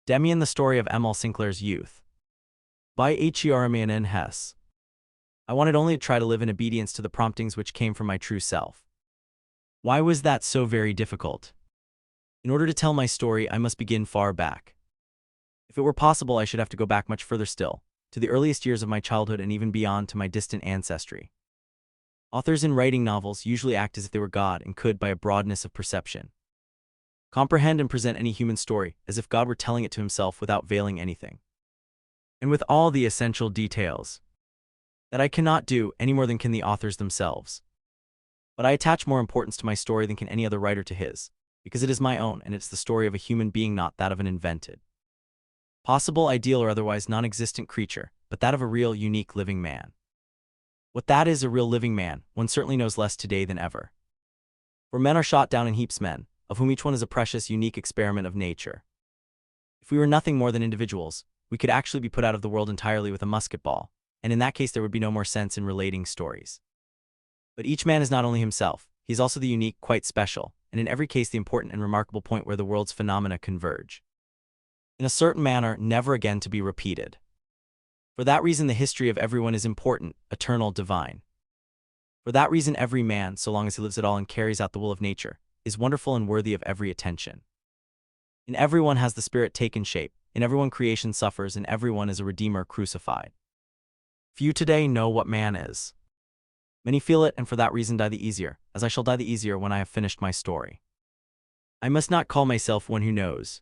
Demian, the story of Emil Sinclair's youth. By HERMANN HESSE. I wanted only to try to live in obedience to the promptings which came from my true self. Why was that so very difficult? In order to tell my story, I must begin far back. If it were possible, I should have to go back much further still, to the earliest years of my childhood and even beyond to my distant ancestry. Authors in writing novels usually act as if they were God and could, by a broadness of perception, comprehend and present any human story as if God were telling it to himself without veiling anything, and with all the essential details. That I cannot do any more than can the authors themselves. But I attach more importance to my story than can any other writer to his, because it is my own and it's the story of a human being, not that of an invented, possible, ideal, or otherwise non-existent creature, but that of a real, unique, living man. What that is, a real living man, one certainly knows less today than ever. For men are shot down in heaps, men, of whom each one is a precious, unique experiment of nature. If we were nothing more than individuals, we could actually be put out of the world entirely with a musket ball, and in that case there would be no more sense in relating stories. But each man is not only himself, he is also the unique, quite special, and in every case the important and remarkable point where the world's phenomena converge, in a certain manner never again to be repeated. For that reason the history of everyone is important, eternal, divine. For that reason every man, so long as he lives at all and carries out the will of nature, is wonderful and worthy of every attention. In everyone has the Spirit taken shape, in everyone creation suffers, and everyone is a Redeemer crucified. Few today know what man is. Many feel it and for that reason die the easier, as I shall die the easier when I have finished my story. I must not call myself one who knows.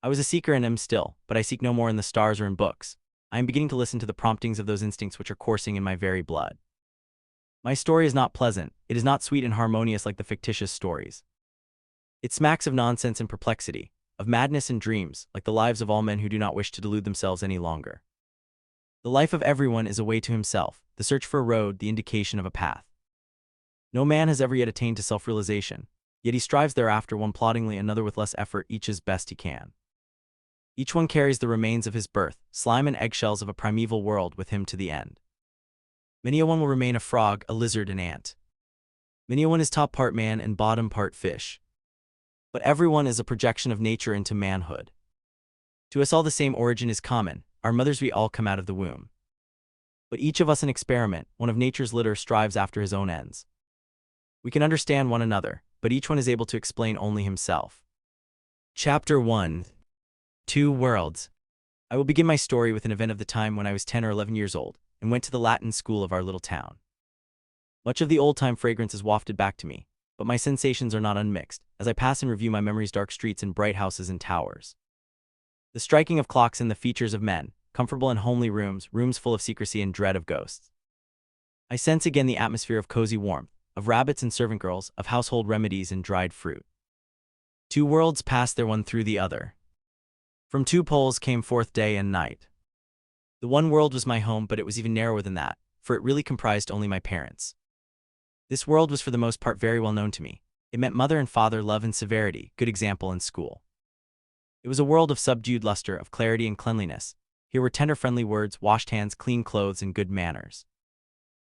I was a seeker and am still, but I seek no more in the stars or in books. I am beginning to listen to the promptings of those instincts which are coursing in my very blood. My story is not pleasant, it is not sweet and harmonious like the fictitious stories. It smacks of nonsense and perplexity, of madness and dreams, like the lives of all men who do not wish to delude themselves any longer. The life of everyone is a way to himself, the search for a road, the indication of a path. No man has ever yet attained to self-realization, yet he strives thereafter, one ploddingly, another with less effort, each as best he can. Each one carries the remains of his birth, slime and eggshells of a primeval world with him to the end. Many a one will remain a frog, a lizard, an ant. Many a one is top part man and bottom part fish. But everyone is a projection of nature into manhood. To us all the same origin is common, our mothers we all come out of the womb. But each of us an experiment, one of nature's litter strives after his own ends. We can understand one another, but each one is able to explain only himself. Chapter 1. Two Worlds. I will begin my story with an event of the time when I was 10 or 11 years old, and went to the Latin school of our little town. Much of the old-time fragrance is wafted back to me, but my sensations are not unmixed, as I pass and review my memory's dark streets and bright houses and towers. The striking of clocks and the features of men, comfortable and homely rooms, rooms full of secrecy and dread of ghosts. I sense again the atmosphere of cozy warmth, of rabbits and servant girls, of household remedies and dried fruit. Two worlds passed there one through the other. From two poles came forth day and night. The one world was my home, but it was even narrower than that, for it really comprised only my parents. This world was for the most part very well known to me. It meant mother and father, love and severity, good example and school. It was a world of subdued luster, of clarity and cleanliness. Here were tender friendly words, washed hands, clean clothes, and good manners.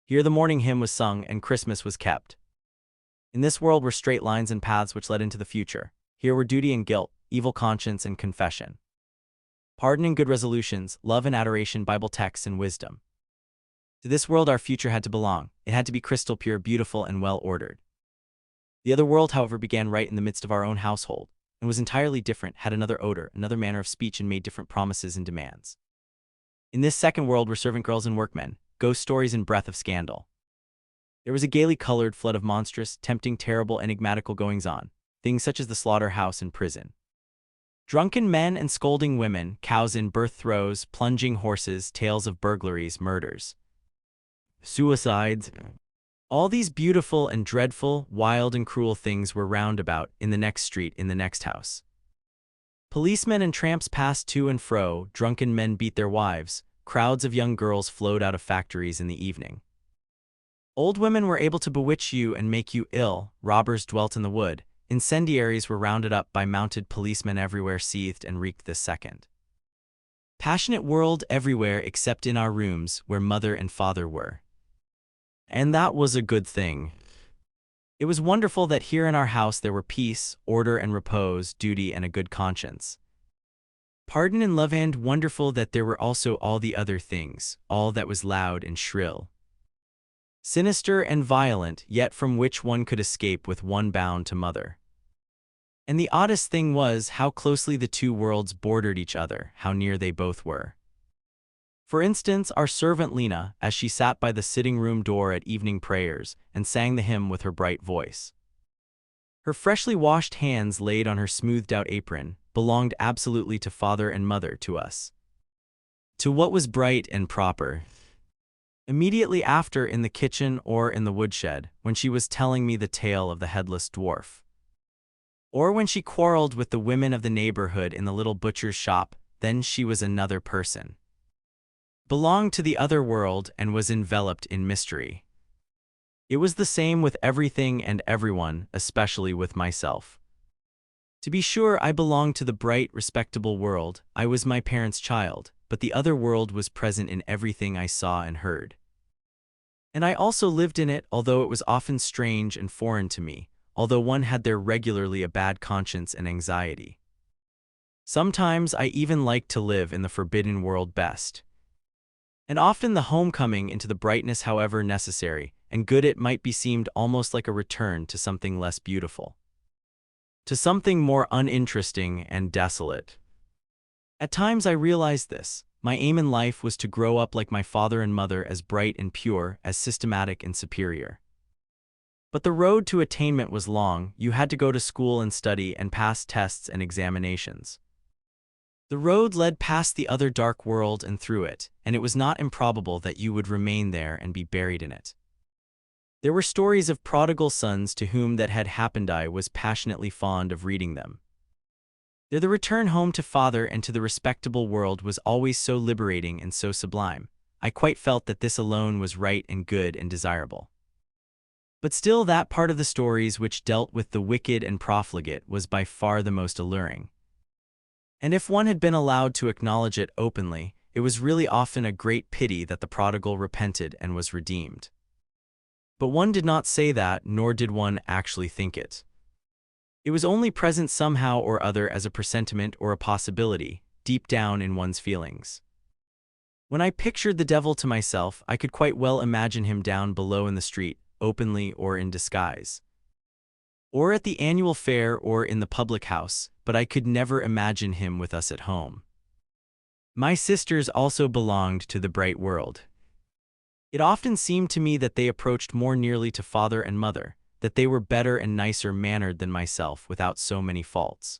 Here the morning hymn was sung and Christmas was kept. In this world were straight lines and paths which led into the future. Here were duty and guilt, evil conscience and confession, pardon and good resolutions, love and adoration, Bible texts and wisdom. To this world our future had to belong. It had to be crystal pure, beautiful, and well ordered. The other world, however, began right in the midst of our own household, and was entirely different, had another odor, another manner of speech, and made different promises and demands. In this second world were servant girls and workmen, ghost stories and breath of scandal. There was a gaily colored flood of monstrous, tempting, terrible, enigmatical goings-on, things such as the slaughter-house and prison. Drunken men and scolding women, cows in birth throes, plunging horses, tales of burglaries, murders, suicides. All these beautiful and dreadful, wild and cruel things were round about, in the next street, in the next house. Policemen and tramps passed to and fro, drunken men beat their wives, crowds of young girls flowed out of factories in the evening. Old women were able to bewitch you and make you ill, robbers dwelt in the wood, incendiaries were rounded up by mounted policemen, everywhere seethed and reeked this second passionate world, everywhere except in our rooms where mother and father were. And that was a good thing. It was wonderful that here in our house there were peace, order and repose, duty and a good conscience. Pardon and love, and wonderful that there were also all the other things, all that was loud and shrill, sinister and violent, yet from which one could escape with one bound to mother. And the oddest thing was how closely the two worlds bordered each other, how near they both were. For instance, our servant Lena, as she sat by the sitting-room door at evening prayers and sang the hymn with her bright voice, her freshly washed hands laid on her smoothed-out apron, belonged absolutely to father and mother, to us, to what was bright and proper. Immediately after, in the kitchen or in the woodshed, when she was telling me the tale of the headless dwarf, or when she quarreled with the women of the neighborhood in the little butcher's shop, then she was another person, belonged to the other world, and was enveloped in mystery. It was the same with everything and everyone, especially with myself. To be sure, I belonged to the bright, respectable world. I was my parents' child, but the other world was present in everything I saw and heard. And I also lived in it, although it was often strange and foreign to me, although one had there regularly a bad conscience and anxiety. Sometimes I even liked to live in the forbidden world best. And often the homecoming into the brightness, however necessary and good it might be, seemed almost like a return to something less beautiful, to something more uninteresting and desolate. At times I realized this. My aim in life was to grow up like my father and mother, as bright and pure, as systematic and superior. But the road to attainment was long. You had to go to school and study and pass tests and examinations. The road led past the other dark world and through it, and it was not improbable that you would remain there and be buried in it. There were stories of prodigal sons to whom that had happened. I was passionately fond of reading them. The return home to father and to the respectable world was always so liberating and so sublime. I quite felt that this alone was right and good and desirable. But still, that part of the stories which dealt with the wicked and profligate was by far the most alluring. And if one had been allowed to acknowledge it openly, it was really often a great pity that the prodigal repented and was redeemed. But one did not say that, nor did one actually think it. It was only present somehow or other as a presentiment or a possibility, deep down in one's feelings. When I pictured the devil to myself, I could quite well imagine him down below in the street, openly or in disguise, or at the annual fair or in the public house, but I could never imagine him with us at home. My sisters also belonged to the bright world. It often seemed to me that they approached more nearly to father and mother, that they were better and nicer mannered than myself, without so many faults.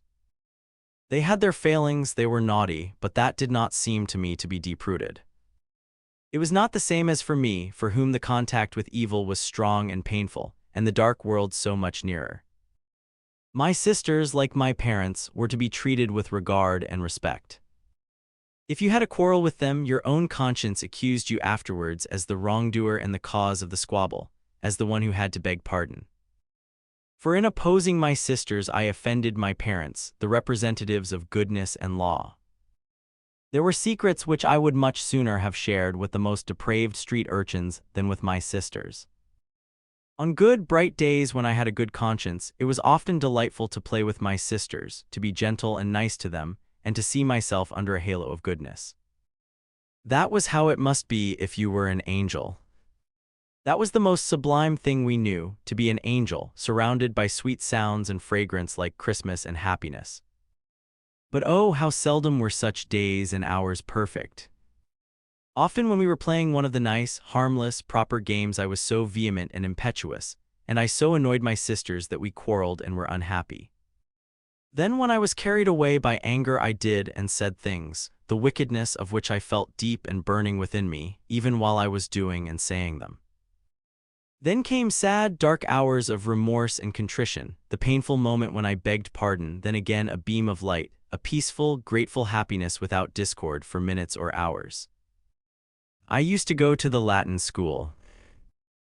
They had their failings, they were naughty, but that did not seem to me to be deep-rooted. It was not the same as for me, for whom the contact with evil was strong and painful, and the dark world so much nearer. My sisters, like my parents, were to be treated with regard and respect. If you had a quarrel with them, your own conscience accused you afterwards as the wrongdoer and the cause of the squabble, as the one who had to beg pardon. For in opposing my sisters I offended my parents, the representatives of goodness and law. There were secrets which I would much sooner have shared with the most depraved street urchins than with my sisters. On good, bright days when I had a good conscience, it was often delightful to play with my sisters, to be gentle and nice to them, and to see myself under a halo of goodness. That was how it must be if you were an angel. That was the most sublime thing we knew, to be an angel, surrounded by sweet sounds and fragrance like Christmas and happiness. But oh, how seldom were such days and hours perfect. Often when we were playing one of the nice, harmless, proper games, I was so vehement and impetuous, and I so annoyed my sisters that we quarreled and were unhappy. Then when I was carried away by anger, I did and said things, the wickedness of which I felt deep and burning within me, even while I was doing and saying them. Then came sad, dark hours of remorse and contrition, the painful moment when I begged pardon, then again a beam of light, a peaceful, grateful happiness without discord for minutes or hours. I used to go to the Latin school.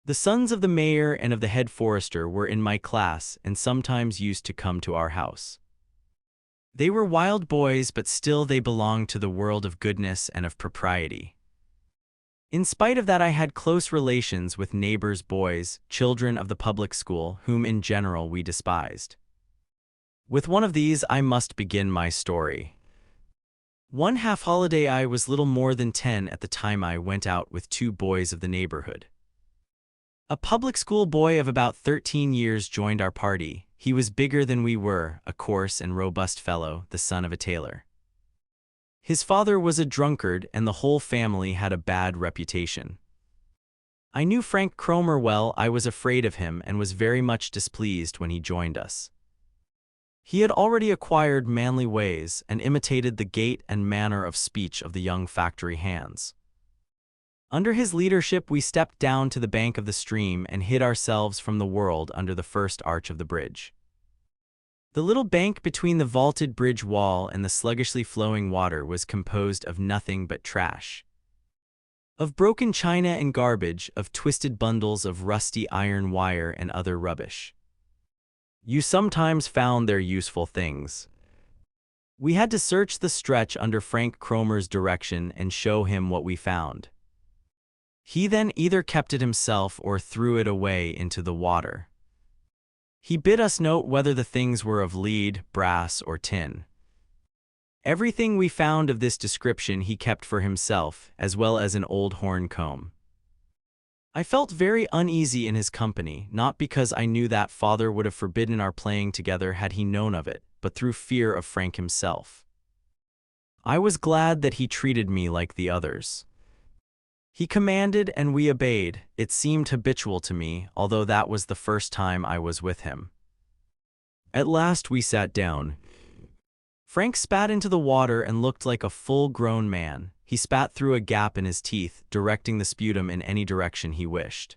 The sons of the mayor and of the head forester were in my class and sometimes used to come to our house. They were wild boys, but still they belonged to the world of goodness and of propriety. In spite of that, I had close relations with neighbors' boys, children of the public school, whom in general we despised. With one of these I must begin my story. One half-holiday I was little more than 10 at the time. I went out with two boys of the neighborhood. A public school boy of about 13 years joined our party. He was bigger than we were, a coarse and robust fellow, the son of a tailor. His father was a drunkard, and the whole family had a bad reputation. I knew Franz Kromer well. I was afraid of him and was very much displeased when he joined us. He had already acquired manly ways and imitated the gait and manner of speech of the young factory hands. Under his leadership, we stepped down to the bank of the stream and hid ourselves from the world under the first arch of the bridge. The little bank between the vaulted bridge wall and the sluggishly flowing water was composed of nothing but trash. Of broken china and garbage, of twisted bundles of rusty iron wire and other rubbish. You sometimes found their useful things. We had to search the stretch under Franz Kromer's direction and show him what we found. He then either kept it himself or threw it away into the water. He bid us note whether the things were of lead, brass, or tin. Everything we found of this description he kept for himself, as well as an old horn comb. I felt very uneasy in his company, not because I knew that father would have forbidden our playing together had he known of it, but through fear of Frank himself. I was glad that he treated me like the others. He commanded and we obeyed. It seemed habitual to me, although that was the first time I was with him. At last we sat down. Frank spat into the water and looked like a full-grown man. He spat through a gap in his teeth, directing the sputum in any direction he wished.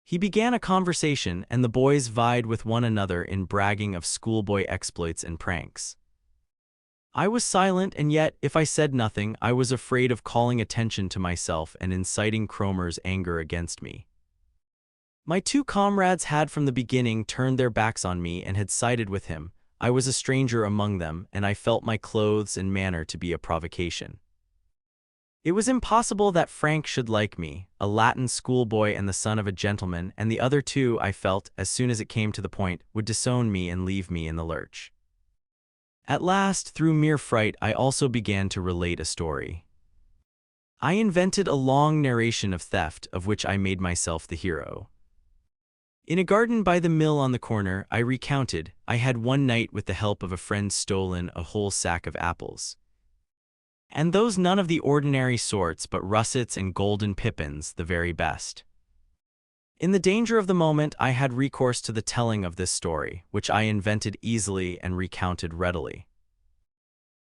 He began a conversation, and the boys vied with one another in bragging of schoolboy exploits and pranks. I was silent, and yet, if I said nothing, I was afraid of calling attention to myself and inciting Kromer's anger against me. My two comrades had from the beginning turned their backs on me and had sided with him. I was a stranger among them, and I felt my clothes and manner to be a provocation. It was impossible that Frank should like me, a Latin schoolboy and the son of a gentleman, and the other two, I felt, as soon as it came to the point, would disown me and leave me in the lurch. At last, through mere fright, I also began to relate a story. I invented a long narration of theft, of which I made myself the hero. In a garden by the mill on the corner, I recounted, I had one night with the help of a friend stolen a whole sack of apples. And those none of the ordinary sorts, but russets and golden pippins, the very best. In the danger of the moment, I had recourse to the telling of this story, which I invented easily and recounted readily.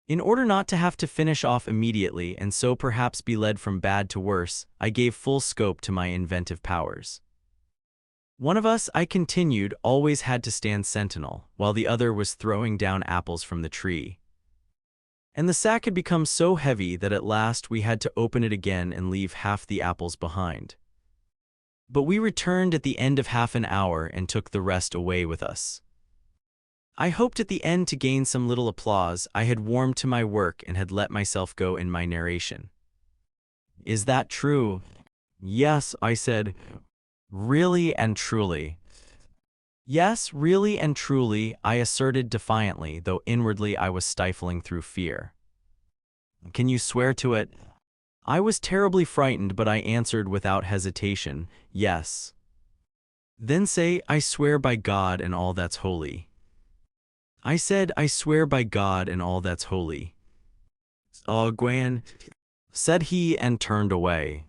In order not to have to finish off immediately and so perhaps be led from bad to worse, I gave full scope to my inventive powers. One of us, I continued, always had to stand sentinel, while the other was throwing down apples from the tree. And the sack had become so heavy that at last we had to open it again and leave half the apples behind. But we returned at the end of half an hour and took the rest away with us. I hoped at the end to gain some little applause. I had warmed to my work and had let myself go in my narration. Is that true? Yes, I said. Really and truly. Yes, really and truly, I asserted defiantly, though inwardly I was stifling through fear. Can you swear to it? I was terribly frightened, but I answered without hesitation, yes. Then say, I swear by God and all that's holy. I said, I swear by God and all that's holy. Oh, Gwen, said he and turned away.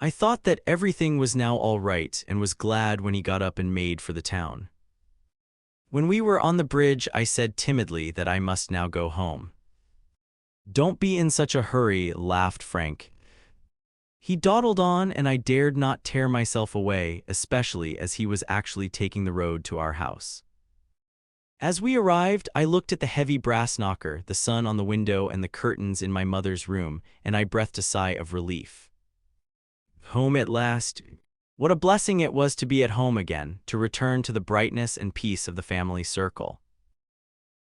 I thought that everything was now all right and was glad when he got up and made for the town. When we were on the bridge, I said timidly that I must now go home. Don't be in such a hurry, laughed Frank. He dawdled on, and I dared not tear myself away, especially as he was actually taking the road to our house. As we arrived, I looked at the heavy brass knocker, the sun on the window, and the curtains in my mother's room, and I breathed a sigh of relief. Home at last. What a blessing it was to be at home again, to return to the brightness and peace of the family circle.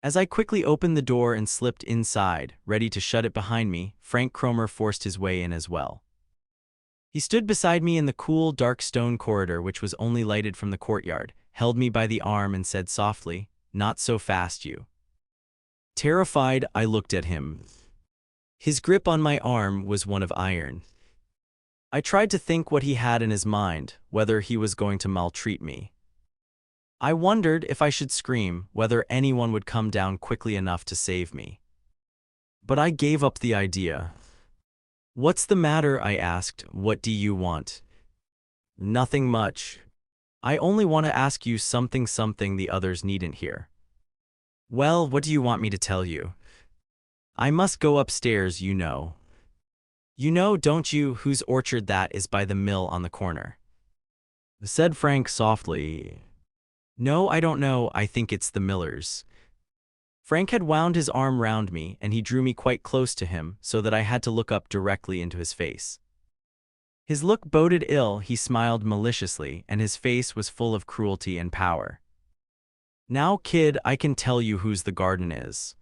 As I quickly opened the door and slipped inside, ready to shut it behind me, Franz Kromer forced his way in as well. He stood beside me in the cool, dark stone corridor which was only lighted from the courtyard, held me by the arm and said softly, "Not so fast, you Terrified, I looked at him. His grip on my arm was one of iron. I tried to think what he had in his mind, whether he was going to maltreat me. I wondered if I should scream, whether anyone would come down quickly enough to save me. But I gave up the idea. "What's the matter?" I asked. "What do you want?" "Nothing much. I only want to ask you something the others needn't hear." "Well, what do you want me to tell you?" "I must go upstairs, you know." "You know, don't you, whose orchard that is by the mill on the corner?" said Frank softly. "No, I don't know. I think it's the miller's." Frank had wound his arm round me, and he drew me quite close to him so that I had to look up directly into his face. His look boded ill. He smiled maliciously, and his face was full of cruelty and power. "Now, kid, I can tell you whose the garden is.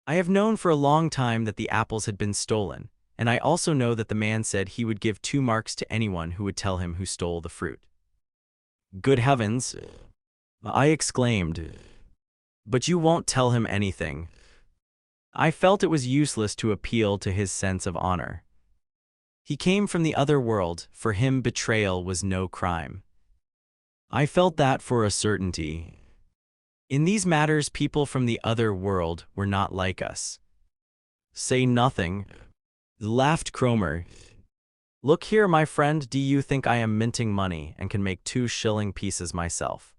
I have known for a long time that the apples had been stolen, and I also know that the man said he would give 2 marks to anyone who would tell him who stole the fruit." "Good heavens!" I exclaimed. "But you won't tell him anything?" I felt it was useless to appeal to his sense of honor. He came from the other world. For him, betrayal was no crime. I felt that for a certainty. In these matters, people from the other world were not like us. "Say nothing," laughed Kromer. "Look here, my friend, do you think I am minting money and can make 2-shilling pieces myself?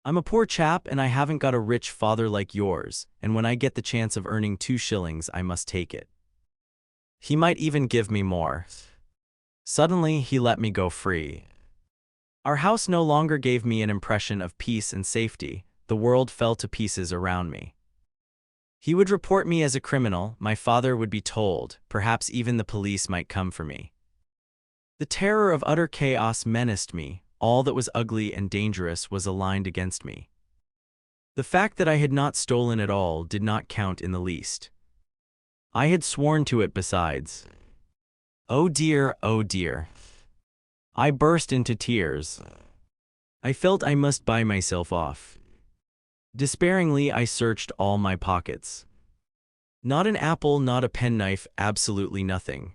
I'm a poor chap, and I haven't got a rich father like yours, and when I get the chance of earning 2 shillings, I must take it. He might even give me more." Suddenly, he let me go free. Our house no longer gave me an impression of peace and safety. The world fell to pieces around me. He would report me as a criminal, my father would be told, perhaps even the police might come for me. The terror of utter chaos menaced me. All that was ugly and dangerous was aligned against me. The fact that I had not stolen at all did not count in the least. I had sworn to it besides. Oh dear, oh dear. I burst into tears. I felt I must buy myself off. Despairingly, I searched all my pockets. Not an apple, not a penknife, absolutely nothing.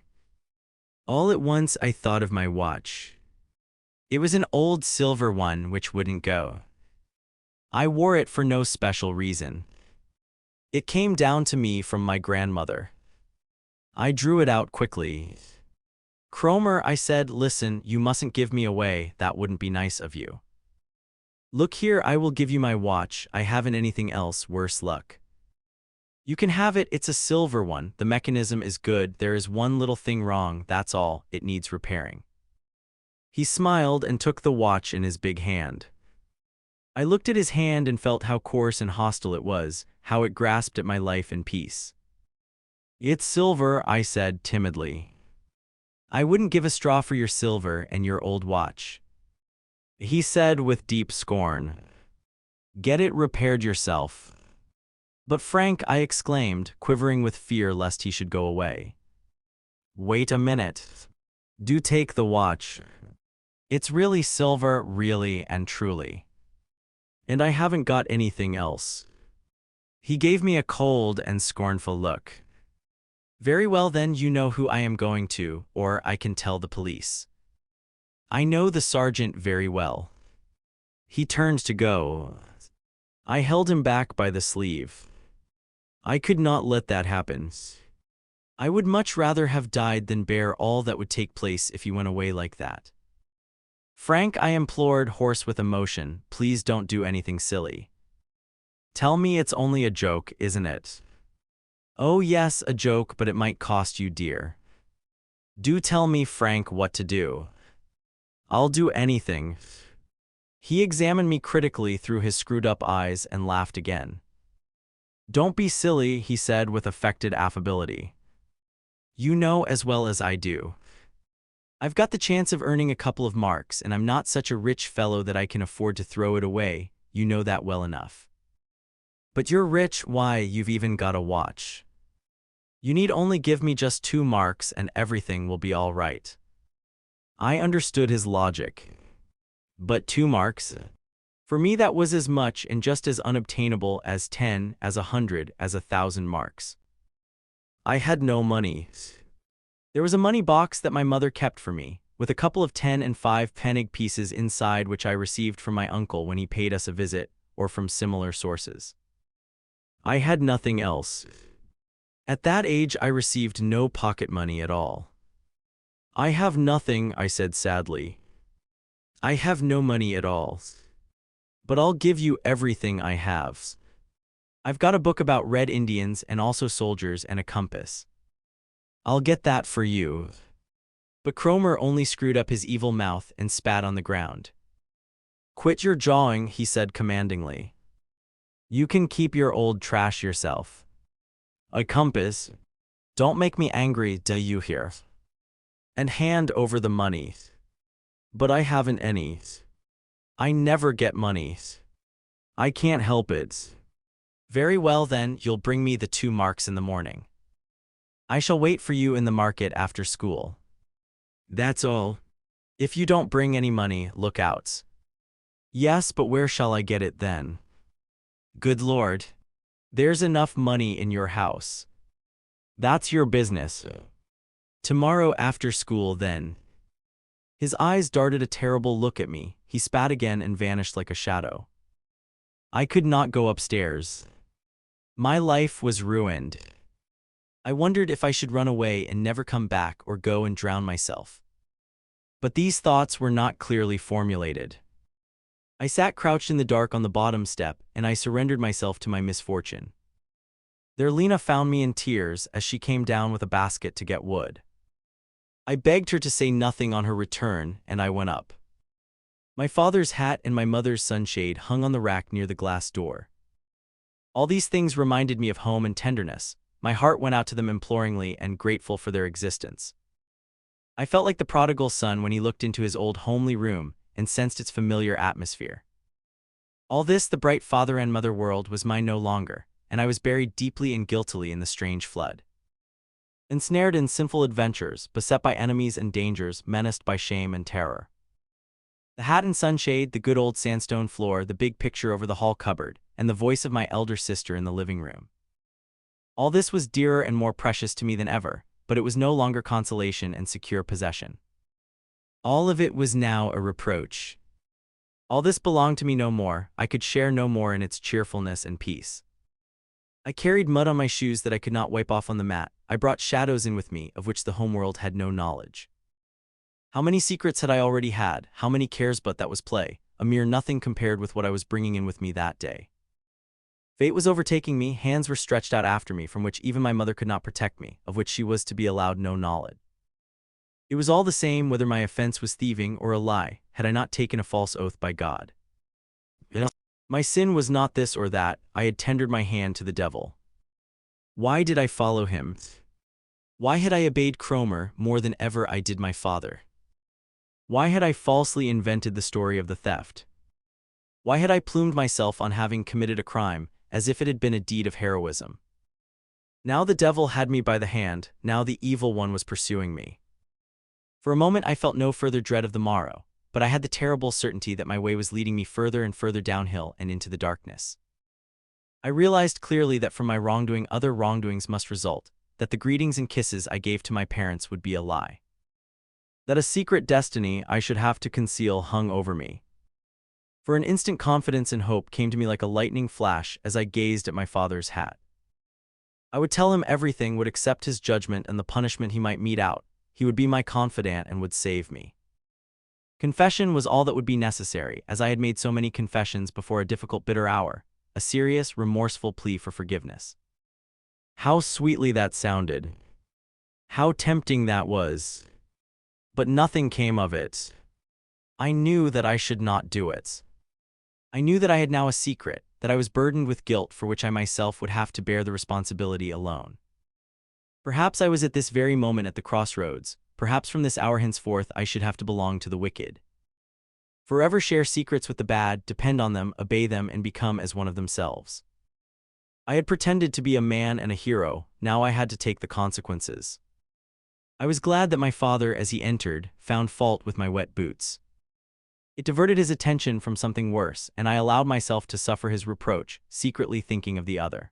All at once I thought of my watch. It was an old silver one which wouldn't go. I wore it for no special reason. It came down to me from my grandmother. I drew it out quickly. "Kromer," I said, "listen, you mustn't give me away, that wouldn't be nice of you. Look here, I will give you my watch, I haven't anything else, worse luck. You can have it, it's a silver one, the mechanism is good, there is one little thing wrong, that's all, it needs repairing." He smiled and took the watch in his big hand. I looked at his hand and felt how coarse and hostile it was, how it grasped at my life and peace. "It's silver," I said timidly. "I wouldn't give a straw for your silver and your old watch." He said with deep scorn, "Get it repaired yourself." "But Frank," I exclaimed, quivering with fear lest he should go away. "Wait a minute. Do take the watch. It's really silver, really and truly. And I haven't got anything else." He gave me a cold and scornful look. "Very well then, you know who I am going to, or I can tell the police. I know the sergeant very well." He turned to go. I held him back by the sleeve. I could not let that happen. I would much rather have died than bear all that would take place if he went away like that. "Frank," I implored, hoarse with emotion, "please don't do anything silly. Tell me it's only a joke, isn't it?" "Oh yes, a joke, but it might cost you dear. Do tell me, Frank, what to do." "I'll do anything." He examined me critically through his screwed-up eyes and laughed again. "Don't be silly," he said with affected affability. "You know as well as I do. I've got the chance of earning a couple of marks, and I'm not such a rich fellow that I can afford to throw it away, you know that well enough. But you're rich, why, you've even got a watch. You need only give me just 2 marks and everything will be all right." I understood his logic. But 2 marks? For me that was as much and just as unobtainable as 10, as 100, as 1,000 marks. I had no money. There was a money box that my mother kept for me, with a couple of 10 and 5 pennig pieces inside which I received from my uncle when he paid us a visit, or from similar sources. I had nothing else. At that age I received no pocket money at all. I have nothing, I said sadly. I have no money at all. But I'll give you everything I have. I've got a book about Red Indians and also soldiers and a compass. I'll get that for you. But Kromer only screwed up his evil mouth and spat on the ground. Quit your jawing, he said commandingly. You can keep your old trash yourself. A compass? Don't make me angry, do you hear? And hand over the money. But I haven't any. I never get money. I can't help it. Very well then, you'll bring me the 2 marks in the morning. I shall wait for you in the market after school. That's all. If you don't bring any money, look out. Yes, but where shall I get it then? Good Lord. There's enough money in your house. That's your business. Tomorrow after school then. His eyes darted a terrible look at me. He spat again and vanished like a shadow. I could not go upstairs. My life was ruined. I wondered if I should run away and never come back or go and drown myself. But these thoughts were not clearly formulated. I sat crouched in the dark on the bottom step, and I surrendered myself to my misfortune. There Lena found me in tears as she came down with a basket to get wood. I begged her to say nothing on her return, and I went up. My father's hat and my mother's sunshade hung on the rack near the glass door. All these things reminded me of home and tenderness. My heart went out to them imploringly and grateful for their existence. I felt like the prodigal son when he looked into his old homely room and sensed its familiar atmosphere. All this, the bright father and mother world, was mine no longer, and I was buried deeply and guiltily in the strange flood. Ensnared in sinful adventures, beset by enemies and dangers, menaced by shame and terror. The hat and sunshade, the good old sandstone floor, the big picture over the hall cupboard, and the voice of my elder sister in the living room. All this was dearer and more precious to me than ever, but it was no longer consolation and secure possession. All of it was now a reproach. All this belonged to me no more. I could share no more in its cheerfulness and peace. I carried mud on my shoes that I could not wipe off on the mat. I brought shadows in with me, of which the homeworld had no knowledge. How many secrets had I already had? How many cares? But that was play, a mere nothing compared with what I was bringing in with me that day. Fate was overtaking me, hands were stretched out after me from which even my mother could not protect me, of which she was to be allowed no knowledge. It was all the same whether my offense was thieving or a lie, had I not taken a false oath by God. My sin was not this or that, I had tendered my hand to the devil. Why did I follow him? Why had I obeyed Kromer more than ever I did my father? Why had I falsely invented the story of the theft? Why had I plumed myself on having committed a crime, as if it had been a deed of heroism? Now the devil had me by the hand, now the evil one was pursuing me. For a moment I felt no further dread of the morrow, but I had the terrible certainty that my way was leading me further and further downhill and into the darkness. I realized clearly that from my wrongdoing other wrongdoings must result, that the greetings and kisses I gave to my parents would be a lie. That a secret destiny I should have to conceal hung over me. For an instant confidence and hope came to me like a lightning flash as I gazed at my father's hat. I would tell him everything, would accept his judgment and the punishment he might mete out. He would be my confidant and would save me. Confession was all that would be necessary, as I had made so many confessions before a difficult bitter hour, a serious, remorseful plea for forgiveness. How sweetly that sounded! How tempting that was! But nothing came of it. I knew that I should not do it. I knew that I had now a secret, that I was burdened with guilt for which I myself would have to bear the responsibility alone. Perhaps I was at this very moment at the crossroads. Perhaps from this hour henceforth I should have to belong to the wicked. Forever share secrets with the bad, depend on them, obey them, and become as one of themselves. I had pretended to be a man and a hero, now I had to take the consequences. I was glad that my father, as he entered, found fault with my wet boots. It diverted his attention from something worse, and I allowed myself to suffer his reproach, secretly thinking of the other.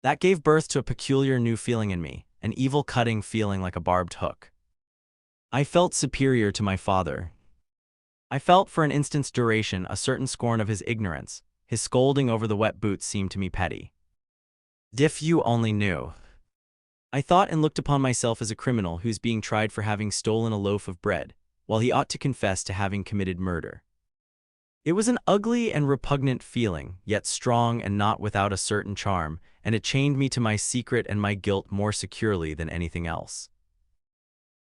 That gave birth to a peculiar new feeling in me, an evil cutting feeling like a barbed hook. I felt superior to my father. I felt for an instant's duration a certain scorn of his ignorance. His scolding over the wet boots seemed to me petty. If you only knew. I thought and looked upon myself as a criminal who's being tried for having stolen a loaf of bread, while he ought to confess to having committed murder. It was an ugly and repugnant feeling, yet strong and not without a certain charm, and it chained me to my secret and my guilt more securely than anything else.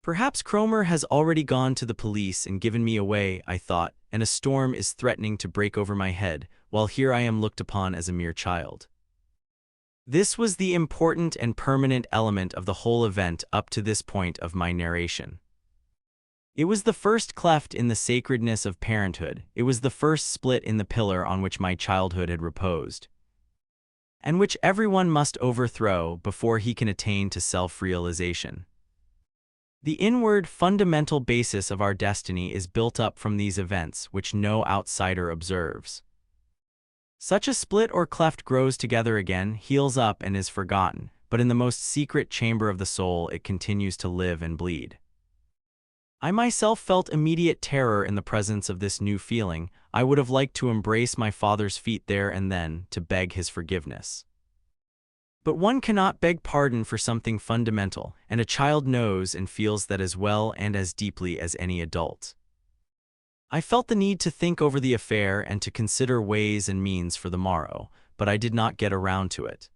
Perhaps Kromer has already gone to the police and given me away, I thought, and a storm is threatening to break over my head, while here I am looked upon as a mere child. This was the important and permanent element of the whole event up to this point of my narration. It was the first cleft in the sacredness of parenthood. It was the first split in the pillar on which my childhood had reposed, and which everyone must overthrow before he can attain to self-realization. The inward, fundamental basis of our destiny is built up from these events which no outsider observes. Such a split or cleft grows together again, heals up, and is forgotten, but in the most secret chamber of the soul it continues to live and bleed. I myself felt immediate terror in the presence of this new feeling. I would have liked to embrace my father's feet there and then, to beg his forgiveness. But one cannot beg pardon for something fundamental, and a child knows and feels that as well and as deeply as any adult. I felt the need to think over the affair and to consider ways and means for the morrow, but I did not get around to it.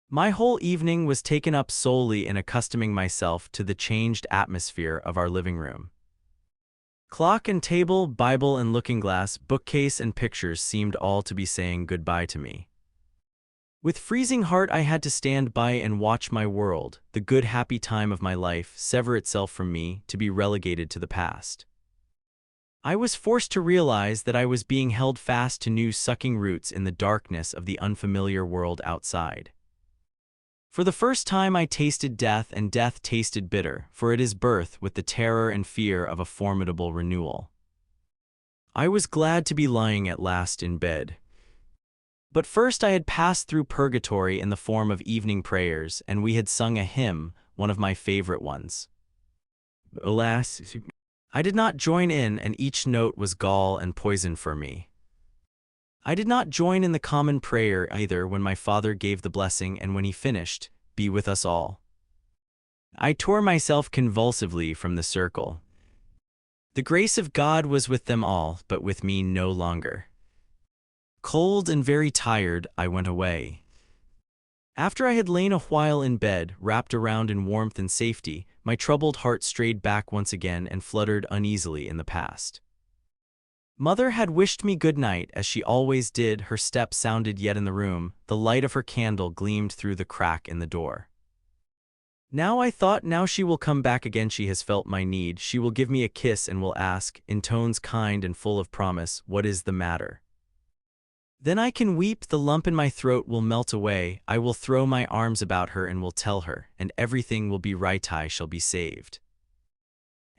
My whole evening was taken up solely in accustoming myself to the changed atmosphere of our living room. Clock and table, Bible and looking-glass, bookcase and pictures seemed all to be saying goodbye to me. With freezing heart I had to stand by and watch my world, the good happy time of my life, sever itself from me, to be relegated to the past. I was forced to realize that I was being held fast to new sucking roots in the darkness of the unfamiliar world outside. For the first time I tasted death, and death tasted bitter, for it is birth with the terror and fear of a formidable renewal. I was glad to be lying at last in bed. But first I had passed through purgatory in the form of evening prayers, and we had sung a hymn, one of my favorite ones. Alas, I did not join in, and each note was gall and poison for me. I did not join in the common prayer either when my father gave the blessing and when he finished, "Be with us all." I tore myself convulsively from the circle. The grace of God was with them all, but with me no longer. Cold and very tired, I went away. After I had lain a while in bed, wrapped around in warmth and safety, my troubled heart strayed back once again and fluttered uneasily in the past. Mother had wished me good night, as she always did. Her step sounded yet in the room, the light of her candle gleamed through the crack in the door. Now I thought, now she will come back again, she has felt my need, she will give me a kiss and will ask, in tones kind and full of promise, what is the matter? Then I can weep, the lump in my throat will melt away, I will throw my arms about her and will tell her, and everything will be right, I shall be saved.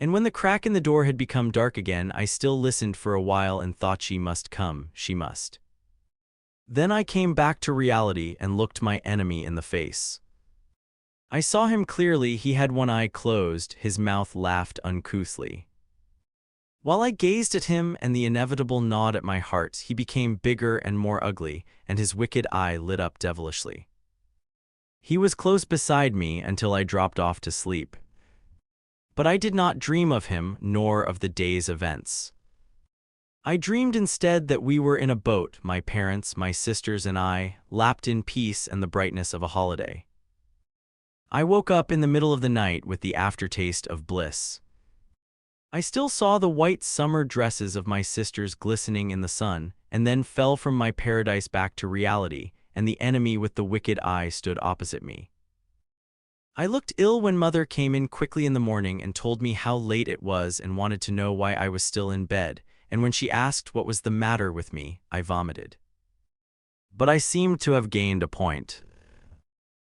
And when the crack in the door had become dark again, I still listened for a while and thought she must come, she must. Then I came back to reality and looked my enemy in the face. I saw him clearly. He had one eye closed, his mouth laughed uncouthly. While I gazed at him and the inevitable gnawed at my heart, he became bigger and more ugly, and his wicked eye lit up devilishly. He was close beside me until I dropped off to sleep. But I did not dream of him, nor of the day's events. I dreamed instead that we were in a boat, my parents, my sisters, and I, lapped in peace and the brightness of a holiday. I woke up in the middle of the night with the aftertaste of bliss. I still saw the white summer dresses of my sisters glistening in the sun, and then fell from my paradise back to reality, and the enemy with the wicked eye stood opposite me. I looked ill when Mother came in quickly in the morning and told me how late it was and wanted to know why I was still in bed, and when she asked what was the matter with me, I vomited. But I seemed to have gained a point.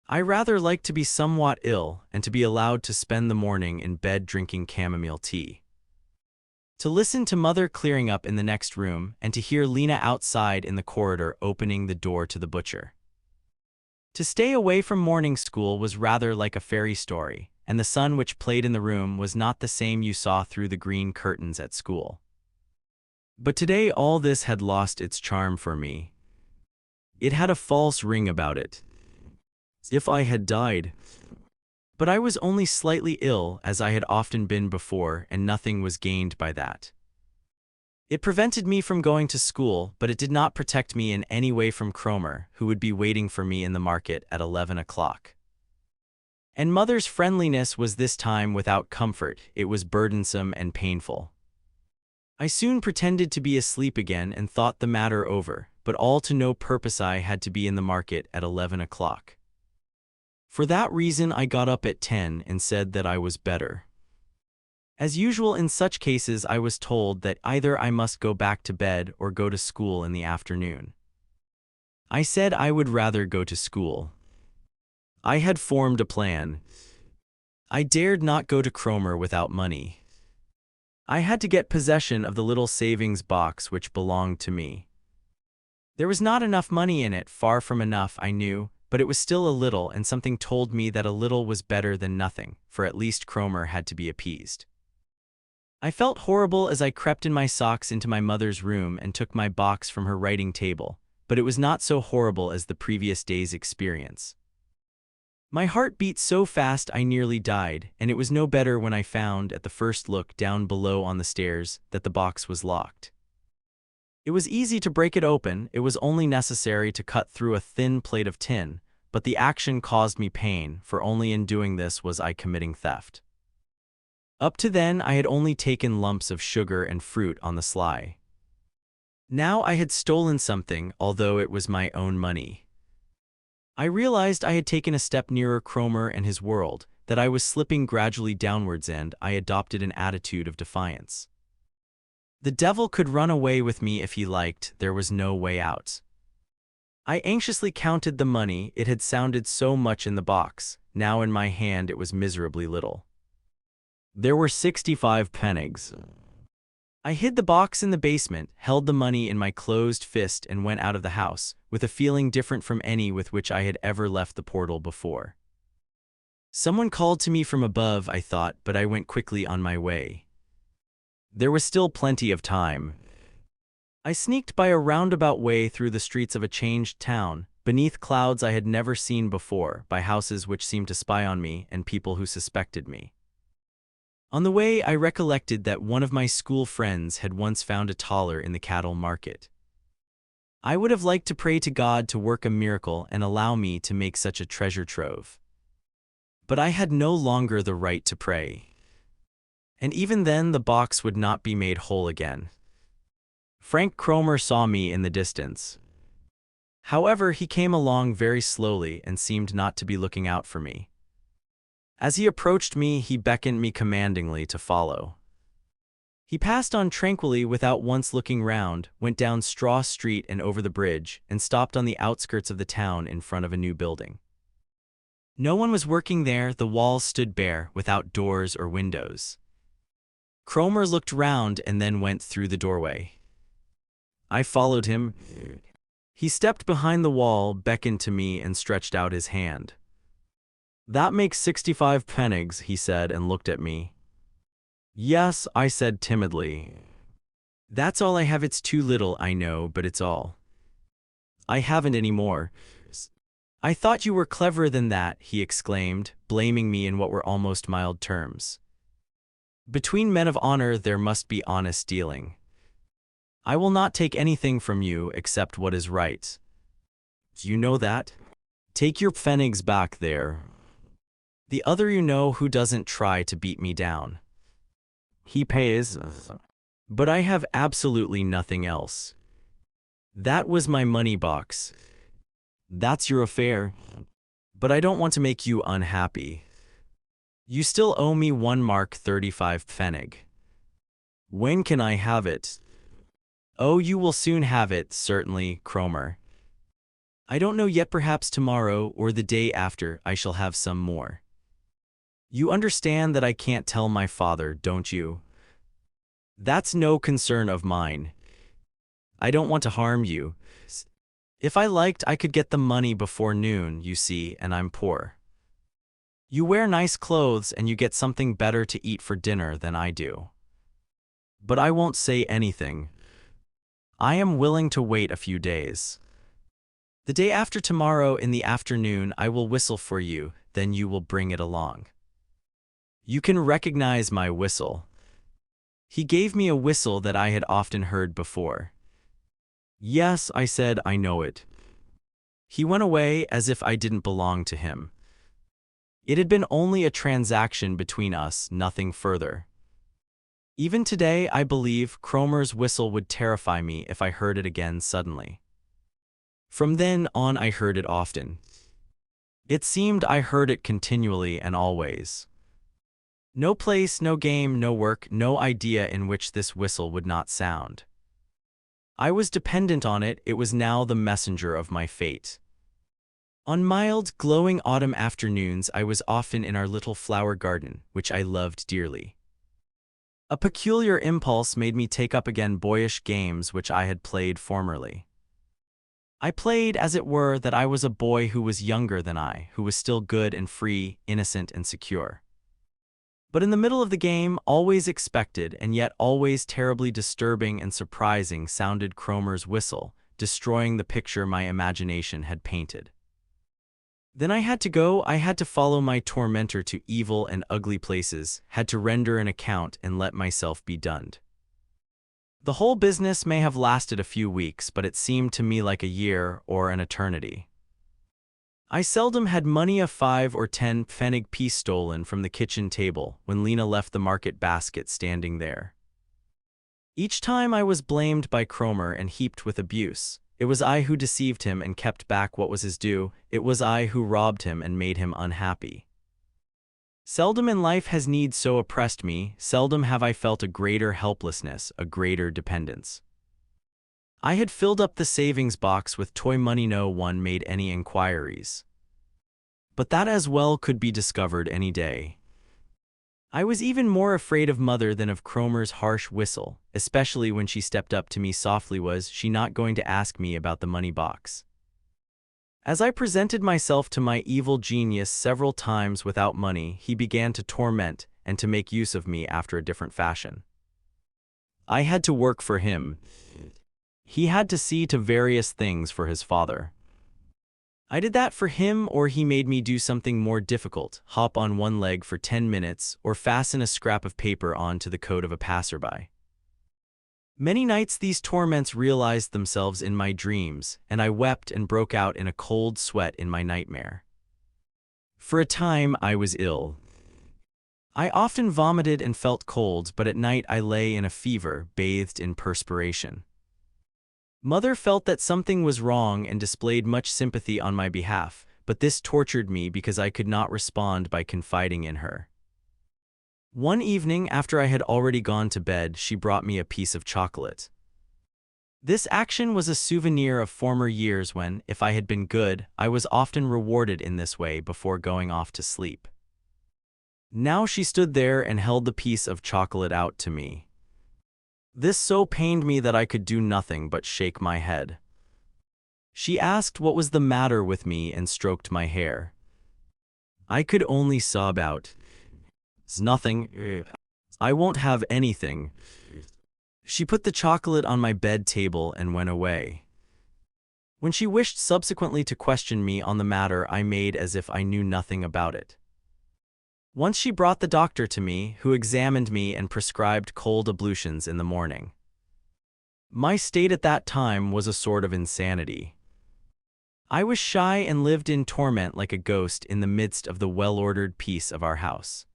I rather liked to be somewhat ill and to be allowed to spend the morning in bed drinking chamomile tea. To listen to Mother clearing up in the next room, and to hear Lena outside in the corridor opening the door to the butcher. To stay away from morning school was rather like a fairy story, and the sun which played in the room was not the same you saw through the green curtains at school. But today all this had lost its charm for me. It had a false ring about it. If I had died. But I was only slightly ill, as I had often been before, and nothing was gained by that. It prevented me from going to school, but it did not protect me in any way from Kromer, who would be waiting for me in the market at 11 o'clock. And Mother's friendliness was this time without comfort, it was burdensome and painful. I soon pretended to be asleep again and thought the matter over, but all to no purpose. I had to be in the market at 11 o'clock. For that reason I got up at 10 and said that I was better. As usual in such cases, I was told that either I must go back to bed or go to school in the afternoon. I said I would rather go to school. I had formed a plan. I dared not go to Kromer without money. I had to get possession of the little savings box which belonged to me. There was not enough money in it, far from enough, I knew, but it was still a little, and something told me that a little was better than nothing, for at least Kromer had to be appeased. I felt horrible as I crept in my socks into my mother's room and took my box from her writing table, but it was not so horrible as the previous day's experience. My heart beat so fast I nearly died, and it was no better when I found, at the first look down below on the stairs, that the box was locked. It was easy to break it open, it was only necessary to cut through a thin plate of tin, but the action caused me pain, for only in doing this was I committing theft. Up to then I had only taken lumps of sugar and fruit on the sly. Now I had stolen something, although it was my own money. I realized I had taken a step nearer Kromer and his world, that I was slipping gradually downwards, and I adopted an attitude of defiance. The devil could run away with me if he liked, there was no way out. I anxiously counted the money, it had sounded so much in the box, now in my hand it was miserably little. There were 65 pennigs. I hid the box in the basement, held the money in my closed fist, and went out of the house, with a feeling different from any with which I had ever left the portal before. Someone called to me from above, I thought, but I went quickly on my way. There was still plenty of time. I sneaked by a roundabout way through the streets of a changed town, beneath clouds I had never seen before, by houses which seemed to spy on me, and people who suspected me. On the way I recollected that one of my school friends had once found a taller in the cattle market. I would have liked to pray to God to work a miracle and allow me to make such a treasure trove. But I had no longer the right to pray. And even then the box would not be made whole again. Frank Kromer saw me in the distance. However, he came along very slowly and seemed not to be looking out for me. As he approached me, he beckoned me commandingly to follow. He passed on tranquilly without once looking round, went down Straw Street and over the bridge, and stopped on the outskirts of the town in front of a new building. No one was working there, the walls stood bare, without doors or windows. Kromer looked round and then went through the doorway. I followed him. He stepped behind the wall, beckoned to me, and stretched out his hand. "That makes 65 pennigs," he said, and looked at me. "Yes," I said timidly. "That's all I have. It's too little, I know, but it's all. I haven't any more." "I thought you were cleverer than that," he exclaimed, blaming me in what were almost mild terms. "Between men of honor there must be honest dealing. I will not take anything from you except what is right. Do you know that? Take your pfennigs back there. The other you know who doesn't try to beat me down. He pays, but I have absolutely nothing else. That was my money box. That's your affair, but I don't want to make you unhappy. You still owe me 1 mark 35 pfennig. When can I have it?" "Oh, you will soon have it, certainly, Kromer. I don't know yet, perhaps tomorrow or the day after I shall have some more. You understand that I can't tell my father, don't you?" That's no concern of mine. I don't want to harm you. If I liked, I could get the money before noon, you see, and I'm poor. You wear nice clothes and you get something better to eat for dinner than I do. But I won't say anything. I am willing to wait a few days. The day after tomorrow in the afternoon I will whistle for you, then you will bring it along. You can recognize my whistle. He gave me a whistle that I had often heard before. Yes, I said, I know it. He went away as if I didn't belong to him. It had been only a transaction between us, nothing further. Even today, I believe Kromer's whistle would terrify me if I heard it again suddenly. From then on, I heard it often. It seemed I heard it continually and always. No place, no game, no work, no idea in which this whistle would not sound. I was dependent on it, it was now the messenger of my fate. On mild, glowing autumn afternoons I was often in our little flower garden, which I loved dearly. A peculiar impulse made me take up again boyish games which I had played formerly. I played, as it were, that I was a boy who was younger than I, who was still good and free, innocent and secure. But in the middle of the game, always expected and yet always terribly disturbing and surprising, sounded Kromer's whistle, destroying the picture my imagination had painted. Then I had to go, I had to follow my tormentor to evil and ugly places, had to render an account and let myself be dunned. The whole business may have lasted a few weeks, but it seemed to me like a year or an eternity. I seldom had money, a 5 or 10 pfennig piece stolen from the kitchen table when Lena left the market basket standing there. Each time I was blamed by Kromer and heaped with abuse. It was I who deceived him and kept back what was his due. It was I who robbed him and made him unhappy. Seldom in life has need so oppressed me, seldom have I felt a greater helplessness, a greater dependence. I had filled up the savings box with toy money, no one made any inquiries. But that as well could be discovered any day. I was even more afraid of Mother than of Kromer's harsh whistle, especially when she stepped up to me softly. Was she not going to ask me about the money box? As I presented myself to my evil genius several times without money, he began to torment and to make use of me after a different fashion. I had to work for him. He had to see to various things for his father. I did that for him, or he made me do something more difficult, hop on one leg for 10 minutes, or fasten a scrap of paper onto the coat of a passerby. Many nights these torments realized themselves in my dreams, and I wept and broke out in a cold sweat in my nightmare. For a time I was ill. I often vomited and felt cold, but at night I lay in a fever, bathed in perspiration. Mother felt that something was wrong and displayed much sympathy on my behalf, but this tortured me because I could not respond by confiding in her. One evening, after I had already gone to bed, she brought me a piece of chocolate. This action was a souvenir of former years when, if I had been good, I was often rewarded in this way before going off to sleep. Now she stood there and held the piece of chocolate out to me. This so pained me that I could do nothing but shake my head. She asked what was the matter with me and stroked my hair. I could only sob out, "It's nothing. I won't have anything." She put the chocolate on my bed table and went away. When she wished subsequently to question me on the matter, I made as if I knew nothing about it. Once she brought the doctor to me, who examined me and prescribed cold ablutions in the morning. My state at that time was a sort of insanity. I was shy and lived in torment like a ghost in the midst of the well-ordered peace of our house.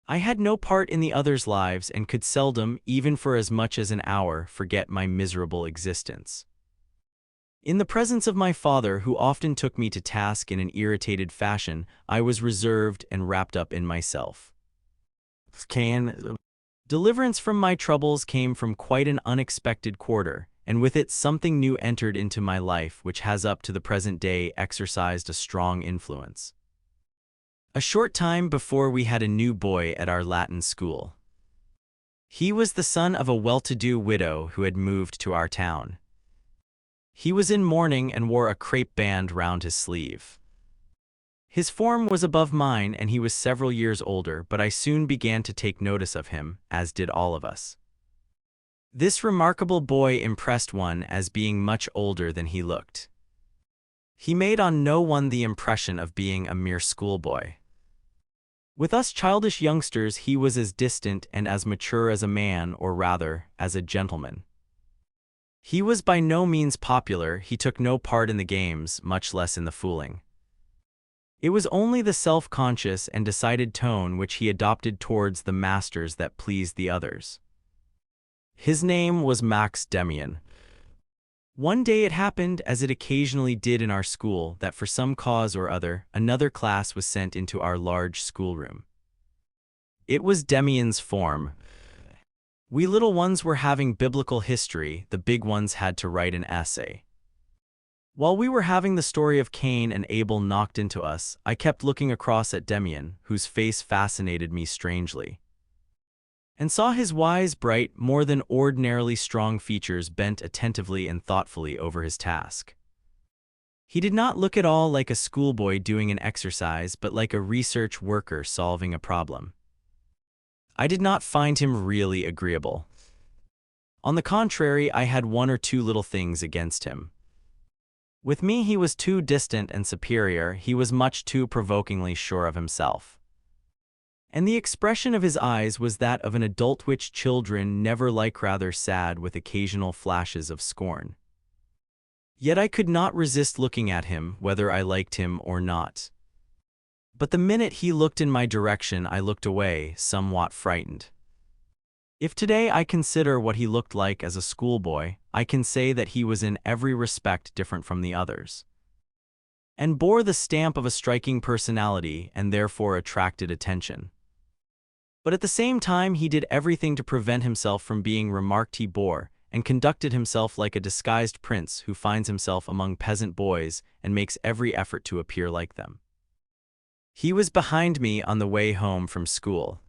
I had no part in the others' lives and could seldom, even for as much as an hour, forget my miserable existence. In the presence of my father, who often took me to task in an irritated fashion, I was reserved and wrapped up in myself. Deliverance from my troubles came from quite an unexpected quarter, and with it something new entered into my life which has up to the present day exercised a strong influence. A short time before we had a new boy at our Latin school. He was the son of a well-to-do widow who had moved to our town. He was in mourning and wore a crepe band round his sleeve. His form was above mine, and he was several years older, but I soon began to take notice of him, as did all of us. This remarkable boy impressed one as being much older than he looked. He made on no one the impression of being a mere schoolboy. With us childish youngsters he was as distant and as mature as a man, or rather, as a gentleman. He was by no means popular, he took no part in the games, much less in the fooling. It was only the self-conscious and decided tone which he adopted towards the masters that pleased the others. His name was Max Demian. One day it happened, as it occasionally did in our school, that for some cause or other, another class was sent into our large schoolroom. It was Demian's form. We little ones were having biblical history, the big ones had to write an essay. While we were having the story of Cain and Abel knocked into us, I kept looking across at Demian, whose face fascinated me strangely, and saw his wise, bright, more than ordinarily strong features bent attentively and thoughtfully over his task. He did not look at all like a schoolboy doing an exercise, but like a research worker solving a problem. I did not find him really agreeable. On the contrary, I had one or two little things against him. With me he was too distant and superior, he was much too provokingly sure of himself. And the expression of his eyes was that of an adult which children never like, rather sad with occasional flashes of scorn. Yet I could not resist looking at him, whether I liked him or not. But the minute he looked in my direction I looked away, somewhat frightened. If today I consider what he looked like as a schoolboy, I can say that he was in every respect different from the others, and bore the stamp of a striking personality and therefore attracted attention. But at the same time he did everything to prevent himself from being remarked. He bore and conducted himself like a disguised prince who finds himself among peasant boys and makes every effort to appear like them. He was behind me on the way home from school.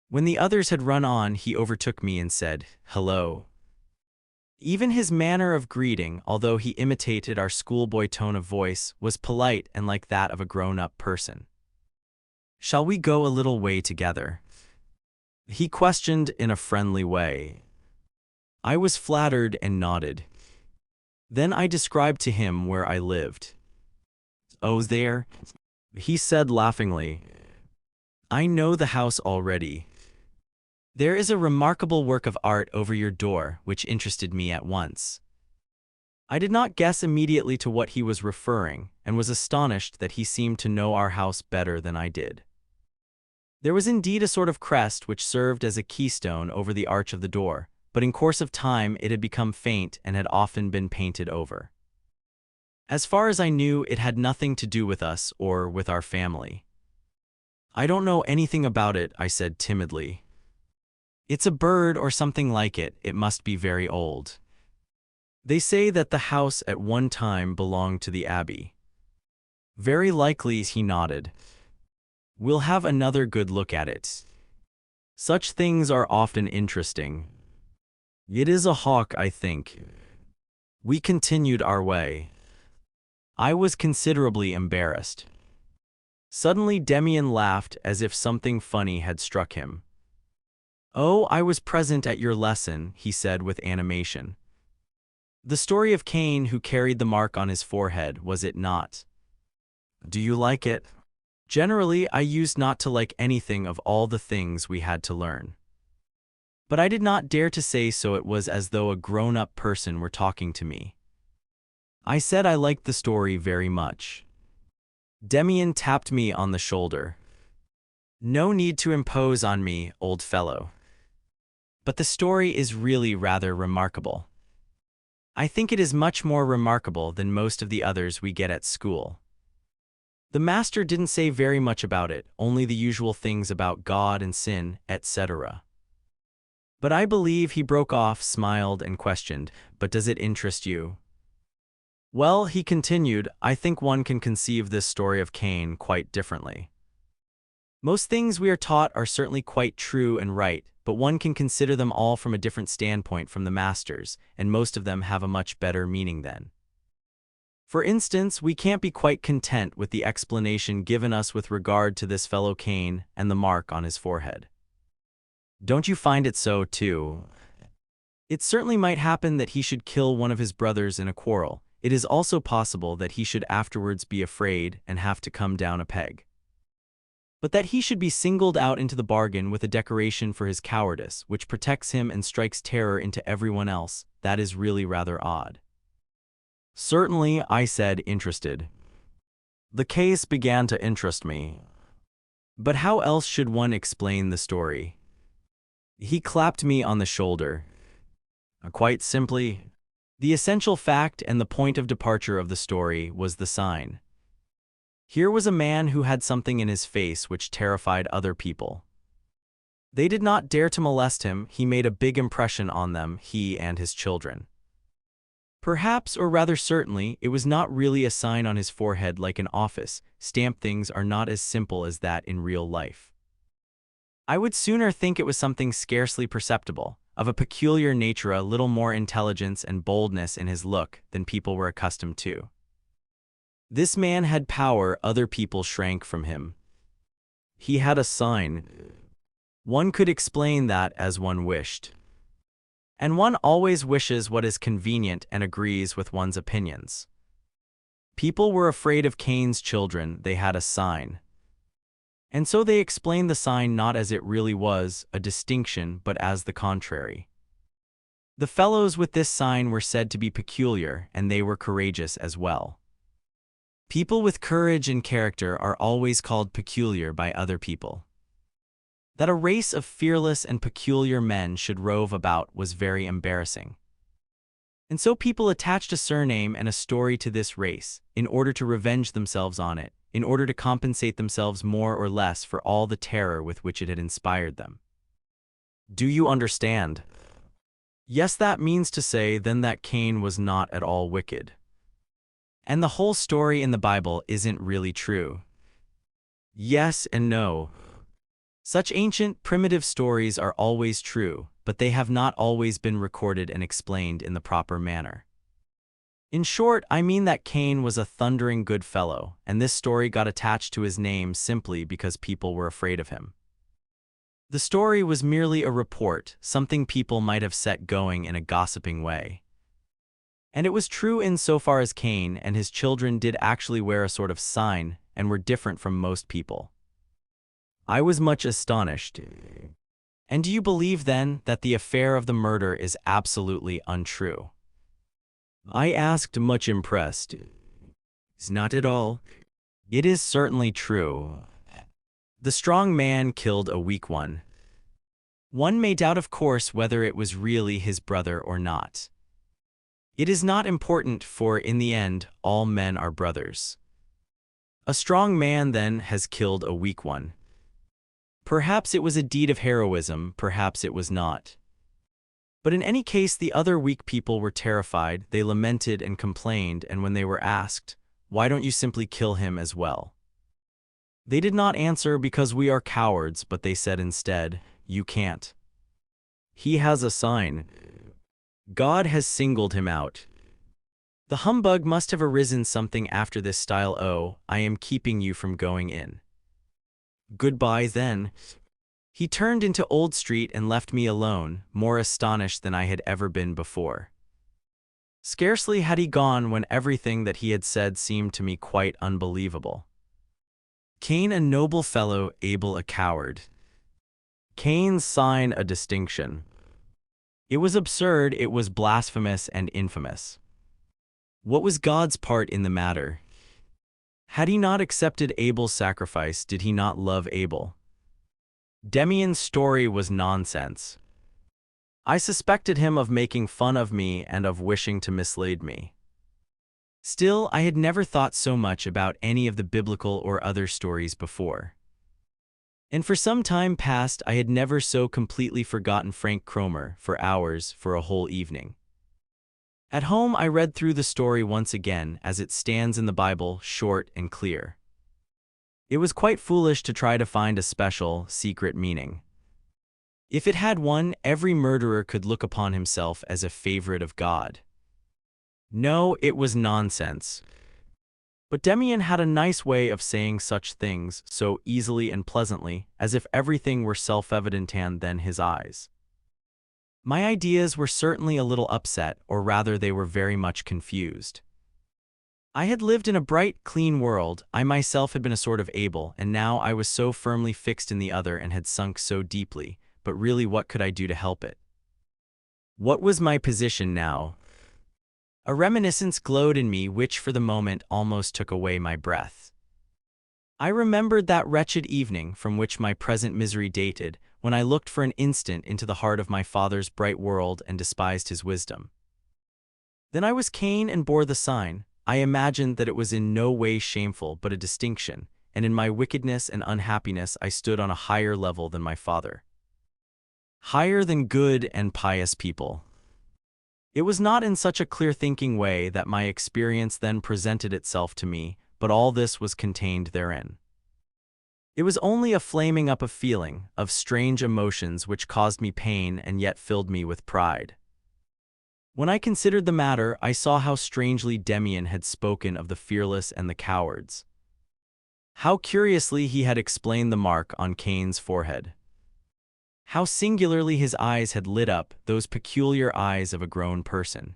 When the others had run on, he overtook me and said, "Hello." Even his manner of greeting, although he imitated our schoolboy tone of voice, was polite and like that of a grown-up person. "Shall we go a little way together?" he questioned in a friendly way. I was flattered and nodded. Then I described to him where I lived. "Oh, there," he said laughingly. "I know the house already. There is a remarkable work of art over your door, which interested me at once." I did not guess immediately to what he was referring, and was astonished that he seemed to know our house better than I did. There was indeed a sort of crest which served as a keystone over the arch of the door, but in course of time it had become faint and had often been painted over. As far as I knew, it had nothing to do with us or with our family. "I don't know anything about it," I said timidly. "It's a bird or something like it. It must be very old. They say that the house at one time belonged to the abbey." "Very likely," he nodded. "We'll have another good look at it. Such things are often interesting. It is a hawk, I think." We continued our way. I was considerably embarrassed. Suddenly Demian laughed as if something funny had struck him. "Oh, I was present at your lesson," he said with animation. "The story of Cain who carried the mark on his forehead, was it not? Do you like it?" Generally, I used not to like anything of all the things we had to learn. But I did not dare to say so. It was as though a grown-up person were talking to me. I said I liked the story very much. Demian tapped me on the shoulder. "No need to impose on me, old fellow. But the story is really rather remarkable. I think it is much more remarkable than most of the others we get at school. The master didn't say very much about it, only the usual things about God and sin, etc. But I believe," he broke off, smiled, and questioned, "but does it interest you?" "Well," he continued, "I think one can conceive this story of Cain quite differently. Most things we are taught are certainly quite true and right, but one can consider them all from a different standpoint from the masters, and most of them have a much better meaning then. For instance, we can't be quite content with the explanation given us with regard to this fellow Cain and the mark on his forehead. Don't you find it so, too? It certainly might happen that he should kill one of his brothers in a quarrel. It is also possible that he should afterwards be afraid and have to come down a peg. But that he should be singled out into the bargain with a decoration for his cowardice, which protects him and strikes terror into everyone else, that is really rather odd. Certainly, I said, interested. The case began to interest me. But how else should one explain the story? He clapped me on the shoulder. Quite simply, the essential fact and the point of departure of the story was the sign. Here was a man who had something in his face which terrified other people. They did not dare to molest him. He made a big impression on them, he and his children. Perhaps, or rather certainly, it was not really a sign on his forehead like an office. Stamp things are not as simple as that in real life. I would sooner think it was something scarcely perceptible, of a peculiar nature, a little more intelligence and boldness in his look than people were accustomed to. This man had power, other people shrank from him. He had a sign. One could explain that as one wished. And one always wishes what is convenient and agrees with one's opinions. People were afraid of Cain's children, they had a sign. And so they explained the sign not as it really was, a distinction, but as the contrary. The fellows with this sign were said to be peculiar, and they were courageous as well. People with courage and character are always called peculiar by other people. That a race of fearless and peculiar men should rove about was very embarrassing. And so people attached a surname and a story to this race, in order to revenge themselves on it, in order to compensate themselves more or less for all the terror with which it had inspired them. Do you understand? Yes, that means to say then that Cain was not at all wicked. And the whole story in the Bible isn't really true. Yes and no. Such ancient, primitive stories are always true, but they have not always been recorded and explained in the proper manner. In short, I mean that Cain was a thundering good fellow, and this story got attached to his name simply because people were afraid of him. The story was merely a report, something people might have set going in a gossiping way. And it was true insofar as Cain and his children did actually wear a sort of sign and were different from most people. I was much astonished. And do you believe, then, that the affair of the murder is absolutely untrue? I asked, much impressed. It's not at all. It is certainly true. The strong man killed a weak one. One may doubt, of course, whether it was really his brother or not. It is not important, for, in the end, all men are brothers. A strong man, then, has killed a weak one. Perhaps it was a deed of heroism, perhaps it was not. But in any case, the other weak people were terrified, they lamented and complained, and when they were asked, "Why don't you simply kill him as well?" They did not answer because we are cowards, but they said instead, "You can't. He has a sign. God has singled him out." The humbug must have arisen something after this style. "Oh, I am keeping you from going in. Goodbye, then." He turned into Old Street and left me alone, more astonished than I had ever been before. Scarcely had he gone when everything that he had said seemed to me quite unbelievable. Cain a noble fellow, Abel a coward. Cain's sign a distinction. It was absurd, it was blasphemous and infamous. What was God's part in the matter? Had he not accepted Abel's sacrifice, did he not love Abel? Demian's story was nonsense. I suspected him of making fun of me and of wishing to mislead me. Still, I had never thought so much about any of the biblical or other stories before. And for some time past, I had never so completely forgotten Franz Kromer for hours, for a whole evening. At home, I read through the story once again, as it stands in the Bible, short and clear. It was quite foolish to try to find a special, secret meaning. If it had one, every murderer could look upon himself as a favorite of God. No, it was nonsense. But Demian had a nice way of saying such things so easily and pleasantly, as if everything were self-evident and then his eyes. My ideas were certainly a little upset, or rather they were very much confused. I had lived in a bright, clean world, I myself had been a sort of Abel, and now I was so firmly fixed in the other and had sunk so deeply, but really what could I do to help it? What was my position now? A reminiscence glowed in me which for the moment almost took away my breath. I remembered that wretched evening from which my present misery dated, when I looked for an instant into the heart of my father's bright world and despised his wisdom. Then I was Cain and bore the sign. I imagined that it was in no way shameful but a distinction, and in my wickedness and unhappiness I stood on a higher level than my father. Higher than good and pious people. It was not in such a clear-thinking way that my experience then presented itself to me, but all this was contained therein. It was only a flaming up of feeling, of strange emotions which caused me pain and yet filled me with pride. When I considered the matter, I saw how strangely Demian had spoken of the fearless and the cowards. How curiously he had explained the mark on Cain's forehead. How singularly his eyes had lit up, those peculiar eyes of a grown person.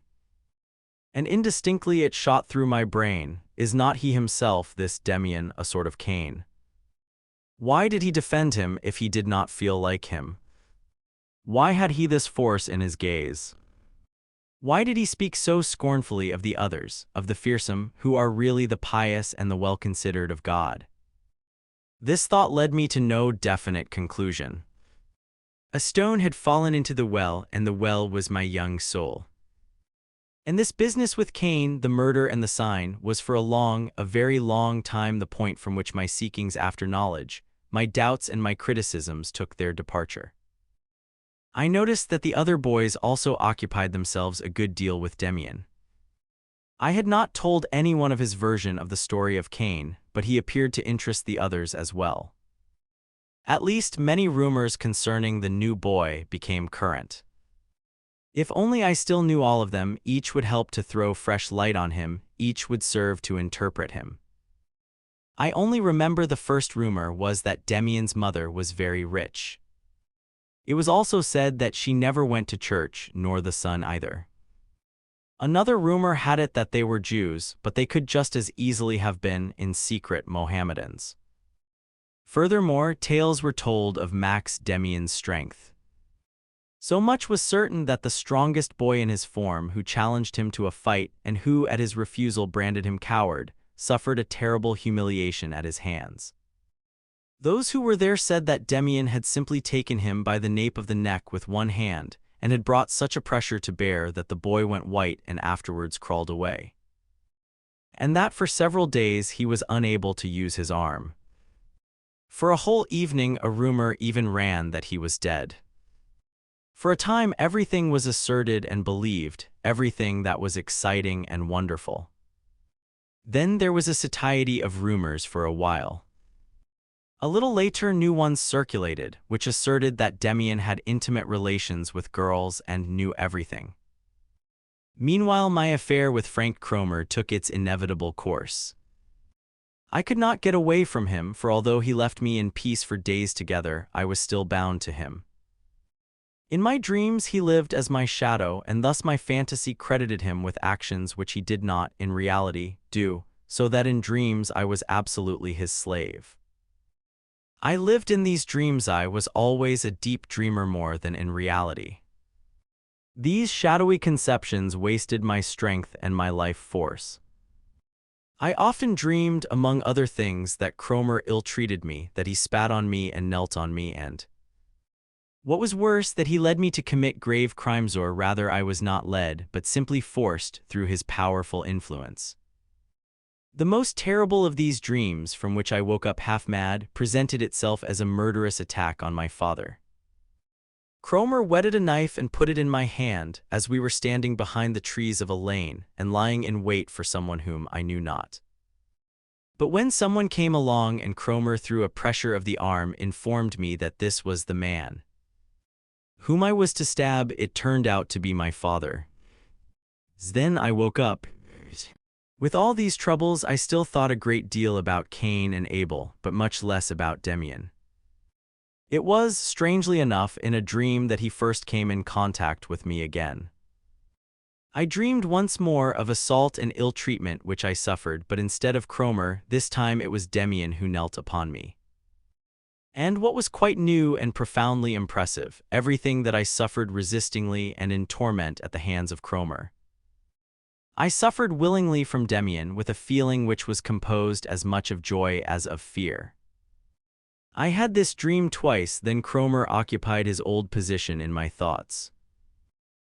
And indistinctly it shot through my brain, is not he himself, this Demian, a sort of Cain? Why did he defend him if he did not feel like him? Why had he this force in his gaze? Why did he speak so scornfully of the others, of the fearsome, who are really the pious and the well-considered of God? This thought led me to no definite conclusion. A stone had fallen into the well, and the well was my young soul. And this business with Cain, the murder and the sign, was for a very long time the point from which my seekings after knowledge, my doubts and my criticisms took their departure. I noticed that the other boys also occupied themselves a good deal with Demian. I had not told anyone of his version of the story of Cain, but he appeared to interest the others as well. At least many rumors concerning the new boy became current. If only I still knew all of them, each would help to throw fresh light on him, each would serve to interpret him. I only remember the first rumor was that Demian's mother was very rich. It was also said that she never went to church, nor the son either. Another rumor had it that they were Jews, but they could just as easily have been, in secret, Mohammedans. Furthermore, tales were told of Max Demian's strength. So much was certain that the strongest boy in his form, who challenged him to a fight and who, at his refusal, branded him coward, suffered a terrible humiliation at his hands. Those who were there said that Demian had simply taken him by the nape of the neck with one hand, and had brought such a pressure to bear that the boy went white and afterwards crawled away. And that for several days he was unable to use his arm. For a whole evening a rumor even ran that he was dead. For a time everything was asserted and believed, everything that was exciting and wonderful. Then there was a satiety of rumors for a while. A little later new ones circulated, which asserted that Demian had intimate relations with girls and knew everything. Meanwhile my affair with Franz Kromer took its inevitable course. I could not get away from him, for although he left me in peace for days together, I was still bound to him. In my dreams he lived as my shadow, and thus my fantasy credited him with actions which he did not, in reality, do, so that in dreams I was absolutely his slave. I lived in these dreams. I was always a deep dreamer more than in reality. These shadowy conceptions wasted my strength and my life force. I often dreamed, among other things, that Kromer ill-treated me, that he spat on me and knelt on me, and, what was worse, that he led me to commit grave crimes, or rather I was not led, but simply forced through his powerful influence. The most terrible of these dreams, from which I woke up half-mad, presented itself as a murderous attack on my father. Kromer whetted a knife and put it in my hand, as we were standing behind the trees of a lane, and lying in wait for someone whom I knew not. But when someone came along and Kromer, through a pressure of the arm, informed me that this was the man, whom I was to stab, it turned out to be my father. Then I woke up. With all these troubles, I still thought a great deal about Cain and Abel, but much less about Demian. It was, strangely enough, in a dream that he first came in contact with me again. I dreamed once more of assault and ill treatment which I suffered, but instead of Kromer, this time it was Demian who knelt upon me. And what was quite new and profoundly impressive, everything that I suffered resistingly and in torment at the hands of Kromer. I suffered willingly from Demian with a feeling which was composed as much of joy as of fear. I had this dream twice, then Kromer occupied his old position in my thoughts.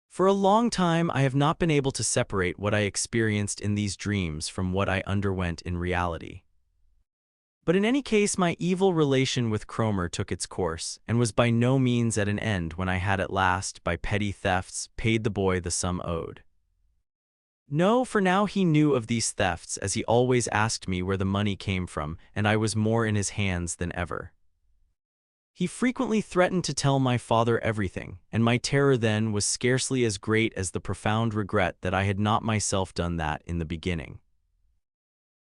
For a long time I have not been able to separate what I experienced in these dreams from what I underwent in reality. But in any case, my evil relation with Kromer took its course, and was by no means at an end when I had at last, by petty thefts, paid the boy the sum owed. No, for now he knew of these thefts, as he always asked me where the money came from, and I was more in his hands than ever. He frequently threatened to tell my father everything, and my terror then was scarcely as great as the profound regret that I had not myself done that in the beginning.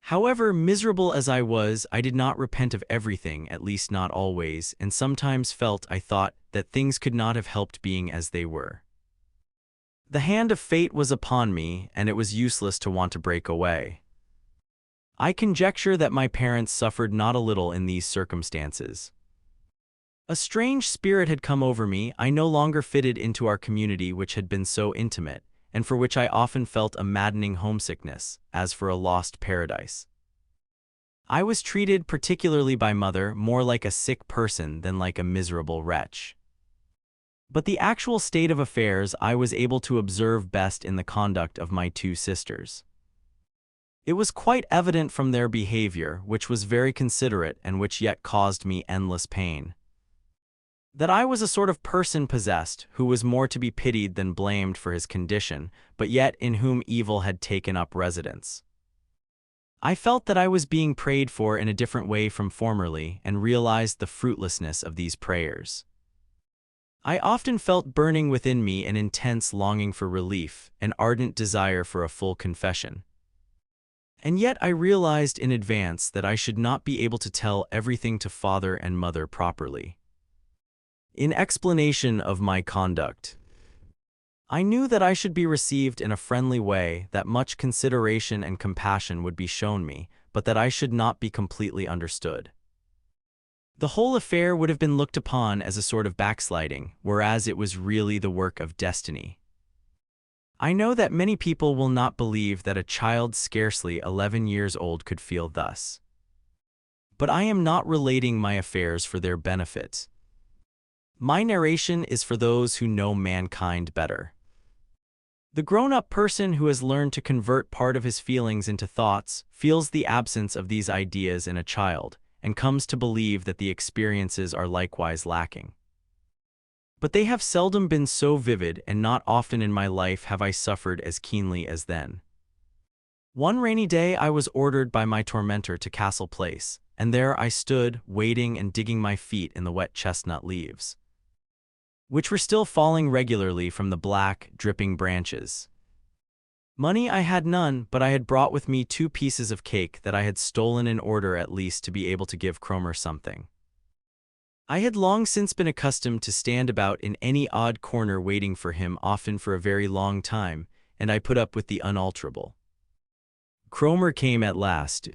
However miserable as I was, I did not repent of everything, at least not always, and sometimes felt, I thought, that things could not have helped being as they were. The hand of fate was upon me, and it was useless to want to break away. I conjecture that my parents suffered not a little in these circumstances. A strange spirit had come over me. I no longer fitted into our community which had been so intimate, and for which I often felt a maddening homesickness, as for a lost paradise. I was treated, particularly by mother, more like a sick person than like a miserable wretch. But the actual state of affairs I was able to observe best in the conduct of my two sisters. It was quite evident from their behavior, which was very considerate and which yet caused me endless pain, that I was a sort of person possessed, who was more to be pitied than blamed for his condition, but yet in whom evil had taken up residence. I felt that I was being prayed for in a different way from formerly, and realized the fruitlessness of these prayers. I often felt burning within me an intense longing for relief, an ardent desire for a full confession. And yet I realized in advance that I should not be able to tell everything to father and mother properly. In explanation of my conduct, I knew that I should be received in a friendly way, that much consideration and compassion would be shown me, but that I should not be completely understood. The whole affair would have been looked upon as a sort of backsliding, whereas it was really the work of destiny. I know that many people will not believe that a child scarcely 11 years old could feel thus. But I am not relating my affairs for their benefit. My narration is for those who know mankind better. The grown-up person who has learned to convert part of his feelings into thoughts feels the absence of these ideas in a child, and comes to believe that the experiences are likewise lacking. But they have seldom been so vivid, and not often in my life have I suffered as keenly as then. One rainy day I was ordered by my tormentor to Castle Place, and there I stood, waiting and digging my feet in the wet chestnut leaves, which were still falling regularly from the black, dripping branches. Money I had none, but I had brought with me 2 pieces of cake that I had stolen in order at least to be able to give Kromer something. I had long since been accustomed to stand about in any odd corner waiting for him, often for a very long time, and I put up with the unalterable. Kromer came at last.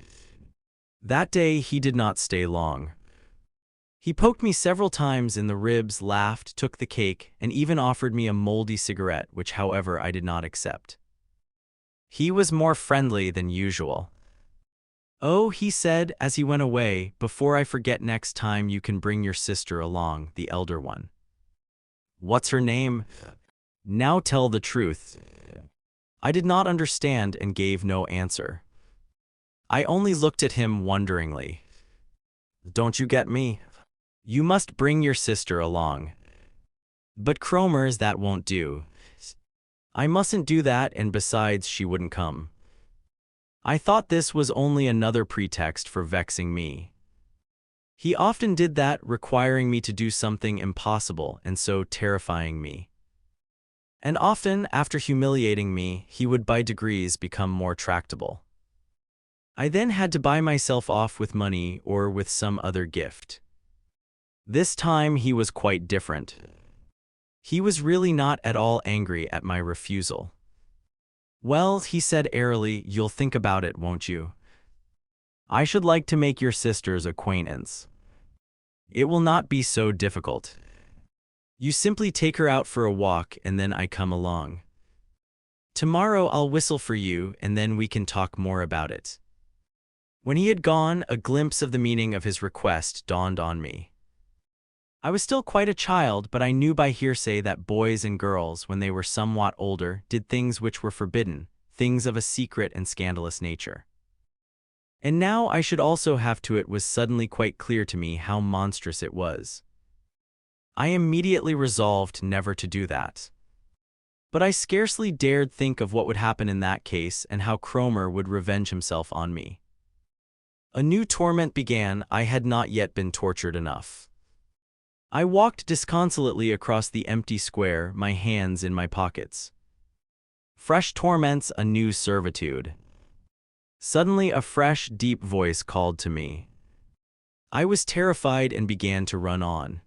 That day he did not stay long. He poked me several times in the ribs, laughed, took the cake, and even offered me a moldy cigarette, which however I did not accept. He was more friendly than usual. "Oh," he said as he went away, "before I forget, next time you can bring your sister along, the elder one." "What's her name?" "Now tell the truth." I did not understand and gave no answer. I only looked at him wonderingly. "Don't you get me? You must bring your sister along." "But Kromer's, that won't do." "I mustn't do that, and besides, she wouldn't come." I thought this was only another pretext for vexing me. He often did that, requiring me to do something impossible and so terrifying me. And often, after humiliating me, he would by degrees become more tractable. I then had to buy myself off with money or with some other gift. This time he was quite different. He was really not at all angry at my refusal. "Well," he said airily, "you'll think about it, won't you? I should like to make your sister's acquaintance. It will not be so difficult. You simply take her out for a walk and then I come along. Tomorrow I'll whistle for you and then we can talk more about it." When he had gone, a glimpse of the meaning of his request dawned on me. I was still quite a child, but I knew by hearsay that boys and girls, when they were somewhat older, did things which were forbidden, things of a secret and scandalous nature. And now I should also have to. It was suddenly quite clear to me how monstrous it was. I immediately resolved never to do that. But I scarcely dared think of what would happen in that case and how Kromer would revenge himself on me. A new torment began. I had not yet been tortured enough. I walked disconsolately across the empty square, my hands in my pockets. Fresh torments, a new servitude. Suddenly a fresh, deep voice called to me. I was terrified and began to run on.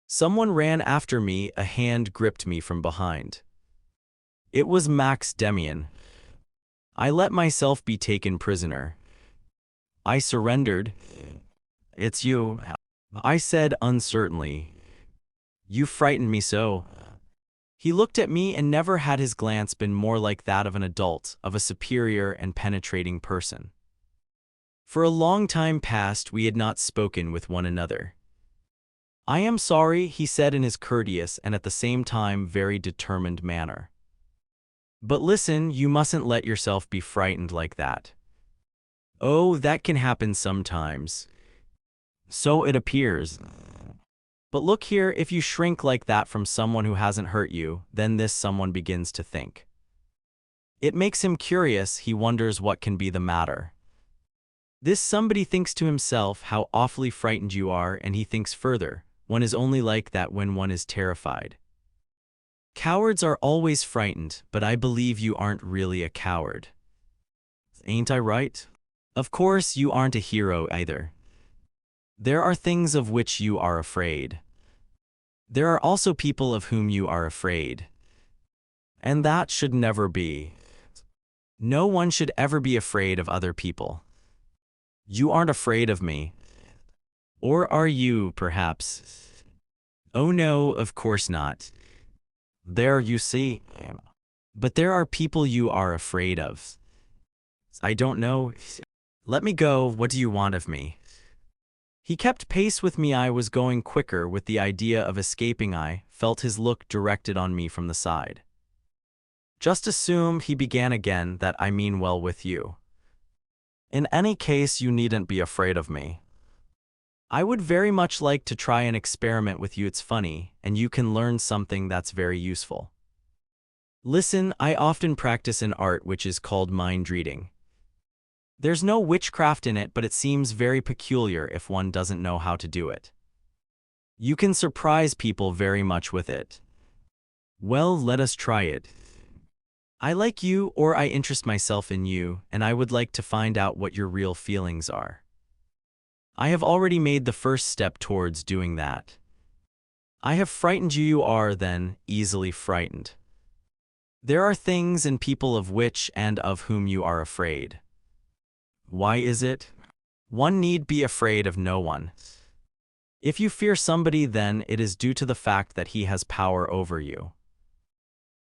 Someone ran after me, a hand gripped me from behind. It was Max Demian. I let myself be taken prisoner. I surrendered. "It's you," I said uncertainly. "You frightened me so." He looked at me, and never had his glance been more like that of an adult, of a superior and penetrating person. For a long time past we had not spoken with one another. "I am sorry," he said in his courteous and at the same time very determined manner. "But listen, you mustn't let yourself be frightened like that. Oh, that can happen sometimes. So it appears. But look here, if you shrink like that from someone who hasn't hurt you, then this someone begins to think. It makes him curious, he wonders what can be the matter. This somebody thinks to himself how awfully frightened you are, and he thinks further, one is only like that when one is terrified. Cowards are always frightened, but I believe you aren't really a coward. Ain't I right? Of course, you aren't a hero either. There are things of which you are afraid. There are also people of whom you are afraid. And that should never be. No one should ever be afraid of other people. You aren't afraid of me. Or are you, perhaps? Oh no, of course not. There, you see. But there are people you are afraid of. I don't know. Let me go, what do you want of me? He kept pace with me. I was going quicker with the idea of escaping. I felt his look directed on me from the side. Just assume, he began again, that I mean well with you. In any case, you needn't be afraid of me. I would very much like to try an experiment with you. It's funny, and you can learn something that's very useful. Listen, I often practice an art which is called mind reading. There's no witchcraft in it, but it seems very peculiar if one doesn't know how to do it. You can surprise people very much with it. Well, let us try it. I like you, or I interest myself in you, and I would like to find out what your real feelings are. I have already made the first step towards doing that. I have frightened you. You are, then, easily frightened. There are things and people of which and of whom you are afraid. Why is it? One need be afraid of no one. If you fear somebody, then it is due to the fact that he has power over you.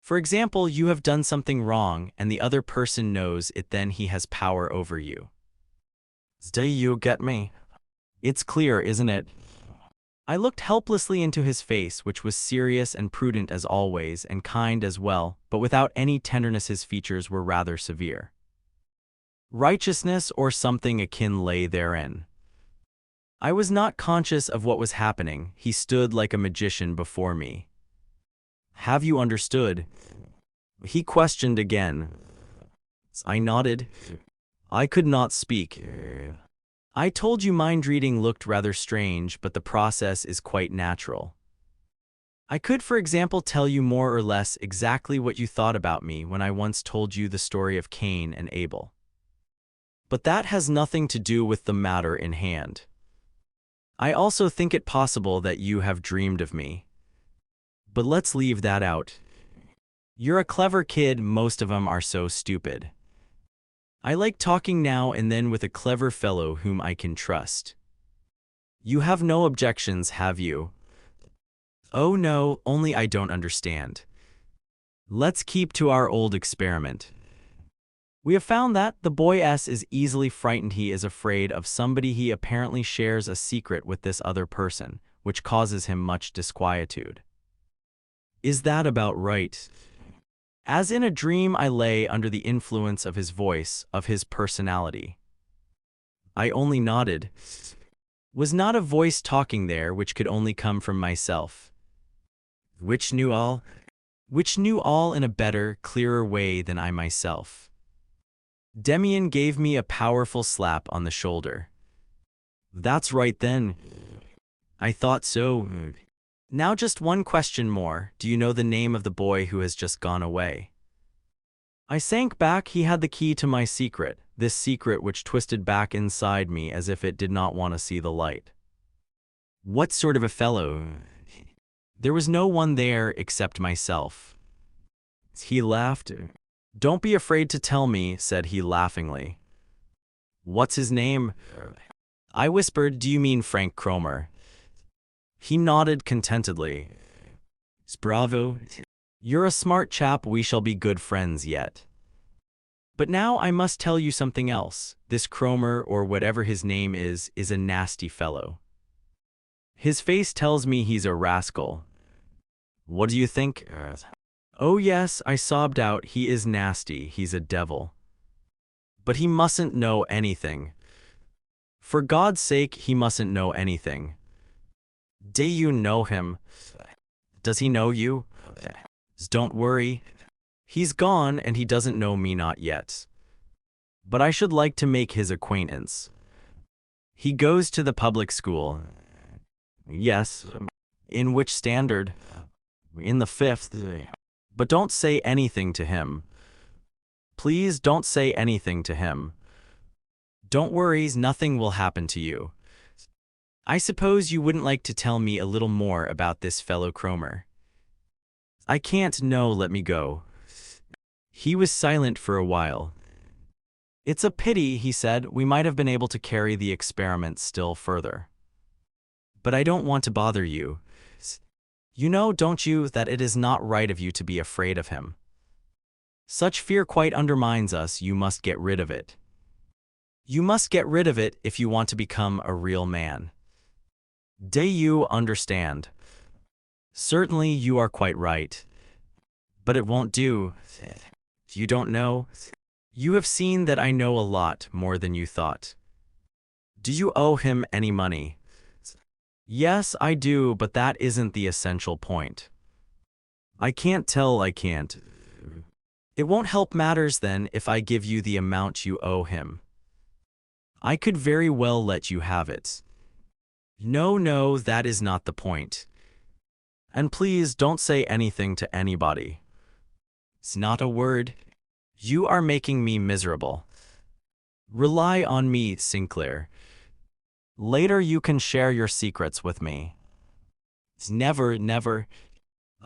For example, you have done something wrong, and the other person knows it, then he has power over you. Do you get me? It's clear, isn't it? I looked helplessly into his face, which was serious and prudent as always, and kind as well, but without any tenderness. His features were rather severe. Righteousness or something akin lay therein. I was not conscious of what was happening. He stood like a magician before me. Have you understood? He questioned again. I nodded. I could not speak. I told you mind reading looked rather strange, but the process is quite natural. I could, for example, tell you more or less exactly what you thought about me when I once told you the story of Cain and Abel. But that has nothing to do with the matter in hand. I also think it possible that you have dreamed of me. But let's leave that out. You're a clever kid, most of them are so stupid. I like talking now and then with a clever fellow whom I can trust. You have no objections, have you? Oh no, only I don't understand. Let's keep to our old experiment. We have found that the boy S is easily frightened. He is afraid of somebody. He apparently shares a secret with this other person, which causes him much disquietude. Is that about right? As in a dream, I lay under the influence of his voice, of his personality. I only nodded. Was not a voice talking there which could only come from myself? Which knew all? Which knew all in a better, clearer way than I myself. Demian gave me a powerful slap on the shoulder. That's right then. I thought so. Now just one question more. Do you know the name of the boy who has just gone away? I sank back. He had the key to my secret, this secret which twisted back inside me as if it did not want to see the light. What sort of a fellow? There was no one there except myself. He laughed. Don't be afraid to tell me, said he laughingly. What's his name? I whispered, do you mean Frank Kromer? He nodded contentedly. Bravo. You're a smart chap. We shall be good friends yet. But now I must tell you something else. This Kromer, or whatever his name is a nasty fellow. His face tells me he's a rascal. What do you think? Oh yes, I sobbed out, he is nasty, he's a devil. But he mustn't know anything. For God's sake, he mustn't know anything. Do you know him? Does he know you? Don't worry. He's gone and he doesn't know me not yet. But I should like to make his acquaintance. He goes to the public school. Yes. In which standard? In the 5th. But don't say anything to him. Please don't say anything to him. Don't worry, nothing will happen to you. I suppose you wouldn't like to tell me a little more about this fellow Kromer. I can't, no, let me go. He was silent for a while. It's a pity, he said, we might have been able to carry the experiment still further. But I don't want to bother you. You know, don't you, that it is not right of you to be afraid of him. Such fear quite undermines us. You must get rid of it. You must get rid of it if you want to become a real man. Do you understand? Certainly you are quite right. But it won't do. You don't know. You have seen that I know a lot more than you thought. Do you owe him any money? Yes, I do, but that isn't the essential point. I can't tell, I can't. It won't help matters then if I give you the amount you owe him. I could very well let you have it. No, no, that is not the point. And please don't say anything to anybody. It's not a word. You are making me miserable. Rely on me, Sinclair. Later you can share your secrets with me. Never, never,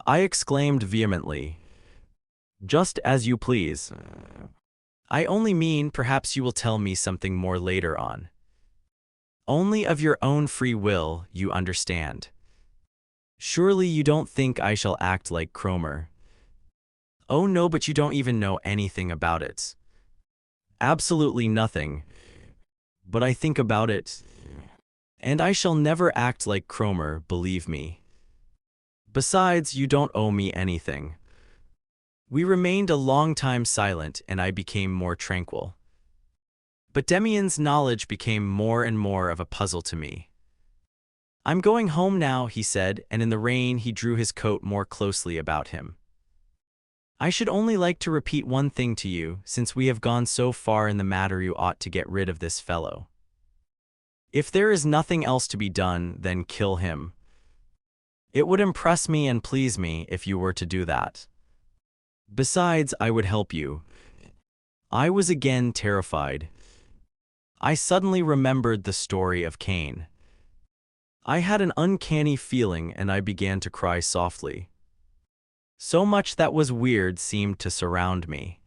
I exclaimed vehemently. Just as you please. I only mean perhaps you will tell me something more later on. Only of your own free will, you understand. Surely you don't think I shall act like Kromer. Oh no, but you don't even know anything about it. Absolutely nothing. But I think about it. And I shall never act like Kromer, believe me. Besides, you don't owe me anything. We remained a long time silent, and I became more tranquil. But Demian's knowledge became more and more of a puzzle to me. I'm going home now, he said, and in the rain he drew his coat more closely about him. I should only like to repeat one thing to you, since we have gone so far in the matter. You ought to get rid of this fellow. If there is nothing else to be done, then kill him. It would impress me and please me if you were to do that. Besides, I would help you. I was again terrified. I suddenly remembered the story of Cain. I had an uncanny feeling and I began to cry softly. So much that was weird seemed to surround me.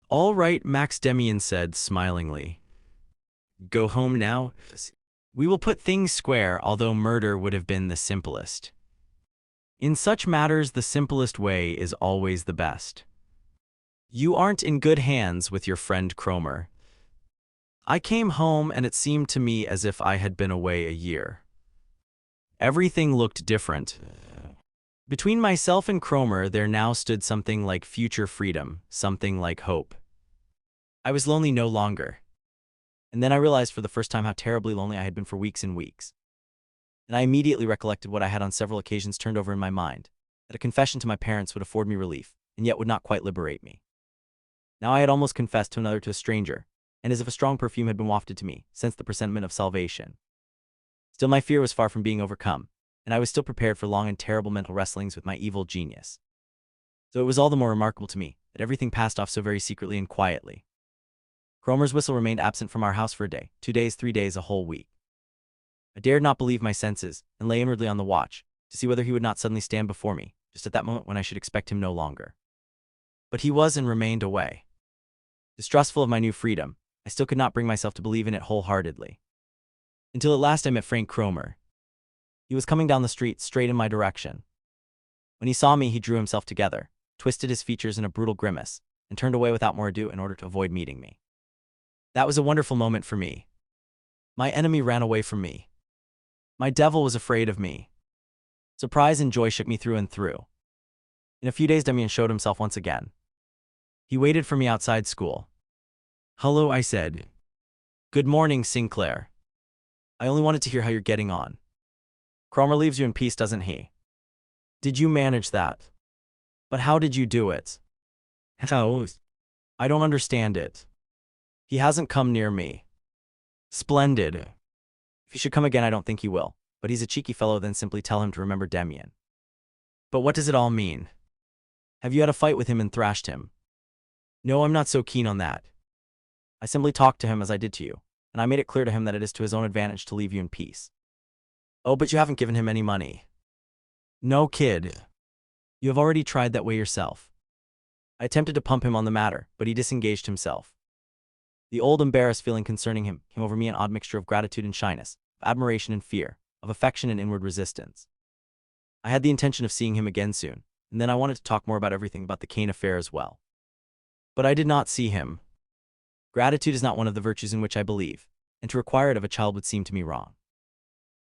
All right, Max Demian said smilingly. Go home now. We will put things square, although murder would have been the simplest. In such matters, the simplest way is always the best. You aren't in good hands with your friend Kromer. I came home and it seemed to me as if I had been away a year. Everything looked different. Between myself and Kromer, there now stood something like future freedom, something like hope. I was lonely no longer. And then I realized for the first time how terribly lonely I had been for weeks and weeks. And I immediately recollected what I had on several occasions turned over in my mind, that a confession to my parents would afford me relief, and yet would not quite liberate me. Now I had almost confessed to another, to a stranger, and as if a strong perfume had been wafted to me, sensed the presentiment of salvation. Still my fear was far from being overcome, and I was still prepared for long and terrible mental wrestlings with my evil genius. So it was all the more remarkable to me that everything passed off so very secretly and quietly. Kromer's whistle remained absent from our house for a day, 2 days, 3 days, a whole week. I dared not believe my senses, and lay inwardly on the watch, to see whether he would not suddenly stand before me, just at that moment when I should expect him no longer. But he was and remained away. Distrustful of my new freedom, I still could not bring myself to believe in it wholeheartedly. Until at last I met Frank Kromer. He was coming down the street, straight in my direction. When he saw me, he drew himself together, twisted his features in a brutal grimace, and turned away without more ado in order to avoid meeting me. That was a wonderful moment for me. My enemy ran away from me. My devil was afraid of me. Surprise and joy shook me through and through. In a few days, Demian showed himself once again. He waited for me outside school. Hello, I said. Good morning, Sinclair. I only wanted to hear how you're getting on. Kromer leaves you in peace, doesn't he? Did you manage that? But how did you do it? How? I don't understand it. He hasn't come near me. Splendid. If he should come again, I don't think he will. But he's a cheeky fellow, then simply tell him to remember Demian. But what does it all mean? Have you had a fight with him and thrashed him? No, I'm not so keen on that. I simply talked to him as I did to you, and I made it clear to him that it is to his own advantage to leave you in peace. Oh, but you haven't given him any money. No, kid. You have already tried that way yourself. I attempted to pump him on the matter, but he disengaged himself. The old embarrassed feeling concerning him came over me, an odd mixture of gratitude and shyness, of admiration and fear, of affection and inward resistance. I had the intention of seeing him again soon, and then I wanted to talk more about everything about the Cain affair as well. But I did not see him. Gratitude is not one of the virtues in which I believe, and to require it of a child would seem to me wrong.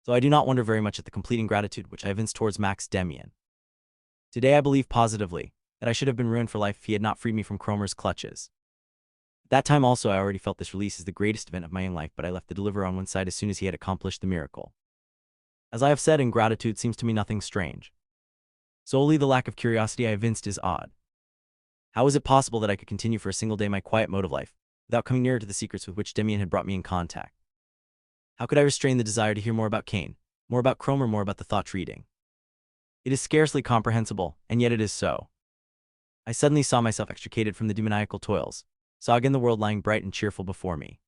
So I do not wonder very much at the complete ingratitude which I evinced towards Max Demian. Today I believe positively that I should have been ruined for life if he had not freed me from Kromer's clutches. At that time also I already felt this release as the greatest event of my own life, but I left the deliverer on one side as soon as he had accomplished the miracle. As I have said, ingratitude seems to me nothing strange. Solely the lack of curiosity I evinced is odd. How is it possible that I could continue for a single day my quiet mode of life, without coming nearer to the secrets with which Demian had brought me in contact? How could I restrain the desire to hear more about Cain, more about Kromer, more about the thoughts reading? It is scarcely comprehensible, and yet it is so. I suddenly saw myself extricated from the demoniacal toils, saw again the world lying bright and cheerful before me.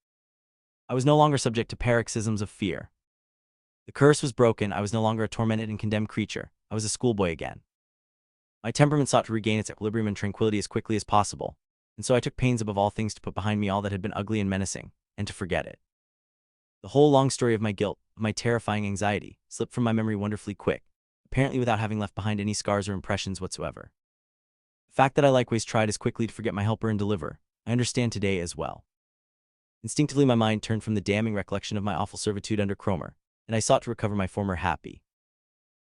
I was no longer subject to paroxysms of fear. The curse was broken, I was no longer a tormented and condemned creature, I was a schoolboy again. My temperament sought to regain its equilibrium and tranquility as quickly as possible, and so I took pains above all things to put behind me all that had been ugly and menacing, and to forget it. The whole long story of my guilt, of my terrifying anxiety, slipped from my memory wonderfully quick, apparently without having left behind any scars or impressions whatsoever. The fact that I likewise tried as quickly to forget my helper and deliverer, I understand today as well. Instinctively my mind turned from the damning recollection of my awful servitude under Kromer, and I sought to recover my former happy,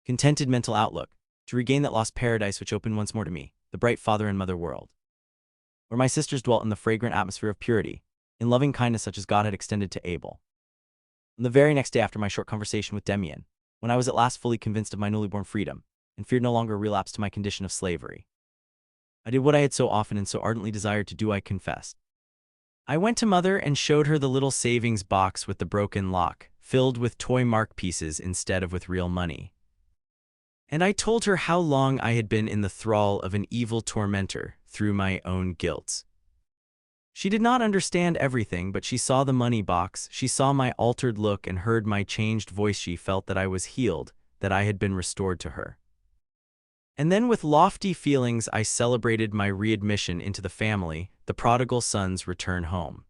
contented mental outlook, to regain that lost paradise which opened once more to me, the bright father and mother world, where my sisters dwelt in the fragrant atmosphere of purity, in loving kindness such as God had extended to Abel. On the very next day after my short conversation with Demian, when I was at last fully convinced of my newly born freedom, and feared no longer a relapse to my condition of slavery, I did what I had so often and so ardently desired to do, I confessed. I went to Mother and showed her the little savings box with the broken lock, filled with toy mark pieces instead of with real money. And I told her how long I had been in the thrall of an evil tormentor through my own guilt. She did not understand everything, but she saw the money box, she saw my altered look and heard my changed voice. She felt that I was healed, that I had been restored to her. And then with lofty feelings I celebrated my readmission into the family, the prodigal son's return home.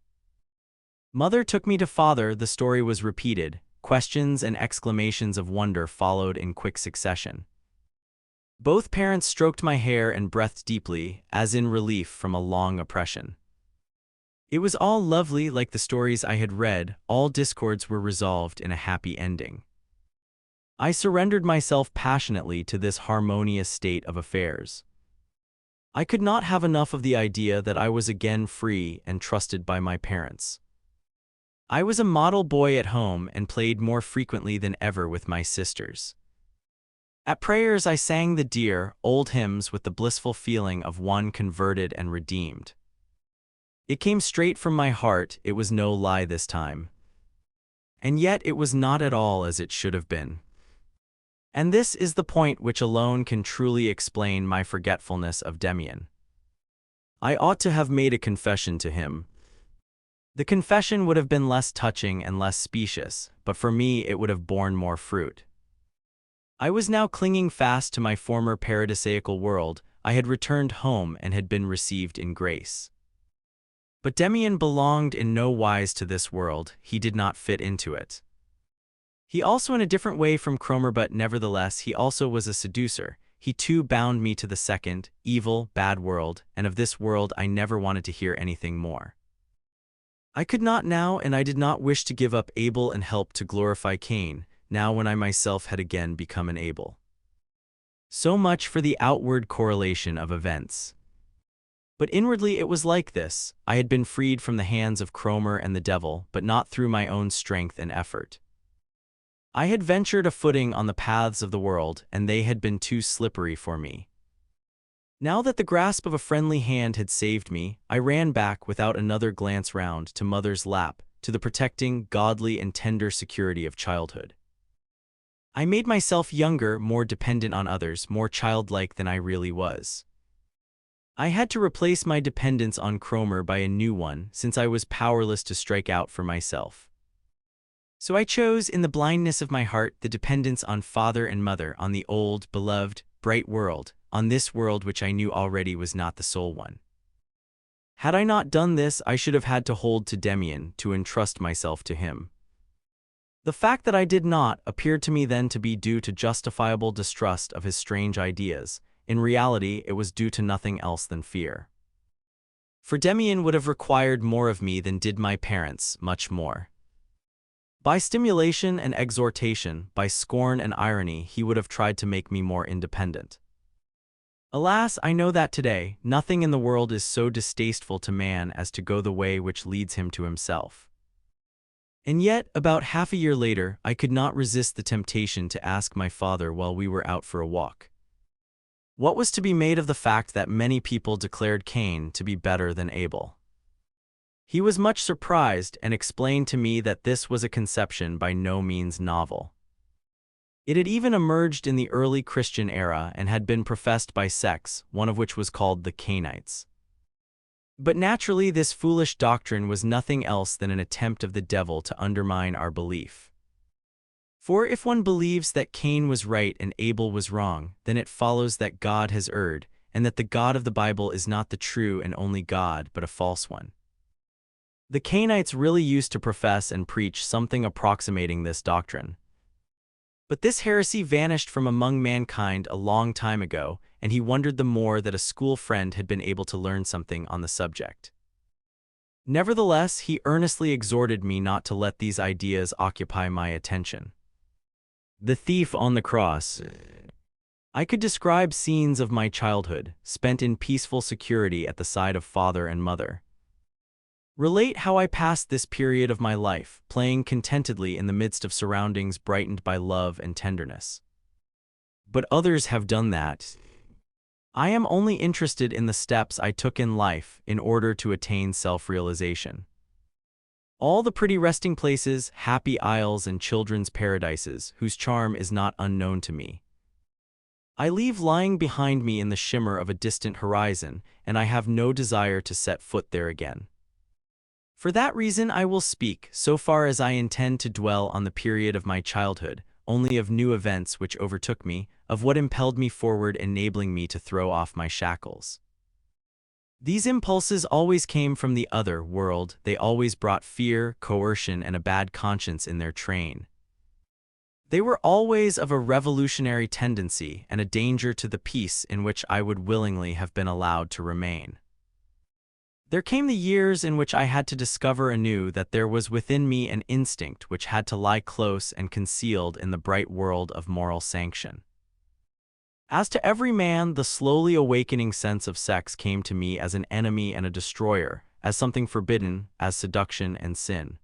Mother took me to Father, the story was repeated, questions and exclamations of wonder followed in quick succession. Both parents stroked my hair and breathed deeply, as in relief from a long oppression. It was all lovely like the stories I had read, all discords were resolved in a happy ending. I surrendered myself passionately to this harmonious state of affairs. I could not have enough of the idea that I was again free and trusted by my parents. I was a model boy at home and played more frequently than ever with my sisters. At prayers I sang the dear, old hymns with the blissful feeling of one converted and redeemed. It came straight from my heart, it was no lie this time. And yet it was not at all as it should have been. And this is the point which alone can truly explain my forgetfulness of Demian. I ought to have made a confession to him. The confession would have been less touching and less specious, but for me it would have borne more fruit. I was now clinging fast to my former paradisaical world. I had returned home and had been received in grace. But Demian belonged in no wise to this world, he did not fit into it. He also in a different way from Kromer, but nevertheless he also was a seducer. He too bound me to the second, evil, bad world, and of this world I never wanted to hear anything more. I could not now, and I did not wish to give up Abel and help to glorify Cain, now when I myself had again become an Abel. So much for the outward correlation of events. But inwardly it was like this. I had been freed from the hands of Kromer and the devil, but not through my own strength and effort. I had ventured a footing on the paths of the world, and they had been too slippery for me. Now that the grasp of a friendly hand had saved me, I ran back without another glance round to Mother's lap, to the protecting, godly and tender security of childhood. I made myself younger, more dependent on others, more childlike than I really was. I had to replace my dependence on Kromer by a new one, since I was powerless to strike out for myself. So I chose, in the blindness of my heart, the dependence on Father and Mother, on the old, beloved, bright world, on this world which I knew already was not the sole one. Had I not done this, I should have had to hold to Demian, to entrust myself to him. The fact that I did not appeared to me then to be due to justifiable distrust of his strange ideas. In reality, it was due to nothing else than fear. For Demian would have required more of me than did my parents, much more. By stimulation and exhortation, by scorn and irony, he would have tried to make me more independent. Alas, I know that today, nothing in the world is so distasteful to man as to go the way which leads him to himself. And yet, about half a year later, I could not resist the temptation to ask my father while we were out for a walk. What was to be made of the fact that many people declared Cain to be better than Abel? He was much surprised and explained to me that this was a conception by no means novel. It had even emerged in the early Christian era and had been professed by sects, one of which was called the Cainites. But naturally, this foolish doctrine was nothing else than an attempt of the devil to undermine our belief. For if one believes that Cain was right and Abel was wrong, then it follows that God has erred, and that the God of the Bible is not the true and only God, but a false one. The Cainites really used to profess and preach something approximating this doctrine. But this heresy vanished from among mankind a long time ago, and he wondered the more that a school friend had been able to learn something on the subject. Nevertheless, he earnestly exhorted me not to let these ideas occupy my attention. The thief on the cross. I could describe scenes of my childhood, spent in peaceful security at the side of father and mother. Relate how I passed this period of my life, playing contentedly in the midst of surroundings brightened by love and tenderness. But others have done that. I am only interested in the steps I took in life in order to attain self-realization. All the pretty resting places, happy isles, and children's paradises, whose charm is not unknown to me, I leave lying behind me in the shimmer of a distant horizon, and I have no desire to set foot there again. For that reason I will speak, so far as I intend to dwell on the period of my childhood, only of new events which overtook me, of what impelled me forward, enabling me to throw off my shackles. These impulses always came from the other world. They always brought fear, coercion, and a bad conscience in their train. They were always of a revolutionary tendency and a danger to the peace in which I would willingly have been allowed to remain. There came the years in which I had to discover anew that there was within me an instinct which had to lie close and concealed in the bright world of moral sanction. As to every man, the slowly awakening sense of sex came to me as an enemy and a destroyer, as something forbidden, as seduction and sin.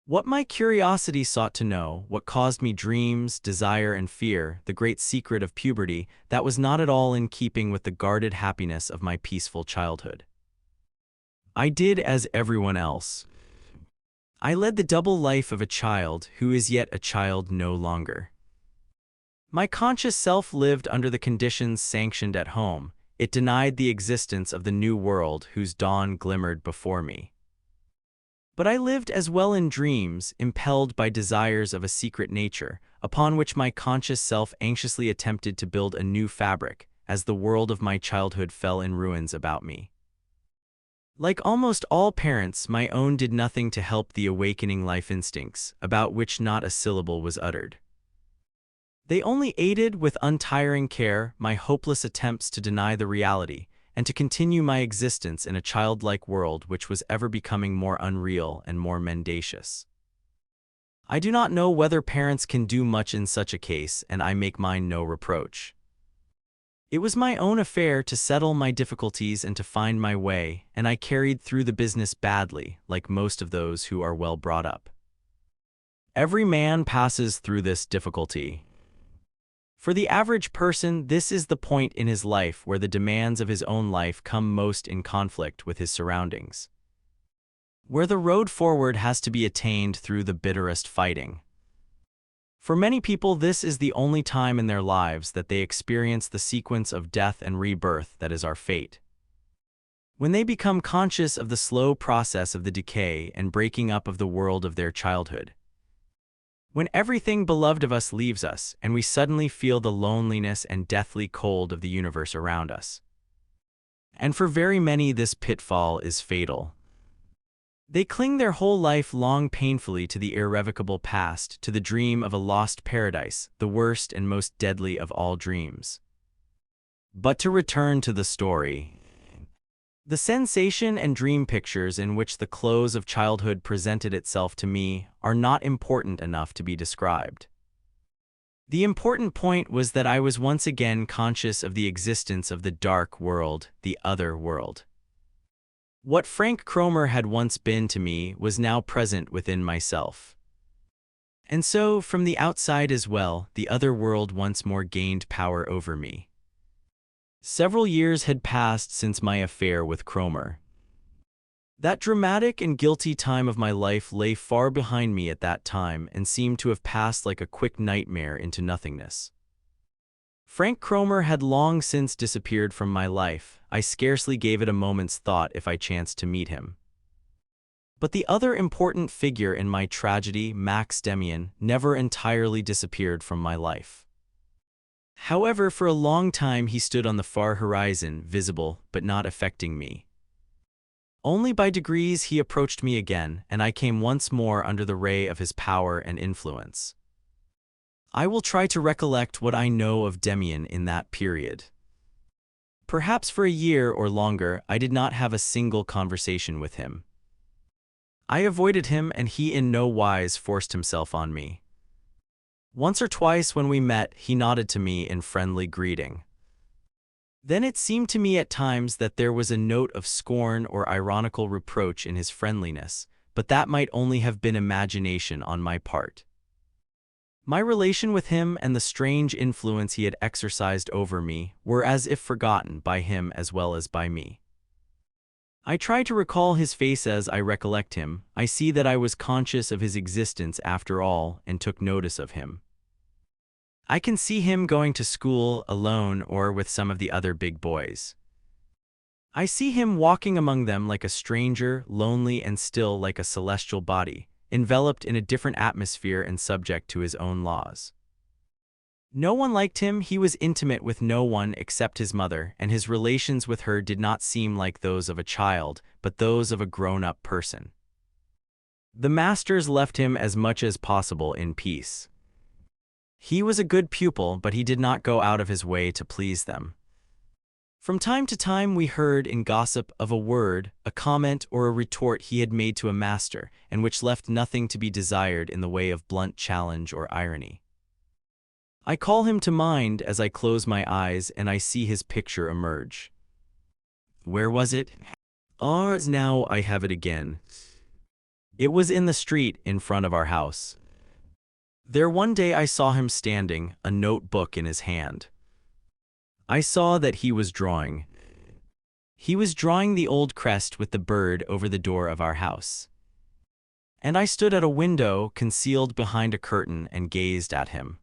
What my curiosity sought to know, what caused me dreams, desire, and fear, the great secret of puberty, that was not at all in keeping with the guarded happiness of my peaceful childhood. I did as everyone else. I led the double life of a child who is yet a child no longer. My conscious self lived under the conditions sanctioned at home. It denied the existence of the new world whose dawn glimmered before me. But I lived as well in dreams, impelled by desires of a secret nature, upon which my conscious self anxiously attempted to build a new fabric, as the world of my childhood fell in ruins about me. Like almost all parents, my own did nothing to help the awakening life instincts, about which not a syllable was uttered. They only aided with untiring care my hopeless attempts to deny the reality, and to continue my existence in a childlike world which was ever becoming more unreal and more mendacious. I do not know whether parents can do much in such a case, and I make mine no reproach. It was my own affair to settle my difficulties and to find my way, and I carried through the business badly, like most of those who are well brought up. Every man passes through this difficulty. For the average person, this is the point in his life where the demands of his own life come most in conflict with his surroundings, where the road forward has to be attained through the bitterest fighting. For many people, this is the only time in their lives that they experience the sequence of death and rebirth that is our fate. When they become conscious of the slow process of the decay and breaking up of the world of their childhood. When everything beloved of us leaves us, and we suddenly feel the loneliness and deathly cold of the universe around us. And for very many, this pitfall is fatal. They cling their whole life long painfully to the irrevocable past, to the dream of a lost paradise, the worst and most deadly of all dreams. But to return to the story. The sensation and dream pictures in which the close of childhood presented itself to me are not important enough to be described. The important point was that I was once again conscious of the existence of the dark world, the other world. What Frank Kromer had once been to me was now present within myself. And so, from the outside as well, the other world once more gained power over me. Several years had passed since my affair with Kromer. That dramatic and guilty time of my life lay far behind me at that time and seemed to have passed like a quick nightmare into nothingness. Frank Kromer had long since disappeared from my life. I scarcely gave it a moment's thought if I chanced to meet him. But the other important figure in my tragedy, Max Demian, never entirely disappeared from my life. However, for a long time he stood on the far horizon, visible but not affecting me. Only by degrees he approached me again, and I came once more under the ray of his power and influence. I will try to recollect what I know of Demian in that period. Perhaps for a year or longer I did not have a single conversation with him. I avoided him, and he in no wise forced himself on me. Once or twice when we met, he nodded to me in friendly greeting. Then it seemed to me at times that there was a note of scorn or ironical reproach in his friendliness, but that might only have been imagination on my part. My relation with him and the strange influence he had exercised over me were as if forgotten by him as well as by me. I try to recall his face as I recollect him. I see that I was conscious of his existence after all and took notice of him. I can see him going to school alone or with some of the other big boys. I see him walking among them like a stranger, lonely and still like a celestial body, enveloped in a different atmosphere and subject to his own laws. No one liked him. He was intimate with no one except his mother, and his relations with her did not seem like those of a child, but those of a grown-up person. The masters left him as much as possible in peace. He was a good pupil, but he did not go out of his way to please them. From time to time we heard in gossip of a word, a comment, or a retort he had made to a master, and which left nothing to be desired in the way of blunt challenge or irony. I call him to mind as I close my eyes and I see his picture emerge. Where was it? Now I have it again. It was in the street in front of our house. There one day I saw him standing, a notebook in his hand. I saw that he was drawing. He was drawing the old crest with the bird over the door of our house. And I stood at a window, concealed behind a curtain, and gazed at him.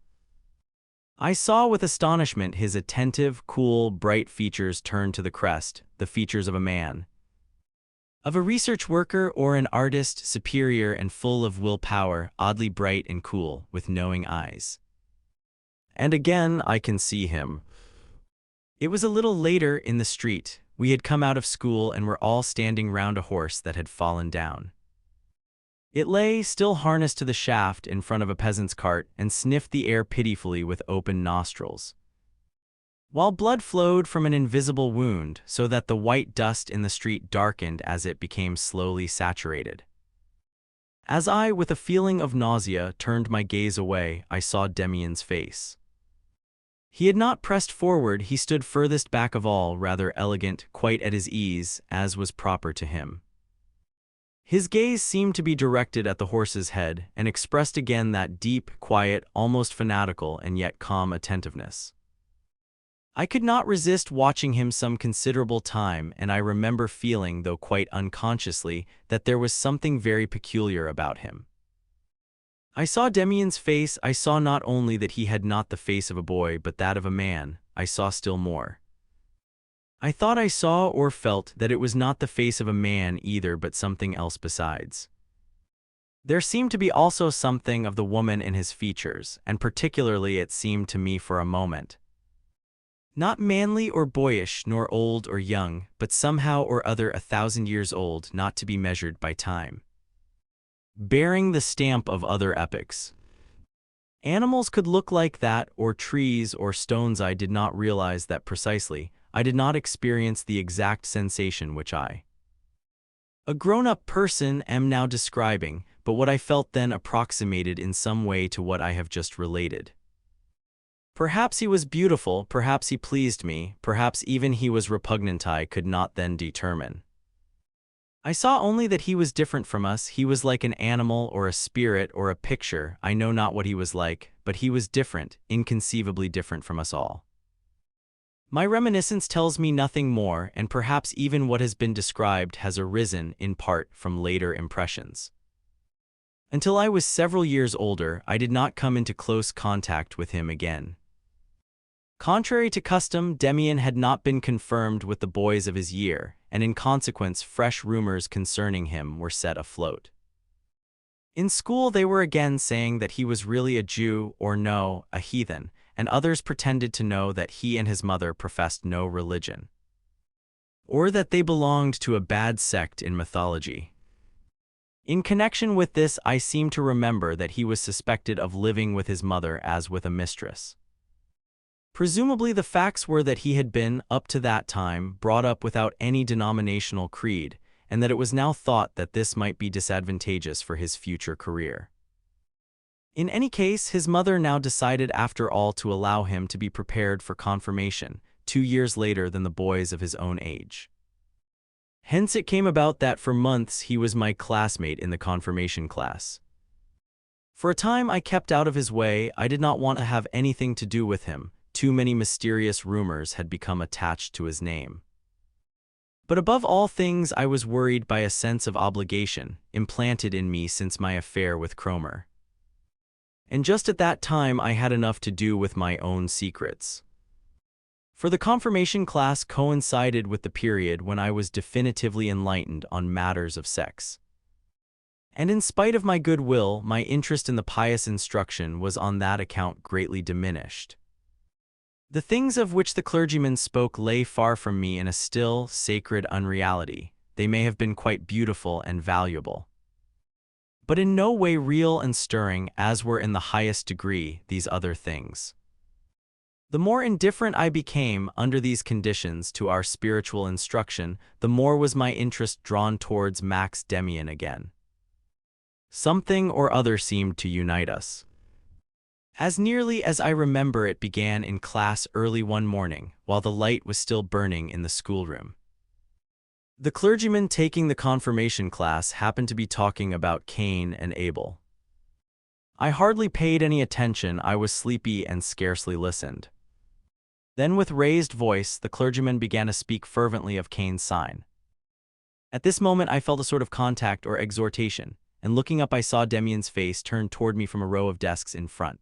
I saw with astonishment his attentive, cool, bright features turn to the crest, the features of a man. Of a research worker or an artist, superior and full of willpower, oddly bright and cool, with knowing eyes. And again I can see him. It was a little later in the street. We had come out of school and were all standing round a horse that had fallen down. It lay, still harnessed to the shaft, in front of a peasant's cart and sniffed the air pitifully with open nostrils, while blood flowed from an invisible wound so that the white dust in the street darkened as it became slowly saturated. As I, with a feeling of nausea, turned my gaze away, I saw Demian's face. He had not pressed forward. He stood furthest back of all, rather elegant, quite at his ease, as was proper to him. His gaze seemed to be directed at the horse's head, and expressed again that deep, quiet, almost fanatical and yet calm attentiveness. I could not resist watching him some considerable time, and I remember feeling, though quite unconsciously, that there was something very peculiar about him. I saw Demian's face. I saw not only that he had not the face of a boy, but that of a man. I saw still more. I thought I saw or felt that it was not the face of a man either, but something else besides. There seemed to be also something of the woman in his features, and particularly it seemed to me for a moment. Not manly or boyish, nor old or young, but somehow or other 1,000 years old, not to be measured by time, bearing the stamp of other epochs. Animals could look like that, or trees or stones. I did not realize that precisely. I did not experience the exact sensation which I, a grown-up person, am now describing, but what I felt then approximated in some way to what I have just related. Perhaps he was beautiful, perhaps he pleased me, perhaps even he was repugnant. I could not then determine. I saw only that he was different from us. He was like an animal or a spirit or a picture. I know not what he was like, but he was different, inconceivably different from us all. My reminiscence tells me nothing more, and perhaps even what has been described has arisen, in part, from later impressions. Until I was several years older, I did not come into close contact with him again. Contrary to custom, Demian had not been confirmed with the boys of his year, and in consequence fresh rumors concerning him were set afloat. In school they were again saying that he was really a Jew, or no, a heathen, and others pretended to know that he and his mother professed no religion, or that they belonged to a bad sect in mythology. In connection with this, I seem to remember that he was suspected of living with his mother as with a mistress. Presumably the facts were that he had been, up to that time, brought up without any denominational creed, and that it was now thought that this might be disadvantageous for his future career. In any case, his mother now decided after all to allow him to be prepared for confirmation, 2 years later than the boys of his own age. Hence it came about that for months he was my classmate in the confirmation class. For a time I kept out of his way. I did not want to have anything to do with him. Too many mysterious rumors had become attached to his name. But above all things, I was worried by a sense of obligation implanted in me since my affair with Kromer. And just at that time I had enough to do with my own secrets. For the confirmation class coincided with the period when I was definitively enlightened on matters of sex. And in spite of my goodwill, my interest in the pious instruction was on that account greatly diminished. The things of which the clergyman spoke lay far from me in a still, sacred unreality. They may have been quite beautiful and valuable, but in no way real and stirring, as were in the highest degree these other things. The more indifferent I became under these conditions to our spiritual instruction, the more was my interest drawn towards Max Demian again. Something or other seemed to unite us. As nearly as I remember, it began in class early one morning, while the light was still burning in the schoolroom. The clergyman taking the confirmation class happened to be talking about Cain and Abel. I hardly paid any attention. I was sleepy and scarcely listened. Then with raised voice, the clergyman began to speak fervently of Cain's sign. At this moment I felt a sort of contact or exhortation, and looking up I saw Demian's face turned toward me from a row of desks in front,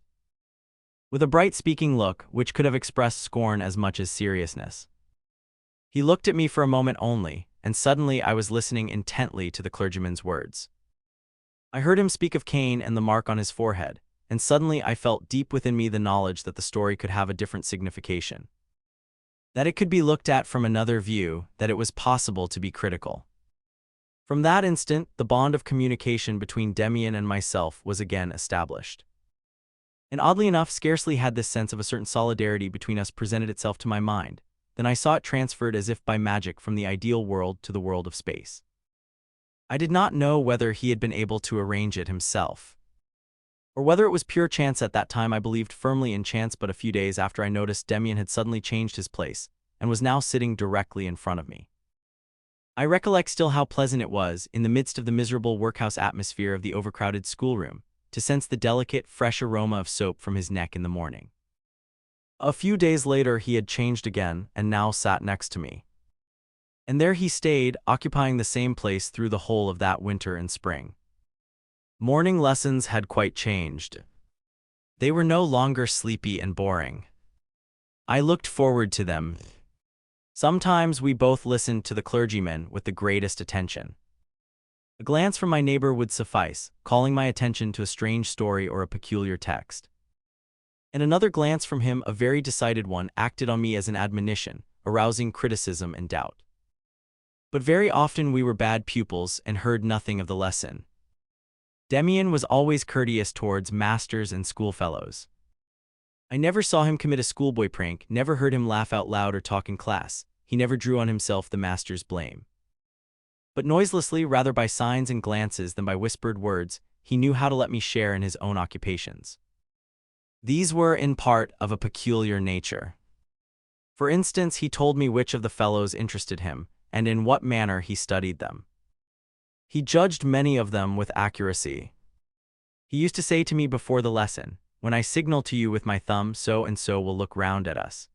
with a bright speaking look which could have expressed scorn as much as seriousness. He looked at me for a moment only, and suddenly I was listening intently to the clergyman's words. I heard him speak of Cain and the mark on his forehead, and suddenly I felt deep within me the knowledge that the story could have a different signification, that it could be looked at from another view, that it was possible to be critical. From that instant, the bond of communication between Demian and myself was again established. And oddly enough, scarcely had this sense of a certain solidarity between us presented itself to my mind, than I saw it transferred as if by magic from the ideal world to the world of space. I did not know whether he had been able to arrange it himself, or whether it was pure chance. At that time I believed firmly in chance, but a few days after I noticed Demian had suddenly changed his place, and was now sitting directly in front of me. I recollect still how pleasant it was, in the midst of the miserable workhouse atmosphere of the overcrowded schoolroom, to sense the delicate, fresh aroma of soap from his neck in the morning. A few days later he had changed again, and now sat next to me. And there he stayed, occupying the same place through the whole of that winter and spring. Morning lessons had quite changed. They were no longer sleepy and boring. I looked forward to them. Sometimes we both listened to the clergyman with the greatest attention. A glance from my neighbor would suffice, calling my attention to a strange story or a peculiar text. And another glance from him, a very decided one, acted on me as an admonition, arousing criticism and doubt. But very often we were bad pupils and heard nothing of the lesson. Demian was always courteous towards masters and schoolfellows. I never saw him commit a schoolboy prank, never heard him laugh out loud or talk in class. He never drew on himself the master's blame. But noiselessly, rather by signs and glances than by whispered words, he knew how to let me share in his own occupations. These were, in part, of a peculiar nature. For instance, he told me which of the fellows interested him, and in what manner he studied them. He judged many of them with accuracy. He used to say to me before the lesson, "When I signal to you with my thumb, so and so will look round at us,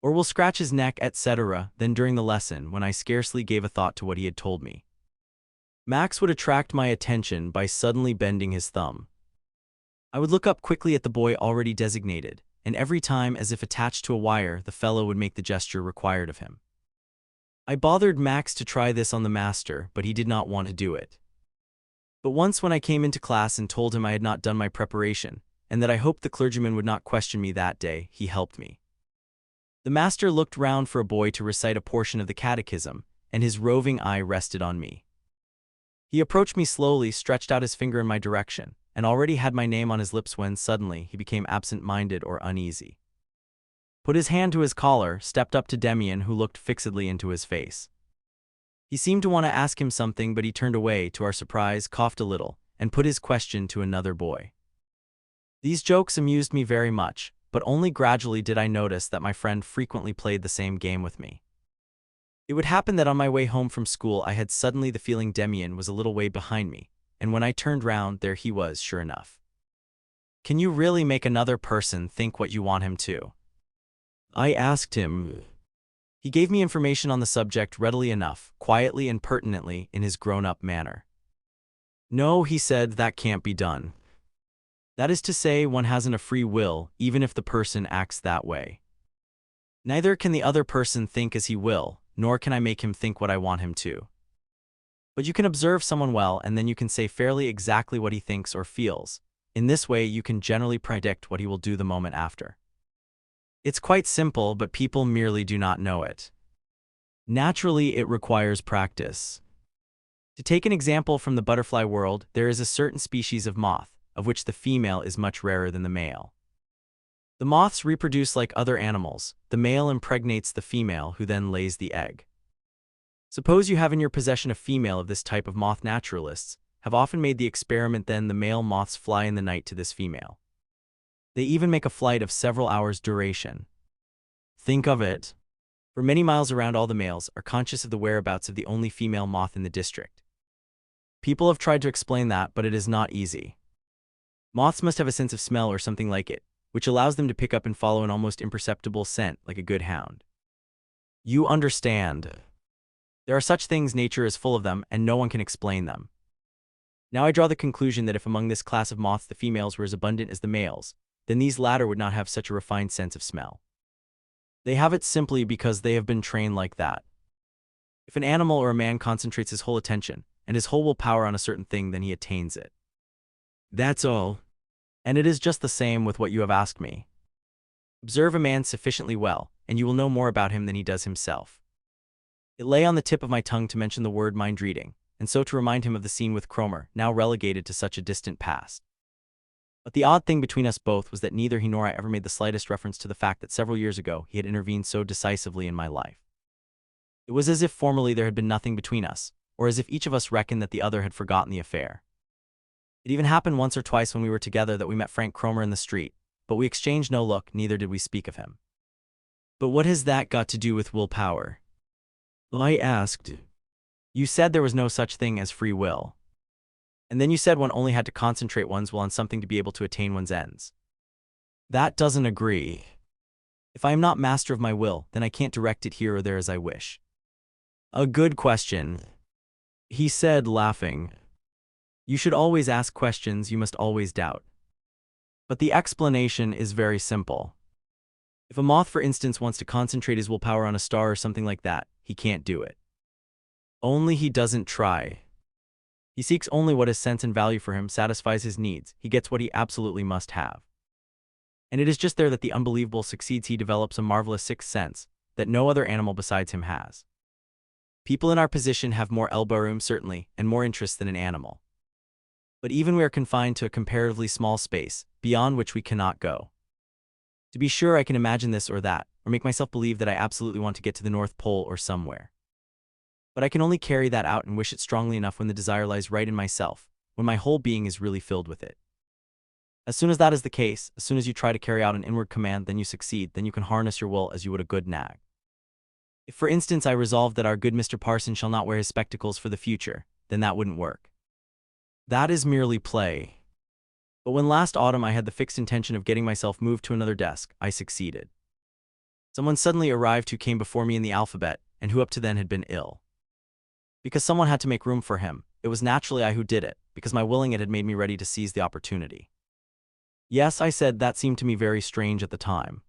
or will scratch his neck, etc." Then during the lesson, when I scarcely gave a thought to what he had told me, Max would attract my attention by suddenly bending his thumb. I would look up quickly at the boy already designated, and every time, as if attached to a wire, the fellow would make the gesture required of him. I bothered Max to try this on the master, but he did not want to do it. But once when I came into class and told him I had not done my preparation, and that I hoped the clergyman would not question me that day, he helped me. The master looked round for a boy to recite a portion of the catechism, and his roving eye rested on me. He approached me slowly, stretched out his finger in my direction, and already had my name on his lips when, suddenly, he became absent-minded or uneasy, put his hand to his collar, stepped up to Demian, who looked fixedly into his face. He seemed to want to ask him something, but he turned away, to our surprise, coughed a little, and put his question to another boy. These jokes amused me very much, but only gradually did I notice that my friend frequently played the same game with me. It would happen that on my way home from school I had suddenly the feeling Demian was a little way behind me, and when I turned round, there he was, sure enough. Can you really make another person think what you want him to? I asked him. He gave me information on the subject readily enough, quietly and pertinently, in his grown-up manner. No, he said, that can't be done. That is to say, one hasn't a free will, even if the person acts that way. Neither can the other person think as he will, nor can I make him think what I want him to. But you can observe someone well, and then you can say fairly exactly what he thinks or feels. In this way, you can generally predict what he will do the moment after. It's quite simple, but people merely do not know it. Naturally, it requires practice. To take an example from the butterfly world, there is a certain species of moth, of which the female is much rarer than the male. The moths reproduce like other animals. The male impregnates the female, who then lays the egg. Suppose you have in your possession a female of this type of moth. Naturalists have often made the experiment then the male moths fly in the night to this female. They even make a flight of several hours' duration. Think of it. For many miles around, all the males are conscious of the whereabouts of the only female moth in the district. People have tried to explain that, but it is not easy. Moths must have a sense of smell or something like it, which allows them to pick up and follow an almost imperceptible scent like a good hound. You understand. There are such things, nature is full of them, and no one can explain them. Now I draw the conclusion that if among this class of moths the females were as abundant as the males, then these latter would not have such a refined sense of smell. They have it simply because they have been trained like that. If an animal or a man concentrates his whole attention and his whole willpower on a certain thing, then he attains it. That's all. And it is just the same with what you have asked me. Observe a man sufficiently well, and you will know more about him than he does himself. It lay on the tip of my tongue to mention the word mind reading, and so to remind him of the scene with Kromer, now relegated to such a distant past. But the odd thing between us both was that neither he nor I ever made the slightest reference to the fact that several years ago he had intervened so decisively in my life. It was as if formerly there had been nothing between us, or as if each of us reckoned that the other had forgotten the affair. It even happened once or twice when we were together that we met Frank Kromer in the street, but we exchanged no look, neither did we speak of him. But what has that got to do with willpower? I asked. You said there was no such thing as free will. And then you said one only had to concentrate one's will on something to be able to attain one's ends. That doesn't agree. If I am not master of my will, then I can't direct it here or there as I wish. A good question, he said, laughing. You should always ask questions, you must always doubt. But the explanation is very simple. If a moth, for instance, wants to concentrate his willpower on a star or something like that, he can't do it. Only he doesn't try. He seeks only what has sense and value for him, satisfies his needs, he gets what he absolutely must have. And it is just there that the unbelievable succeeds. He develops a marvelous sixth sense that no other animal besides him has. People in our position have more elbow room, certainly, and more interest than an animal. But even we are confined to a comparatively small space, beyond which we cannot go. To be sure, I can imagine this or that, or make myself believe that I absolutely want to get to the North Pole or somewhere. But I can only carry that out and wish it strongly enough when the desire lies right in myself, when my whole being is really filled with it. As soon as that is the case, as soon as you try to carry out an inward command, then you succeed, then you can harness your will as you would a good nag. If, for instance, I resolve that our good Mr. Parson shall not wear his spectacles for the future, then that wouldn't work. That is merely play. But when last autumn I had the fixed intention of getting myself moved to another desk, I succeeded. Someone suddenly arrived who came before me in the alphabet, and who up to then had been ill. Because someone had to make room for him, it was naturally I who did it, because my willing it had made me ready to seize the opportunity. Yes, I said, that seemed to me very strange at the time.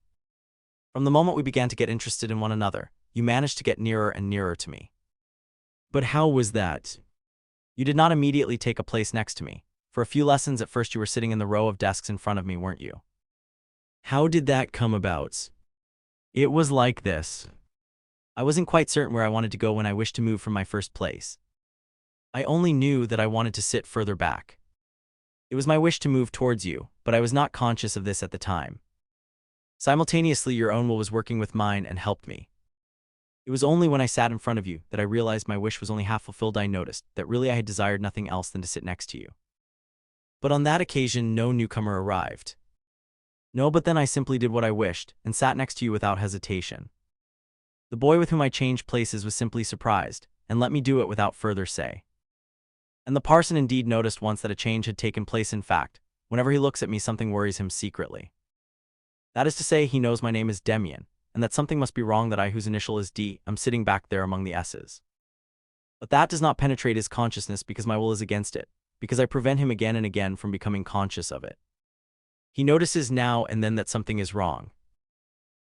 From the moment we began to get interested in one another, you managed to get nearer and nearer to me. But how was that? You did not immediately take a place next to me. For a few lessons at first you were sitting in the row of desks in front of me, weren't you? How did that come about? It was like this. I wasn't quite certain where I wanted to go when I wished to move from my first place. I only knew that I wanted to sit further back. It was my wish to move towards you, but I was not conscious of this at the time. Simultaneously, your own will was working with mine and helped me. It was only when I sat in front of you that I realized my wish was only half fulfilled. I noticed that really I had desired nothing else than to sit next to you. But on that occasion, no newcomer arrived. No, but then I simply did what I wished, and sat next to you without hesitation. The boy with whom I changed places was simply surprised, and let me do it without further say. And the parson indeed noticed once that a change had taken place. In fact, whenever he looks at me, something worries him secretly. That is to say, he knows my name is Demian, and that something must be wrong that I, whose initial is D, am sitting back there among the S's. But that does not penetrate his consciousness because my will is against it, because I prevent him again and again from becoming conscious of it. He notices now and then that something is wrong.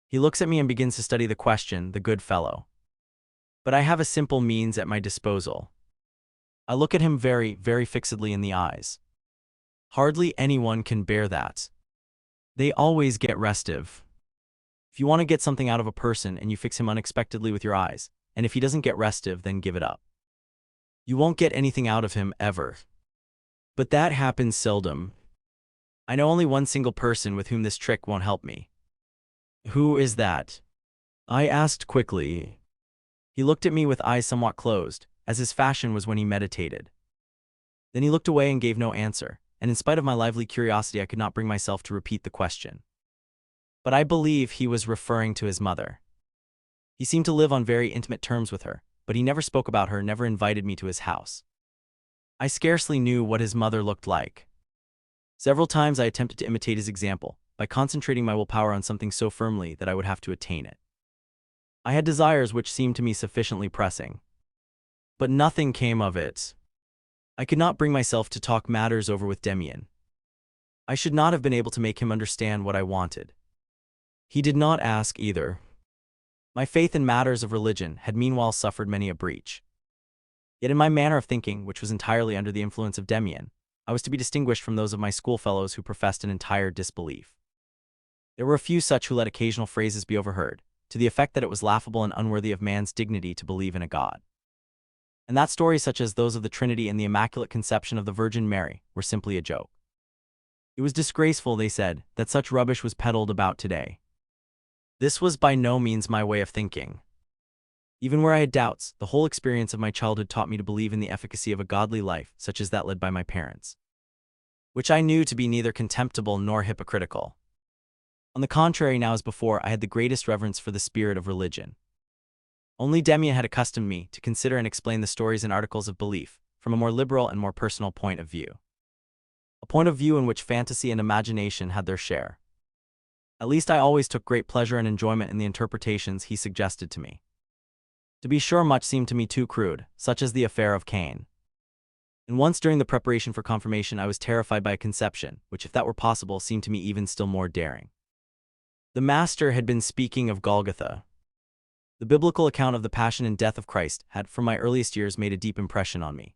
He looks at me and begins to study the question, the good fellow. But I have a simple means at my disposal. I look at him very, very fixedly in the eyes. Hardly anyone can bear that. They always get restive. If you want to get something out of a person and you fix him unexpectedly with your eyes, and if he doesn't get restive, then give it up. You won't get anything out of him ever. But that happens seldom. I know only one single person with whom this trick won't help me. Who is that? I asked quickly. He looked at me with eyes somewhat closed, as his fashion was when he meditated. Then he looked away and gave no answer, and in spite of my lively curiosity, I could not bring myself to repeat the question. But I believe he was referring to his mother. He seemed to live on very intimate terms with her, but he never spoke about her, never invited me to his house. I scarcely knew what his mother looked like. Several times I attempted to imitate his example, by concentrating my willpower on something so firmly that I would have to attain it. I had desires which seemed to me sufficiently pressing. But nothing came of it. I could not bring myself to talk matters over with Demian. I should not have been able to make him understand what I wanted. He did not ask either. My faith in matters of religion had meanwhile suffered many a breach. Yet in my manner of thinking, which was entirely under the influence of Demian, I was to be distinguished from those of my schoolfellows who professed an entire disbelief. There were a few such who let occasional phrases be overheard, to the effect that it was laughable and unworthy of man's dignity to believe in a God. And that stories such as those of the Trinity and the Immaculate Conception of the Virgin Mary were simply a joke. It was disgraceful, they said, that such rubbish was peddled about today. This was by no means my way of thinking. Even where I had doubts, the whole experience of my childhood taught me to believe in the efficacy of a godly life, such as that led by my parents, which I knew to be neither contemptible nor hypocritical. On the contrary, now as before, I had the greatest reverence for the spirit of religion. Only Demian had accustomed me to consider and explain the stories and articles of belief from a more liberal and more personal point of view. A point of view in which fantasy and imagination had their share. At least I always took great pleasure and enjoyment in the interpretations he suggested to me. To be sure, much seemed to me too crude, such as the affair of Cain. And once during the preparation for confirmation I was terrified by a conception, which if that were possible seemed to me even still more daring. The Master had been speaking of Golgotha. The biblical account of the passion and death of Christ had, from my earliest years, made a deep impression on me.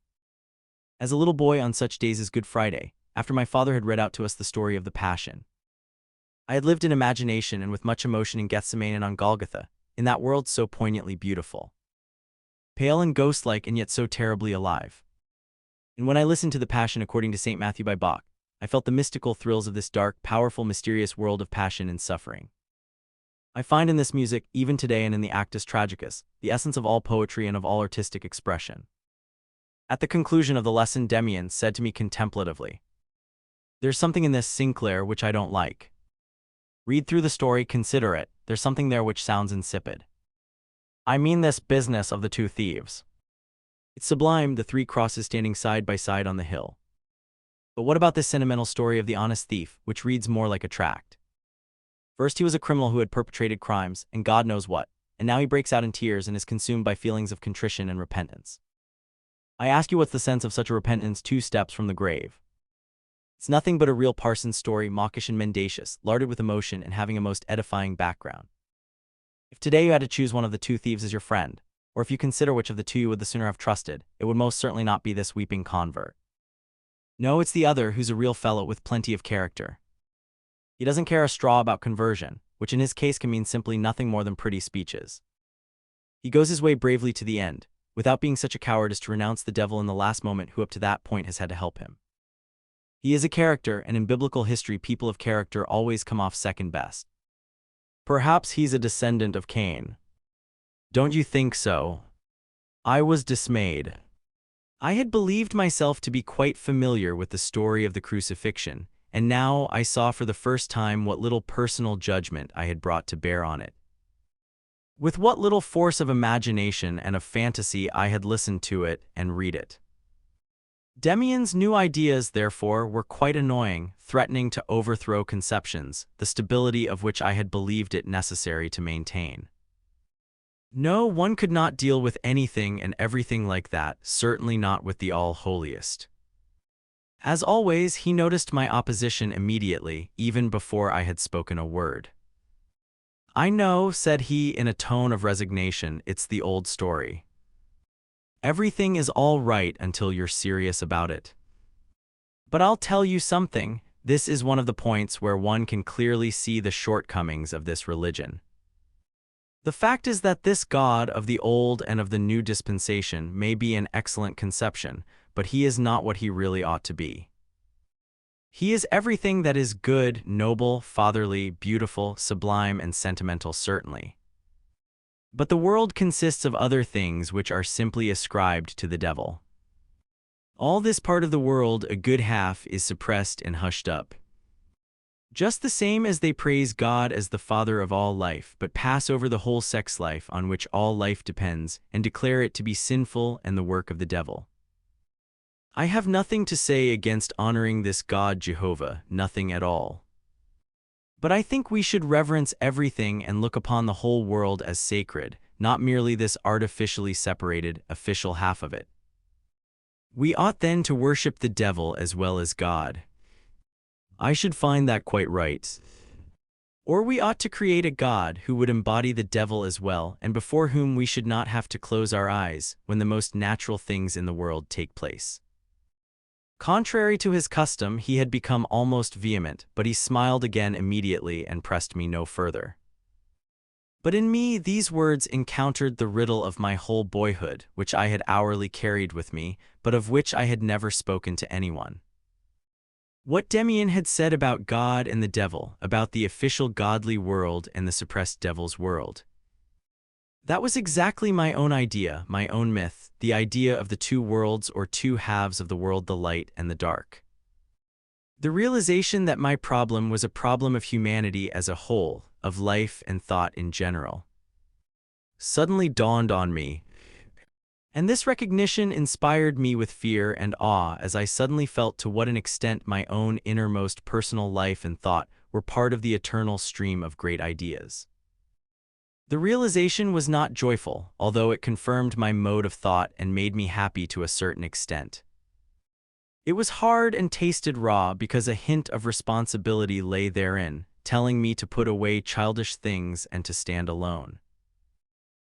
As a little boy on such days as Good Friday, after my father had read out to us the story of the Passion, I had lived in imagination and with much emotion in Gethsemane and on Golgotha, in that world so poignantly beautiful. Pale and ghost-like and yet so terribly alive. And when I listened to the Passion according to St. Matthew by Bach, I felt the mystical thrills of this dark, powerful, mysterious world of passion and suffering. I find in this music, even today and in the Actus Tragicus, the essence of all poetry and of all artistic expression. At the conclusion of the lesson, Demian said to me contemplatively, "There's something in this Sinclair which I don't like. Read through the story, consider it, there's something there which sounds insipid. I mean this business of the two thieves. It's sublime, the three crosses standing side by side on the hill. But what about this sentimental story of the honest thief, which reads more like a tract? First he was a criminal who had perpetrated crimes, and God knows what, and now he breaks out in tears and is consumed by feelings of contrition and repentance. I ask you, what's the sense of such a repentance 2 steps from the grave? It's nothing but a real parson's story, mawkish and mendacious, larded with emotion and having a most edifying background. If today you had to choose one of the 2 thieves as your friend, or if you consider which of the 2 you would the sooner have trusted, it would most certainly not be this weeping convert. No, it's the other, who's a real fellow with plenty of character. He doesn't care a straw about conversion, which in his case can mean simply nothing more than pretty speeches. He goes his way bravely to the end, without being such a coward as to renounce the devil in the last moment, who up to that point has had to help him. He is a character, and in biblical history people of character always come off second best. Perhaps he's a descendant of Cain. Don't you think so? I was dismayed. I had believed myself to be quite familiar with the story of the crucifixion, and now I saw for the first time what little personal judgment I had brought to bear on it. With what little force of imagination and of fantasy I had listened to it and read it. Demian's new ideas, therefore, were quite annoying, threatening to overthrow conceptions, the stability of which I had believed it necessary to maintain. No, one could not deal with anything and everything like that, certainly not with the All-Holiest. As always, he noticed my opposition immediately, even before I had spoken a word. "I know," said he in a tone of resignation, "it's the old story. Everything is all right until you're serious about it. But I'll tell you something, this is one of the points where one can clearly see the shortcomings of this religion. The fact is that this God of the old and of the new dispensation may be an excellent conception, but he is not what he really ought to be. He is everything that is good, noble, fatherly, beautiful, sublime, and sentimental, certainly. But the world consists of other things which are simply ascribed to the devil. All this part of the world, a good half, is suppressed and hushed up. Just the same as they praise God as the father of all life, but pass over the whole sex life on which all life depends, and declare it to be sinful and the work of the devil. I have nothing to say against honoring this God Jehovah, nothing at all. But I think we should reverence everything and look upon the whole world as sacred, not merely this artificially separated, official half of it. We ought then to worship the devil as well as God. I should find that quite right. Or we ought to create a God who would embody the devil as well, and before whom we should not have to close our eyes when the most natural things in the world take place." Contrary to his custom, he had become almost vehement, but he smiled again immediately and pressed me no further. But in me these words encountered the riddle of my whole boyhood, which I had hourly carried with me, but of which I had never spoken to anyone. What Demian had said about God and the devil, about the official godly world and the suppressed devil's world. That was exactly my own idea, my own myth, the idea of the two worlds or two halves of the world, the light and the dark. The realization that my problem was a problem of humanity as a whole, of life and thought in general, suddenly dawned on me. And this recognition inspired me with fear and awe as I suddenly felt to what an extent my own innermost personal life and thought were part of the eternal stream of great ideas. The realization was not joyful, although it confirmed my mode of thought and made me happy to a certain extent. It was hard and tasted raw because a hint of responsibility lay therein, telling me to put away childish things and to stand alone.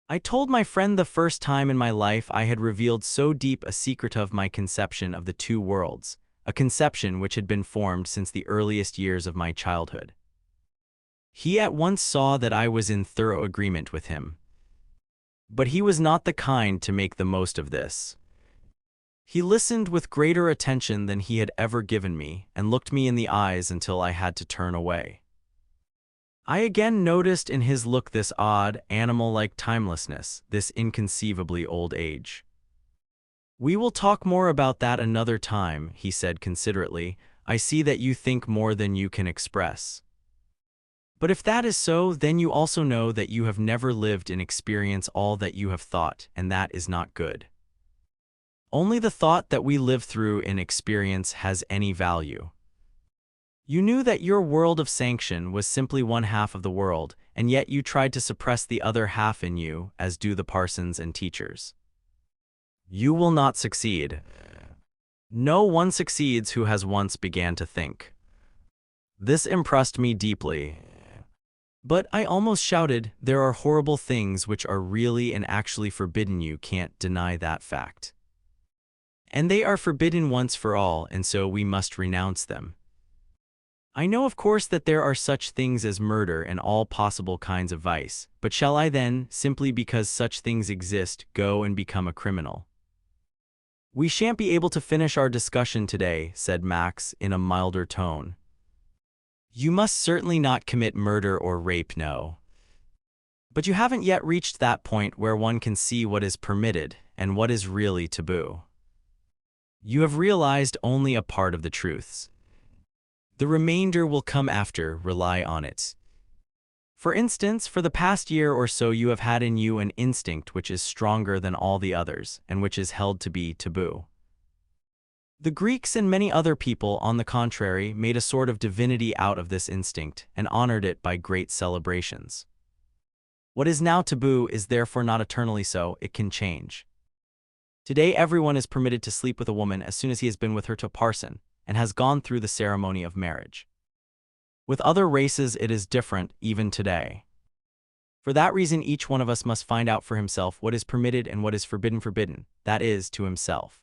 I told my friend the first time in my life I had revealed so deep a secret of my conception of the two worlds, a conception which had been formed since the earliest years of my childhood. He at once saw that I was in thorough agreement with him. But he was not the kind to make the most of this. He listened with greater attention than he had ever given me, and looked me in the eyes until I had to turn away. I again noticed in his look this odd, animal-like timelessness, this inconceivably old age. "We will talk more about that another time," he said considerately. "I see that you think more than you can express. But if that is so, then you also know that you have never lived in experience all that you have thought, and that is not good. Only the thought that we live through in experience has any value. You knew that your world of sanction was simply one half of the world, and yet you tried to suppress the other half in you, as do the parsons and teachers. You will not succeed. No one succeeds who has once began to think." This impressed me deeply. But I almost shouted, "There are horrible things which are really and actually forbidden. You can't deny that fact. And they are forbidden once for all, and so we must renounce them. I know, of course, that there are such things as murder and all possible kinds of vice, but shall I then, simply because such things exist, go and become a criminal?" "We shan't be able to finish our discussion today," said Max in a milder tone. "You must certainly not commit murder or rape, no. But you haven't yet reached that point where one can see what is permitted and what is really taboo. You have realized only a part of the truths. The remainder will come after, rely on it. For instance, for the past year or so you have had in you an instinct which is stronger than all the others and which is held to be taboo. The Greeks and many other people, on the contrary, made a sort of divinity out of this instinct and honored it by great celebrations. What is now taboo is therefore not eternally so, it can change. Today everyone is permitted to sleep with a woman as soon as he has been with her to a parson and has gone through the ceremony of marriage. With other races it is different, even today. For that reason each one of us must find out for himself what is permitted and what is forbidden, that is, to himself.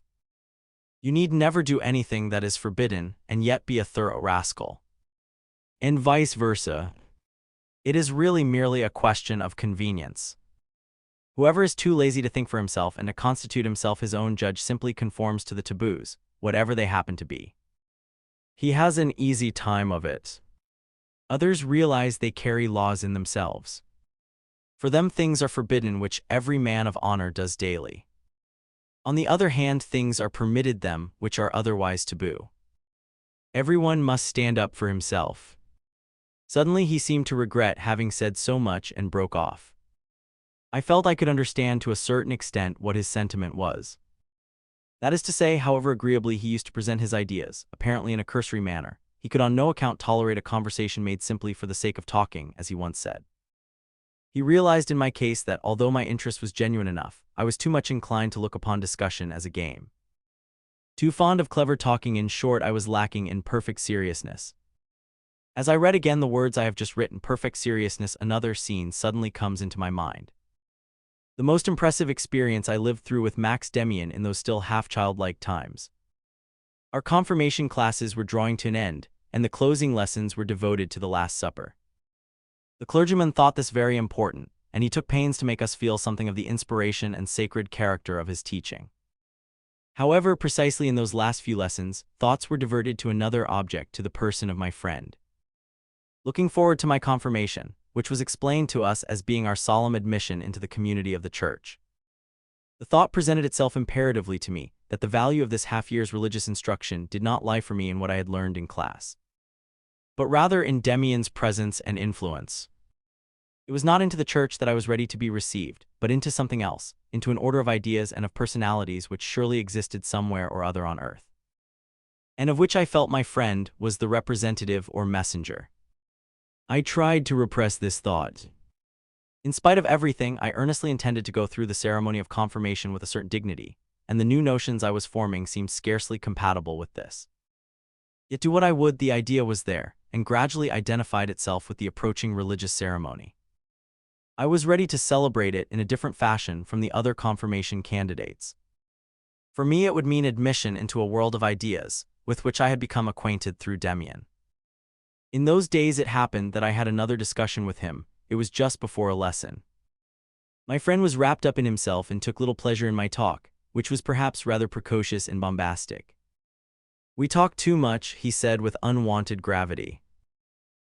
You need never do anything that is forbidden and yet be a thorough rascal. And vice versa. It is really merely a question of convenience. Whoever is too lazy to think for himself and to constitute himself his own judge simply conforms to the taboos, whatever they happen to be. He has an easy time of it. Others realize they carry laws in themselves. For them things are forbidden which every man of honor does daily. On the other hand, things are permitted them which are otherwise taboo. Everyone must stand up for himself. Suddenly he seemed to regret having said so much and broke off. I felt I could understand to a certain extent what his sentiment was. That is to say, however agreeably he used to present his ideas, apparently in a cursory manner, he could on no account tolerate a conversation made simply for the sake of talking, as he once said. He realized in my case that, although my interest was genuine enough, I was too much inclined to look upon discussion as a game. Too fond of clever talking, in short, I was lacking in perfect seriousness. As I read again the words I have just written, perfect seriousness, another scene suddenly comes into my mind. The most impressive experience I lived through with Max Demian in those still half-childlike times. Our confirmation classes were drawing to an end, and the closing lessons were devoted to the Last Supper. The clergyman thought this very important, and he took pains to make us feel something of the inspiration and sacred character of his teaching. However, precisely in those last few lessons, thoughts were diverted to another object, to the person of my friend. Looking forward to my confirmation, which was explained to us as being our solemn admission into the community of the Church, the thought presented itself imperatively to me that the value of this half-year's religious instruction did not lie for me in what I had learned in class, but rather in Demian's presence and influence. It was not into the Church that I was ready to be received, but into something else, into an order of ideas and of personalities which surely existed somewhere or other on earth, and of which I felt my friend was the representative or messenger. I tried to repress this thought. In spite of everything, I earnestly intended to go through the ceremony of confirmation with a certain dignity, and the new notions I was forming seemed scarcely compatible with this. Yet do what I would, the idea was there, and gradually identified itself with the approaching religious ceremony. I was ready to celebrate it in a different fashion from the other confirmation candidates. For me it would mean admission into a world of ideas, with which I had become acquainted through Demian. In those days it happened that I had another discussion with him. It was just before a lesson. My friend was wrapped up in himself and took little pleasure in my talk, which was perhaps rather precocious and bombastic. We talk too much, he said with unwonted gravity.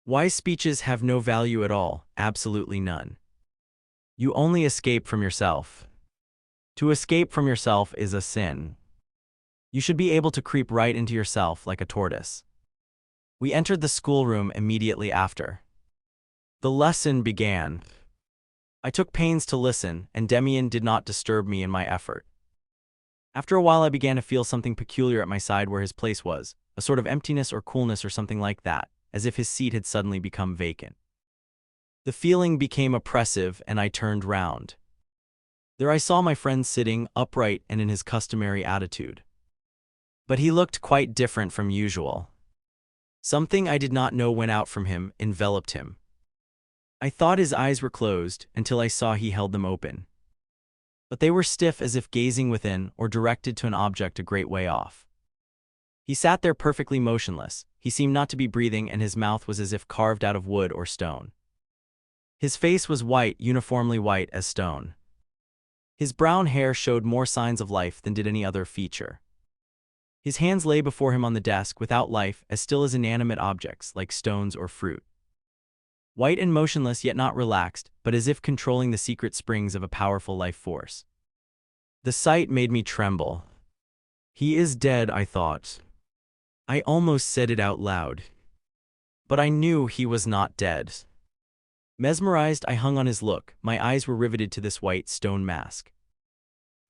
Wise speeches have no value at all, absolutely none. You only escape from yourself. To escape from yourself is a sin. You should be able to creep right into yourself like a tortoise. We entered the schoolroom immediately after. The lesson began. I took pains to listen, and Demian did not disturb me in my effort. After a while I began to feel something peculiar at my side where his place was, a sort of emptiness or coolness or something like that, as if his seat had suddenly become vacant. The feeling became oppressive, and I turned round. There I saw my friend sitting, upright and in his customary attitude. But he looked quite different from usual. Something I did not know went out from him, enveloped him. I thought his eyes were closed, until I saw he held them open. But they were stiff as if gazing within or directed to an object a great way off. He sat there perfectly motionless, he seemed not to be breathing, and his mouth was as if carved out of wood or stone. His face was white, uniformly white as stone. His brown hair showed more signs of life than did any other feature. His hands lay before him on the desk without life, as still as inanimate objects, like stones or fruit. White and motionless, yet not relaxed, but as if controlling the secret springs of a powerful life force. The sight made me tremble. He is dead, I thought. I almost said it out loud. But I knew he was not dead. Mesmerized, I hung on his look, my eyes were riveted to this white stone mask.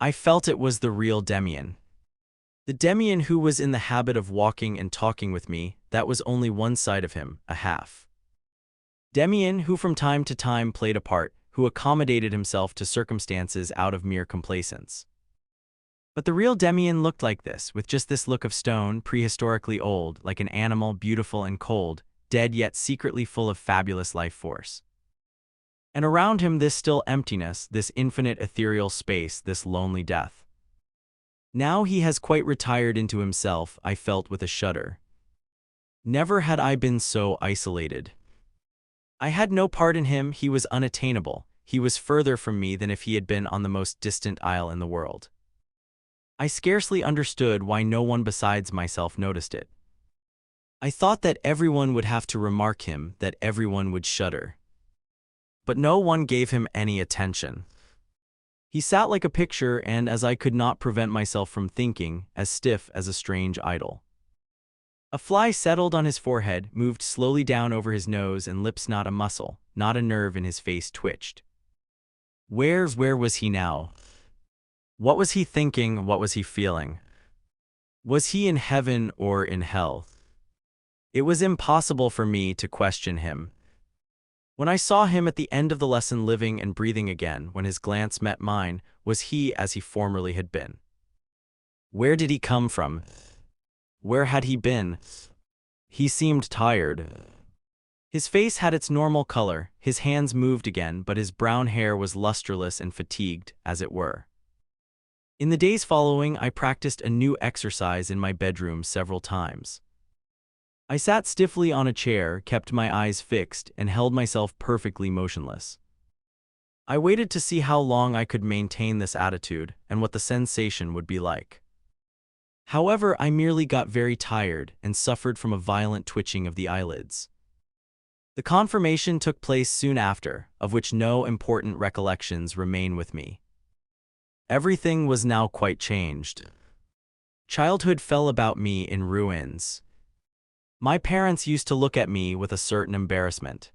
I felt it was the real Demian. The Demian who was in the habit of walking and talking with me, that was only one side of him, a half. Demian who from time to time played a part, who accommodated himself to circumstances out of mere complacence. But the real Demian looked like this, with just this look of stone, prehistorically old, like an animal beautiful and cold, dead yet secretly full of fabulous life force. And around him this still emptiness, this infinite ethereal space, this lonely death. Now he has quite retired into himself, I felt with a shudder. Never had I been so isolated. I had no part in him, he was unattainable, he was further from me than if he had been on the most distant isle in the world. I scarcely understood why no one besides myself noticed it. I thought that everyone would have to remark him, that everyone would shudder. But no one gave him any attention. He sat like a picture and, as I could not prevent myself from thinking, as stiff as a strange idol. A fly settled on his forehead, moved slowly down over his nose and lips, not a muscle, not a nerve in his face twitched. Where was he now? What was he thinking? What was he feeling? Was he in heaven or in hell? It was impossible for me to question him. When I saw him at the end of the lesson living and breathing again, when his glance met mine, was he as he formerly had been? Where did he come from? Where had he been? He seemed tired. His face had its normal color, his hands moved again, but his brown hair was lusterless and fatigued, as it were. In the days following, I practiced a new exercise in my bedroom several times. I sat stiffly on a chair, kept my eyes fixed, and held myself perfectly motionless. I waited to see how long I could maintain this attitude and what the sensation would be like. However, I merely got very tired and suffered from a violent twitching of the eyelids. The confirmation took place soon after, of which no important recollections remain with me. Everything was now quite changed. Childhood fell about me in ruins. My parents used to look at me with a certain embarrassment.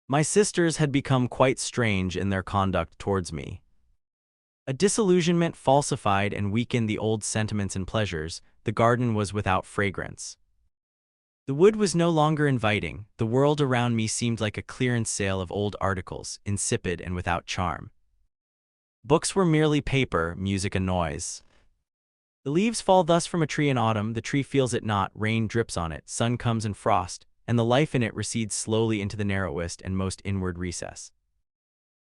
My sisters had become quite strange in their conduct towards me. A disillusionment falsified and weakened the old sentiments and pleasures. The garden was without fragrance. The wood was no longer inviting. The world around me seemed like a clearance sale of old articles, insipid and without charm. Books were merely paper, music a noise. The leaves fall thus from a tree in autumn, the tree feels it not, rain drips on it, sun comes in frost, and the life in it recedes slowly into the narrowest and most inward recess.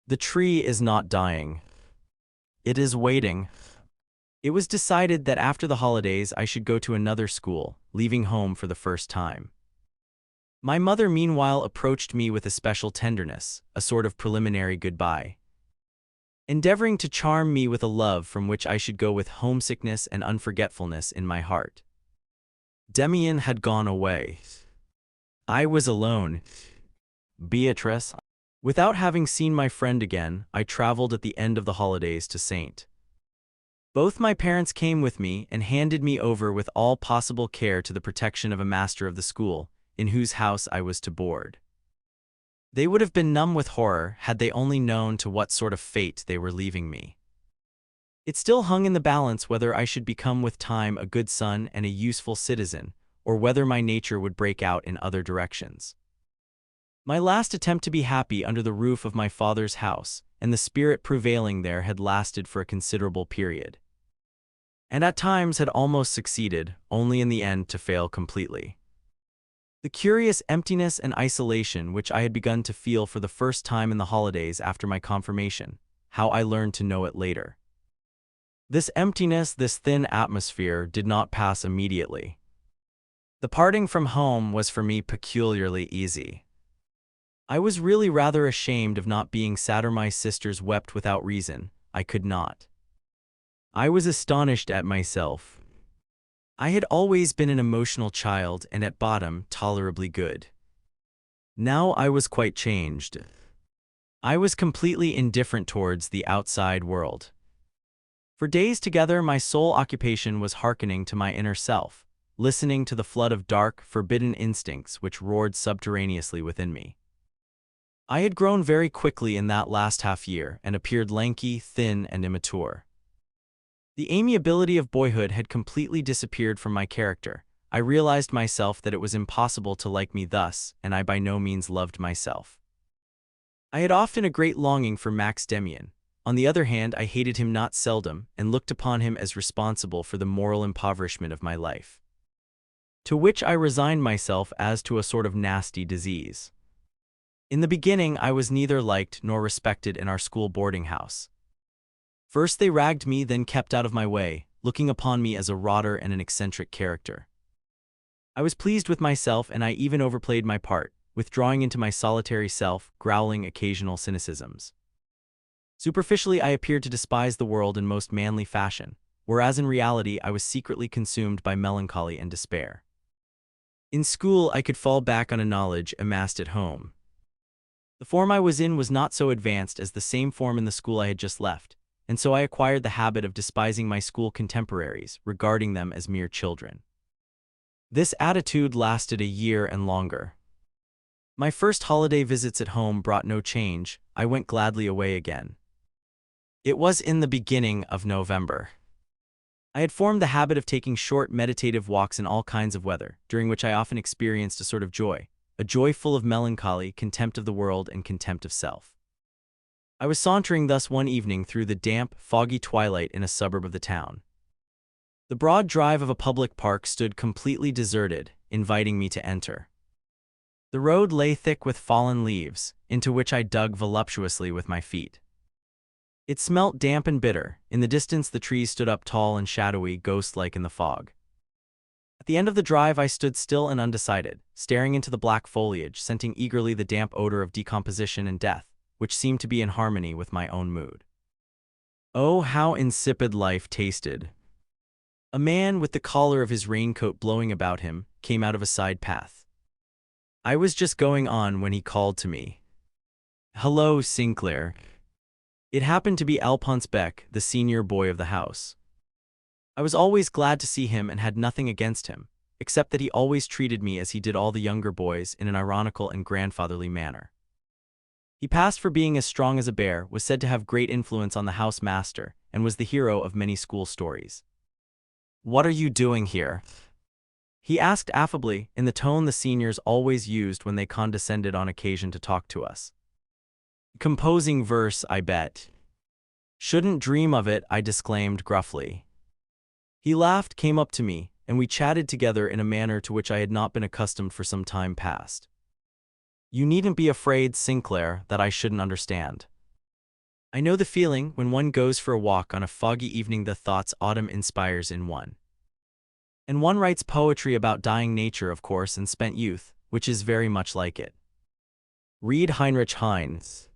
The tree is not dying. It is waiting. It was decided that after the holidays I should go to another school, leaving home for the first time. My mother meanwhile approached me with a special tenderness, a sort of preliminary goodbye, endeavoring to charm me with a love from which I should go with homesickness and unforgetfulness in my heart. Demian had gone away. I was alone. Beatrice. Without having seen my friend again, I traveled at the end of the holidays to St. Both my parents came with me and handed me over with all possible care to the protection of a master of the school, in whose house I was to board. They would have been numb with horror had they only known to what sort of fate they were leaving me. It still hung in the balance whether I should become with time a good son and a useful citizen, or whether my nature would break out in other directions. My last attempt to be happy under the roof of my father's house, and the spirit prevailing there had lasted for a considerable period, and at times had almost succeeded, only in the end to fail completely. The curious emptiness and isolation which I had begun to feel for the first time in the holidays after my confirmation, how I learned to know it later. This emptiness, this thin atmosphere, did not pass immediately. The parting from home was for me peculiarly easy. I was really rather ashamed of not being sad, or my sisters wept without reason. I could not. I was astonished at myself. I had always been an emotional child and at bottom tolerably good. Now I was quite changed. I was completely indifferent towards the outside world. For days together my sole occupation was hearkening to my inner self, listening to the flood of dark, forbidden instincts which roared subterraneously within me. I had grown very quickly in that last half-year and appeared lanky, thin, and immature. The amiability of boyhood had completely disappeared from my character. I realized myself that it was impossible to like me thus, and I by no means loved myself. I had often a great longing for Max Demian. On the other hand, I hated him not seldom, and looked upon him as responsible for the moral impoverishment of my life, to which I resigned myself as to a sort of nasty disease. In the beginning, I was neither liked nor respected in our school boarding house. First they ragged me, then kept out of my way, looking upon me as a rotter and an eccentric character. I was pleased with myself, and I even overplayed my part, withdrawing into my solitary self, growling occasional cynicisms. Superficially, I appeared to despise the world in most manly fashion, whereas in reality I was secretly consumed by melancholy and despair. In school, I could fall back on a knowledge amassed at home. The form I was in was not so advanced as the same form in the school I had just left, and so I acquired the habit of despising my school contemporaries, regarding them as mere children. This attitude lasted a year and longer. My first holiday visits at home brought no change. I went gladly away again. It was in the beginning of November. I had formed the habit of taking short meditative walks in all kinds of weather, during which I often experienced a sort of joy, a joy full of melancholy, contempt of the world, and contempt of self. I was sauntering thus one evening through the damp, foggy twilight in a suburb of the town. The broad drive of a public park stood completely deserted, inviting me to enter. The road lay thick with fallen leaves, into which I dug voluptuously with my feet. It smelt damp and bitter. In the distance the trees stood up tall and shadowy, ghost-like in the fog. At the end of the drive I stood still and undecided, staring into the black foliage, scenting eagerly the damp odor of decomposition and death, which seemed to be in harmony with my own mood. Oh, how insipid life tasted! A man, with the collar of his raincoat blowing about him, came out of a side path. I was just going on when he called to me. "Hello, Sinclair." It happened to be Alphonse Beck, the senior boy of the house. I was always glad to see him and had nothing against him, except that he always treated me as he did all the younger boys, in an ironical and grandfatherly manner. He passed for being as strong as a bear, was said to have great influence on the house master, and was the hero of many school stories. "What are you doing here?" he asked affably, in the tone the seniors always used when they condescended on occasion to talk to us. "Composing verse, I bet." "Shouldn't dream of it," I disclaimed gruffly. He laughed, came up to me, and we chatted together in a manner to which I had not been accustomed for some time past. "You needn't be afraid, Sinclair, that I shouldn't understand. I know the feeling when one goes for a walk on a foggy evening, the thoughts autumn inspires in one. And one writes poetry about dying nature, of course, and spent youth, which is very much like it. Read Heinrich Heine's."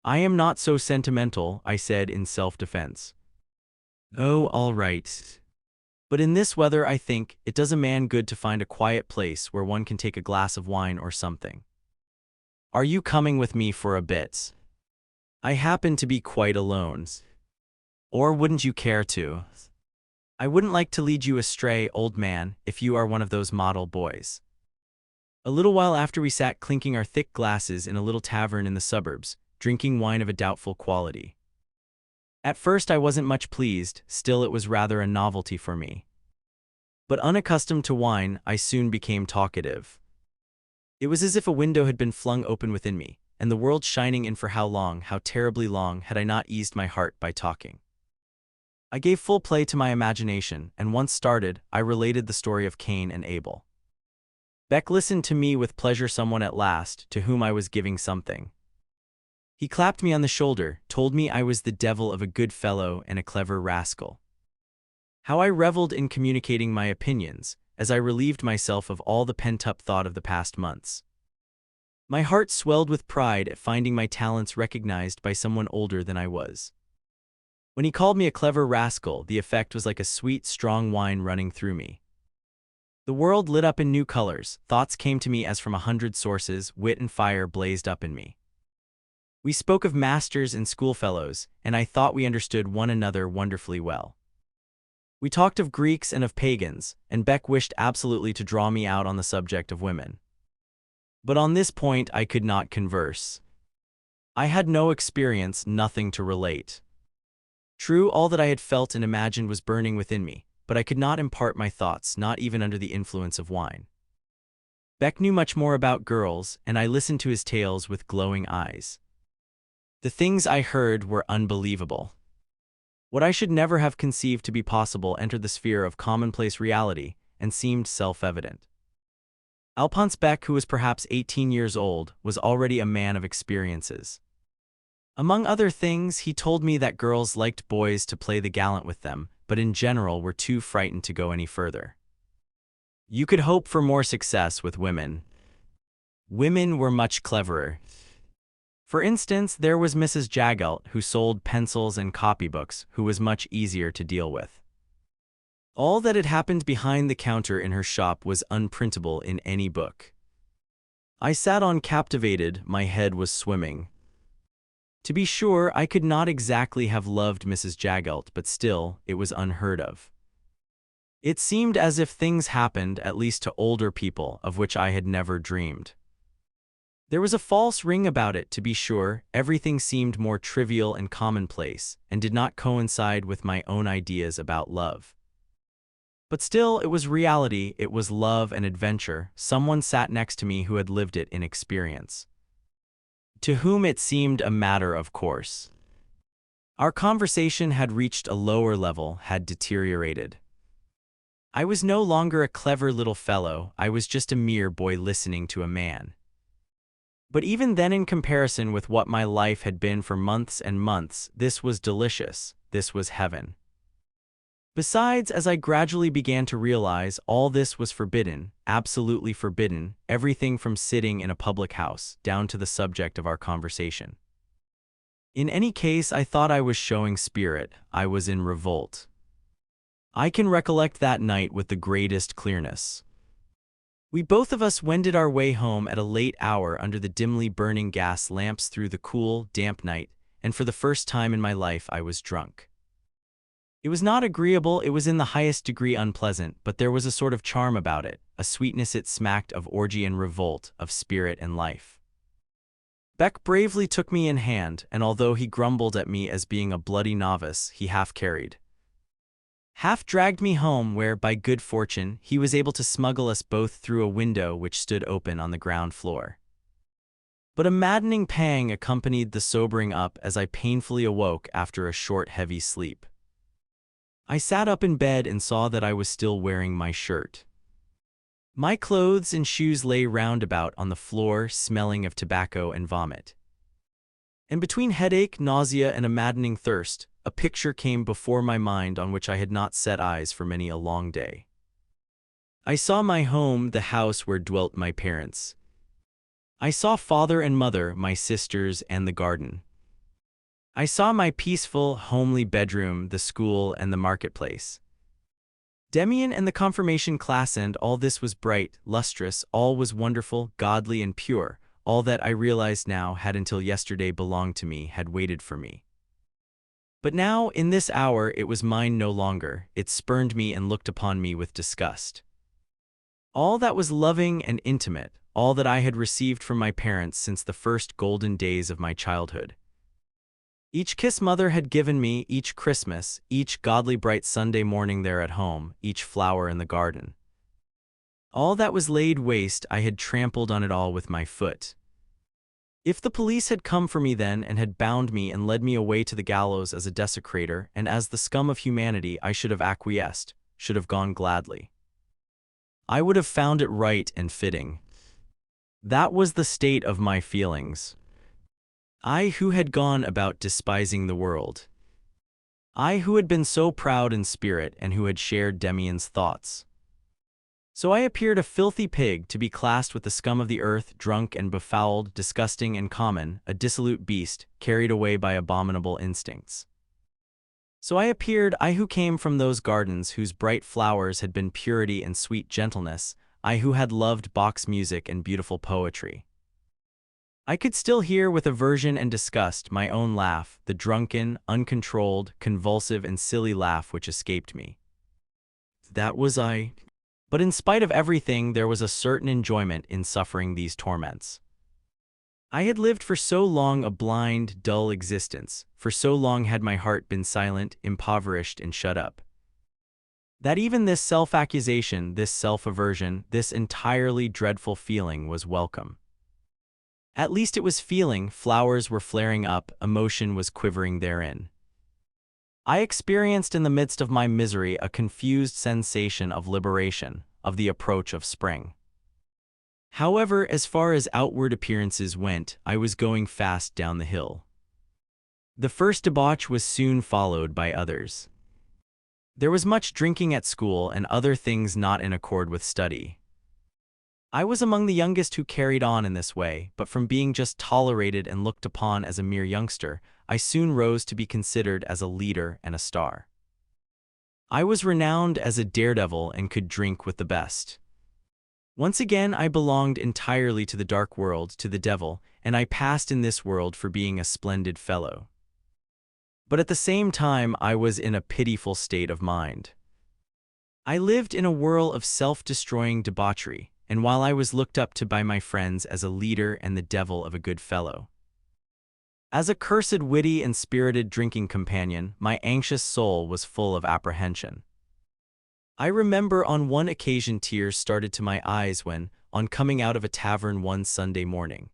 "I am not so sentimental," I said in self-defense. "Oh, all right. But in this weather I think it does a man good to find a quiet place where one can take a glass of wine or something. Are you coming with me for a bit? I happen to be quite alone. Or wouldn't you care to? I wouldn't like to lead you astray, old man, if you are one of those model boys." A little while after we sat clinking our thick glasses in a little tavern in the suburbs, drinking wine of a doubtful quality. At first I wasn't much pleased, still it was rather a novelty for me. But unaccustomed to wine, I soon became talkative. It was as if a window had been flung open within me, and the world shining in. For how long, how terribly long, had I not eased my heart by talking? I gave full play to my imagination, and once started, I related the story of Cain and Abel. Beck listened to me with pleasure, someone at last, to whom I was giving something. He clapped me on the shoulder, told me I was the devil of a good fellow and a clever rascal. How I reveled in communicating my opinions, as I relieved myself of all the pent-up thought of the past months. My heart swelled with pride at finding my talents recognized by someone older than I was. When he called me a clever rascal, the effect was like a sweet, strong wine running through me. The world lit up in new colors, thoughts came to me as from 100 sources, wit and fire blazed up in me. We spoke of masters and schoolfellows, and I thought we understood one another wonderfully well. We talked of Greeks and of pagans, and Beck wished absolutely to draw me out on the subject of women. But on this point I could not converse. I had no experience, nothing to relate. True, all that I had felt and imagined was burning within me, but I could not impart my thoughts, not even under the influence of wine. Beck knew much more about girls, and I listened to his tales with glowing eyes. The things I heard were unbelievable. What I should never have conceived to be possible entered the sphere of commonplace reality and seemed self-evident. Alphonse Beck, who was perhaps 18 years old, was already a man of experiences. Among other things, he told me that girls liked boys to play the gallant with them, but in general were too frightened to go any further. You could hope for more success with women. Women were much cleverer. For instance, there was Mrs. Jaggelt, who sold pencils and copybooks, who was much easier to deal with. All that had happened behind the counter in her shop was unprintable in any book. I sat on captivated, my head was swimming. To be sure, I could not exactly have loved Mrs. Jaggelt, but still, it was unheard of. It seemed as if things happened, at least to older people, of which I had never dreamed. There was a false ring about it, to be sure. Everything seemed more trivial and commonplace, and did not coincide with my own ideas about love. But still, it was reality, it was love and adventure. Someone sat next to me who had lived it in experience, to whom it seemed a matter of course. Our conversation had reached a lower level, had deteriorated. I was no longer a clever little fellow, I was just a mere boy listening to a man. But even then, in comparison with what my life had been for months and months, this was delicious, this was heaven. Besides, as I gradually began to realize, all this was forbidden, absolutely forbidden, everything from sitting in a public house, down to the subject of our conversation. In any case, I thought I was showing spirit, I was in revolt. I can recollect that night with the greatest clearness. We both of us wended our way home at a late hour under the dimly burning gas lamps through the cool, damp night, and for the first time in my life I was drunk. It was not agreeable, it was in the highest degree unpleasant, but there was a sort of charm about it, a sweetness. It smacked of orgy and revolt, of spirit and life. Beck bravely took me in hand, and although he grumbled at me as being a bloody novice, he half-carried, half-dragged me home, where, by good fortune, he was able to smuggle us both through a window which stood open on the ground floor. But a maddening pang accompanied the sobering up as I painfully awoke after a short, heavy sleep. I sat up in bed and saw that I was still wearing my shirt. My clothes and shoes lay round about on the floor, smelling of tobacco and vomit. And between headache, nausea, and a maddening thirst, a picture came before my mind on which I had not set eyes for many a long day. I saw my home, the house where dwelt my parents. I saw father and mother, my sisters, and the garden. I saw my peaceful, homely bedroom, the school, and the marketplace. Demian and the confirmation class, and all this was bright, lustrous, all was wonderful, godly, and pure. All that I realized now had until yesterday belonged to me, had waited for me. But now, in this hour, it was mine no longer, it spurned me and looked upon me with disgust. All that was loving and intimate, all that I had received from my parents since the first golden days of my childhood. Each kiss mother had given me, each Christmas, each godly bright Sunday morning there at home, each flower in the garden. All that was laid waste, I had trampled on it all with my foot. If the police had come for me then and had bound me and led me away to the gallows as a desecrator and as the scum of humanity, I should have acquiesced, should have gone gladly. I would have found it right and fitting. That was the state of my feelings. I who had gone about despising the world. I who had been so proud in spirit and who had shared Demian's thoughts. So I appeared a filthy pig, to be classed with the scum of the earth, drunk and befouled, disgusting and common, a dissolute beast, carried away by abominable instincts. So I appeared, I who came from those gardens whose bright flowers had been purity and sweet gentleness, I who had loved Bach's music and beautiful poetry. I could still hear with aversion and disgust my own laugh, the drunken, uncontrolled, convulsive and silly laugh which escaped me. That was I. But in spite of everything, there was a certain enjoyment in suffering these torments. I had lived for so long a blind, dull existence, for so long had my heart been silent, impoverished, and shut up, that even this self-accusation, this self-aversion, this entirely dreadful feeling was welcome. At least it was feeling, flowers were flaring up, emotion was quivering therein. I experienced in the midst of my misery a confused sensation of liberation, of the approach of spring. However, as far as outward appearances went, I was going fast down the hill. The first debauch was soon followed by others. There was much drinking at school and other things not in accord with study. I was among the youngest who carried on in this way, but from being just tolerated and looked upon as a mere youngster, I soon rose to be considered as a leader and a star. I was renowned as a daredevil and could drink with the best. Once again I belonged entirely to the dark world, to the devil, and I passed in this world for being a splendid fellow. But at the same time I was in a pitiful state of mind. I lived in a whirl of self-destroying debauchery, and while I was looked up to by my friends as a leader and the devil of a good fellow, as a cursed, witty, and spirited drinking companion, my anxious soul was full of apprehension. I remember on one occasion tears started to my eyes when, on coming out of a tavern one Sunday morning,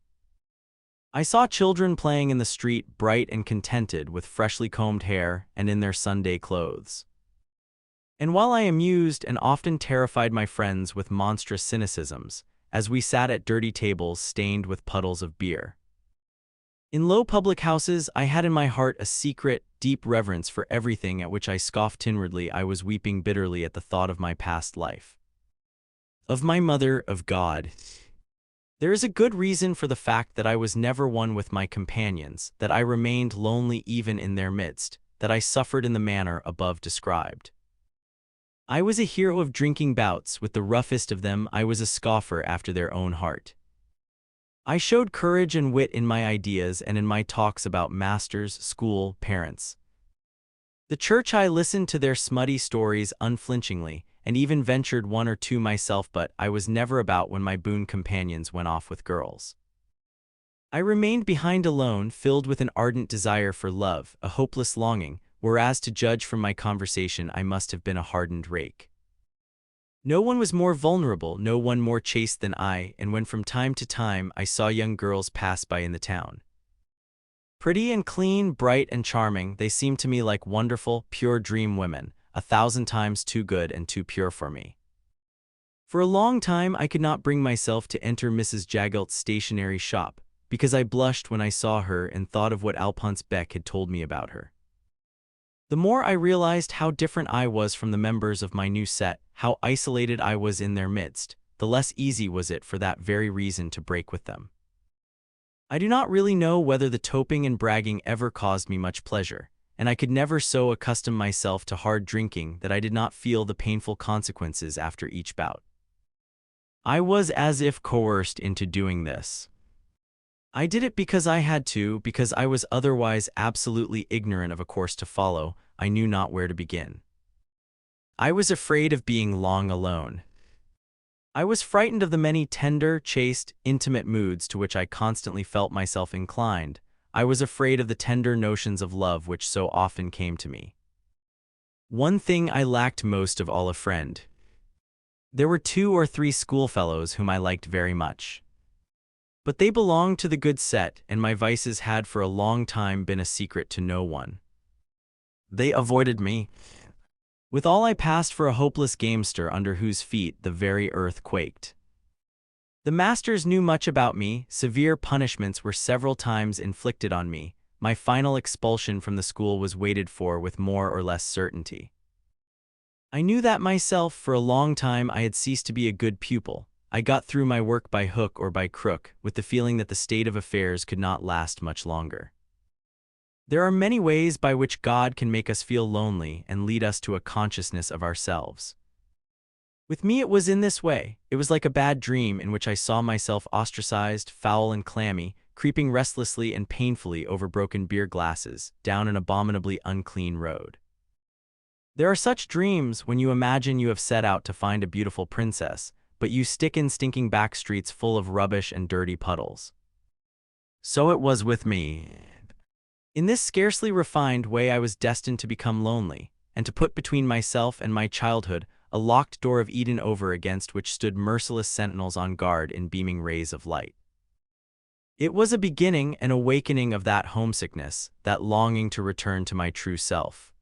I saw children playing in the street, bright and contented, with freshly combed hair and in their Sunday clothes. And while I amused and often terrified my friends with monstrous cynicisms, as we sat at dirty tables stained with puddles of beer, in low public houses, I had in my heart a secret, deep reverence for everything at which I scoffed inwardly. I was weeping bitterly at the thought of my past life, of my mother, of God. There is a good reason for the fact that I was never one with my companions, that I remained lonely even in their midst, that I suffered in the manner above described. I was a hero of drinking bouts with the roughest of them. I was a scoffer after their own heart. I showed courage and wit in my ideas and in my talks about masters, school, parents. The church. I listened to their smutty stories unflinchingly, and even ventured one or two myself, but I was never about when my boon companions went off with girls. I remained behind alone, filled with an ardent desire for love, a hopeless longing, whereas to judge from my conversation I must have been a hardened rake. No one was more vulnerable, no one more chaste than I, and when from time to time I saw young girls pass by in the town, pretty and clean, bright and charming, they seemed to me like wonderful, pure dream women, 1,000 times too good and too pure for me. For a long time I could not bring myself to enter Mrs. Jaggelt's stationery shop, because I blushed when I saw her and thought of what Alphonse Beck had told me about her. The more I realized how different I was from the members of my new set, how isolated I was in their midst, the less easy was it for that very reason to break with them. I do not really know whether the toping and bragging ever caused me much pleasure, and I could never so accustom myself to hard drinking that I did not feel the painful consequences after each bout. I was as if coerced into doing this. I did it because I had to, because I was otherwise absolutely ignorant of a course to follow. I knew not where to begin. I was afraid of being long alone. I was frightened of the many tender, chaste, intimate moods to which I constantly felt myself inclined. I was afraid of the tender notions of love which so often came to me. One thing I lacked most of all: a friend. There were 2 or 3 schoolfellows whom I liked very much, but they belonged to the good set, and my vices had for a long time been a secret to no one. They avoided me. Withal I passed for a hopeless gamester under whose feet the very earth quaked. The masters knew much about me. Severe punishments were several times inflicted on me. My final expulsion from the school was waited for with more or less certainty. I knew that myself. For a long time I had ceased to be a good pupil. I got through my work by hook or by crook, with the feeling that the state of affairs could not last much longer. There are many ways by which God can make us feel lonely and lead us to a consciousness of ourselves. With me it was in this way. It was like a bad dream in which I saw myself ostracized, foul and clammy, creeping restlessly and painfully over broken beer glasses, down an abominably unclean road. There are such dreams when you imagine you have set out to find a beautiful princess, but you stick in stinking back streets full of rubbish and dirty puddles. So it was with me. In this scarcely refined way I was destined to become lonely, and to put between myself and my childhood a locked door of Eden over against which stood merciless sentinels on guard in beaming rays of light. It was a beginning, an awakening of that homesickness, that longing to return to my true self.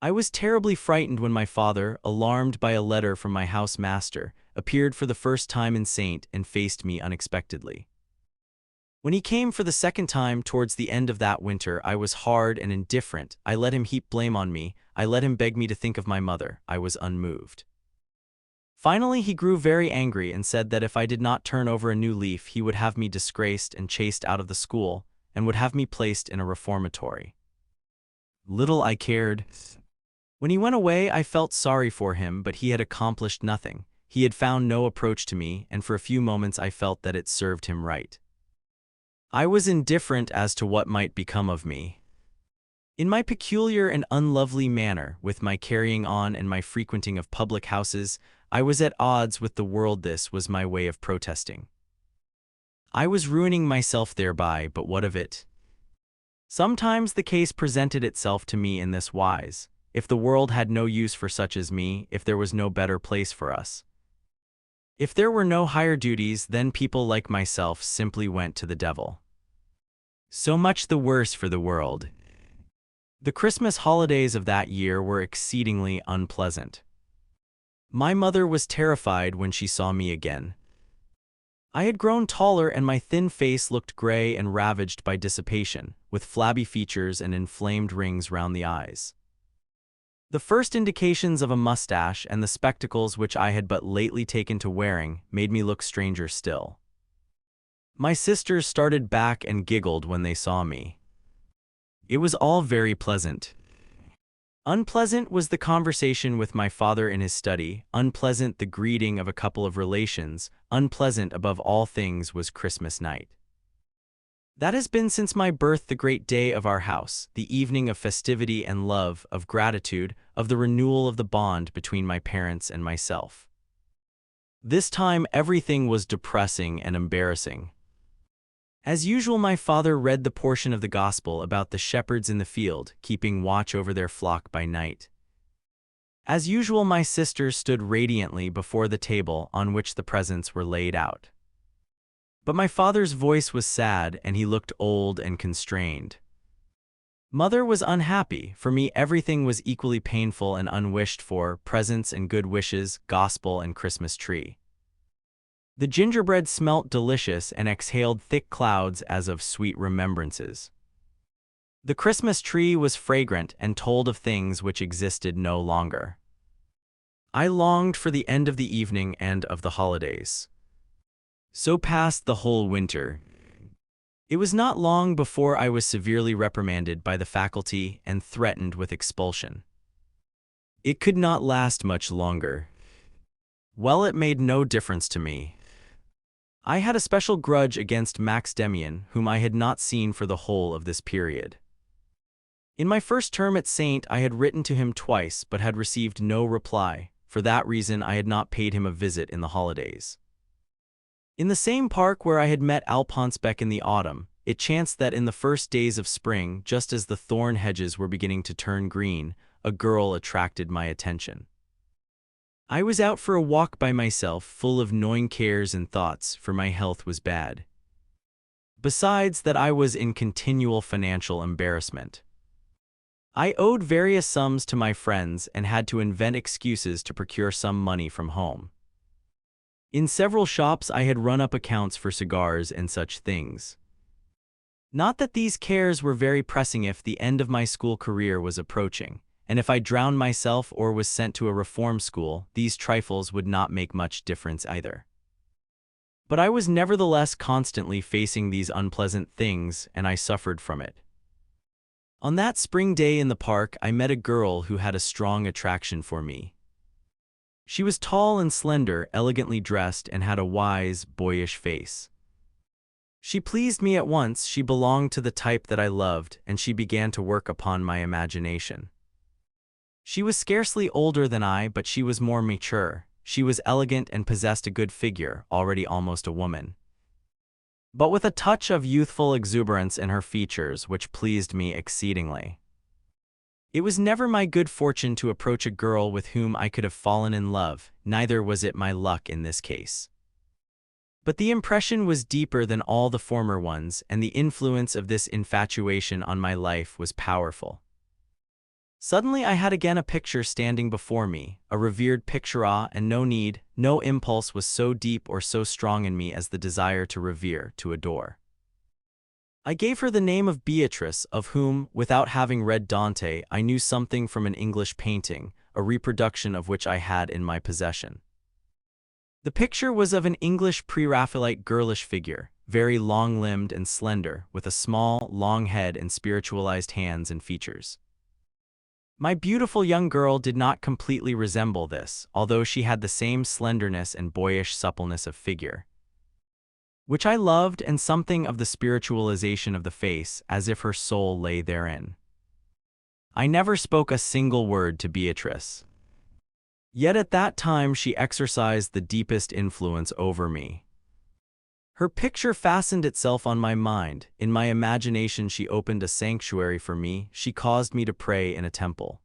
I was terribly frightened when my father, alarmed by a letter from my house master, appeared for the first time in Saint and faced me unexpectedly. When he came for the second time towards the end of that winter, I was hard and indifferent. I let him heap blame on me. I let him beg me to think of my mother. I was unmoved. Finally, he grew very angry and said that if I did not turn over a new leaf, he would have me disgraced and chased out of the school, and would have me placed in a reformatory. Little I cared. When he went away, I felt sorry for him, but he had accomplished nothing. He had found no approach to me, and for a few moments I felt that it served him right. I was indifferent as to what might become of me. In my peculiar and unlovely manner, with my carrying on and my frequenting of public houses, I was at odds with the world. This was my way of protesting. I was ruining myself thereby, but what of it? Sometimes the case presented itself to me in this wise: if the world had no use for such as me, if there was no better place for us, if there were no higher duties, then people like myself simply went to the devil. So much the worse for the world. The Christmas holidays of that year were exceedingly unpleasant. My mother was terrified when she saw me again. I had grown taller and my thin face looked gray and ravaged by dissipation, with flabby features and inflamed rings round the eyes. The first indications of a mustache and the spectacles which I had but lately taken to wearing made me look stranger still. My sisters started back and giggled when they saw me. It was all very pleasant. Unpleasant was the conversation with my father in his study, unpleasant the greeting of a couple of relations, unpleasant above all things was Christmas night. That has been since my birth the great day of our house, the evening of festivity and love, of gratitude, of the renewal of the bond between my parents and myself. This time everything was depressing and embarrassing. As usual, my father read the portion of the Gospel about the shepherds in the field, keeping watch over their flock by night. As usual, my sisters stood radiantly before the table on which the presents were laid out. But my father's voice was sad, and he looked old and constrained. Mother was unhappy. For me, everything was equally painful and unwished for: presents and good wishes, gospel and Christmas tree. The gingerbread smelt delicious and exhaled thick clouds as of sweet remembrances. The Christmas tree was fragrant and told of things which existed no longer. I longed for the end of the evening and of the holidays. So passed the whole winter. It was not long before I was severely reprimanded by the faculty and threatened with expulsion. It could not last much longer. Well, it made no difference to me. I had a special grudge against Max Demian, whom I had not seen for the whole of this period. In my first term at Saint, I had written to him twice, but had received no reply. For that reason, I had not paid him a visit in the holidays. In the same park where I had met Alphonsebeck in the autumn, it chanced that in the first days of spring, just as the thorn hedges were beginning to turn green, a girl attracted my attention. I was out for a walk by myself, full of gnawing cares and thoughts, for my health was bad. Besides that, I was in continual financial embarrassment. I owed various sums to my friends and had to invent excuses to procure some money from home. In several shops I had run up accounts for cigars and such things. Not that these cares were very pressing if the end of my school career was approaching, and if I drowned myself or was sent to a reform school, these trifles would not make much difference either. But I was nevertheless constantly facing these unpleasant things, and I suffered from it. On that spring day in the park, I met a girl who had a strong attraction for me. She was tall and slender, elegantly dressed, and had a wise, boyish face. She pleased me at once. She belonged to the type that I loved, and she began to work upon my imagination. She was scarcely older than I, but she was more mature. She was elegant and possessed a good figure, already almost a woman. but with a touch of youthful exuberance in her features which pleased me exceedingly. It was never my good fortune to approach a girl with whom I could have fallen in love, neither was it my luck in this case. But the impression was deeper than all the former ones, and the influence of this infatuation on my life was powerful. Suddenly I had again a picture standing before me, a revered picture, and no impulse was so deep or so strong in me as the desire to revere, to adore. I gave her the name of Beatrice, of whom, without having read Dante, I knew something from an English painting, a reproduction of which I had in my possession. The picture was of an English pre-Raphaelite girlish figure, very long-limbed and slender, with a small, long head and spiritualized hands and features. My beautiful young girl did not completely resemble this, although she had the same slenderness and boyish suppleness of figure, which I loved, and something of the spiritualization of the face, as if her soul lay therein. I never spoke a single word to Beatrice. Yet at that time she exercised the deepest influence over me. Her picture fastened itself on my mind. In my imagination she opened a sanctuary for me, she caused me to pray in a temple.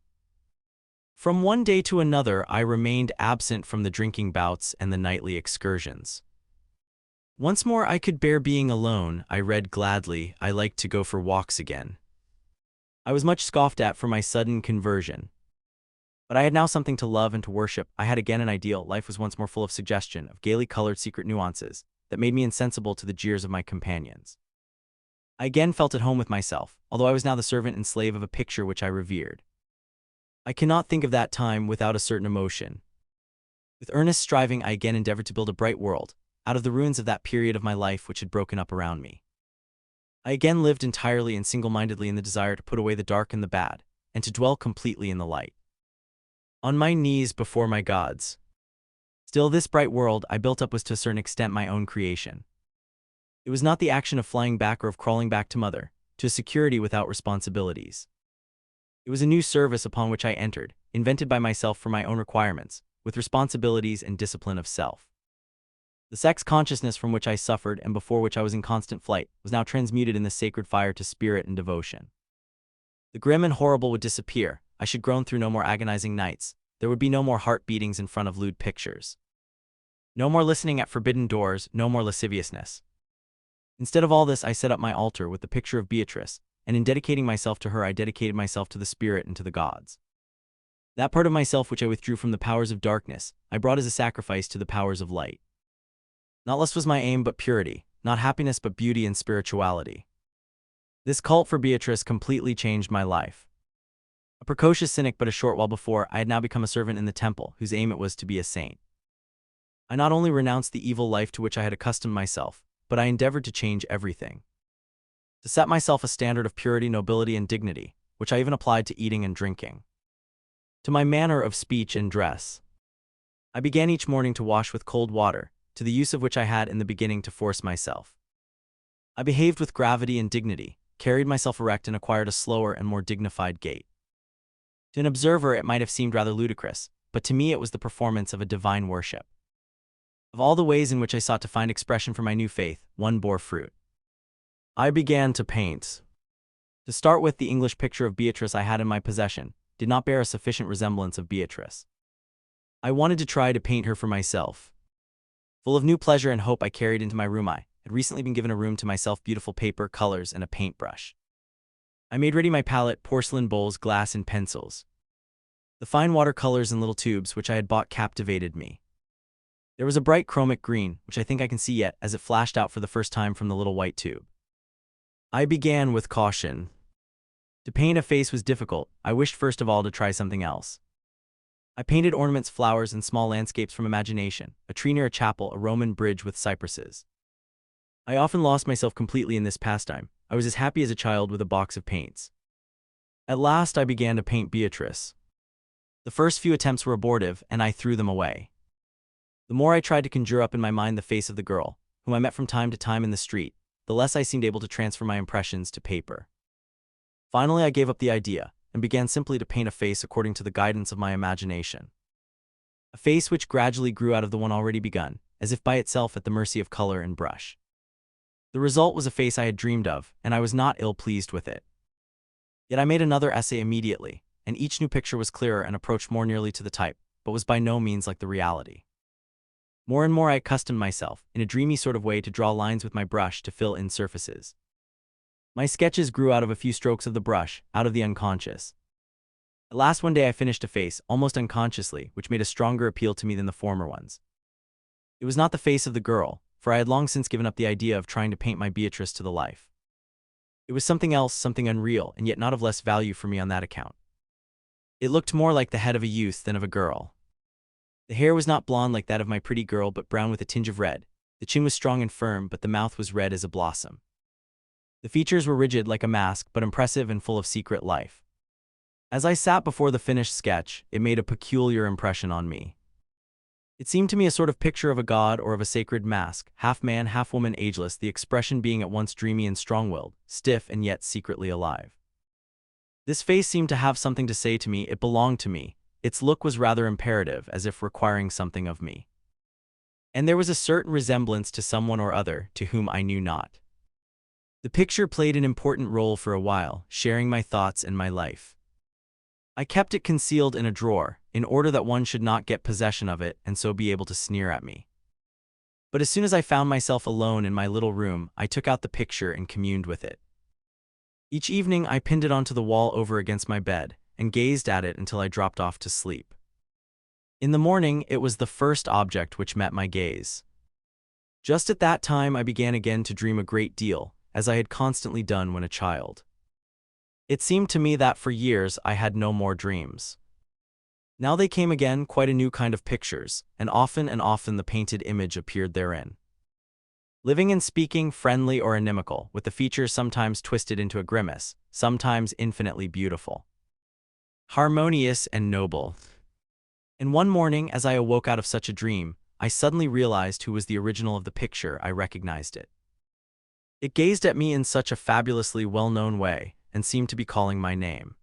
From one day to another I remained absent from the drinking bouts and the nightly excursions. Once more I could bear being alone, I read gladly, I liked to go for walks again. I was much scoffed at for my sudden conversion. But I had now something to love and to worship. I had again an ideal. Life was once more full of suggestion, of gaily colored secret nuances, that made me insensible to the jeers of my companions. I again felt at home with myself, although I was now the servant and slave of a picture which I revered. I cannot think of that time without a certain emotion. With earnest striving I again endeavored to build a bright world, out of the ruins of that period of my life which had broken up around me. I again lived entirely and single-mindedly in the desire to put away the dark and the bad, and to dwell completely in the light. On my knees before my gods. Still, this bright world I built up was to a certain extent my own creation. It was not the action of flying back or of crawling back to mother, to a security without responsibilities. It was a new service upon which I entered, invented by myself for my own requirements, with responsibilities and discipline of self. The sex consciousness from which I suffered and before which I was in constant flight was now transmuted in the sacred fire to spirit and devotion. The grim and horrible would disappear. I should groan through no more agonizing nights. There would be no more heart beatings in front of lewd pictures. No more listening at forbidden doors, no more lasciviousness. Instead of all this, I set up my altar with the picture of Beatrice, and in dedicating myself to her I dedicated myself to the spirit and to the gods. That part of myself which I withdrew from the powers of darkness, I brought as a sacrifice to the powers of light. Not lust was my aim but purity, not happiness but beauty and spirituality. This cult for Beatrice completely changed my life. A precocious cynic but a short while before, I had now become a servant in the temple, whose aim it was to be a saint. I not only renounced the evil life to which I had accustomed myself, but I endeavored to change everything. To set myself a standard of purity, nobility, and dignity, which I even applied to eating and drinking. To my manner of speech and dress. I began each morning to wash with cold water, to the use of which I had in the beginning to force myself. I behaved with gravity and dignity, carried myself erect and acquired a slower and more dignified gait. To an observer it might have seemed rather ludicrous, but to me it was the performance of a divine worship. Of all the ways in which I sought to find expression for my new faith, one bore fruit. I began to paint. To start with, the English picture of Beatrice I had in my possession did not bear a sufficient resemblance of Beatrice. I wanted to try to paint her for myself. Full of new pleasure and hope I carried into my room. I had recently been given a room to myself, beautiful paper, colors, and a paintbrush. I made ready my palette, porcelain bowls, glass, and pencils. The fine watercolors in little tubes which I had bought captivated me. There was a bright chromic green, which I think I can see yet, as it flashed out for the first time from the little white tube. I began with caution. To paint a face was difficult. I wished first of all to try something else. I painted ornaments, flowers, and small landscapes from imagination, a tree near a chapel, a Roman bridge with cypresses. I often lost myself completely in this pastime. I was as happy as a child with a box of paints. At last I began to paint Beatrice. The first few attempts were abortive, and I threw them away. The more I tried to conjure up in my mind the face of the girl, whom I met from time to time in the street, the less I seemed able to transfer my impressions to paper. Finally I gave up the idea, and began simply to paint a face according to the guidance of my imagination. A face which gradually grew out of the one already begun, as if by itself at the mercy of color and brush. The result was a face I had dreamed of, and I was not ill-pleased with it. Yet I made another essay immediately, and each new picture was clearer and approached more nearly to the type, but was by no means like the reality. More and more I accustomed myself, in a dreamy sort of way, to draw lines with my brush to fill in surfaces. My sketches grew out of a few strokes of the brush, out of the unconscious. At last one day I finished a face, almost unconsciously, which made a stronger appeal to me than the former ones. It was not the face of the girl, for I had long since given up the idea of trying to paint my Beatrice to the life. It was something else, something unreal, and yet not of less value for me on that account. It looked more like the head of a youth than of a girl. The hair was not blonde like that of my pretty girl, but brown with a tinge of red. The chin was strong and firm, but the mouth was red as a blossom. The features were rigid like a mask, but impressive and full of secret life. As I sat before the finished sketch, it made a peculiar impression on me. It seemed to me a sort of picture of a god or of a sacred mask, half man, half woman, ageless, the expression being at once dreamy and strong-willed, stiff and yet secretly alive. This face seemed to have something to say to me. It belonged to me. Its look was rather imperative, as if requiring something of me. And there was a certain resemblance to someone or other, to whom I knew not. The picture played an important role for a while, sharing my thoughts and my life. I kept it concealed in a drawer, in order that one should not get possession of it and so be able to sneer at me. But as soon as I found myself alone in my little room, I took out the picture and communed with it. Each evening I pinned it onto the wall over against my bed, and gazed at it until I dropped off to sleep. In the morning, it was the first object which met my gaze. Just at that time I began again to dream a great deal, as I had constantly done when a child. It seemed to me that for years I had no more dreams. Now they came again, quite a new kind of pictures, and often the painted image appeared therein. Living and speaking, friendly or inimical, with the features sometimes twisted into a grimace, sometimes infinitely beautiful. Harmonious and noble. And one morning, as I awoke out of such a dream, I suddenly realized who was the original of the picture. I recognized it. It gazed at me in such a fabulously well-known way, and seemed to be calling my name.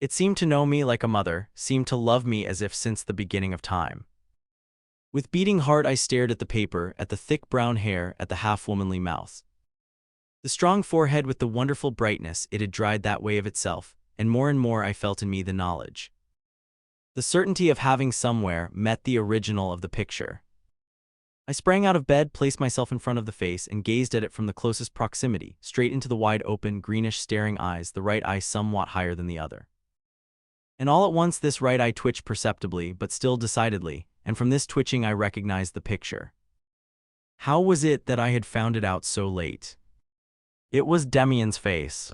It seemed to know me like a mother, seemed to love me as if since the beginning of time. With beating heart I stared at the paper, at the thick brown hair, at the half-womanly mouth. The strong forehead with the wonderful brightness, it had dried that way of itself, and more I felt in me the knowledge. The certainty of having somewhere met the original of the picture. I sprang out of bed, placed myself in front of the face, and gazed at it from the closest proximity, straight into the wide-open, greenish staring eyes, the right eye somewhat higher than the other. And all at once this right eye twitched perceptibly, but still decidedly, and from this twitching I recognized the picture. How was it that I had found it out so late? It was Demian's face.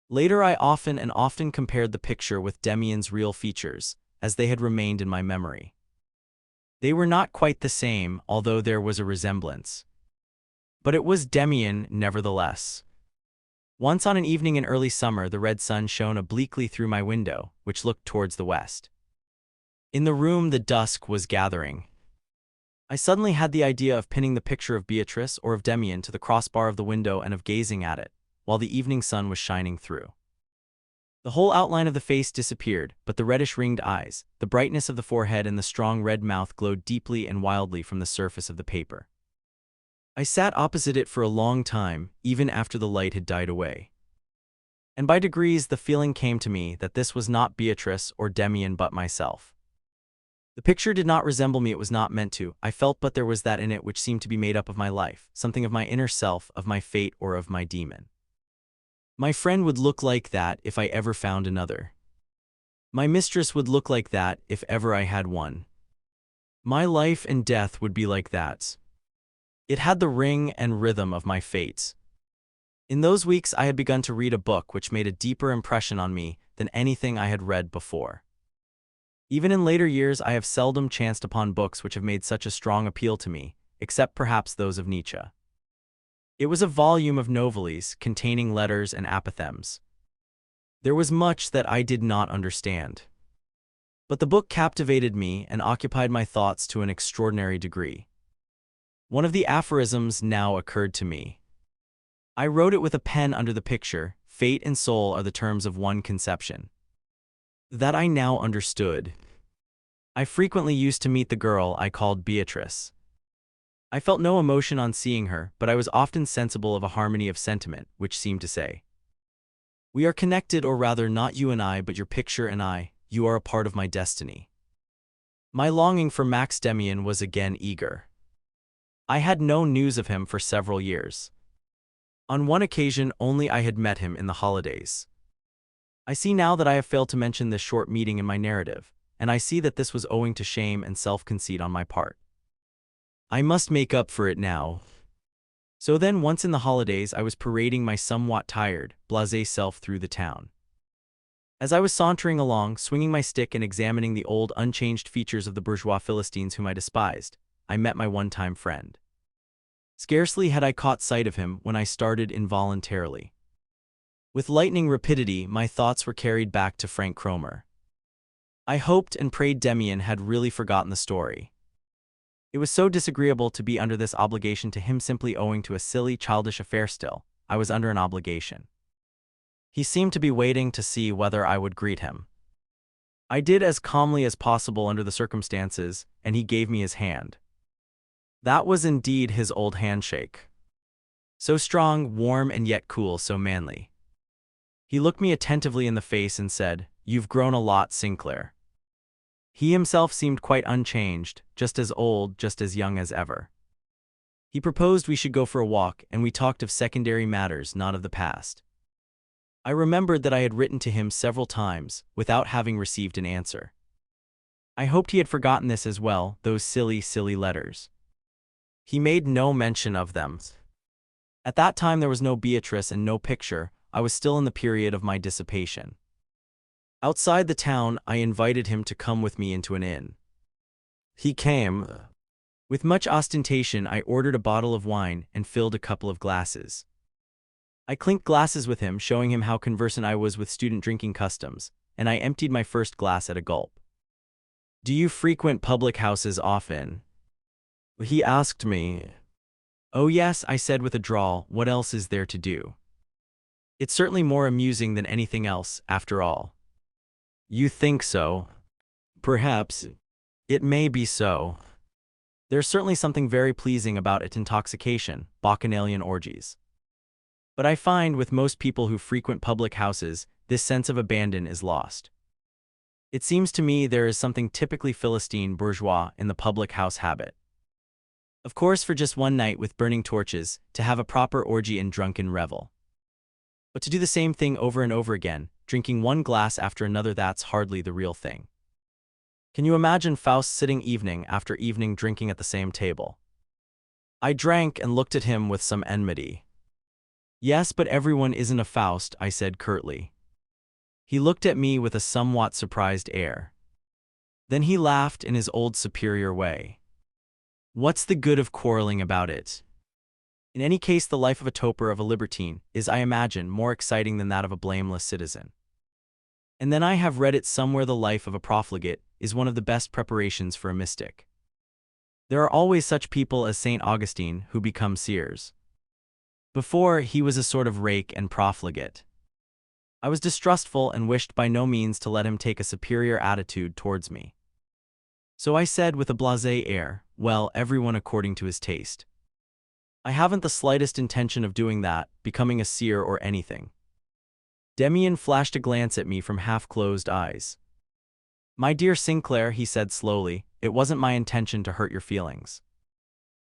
Later I often compared the picture with Demian's real features, as they had remained in my memory. They were not quite the same, although there was a resemblance. But it was Demian, nevertheless. Once on an evening in early summer, the red sun shone obliquely through my window, which looked towards the west. In the room the dusk was gathering. I suddenly had the idea of pinning the picture of Beatrice or of Demian to the crossbar of the window and of gazing at it, while the evening sun was shining through. The whole outline of the face disappeared, but the reddish-ringed eyes, the brightness of the forehead and the strong red mouth glowed deeply and wildly from the surface of the paper. I sat opposite it for a long time, even after the light had died away. And by degrees the feeling came to me that this was not Beatrice or Demian but myself. The picture did not resemble me, it was not meant to, I felt, but there was that in it which seemed to be made up of my life, something of my inner self, of my fate or of my demon. My friend would look like that if I ever found another. My mistress would look like that if ever I had one. My life and death would be like that. It had the ring and rhythm of my fates. In those weeks I had begun to read a book which made a deeper impression on me than anything I had read before. Even in later years I have seldom chanced upon books which have made such a strong appeal to me, except perhaps those of Nietzsche. It was a volume of novelties containing letters and apothegms. There was much that I did not understand. But the book captivated me and occupied my thoughts to an extraordinary degree. One of the aphorisms now occurred to me. I wrote it with a pen under the picture, "Fate and soul are the terms of one conception." That I now understood. I frequently used to meet the girl I called Beatrice. I felt no emotion on seeing her, but I was often sensible of a harmony of sentiment, which seemed to say, "We are connected, or rather not you and I, but your picture and I. You are a part of my destiny." My longing for Max Demian was again eager. I had no news of him for several years. On one occasion only I had met him in the holidays. I see now that I have failed to mention this short meeting in my narrative, and I see that this was owing to shame and self-conceit on my part. I must make up for it now. So then, once in the holidays, I was parading my somewhat tired, blasé self through the town. As I was sauntering along, swinging my stick and examining the old, unchanged features of the bourgeois Philistines whom I despised, I met my one-time friend. Scarcely had I caught sight of him when I started involuntarily. With lightning rapidity, my thoughts were carried back to Franz Kromer. I hoped and prayed Demian had really forgotten the story. It was so disagreeable to be under this obligation to him simply owing to a silly, childish affair. Still, I was under an obligation. He seemed to be waiting to see whether I would greet him. I did as calmly as possible under the circumstances, and he gave me his hand. That was indeed his old handshake. So strong, warm, and yet cool, so manly. He looked me attentively in the face and said, "You've grown a lot, Sinclair." He himself seemed quite unchanged, just as old, just as young as ever. He proposed we should go for a walk, and we talked of secondary matters, not of the past. I remembered that I had written to him several times, without having received an answer. I hoped he had forgotten this as well, those silly, silly letters. He made no mention of them. At that time there was no Beatrice and no picture. I was still in the period of my dissipation. Outside the town, I invited him to come with me into an inn. He came. With much ostentation, I ordered a bottle of wine and filled a couple of glasses. I clinked glasses with him, showing him how conversant I was with student drinking customs, and I emptied my first glass at a gulp. "Do you frequent public houses often?" he asked me. "Oh yes," I said with a drawl. "What else is there to do? It's certainly more amusing than anything else, after all." "You think so?" "Perhaps. It may be so. There's certainly something very pleasing about its intoxication, bacchanalian orgies. But I find with most people who frequent public houses, this sense of abandon is lost. It seems to me there is something typically Philistine bourgeois in the public house habit. Of course, for just one night with burning torches, to have a proper orgy and drunken revel. But to do the same thing over and over again, drinking one glass after another, that's hardly the real thing. Can you imagine Faust sitting evening after evening drinking at the same table? I drank and looked at him with some enmity. "Yes, but everyone isn't a Faust," I said curtly. He looked at me with a somewhat surprised air. Then he laughed in his old superior way. "What's the good of quarreling about it? In any case, the life of a toper, of a libertine, is, I imagine, more exciting than that of a blameless citizen. And then I have read it somewhere, the life of a profligate is one of the best preparations for a mystic. There are always such people as St. Augustine who become seers. Before, he was a sort of rake and profligate. I was distrustful and wished by no means to let him take a superior attitude towards me. So I said with a blasé air, 'Well, everyone according to his taste. I haven't the slightest intention of doing that, becoming a seer or anything.' Demian flashed a glance at me from half-closed eyes. 'My dear Sinclair,' he said slowly, 'it wasn't my intention to hurt your feelings.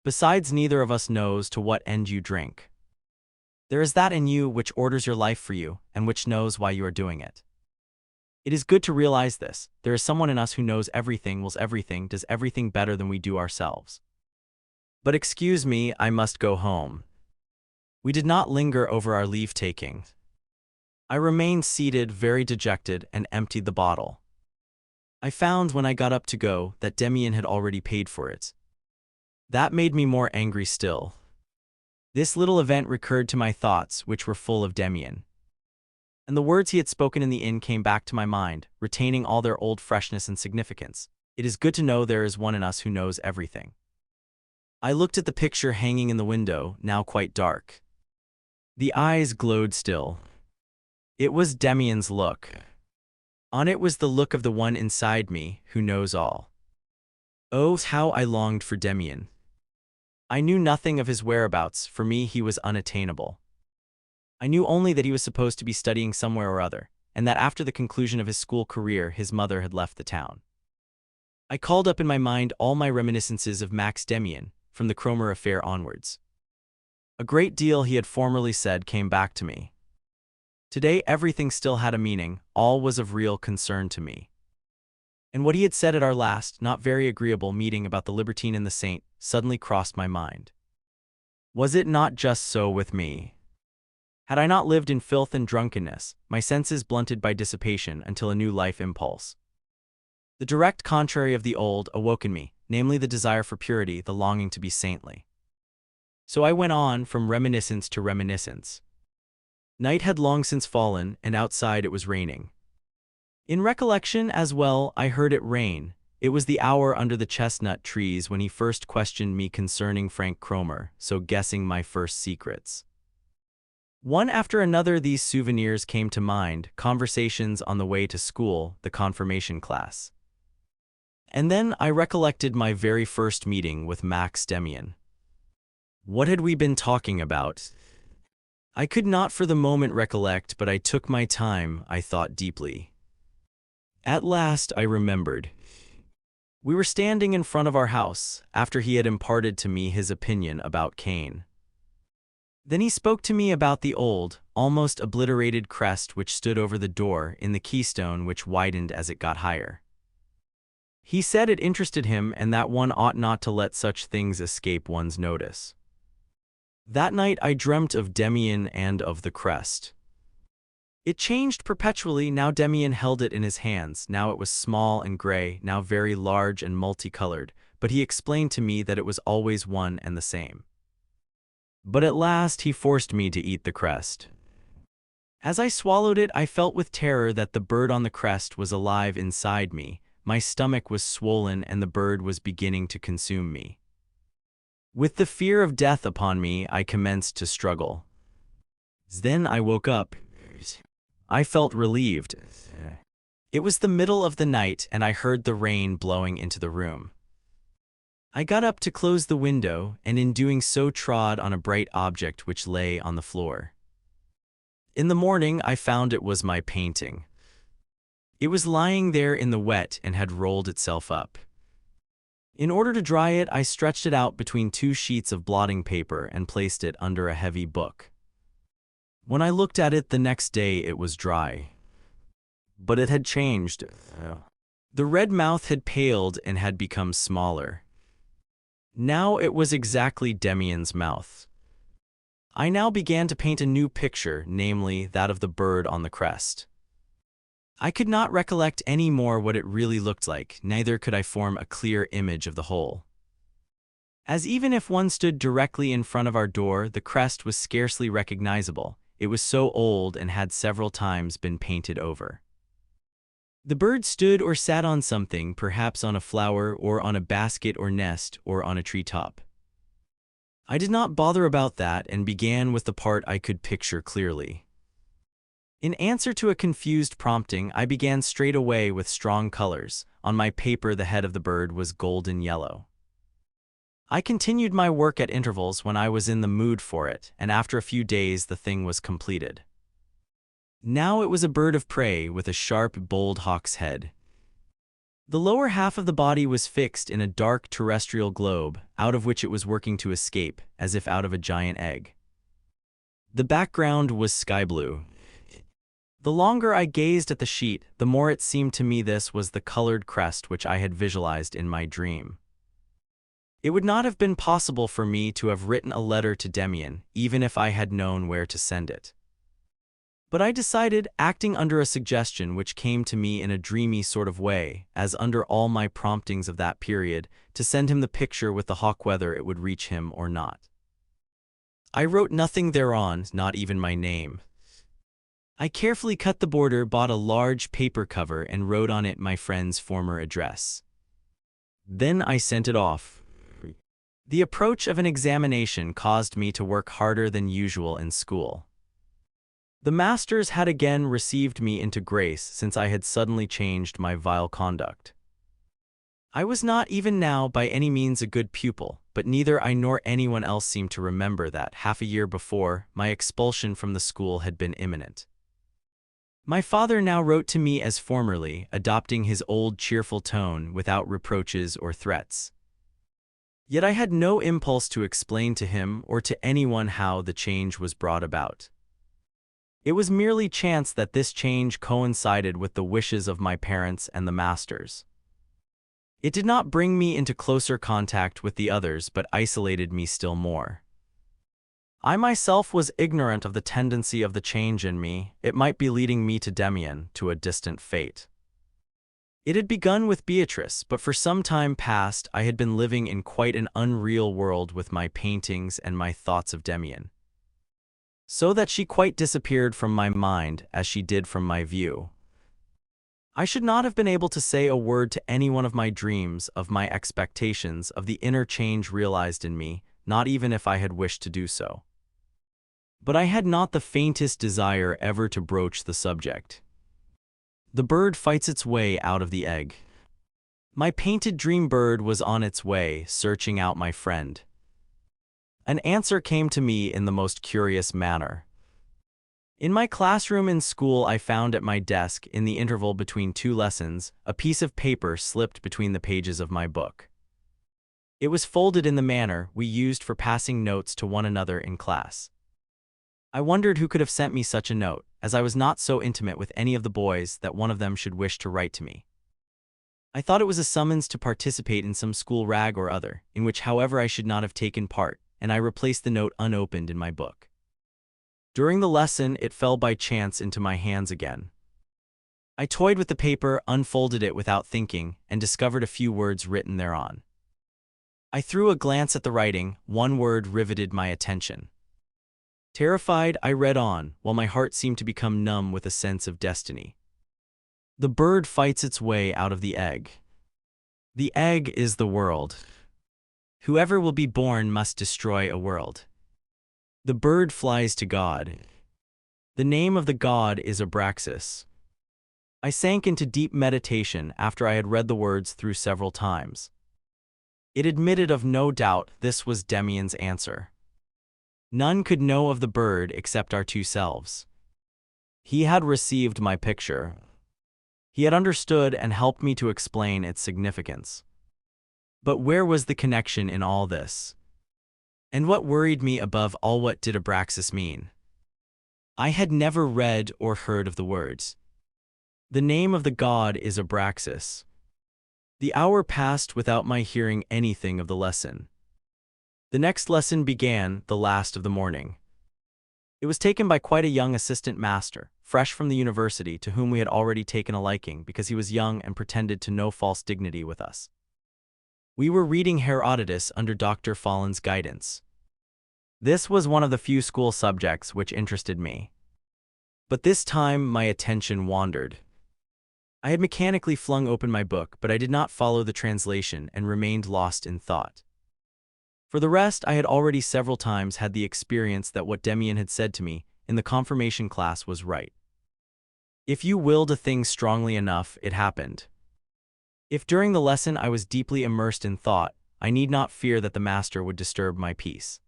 Besides, neither of us knows to what end you drink. There is that in you which orders your life for you, and which knows why you are doing it. It is good to realize this. There is someone in us who knows everything, wills everything, does everything better than we do ourselves. But excuse me, I must go home.' We did not linger over our leave-taking. I remained seated, very dejected, and emptied the bottle. I found, when I got up to go, that Demian had already paid for it. That made me more angry still. This little event recurred to my thoughts, which were full of Demian. And the words he had spoken in the inn came back to my mind, retaining all their old freshness and significance. It is good to know there is one in us who knows everything. I looked at the picture hanging in the window, now quite dark. The eyes glowed still. It was Demian's look. On it was the look of the one inside me, who knows all. Oh, how I longed for Demian. I knew nothing of his whereabouts. For me, he was unattainable. I knew only that he was supposed to be studying somewhere or other, and that after the conclusion of his school career, his mother had left the town. I called up in my mind all my reminiscences of Max Demian, from the Kromer affair onwards. A great deal he had formerly said came back to me. Today everything still had a meaning, all was of real concern to me. And what he had said at our last, not very agreeable meeting about the libertine and the saint, suddenly crossed my mind. Was it not just so with me? Had I not lived in filth and drunkenness, my senses blunted by dissipation until a new life impulse? The direct contrary of the old awoke in me, namely the desire for purity, the longing to be saintly. So I went on from reminiscence to reminiscence. Night had long since fallen, and outside it was raining. In recollection as well, I heard it rain. It was the hour under the chestnut trees when he first questioned me concerning Frank Kromer, so guessing my first secrets. One after another these souvenirs came to mind, conversations on the way to school, the confirmation class. And then I recollected my very first meeting with Max Demian. What had we been talking about? I could not for the moment recollect, but I took my time, I thought deeply. At last I remembered. We were standing in front of our house, after he had imparted to me his opinion about Cain. Then he spoke to me about the old, almost obliterated crest which stood over the door in the keystone which widened as it got higher. He said it interested him and that one ought not to let such things escape one's notice. That night I dreamt of Demian and of the crest. It changed perpetually. Now Demian held it in his hands, now it was small and gray, now very large and multicolored, but he explained to me that it was always one and the same. But at last he forced me to eat the crest. As I swallowed it, I felt with terror that the bird on the crest was alive inside me. My stomach was swollen and the bird was beginning to consume me. With the fear of death upon me, I commenced to struggle. Then I woke up. I felt relieved. It was the middle of the night and I heard the rain blowing into the room. I got up to close the window and in doing so trod on a bright object which lay on the floor. In the morning I found it was my painting. It was lying there in the wet and had rolled itself up. In order to dry it, I stretched it out between two sheets of blotting paper and placed it under a heavy book. When I looked at it the next day, it was dry. But it had changed. The red mouth had paled and had become smaller. Now it was exactly Demian's mouth. I now began to paint a new picture, namely that of the bird on the crest. I could not recollect any more what it really looked like, neither could I form a clear image of the whole. As even if one stood directly in front of our door, the crest was scarcely recognizable. It was so old and had several times been painted over. The bird stood or sat on something, perhaps on a flower or on a basket or nest or on a treetop. I did not bother about that and began with the part I could picture clearly. In answer to a confused prompting, I began straight away with strong colors. On my paper the head of the bird was golden yellow. I continued my work at intervals when I was in the mood for it, and after a few days the thing was completed. Now it was a bird of prey with a sharp, bold hawk's head. The lower half of the body was fixed in a dark terrestrial globe, out of which it was working to escape, as if out of a giant egg. The background was sky blue. The longer I gazed at the sheet, the more it seemed to me this was the colored crest which I had visualized in my dream. It would not have been possible for me to have written a letter to Demian, even if I had known where to send it. But I decided, acting under a suggestion which came to me in a dreamy sort of way, as under all my promptings of that period, to send him the picture with the hawk whether it would reach him or not. I wrote nothing thereon, not even my name. I carefully cut the border, bought a large paper cover, and wrote on it my friend's former address. Then I sent it off. The approach of an examination caused me to work harder than usual in school. The masters had again received me into grace since I had suddenly changed my vile conduct. I was not even now by any means a good pupil, but neither I nor anyone else seemed to remember that, half a year before, my expulsion from the school had been imminent. My father now wrote to me as formerly, adopting his old cheerful tone without reproaches or threats. Yet I had no impulse to explain to him or to anyone how the change was brought about. It was merely chance that this change coincided with the wishes of my parents and the masters. It did not bring me into closer contact with the others but isolated me still more. I myself was ignorant of the tendency of the change in me. It might be leading me to Demian, to a distant fate. It had begun with Beatrice, but for some time past I had been living in quite an unreal world with my paintings and my thoughts of Demian, so that she quite disappeared from my mind as she did from my view. I should not have been able to say a word to any one of my dreams, of my expectations, of the inner change realized in me, not even if I had wished to do so. But I had not the faintest desire ever to broach the subject. The bird fights its way out of the egg. My painted dream bird was on its way, searching out my friend. An answer came to me in the most curious manner. In my classroom in school, I found at my desk, in the interval between 2 lessons, a piece of paper slipped between the pages of my book. It was folded in the manner we used for passing notes to one another in class. I wondered who could have sent me such a note, as I was not so intimate with any of the boys that one of them should wish to write to me. I thought it was a summons to participate in some school rag or other, in which however I should not have taken part, and I replaced the note unopened in my book. During the lesson, it fell by chance into my hands again. I toyed with the paper, unfolded it without thinking, and discovered a few words written thereon. I threw a glance at the writing. One word riveted my attention. Terrified, I read on, while my heart seemed to become numb with a sense of destiny. The bird fights its way out of the egg. The egg is the world. Whoever will be born must destroy a world. The bird flies to God. The name of the God is Abraxas. I sank into deep meditation after I had read the words through several times. It admitted of no doubt this was Demian's answer. None could know of the bird except our 2 selves. He had received my picture. He had understood and helped me to explain its significance. But where was the connection in all this? And what worried me above all, what did Abraxas mean? I had never read or heard of the words. The name of the god is Abraxas. The hour passed without my hearing anything of the lesson. The next lesson began, the last of the morning. It was taken by quite a young assistant master, fresh from the university, to whom we had already taken a liking because he was young and pretended to no false dignity with us. We were reading Herodotus under Dr. Fallen's guidance. This was one of the few school subjects which interested me. But this time my attention wandered. I had mechanically flung open my book, but I did not follow the translation and remained lost in thought. For the rest, I had already several times had the experience that what Demian had said to me in the confirmation class was right. If you willed a thing strongly enough, it happened. If during the lesson I was deeply immersed in thought, I need not fear that the master would disturb my peace.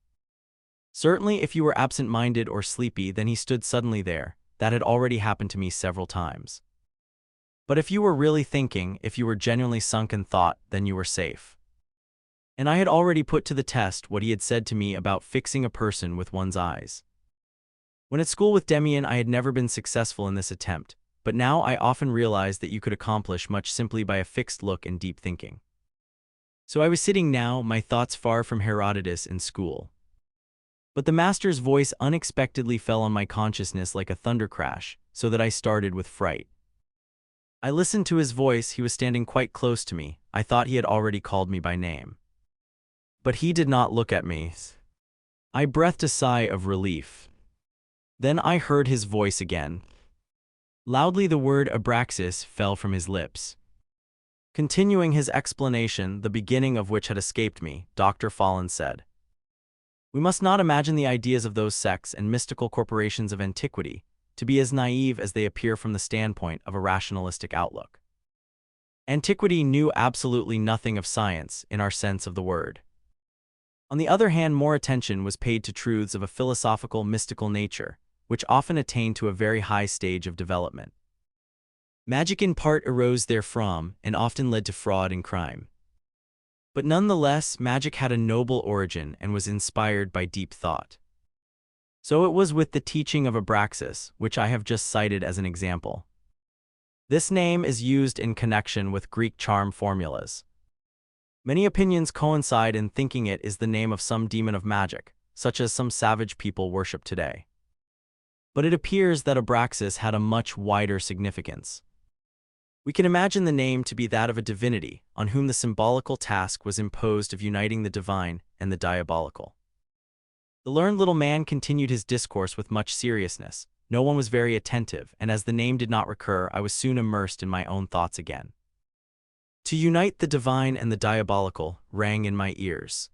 Certainly, if you were absent-minded or sleepy, then he stood suddenly there. That had already happened to me several times. But if you were really thinking, if you were genuinely sunk in thought, then you were safe. And I had already put to the test what he had said to me about fixing a person with one's eyes. When at school with Demian, I had never been successful in this attempt, but now I often realized that you could accomplish much simply by a fixed look and deep thinking. So I was sitting now, my thoughts far from Herodotus in school. But the master's voice unexpectedly fell on my consciousness like a thunder crash, so that I started with fright. I listened to his voice. He was standing quite close to me. I thought he had already called me by name. But he did not look at me. I breathed a sigh of relief. Then I heard his voice again. Loudly the word Abraxas fell from his lips. Continuing his explanation, the beginning of which had escaped me, Dr. Fallen said, "We must not imagine the ideas of those sects and mystical corporations of antiquity to be as naive as they appear from the standpoint of a rationalistic outlook. Antiquity knew absolutely nothing of science in our sense of the word. On the other hand, more attention was paid to truths of a philosophical, mystical nature, which often attained to a very high stage of development. Magic in part arose therefrom, and often led to fraud and crime. But nonetheless, magic had a noble origin and was inspired by deep thought. So it was with the teaching of Abraxas, which I have just cited as an example. This name is used in connection with Greek charm formulas. Many opinions coincide in thinking it is the name of some demon of magic, such as some savage people worship today. But it appears that Abraxas had a much wider significance. We can imagine the name to be that of a divinity, on whom the symbolical task was imposed of uniting the divine and the diabolical. The learned little man continued his discourse with much seriousness. No one was very attentive, and as the name did not recur, I was soon immersed in my own thoughts again. To unite the divine and the diabolical rang in my ears.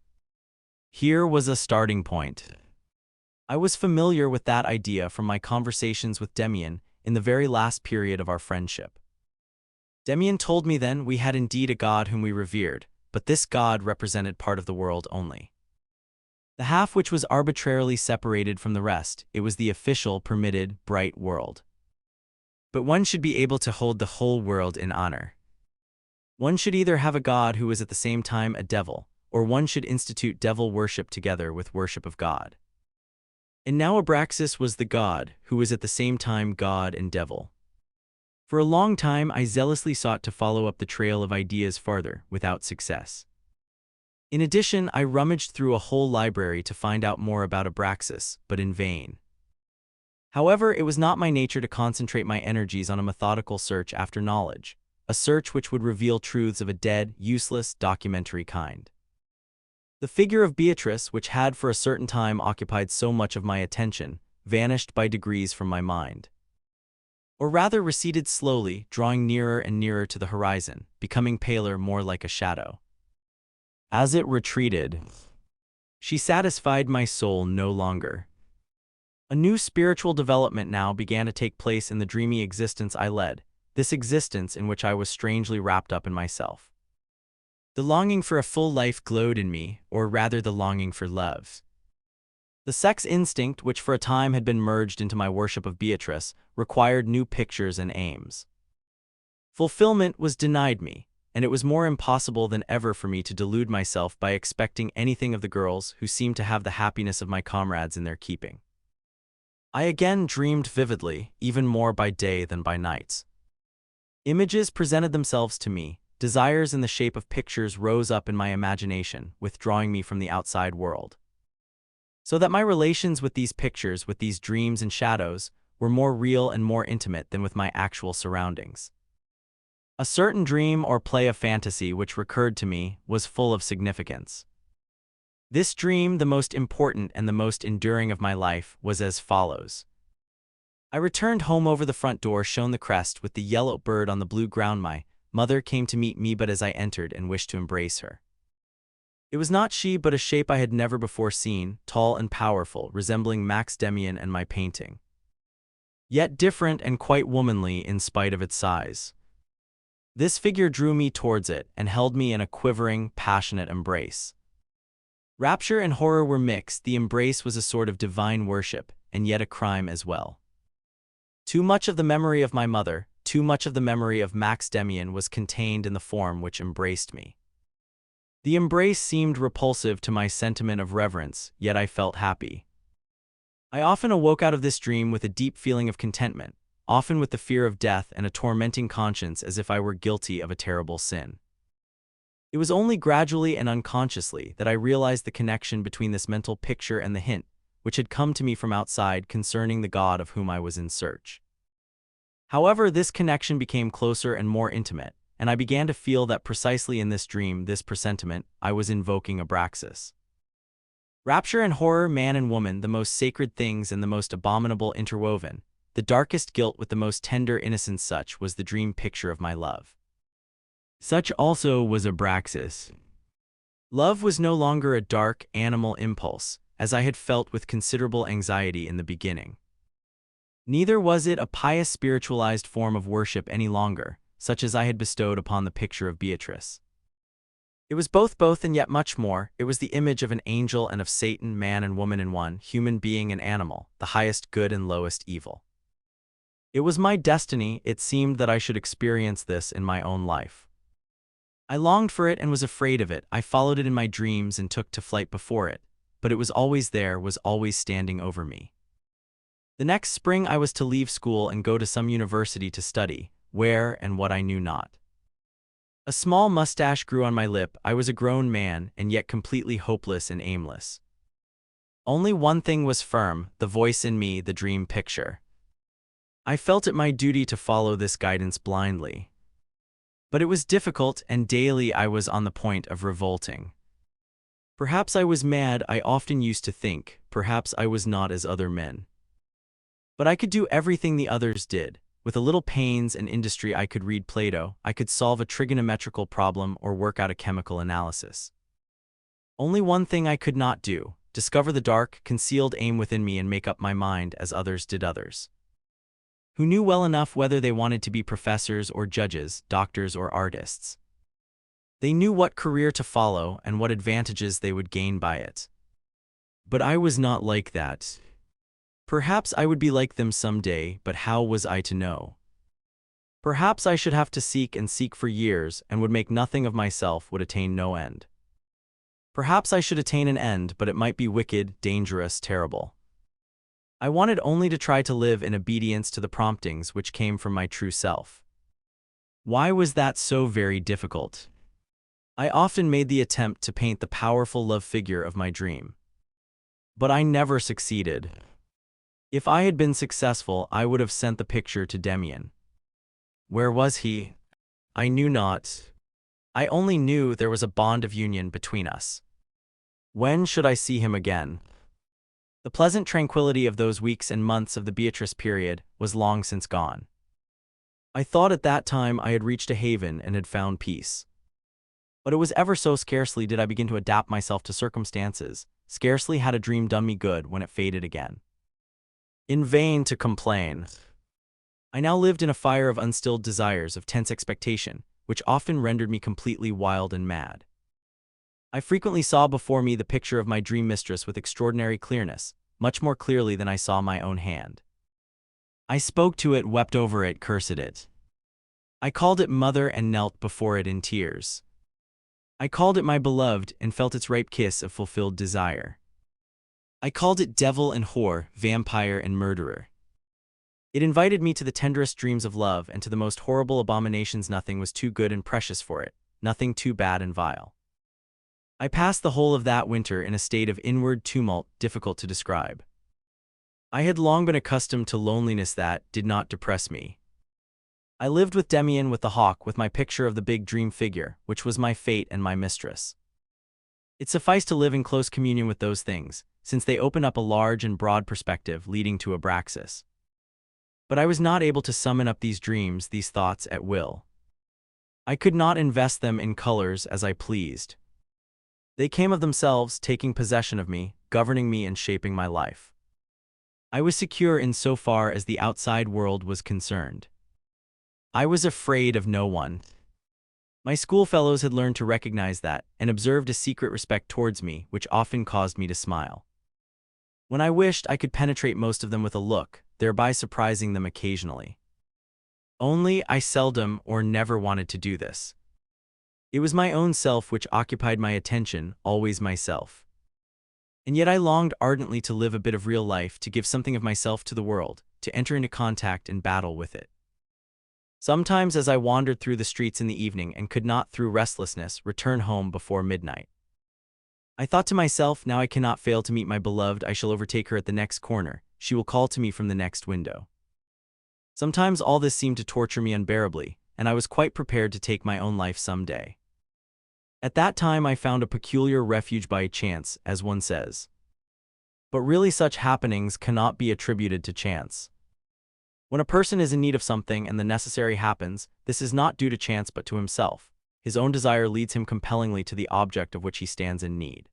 Here was a starting point. I was familiar with that idea from my conversations with Demian in the very last period of our friendship. Demian told me then we had indeed a God whom we revered, but this God represented part of the world only. The half which was arbitrarily separated from the rest, it was the official, permitted, bright world. But one should be able to hold the whole world in honor. One should either have a God who is at the same time a devil, or one should institute devil worship together with worship of God. And now Abraxas was the God who was at the same time God and devil. For a long time I zealously sought to follow up the trail of ideas farther, without success. In addition, I rummaged through a whole library to find out more about Abraxas, but in vain. However, it was not my nature to concentrate my energies on a methodical search after knowledge, a search which would reveal truths of a dead, useless, documentary kind. The figure of Beatrice, which had for a certain time occupied so much of my attention, vanished by degrees from my mind. Or rather receded slowly, drawing nearer and nearer to the horizon, becoming paler, more like a shadow. As it retreated, she satisfied my soul no longer. A new spiritual development now began to take place in the dreamy existence I led, this existence in which I was strangely wrapped up in myself. The longing for a full life glowed in me, or rather the longing for love. The sex instinct, which for a time had been merged into my worship of Beatrice, required new pictures and aims. Fulfillment was denied me, and it was more impossible than ever for me to delude myself by expecting anything of the girls who seemed to have the happiness of my comrades in their keeping. I again dreamed vividly, even more by day than by nights. Images presented themselves to me, desires in the shape of pictures rose up in my imagination, withdrawing me from the outside world. So that my relations with these pictures, with these dreams and shadows, were more real and more intimate than with my actual surroundings. A certain dream or play of fantasy which recurred to me was full of significance. This dream, the most important and the most enduring of my life, was as follows. I returned home over the front door shone the crest with the yellow bird on the blue ground. My mother came to meet me but as I entered and wished to embrace her. It was not she but a shape I had never before seen, tall and powerful, resembling Max Demian and my painting. Yet different and quite womanly in spite of its size. This figure drew me towards it and held me in a quivering, passionate embrace. Rapture and horror were mixed. The embrace was a sort of divine worship, and yet a crime as well. Too much of the memory of my mother, too much of the memory of Max Demian was contained in the form which embraced me. The embrace seemed repulsive to my sentiment of reverence, yet I felt happy. I often awoke out of this dream with a deep feeling of contentment, often with the fear of death and a tormenting conscience as if I were guilty of a terrible sin. It was only gradually and unconsciously that I realized the connection between this mental picture and the hint, which had come to me from outside concerning the God of whom I was in search. However, this connection became closer and more intimate, and I began to feel that precisely in this dream, this presentiment, I was invoking Abraxas. Rapture and horror, man and woman, the most sacred things and the most abominable interwoven, the darkest guilt with the most tender innocence, such was the dream picture of my love. Such also was Abraxas. Love was no longer a dark, animal impulse, as I had felt with considerable anxiety in the beginning. Neither was it a pious spiritualized form of worship any longer, such as I had bestowed upon the picture of Beatrice. It was both and yet much more. It was the image of an angel and of Satan, man and woman in one, human being and animal, the highest good and lowest evil. It was my destiny. It seemed that I should experience this in my own life. I longed for it and was afraid of it. I followed it in my dreams and took to flight before it, but it was always there, was always standing over me. The next spring I was to leave school and go to some university to study, where and what I knew not. A small mustache grew on my lip. I was a grown man, and yet completely hopeless and aimless. Only one thing was firm, the voice in me, the dream picture. I felt it my duty to follow this guidance blindly. But it was difficult, and daily I was on the point of revolting. Perhaps I was mad, I often used to think. Perhaps I was not as other men. But I could do everything the others did. With a little pains and industry I could read Plato, I could solve a trigonometrical problem or work out a chemical analysis. Only one thing I could not do, discover the dark, concealed aim within me and make up my mind as others did others, who knew well enough whether they wanted to be professors or judges, doctors or artists. They knew what career to follow and what advantages they would gain by it. But I was not like that. Perhaps I would be like them someday, but how was I to know? Perhaps I should have to seek and seek for years, and would make nothing of myself, would attain no end. Perhaps I should attain an end, but it might be wicked, dangerous, terrible. I wanted only to try to live in obedience to the promptings which came from my true self. Why was that so very difficult? I often made the attempt to paint the powerful love figure of my dream. But I never succeeded. If I had been successful, I would have sent the picture to Demian. Where was he? I knew not. I only knew there was a bond of union between us. When should I see him again? The pleasant tranquility of those weeks and months of the Beatrice period was long since gone. I thought at that time I had reached a haven and had found peace. But it was ever so scarcely did I begin to adapt myself to circumstances, scarcely had a dream done me good when it faded again. In vain to complain. I now lived in a fire of unstilled desires, of tense expectation, which often rendered me completely wild and mad. I frequently saw before me the picture of my dream mistress with extraordinary clearness, much more clearly than I saw my own hand. I spoke to it, wept over it, cursed it. I called it mother and knelt before it in tears. I called it my beloved and felt its ripe kiss of fulfilled desire. I called it devil and whore, vampire and murderer. It invited me to the tenderest dreams of love and to the most horrible abominations. Nothing was too good and precious for it, nothing too bad and vile. I passed the whole of that winter in a state of inward tumult difficult to describe. I had long been accustomed to loneliness that did not depress me. I lived with Demian, with the hawk, with my picture of the big dream figure, which was my fate and my mistress. It sufficed to live in close communion with those things, since they open up a large and broad perspective leading to Abraxas. But I was not able to summon up these dreams, these thoughts at will. I could not invest them in colors as I pleased. They came of themselves, taking possession of me, governing me and shaping my life. I was secure in so far as the outside world was concerned. I was afraid of no one. My schoolfellows had learned to recognize that, and observed a secret respect towards me, which often caused me to smile. When I wished, I could penetrate most of them with a look, thereby surprising them occasionally. Only I seldom or never wanted to do this. It was my own self which occupied my attention, always myself. And yet I longed ardently to live a bit of real life, to give something of myself to the world, to enter into contact and battle with it. Sometimes as I wandered through the streets in the evening and could not, through restlessness, return home before midnight, I thought to myself, now I cannot fail to meet my beloved. I shall overtake her at the next corner. She will call to me from the next window. Sometimes all this seemed to torture me unbearably, and I was quite prepared to take my own life some day. At that time I found a peculiar refuge by chance, as one says. But really such happenings cannot be attributed to chance. When a person is in need of something and the necessary happens, this is not due to chance but to himself. His own desire leads him compellingly to the object of which he stands in need.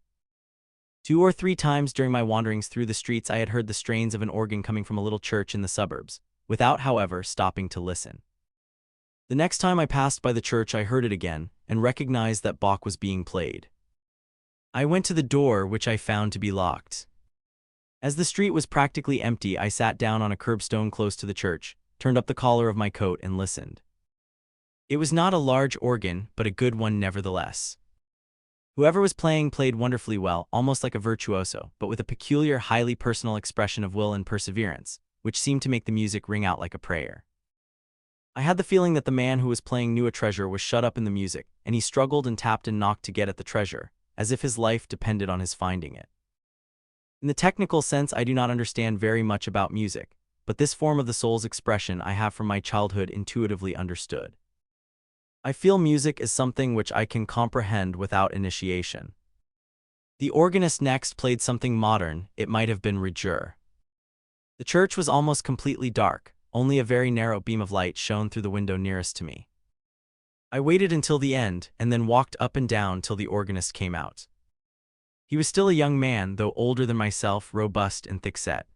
2 or 3 times during my wanderings through the streets I had heard the strains of an organ coming from a little church in the suburbs, without, however, stopping to listen. The next time I passed by the church I heard it again, and recognized that Bach was being played. I went to the door, which I found to be locked. As the street was practically empty, I sat down on a curbstone close to the church, turned up the collar of my coat, and listened. It was not a large organ, but a good one nevertheless. Whoever was playing played wonderfully well, almost like a virtuoso, but with a peculiar, highly personal expression of will and perseverance, which seemed to make the music ring out like a prayer. I had the feeling that the man who was playing knew a treasure was shut up in the music, and he struggled and tapped and knocked to get at the treasure, as if his life depended on his finding it. In the technical sense, I do not understand very much about music, but this form of the soul's expression I have from my childhood intuitively understood. I feel music is something which I can comprehend without initiation. The organist next played something modern. It might have been revere. The church was almost completely dark. Only a very narrow beam of light shone through the window nearest to me. I waited until the end, and then walked up and down till the organist came out. He was still a young man, though older than myself, robust and thick-set.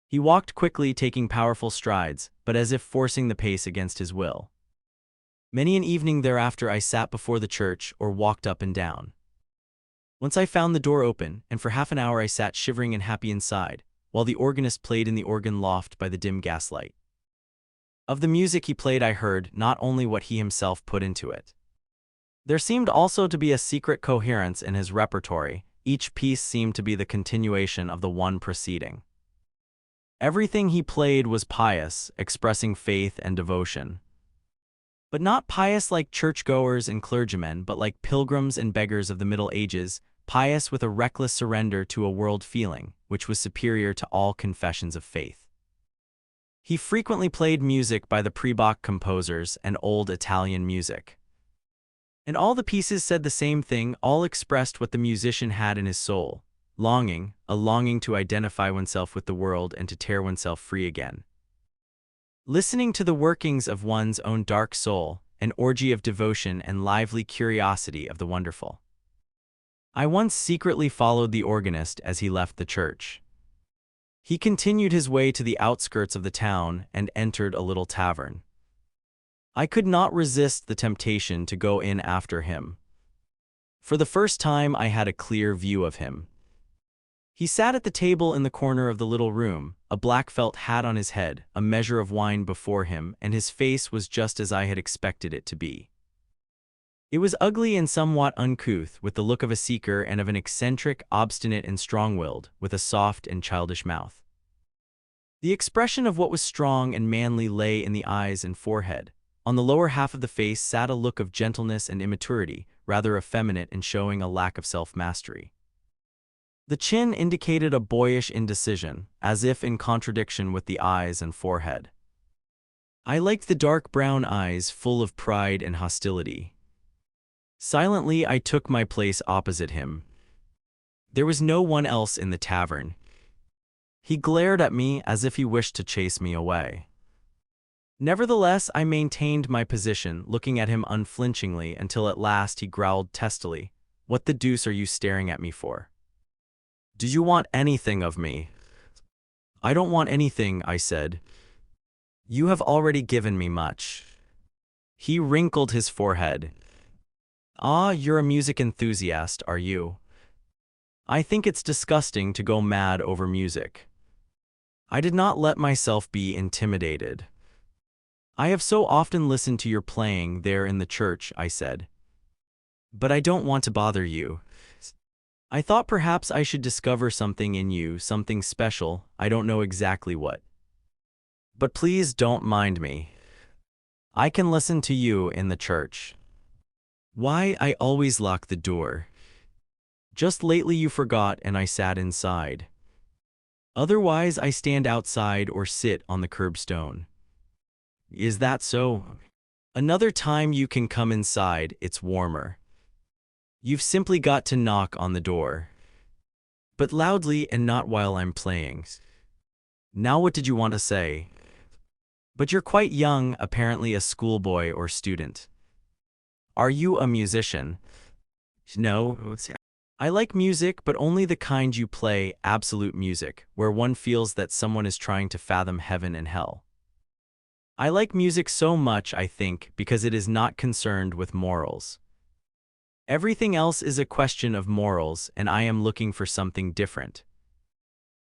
He walked quickly, taking powerful strides, but as if forcing the pace against his will. Many an evening thereafter I sat before the church or walked up and down. Once I found the door open, and for half an hour I sat shivering and happy inside, while the organist played in the organ loft by the dim gaslight. Of the music he played I heard not only what he himself put into it. There seemed also to be a secret coherence in his repertory. Each piece seemed to be the continuation of the one preceding. Everything he played was pious, expressing faith and devotion. But not pious like churchgoers and clergymen, but like pilgrims and beggars of the Middle Ages, pious with a reckless surrender to a world feeling, which was superior to all confessions of faith. He frequently played music by the pre-Bach composers and old Italian music. And all the pieces said the same thing, all expressed what the musician had in his soul, longing, a longing to identify oneself with the world and to tear oneself free again. Listening to the workings of one's own dark soul, an orgy of devotion and lively curiosity of the wonderful. I once secretly followed the organist as he left the church. He continued his way to the outskirts of the town and entered a little tavern. I could not resist the temptation to go in after him. For the first time I had a clear view of him. He sat at the table in the corner of the little room, a black felt hat on his head, a measure of wine before him, and his face was just as I had expected it to be. It was ugly and somewhat uncouth, with the look of a seeker and of an eccentric, obstinate and strong-willed, with a soft and childish mouth. The expression of what was strong and manly lay in the eyes and forehead. On the lower half of the face sat a look of gentleness and immaturity, rather effeminate and showing a lack of self-mastery. The chin indicated a boyish indecision, as if in contradiction with the eyes and forehead. I liked the dark brown eyes full of pride and hostility. Silently I took my place opposite him. There was no one else in the tavern. He glared at me as if he wished to chase me away. Nevertheless, I maintained my position, looking at him unflinchingly until at last he growled testily, "What the deuce are you staring at me for? Do you want anything of me?" "I don't want anything," I said. "You have already given me much." He wrinkled his forehead. "Ah, you're a music enthusiast, are you? I think it's disgusting to go mad over music." I did not let myself be intimidated. "I have so often listened to your playing there in the church," I said. "But I don't want to bother you. I thought perhaps I should discover something in you, something special, I don't know exactly what. But please don't mind me. I can listen to you in the church." "Why, I always lock the door. Just lately you forgot and I sat inside. Otherwise I stand outside or sit on the curbstone." "Is that so? Another time you can come inside, it's warmer. You've simply got to knock on the door. But loudly and not while I'm playing. Now what did you want to say? But you're quite young, apparently a schoolboy or student. Are you a musician?" "No. I like music, but only the kind you play, absolute music, where one feels that someone is trying to fathom heaven and hell." I like music so much, I think, because it is not concerned with morals. Everything else is a question of morals, and I am looking for something different.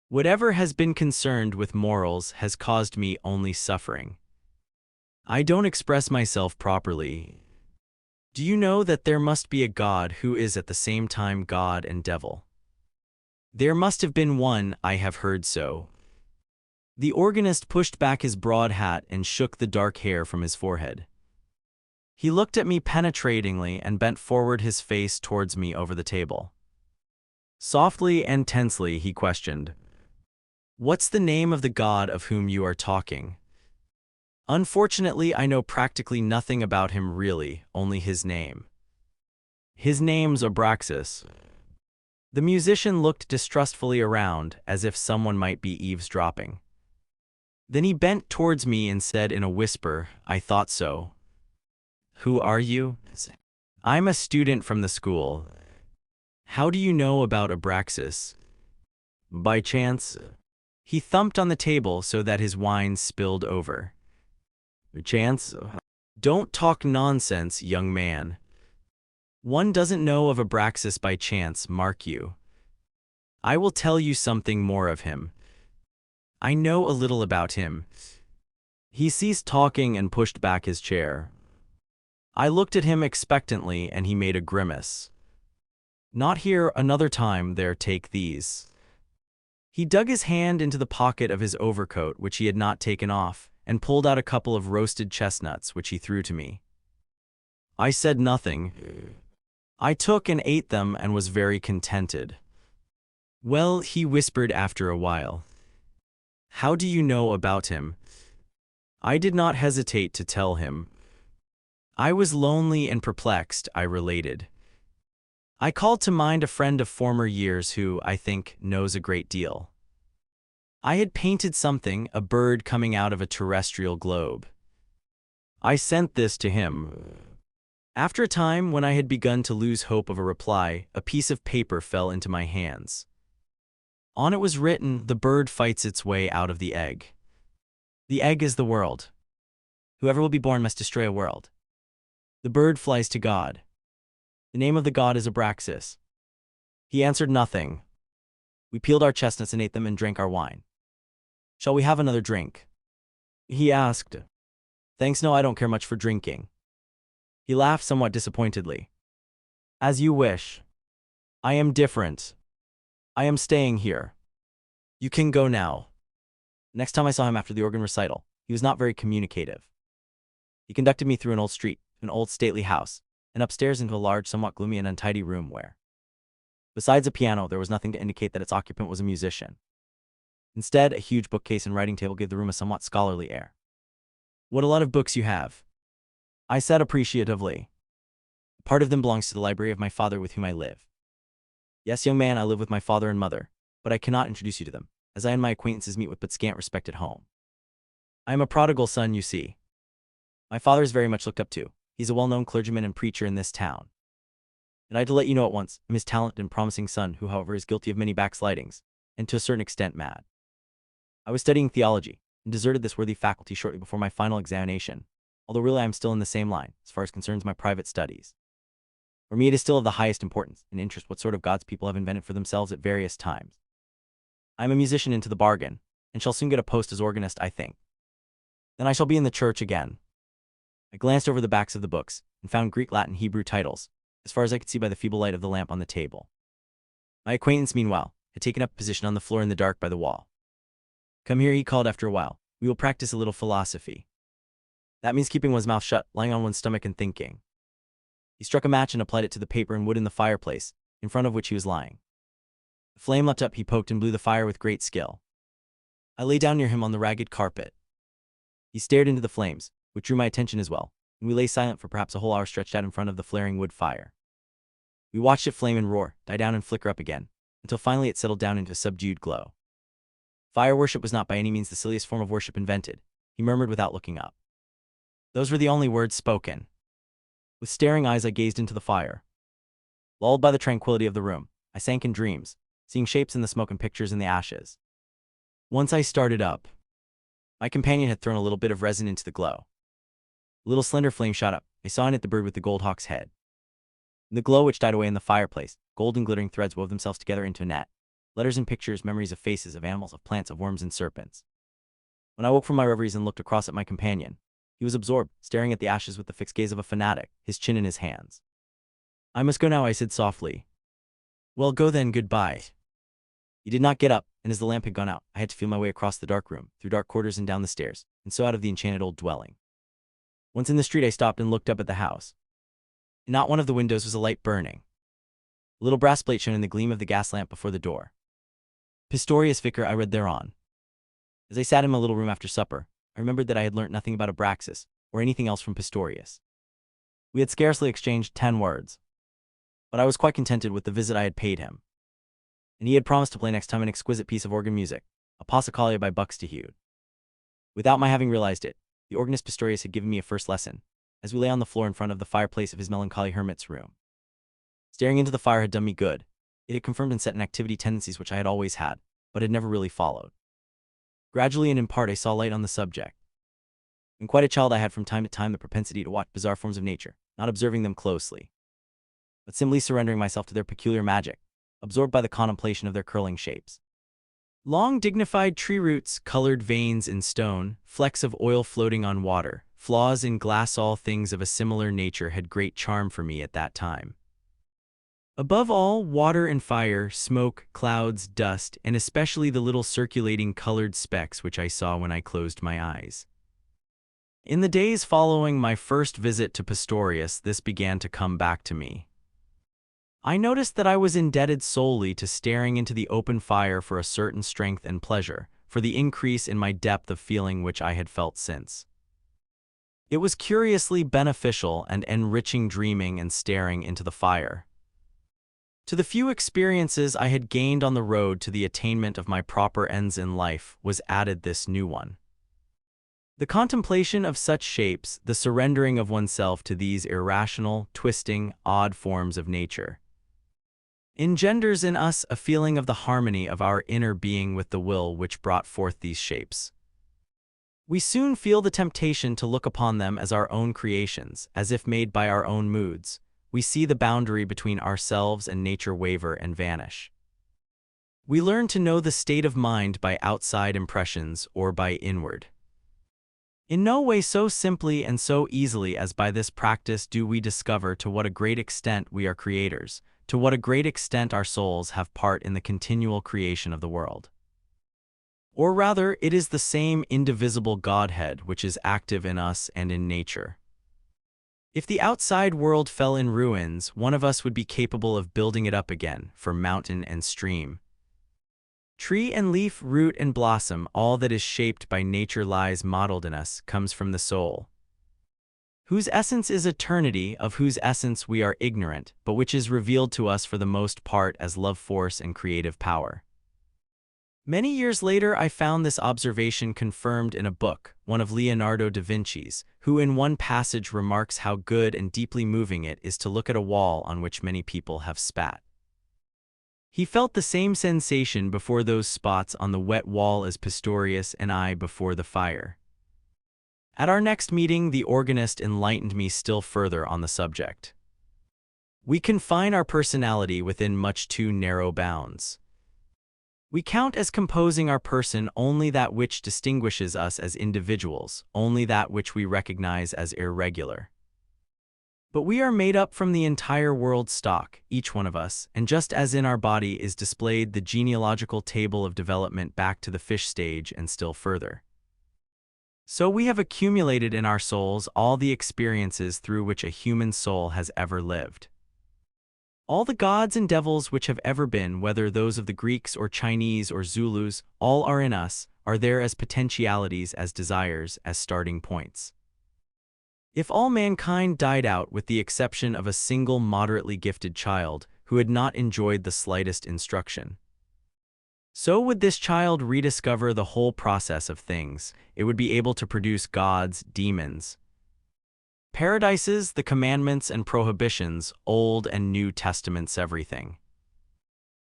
Whatever has been concerned with morals has caused me only suffering. I don't express myself properly. Do you know that there must be a God who is at the same time God and devil? There must have been one, I have heard so. The organist pushed back his broad hat and shook the dark hair from his forehead. He looked at me penetratingly and bent forward his face towards me over the table. Softly and tensely he questioned, "What's the name of the God of whom you are talking?" Unfortunately, I know practically nothing about him really, only his name. His name's Abraxas. The musician looked distrustfully around, as if someone might be eavesdropping. Then he bent towards me and said in a whisper, "I thought so." "Who are you?" "I'm a student from the school." "How do you know about Abraxas?" "By chance." He thumped on the table so that his wine spilled over. "Chance? Don't talk nonsense, young man. One doesn't know of Abraxas by chance, mark you. I will tell you something more of him. I know a little about him." He ceased talking and pushed back his chair. I looked at him expectantly and he made a grimace. "Not here, another time, there, take these." He dug his hand into the pocket of his overcoat, which he had not taken off, and pulled out a couple of roasted chestnuts, which he threw to me. I said nothing. I took and ate them and was very contented. "Well," he whispered after a while, "how do you know about him?" I did not hesitate to tell him. I was lonely and perplexed, I related. I called to mind a friend of former years who, I think, knows a great deal. I had painted something, a bird coming out of a terrestrial globe. I sent this to him. After a time, when I had begun to lose hope of a reply, a piece of paper fell into my hands. On it was written, "The bird fights its way out of the egg. The egg is the world. Whoever will be born must destroy a world. The bird flies to God. The name of the God is Abraxas." He answered nothing. We peeled our chestnuts and ate them and drank our wine. "Shall we have another drink?" he asked. "Thanks, no, I don't care much for drinking." He laughed somewhat disappointedly. "As you wish. I am different. I am staying here. You can go now." Next time I saw him after the organ recital, he was not very communicative. He conducted me through an old street, an old stately house, and upstairs into a large, somewhat gloomy and untidy room where, besides a piano, there was nothing to indicate that its occupant was a musician. Instead, a huge bookcase and writing table gave the room a somewhat scholarly air. "What a lot of books you have," I said appreciatively. "Part of them belongs to the library of my father with whom I live." "Yes, young man, I live with my father and mother, but I cannot introduce you to them, as I and my acquaintances meet with but scant respect at home. I am a prodigal son, you see. My father is very much looked up to. He's a well-known clergyman and preacher in this town. And I had to let you know at once, I'm his talented and promising son, who, however, is guilty of many backslidings, and to a certain extent mad. I was studying theology, and deserted this worthy faculty shortly before my final examination, although really I am still in the same line, as far as concerns my private studies. For me it is still of the highest importance and interest what sort of gods people have invented for themselves at various times. I am a musician into the bargain, and shall soon get a post as organist, I think. Then I shall be in the church again. I glanced over the backs of the books, and found Greek, Latin, Hebrew titles, as far as I could see by the feeble light of the lamp on the table. My acquaintance, meanwhile, had taken up a position on the floor in the dark by the wall. "Come here," he called after a while. "We will practice a little philosophy." That means keeping one's mouth shut, lying on one's stomach and thinking. He struck a match and applied it to the paper and wood in the fireplace, in front of which he was lying. The flame leapt up, he poked and blew the fire with great skill. I lay down near him on the ragged carpet. He stared into the flames, which drew my attention as well, and we lay silent for perhaps a whole hour stretched out in front of the flaring wood fire. We watched it flame and roar, die down and flicker up again, until finally it settled down into a subdued glow. Fire worship was not by any means the silliest form of worship invented, he murmured without looking up. Those were the only words spoken. With staring eyes I gazed into the fire. Lulled by the tranquility of the room, I sank in dreams, seeing shapes in the smoke and pictures in the ashes. Once I started up. My companion had thrown a little bit of resin into the glow. A little slender flame shot up. I saw in it the bird with the gold hawk's head. In the glow which died away in the fireplace, golden glittering threads wove themselves together into a net. Letters and pictures, memories of faces, of animals, of plants, of worms and serpents. When I woke from my reveries and looked across at my companion, he was absorbed, staring at the ashes with the fixed gaze of a fanatic, his chin in his hands. "I must go now," I said softly. "Well, go then, goodbye." He did not get up, and as the lamp had gone out, I had to feel my way across the dark room, through dark corridors and down the stairs, and so out of the enchanted old dwelling. Once in the street, I stopped and looked up at the house. In not one of the windows was a light burning. A little brass plate shone in the gleam of the gas lamp before the door. Pistorius Vicar, I read thereon. As I sat in my little room after supper, I remembered that I had learnt nothing about Abraxas, or anything else from Pistorius. We had scarcely exchanged 10 words. But I was quite contented with the visit I had paid him. And he had promised to play next time an exquisite piece of organ music, a Passacaglia by Buxtehude. Without my having realized it, the organist Pistorius had given me a first lesson, as we lay on the floor in front of the fireplace of his melancholy hermit's room. Staring into the fire had done me good. It had confirmed and set in activity tendencies which I had always had, but had never really followed. Gradually and in part I saw light on the subject. When quite a child I had from time to time the propensity to watch bizarre forms of nature, not observing them closely, but simply surrendering myself to their peculiar magic, absorbed by the contemplation of their curling shapes. Long dignified tree roots, colored veins in stone, flecks of oil floating on water, flaws in glass, all things of a similar nature had great charm for me at that time. Above all, water and fire, smoke, clouds, dust, and especially the little circulating colored specks which I saw when I closed my eyes. In the days following my first visit to Pistorius, this began to come back to me. I noticed that I was indebted solely to staring into the open fire for a certain strength and pleasure, for the increase in my depth of feeling which I had felt since. It was curiously beneficial and enriching dreaming and staring into the fire. To the few experiences I had gained on the road to the attainment of my proper ends in life was added this new one. The contemplation of such shapes, the surrendering of oneself to these irrational, twisting, odd forms of nature, engenders in us a feeling of the harmony of our inner being with the will which brought forth these shapes. We soon feel the temptation to look upon them as our own creations, as if made by our own moods. We see the boundary between ourselves and nature waver and vanish. We learn to know the state of mind by outside impressions or by inward. In no way so simply and so easily as by this practice do we discover to what a great extent we are creators, to what a great extent our souls have part in the continual creation of the world. Or rather, it is the same indivisible Godhead which is active in us and in nature. If the outside world fell in ruins, one of us would be capable of building it up again, for mountain and stream, tree and leaf, root and blossom, all that is shaped by nature lies modeled in us, comes from the soul, whose essence is eternity, of whose essence we are ignorant, but which is revealed to us for the most part as love force and creative power. Many years later I found this observation confirmed in a book, one of Leonardo da Vinci's, who in one passage remarks how good and deeply moving it is to look at a wall on which many people have spat. He felt the same sensation before those spots on the wet wall as Pistorius and I before the fire. At our next meeting, the organist enlightened me still further on the subject. We confine our personality within much too narrow bounds. We count as composing our person only that which distinguishes us as individuals, only that which we recognize as irregular. But we are made up from the entire world stock, each one of us, and just as in our body is displayed the genealogical table of development back to the fish stage and still further, so we have accumulated in our souls all the experiences through which a human soul has ever lived. All the gods and devils which have ever been, whether those of the Greeks or Chinese or Zulus, all are in us, are there as potentialities, as desires, as starting points. If all mankind died out with the exception of a single moderately gifted child who had not enjoyed the slightest instruction, so would this child rediscover the whole process of things. It would be able to produce gods, demons, paradises, the commandments and prohibitions, Old and New Testaments, everything.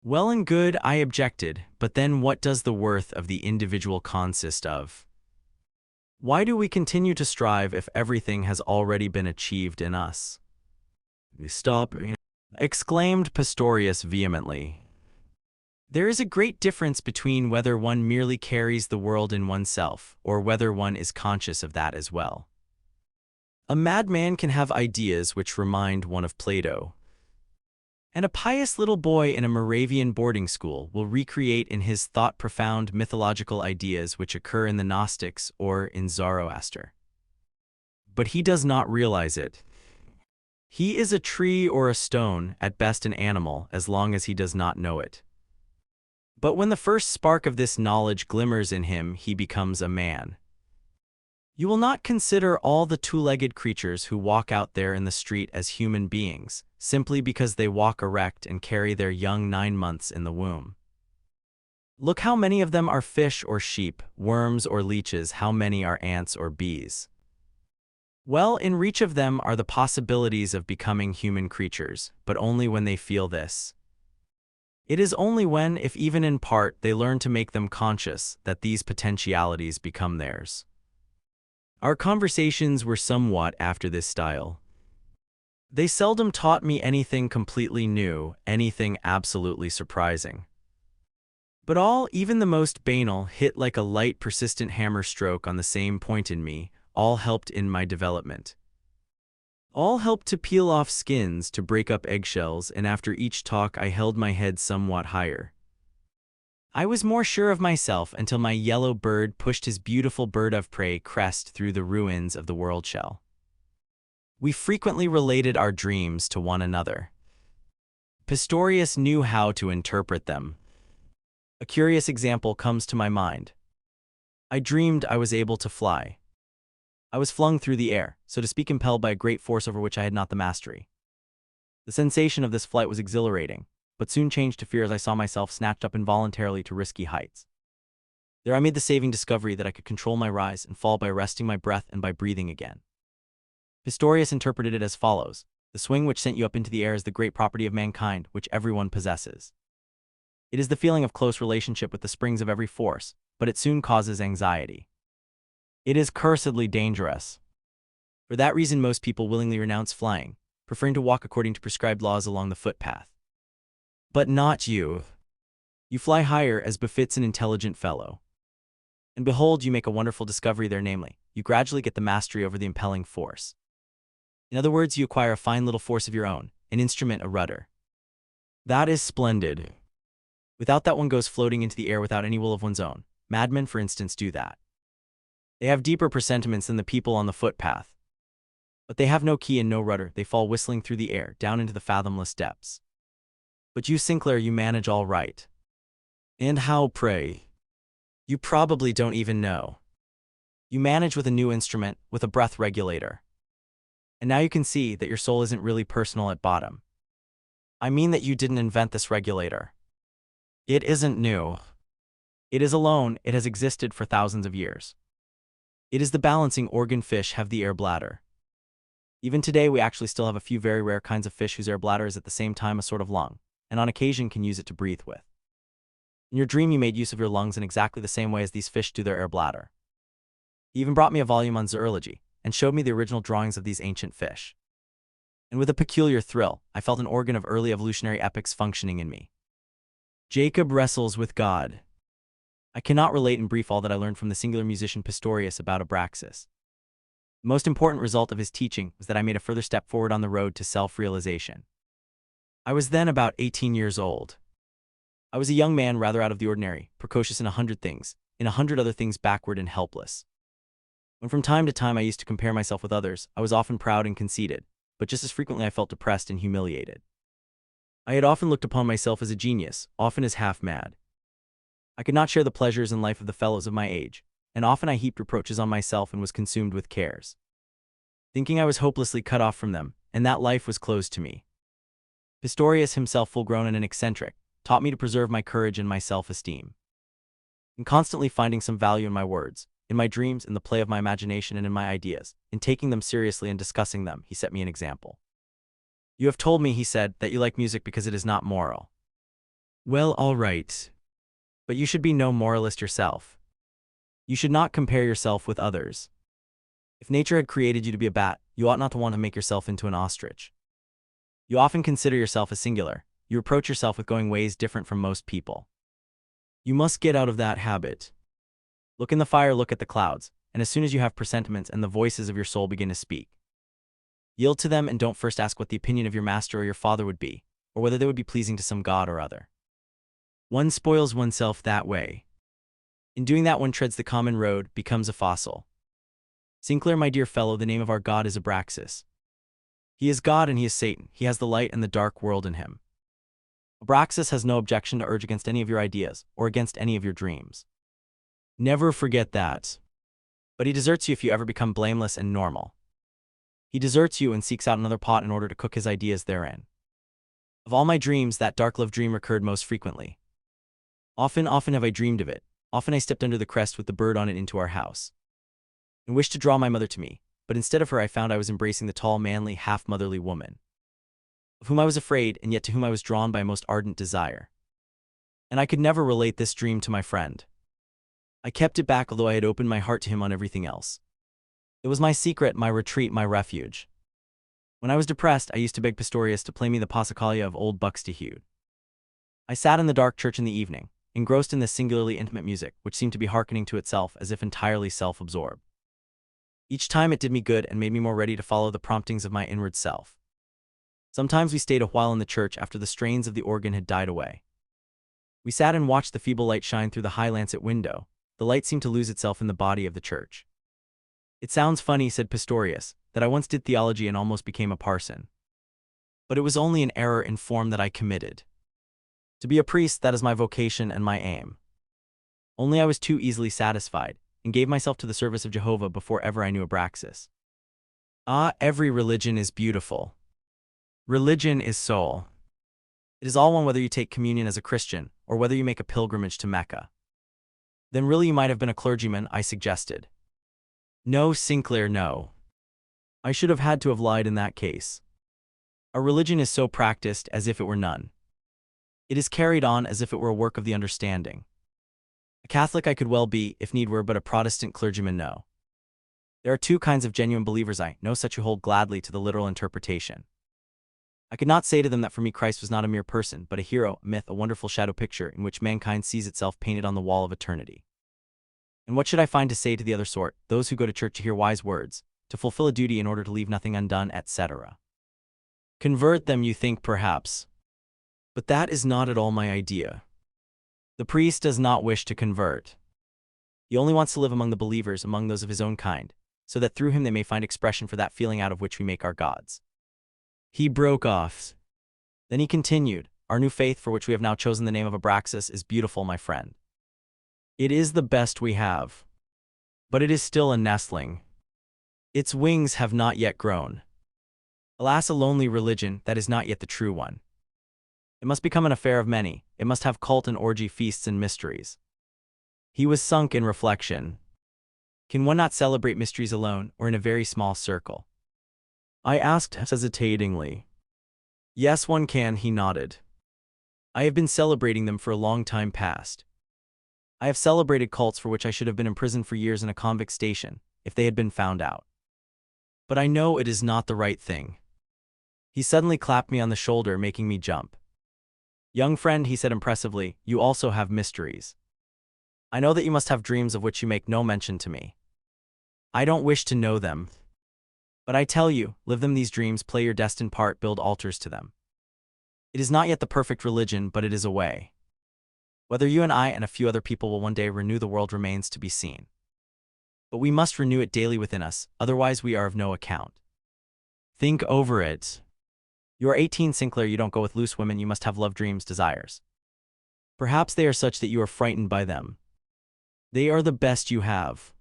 Well and good, I objected, but then what does the worth of the individual consist of? Why do we continue to strive if everything has already been achieved in us? Stop, exclaimed Pistorius vehemently. There is a great difference between whether one merely carries the world in oneself, or whether one is conscious of that as well. A madman can have ideas which remind one of Plato, and a pious little boy in a Moravian boarding school will recreate in his thought profound mythological ideas which occur in the Gnostics or in Zoroaster. But he does not realize it. He is a tree or a stone, at best an animal, as long as he does not know it. But when the first spark of this knowledge glimmers in him, he becomes a man. You will not consider all the two-legged creatures who walk out there in the street as human beings, simply because they walk erect and carry their young 9 months in the womb. Look how many of them are fish or sheep, worms or leeches, how many are ants or bees. Well, in reach of them are the possibilities of becoming human creatures, but only when they feel this. It is only when, if even in part, they learn to make them conscious, that these potentialities become theirs. Our conversations were somewhat after this style. They seldom taught me anything completely new, anything absolutely surprising. But all, even the most banal, hit like a light, persistent hammer stroke on the same point in me, all helped in my development. All helped to peel off skins, to break up eggshells, and after each talk I held my head somewhat higher. I was more sure of myself until my yellow bird pushed his beautiful bird of prey crest through the ruins of the world shell. We frequently related our dreams to one another. Pistorius knew how to interpret them. A curious example comes to my mind. I dreamed I was able to fly. I was flung through the air, so to speak, impelled by a great force over which I had not the mastery. The sensation of this flight was exhilarating, but soon changed to fear as I saw myself snatched up involuntarily to risky heights. There I made the saving discovery that I could control my rise and fall by arresting my breath and by breathing again. Pistorius interpreted it as follows: the swing which sent you up into the air is the great property of mankind, which everyone possesses. It is the feeling of close relationship with the springs of every force, but it soon causes anxiety. It is cursedly dangerous. For that reason most people willingly renounce flying, preferring to walk according to prescribed laws along the footpath. But not you. You fly higher as befits an intelligent fellow. And behold, you make a wonderful discovery there, namely, you gradually get the mastery over the impelling force. In other words, you acquire a fine little force of your own, an instrument, a rudder. That is splendid. Without that one goes floating into the air without any will of one's own. Madmen, for instance, do that. They have deeper presentiments than the people on the footpath. But they have no key and no rudder, they fall whistling through the air, down into the fathomless depths. But you, Sinclair, you manage all right. And how, pray? You probably don't even know. You manage with a new instrument, with a breath regulator. And now you can see that your soul isn't really personal at bottom. I mean that you didn't invent this regulator. It isn't new. It is alone, it has existed for thousands of years. It is the balancing organ. Fish have the air bladder. Even today we actually still have a few very rare kinds of fish whose air bladder is at the same time a sort of lung, and on occasion can use it to breathe with. In your dream you made use of your lungs in exactly the same way as these fish do their air bladder. He even brought me a volume on zoology, and showed me the original drawings of these ancient fish. And with a peculiar thrill, I felt an organ of early evolutionary epochs functioning in me. Jacob wrestles with God. I cannot relate in brief all that I learned from the singular musician Pistorius about Abraxas. The most important result of his teaching was that I made a further step forward on the road to self-realization. I was then about 18 years old. I was a young man rather out of the ordinary, precocious in 100 things, in 100 other things backward and helpless. When from time to time I used to compare myself with others, I was often proud and conceited, but just as frequently I felt depressed and humiliated. I had often looked upon myself as a genius, often as half mad. I could not share the pleasures in life of the fellows of my age, and often I heaped reproaches on myself and was consumed with cares, thinking I was hopelessly cut off from them, and that life was closed to me. Pistorius, himself full-grown and an eccentric, taught me to preserve my courage and my self-esteem. In constantly finding some value in my words, in my dreams, in the play of my imagination, and in my ideas, in taking them seriously and discussing them, he set me an example. You have told me, he said, that you like music because it is not moral. Well, all right. But you should be no moralist yourself. You should not compare yourself with others. If nature had created you to be a bat, you ought not to want to make yourself into an ostrich. You often consider yourself as singular. You reproach yourself with going ways different from most people. You must get out of that habit. Look in the fire, look at the clouds, and as soon as you have presentiments and the voices of your soul begin to speak, yield to them and don't first ask what the opinion of your master or your father would be, or whether they would be pleasing to some god or other. One spoils oneself that way. In doing that, one treads the common road, becomes a fossil. Sinclair, my dear fellow, the name of our God is Abraxas. He is God and he is Satan. He has the light and the dark world in him. Abraxas has no objection to urge against any of your ideas or against any of your dreams. Never forget that. But he deserts you if you ever become blameless and normal. He deserts you and seeks out another pot in order to cook his ideas therein. Of all my dreams, that dark love dream recurred most frequently. Often have I dreamed of it. Often I stepped under the crest with the bird on it into our house, and wished to draw my mother to me, but instead of her I found I was embracing the tall, manly, half-motherly woman, of whom I was afraid and yet to whom I was drawn by a most ardent desire. And I could never relate this dream to my friend. I kept it back, although I had opened my heart to him on everything else. It was my secret, my retreat, my refuge. When I was depressed, I used to beg Pistorius to play me the Passacaglia of old Buxtehude. I sat in the dark church in the evening, engrossed in this singularly intimate music, which seemed to be hearkening to itself as if entirely self-absorbed. Each time it did me good and made me more ready to follow the promptings of my inward self. Sometimes we stayed a while in the church after the strains of the organ had died away. We sat and watched the feeble light shine through the high lancet window. The light seemed to lose itself in the body of the church. It sounds funny, said Pistorius, that I once did theology and almost became a parson. But it was only an error in form that I committed. To be a priest, that is my vocation and my aim. Only I was too easily satisfied, and gave myself to the service of Jehovah before ever I knew Abraxas. Ah, every religion is beautiful. Religion is soul. It is all one whether you take communion as a Christian, or whether you make a pilgrimage to Mecca. Then really you might have been a clergyman, I suggested. No, Sinclair, no. I should have had to have lied in that case. Our religion is so practiced as if it were none. It is carried on as if it were a work of the understanding. A Catholic I could well be, if need were, but a Protestant clergyman no. There are two kinds of genuine believers I know, such who hold gladly to the literal interpretation. I could not say to them that for me Christ was not a mere person, but a hero, a myth, a wonderful shadow picture in which mankind sees itself painted on the wall of eternity. And what should I find to say to the other sort, those who go to church to hear wise words, to fulfill a duty in order to leave nothing undone, etc.? Convert them, you think, perhaps. But that is not at all my idea. The priest does not wish to convert. He only wants to live among the believers, among those of his own kind, so that through him they may find expression for that feeling out of which we make our gods. He broke off. Then he continued, our new faith, for which we have now chosen the name of Abraxas, is beautiful, my friend. It is the best we have. But it is still a nestling. Its wings have not yet grown. Alas, a lonely religion, that is not yet the true one. It must become an affair of many. It must have cult and orgy, feasts and mysteries. He was sunk in reflection. Can one not celebrate mysteries alone, or in a very small circle? I asked hesitatingly. Yes, one can, he nodded. I have been celebrating them for a long time past. I have celebrated cults for which I should have been imprisoned for years in a convict station, if they had been found out. But I know it is not the right thing. He suddenly clapped me on the shoulder, making me jump. Young friend, he said impressively, you also have mysteries. I know that you must have dreams of which you make no mention to me. I don't wish to know them. But I tell you, live them, these dreams, play your destined part, build altars to them. It is not yet the perfect religion, but it is a way. Whether you and I and a few other people will one day renew the world remains to be seen. But we must renew it daily within us, otherwise we are of no account. Think over it. You are 18, Sinclair, you don't go with loose women, you must have love dreams, desires. Perhaps they are such that you are frightened by them. They are the best you have.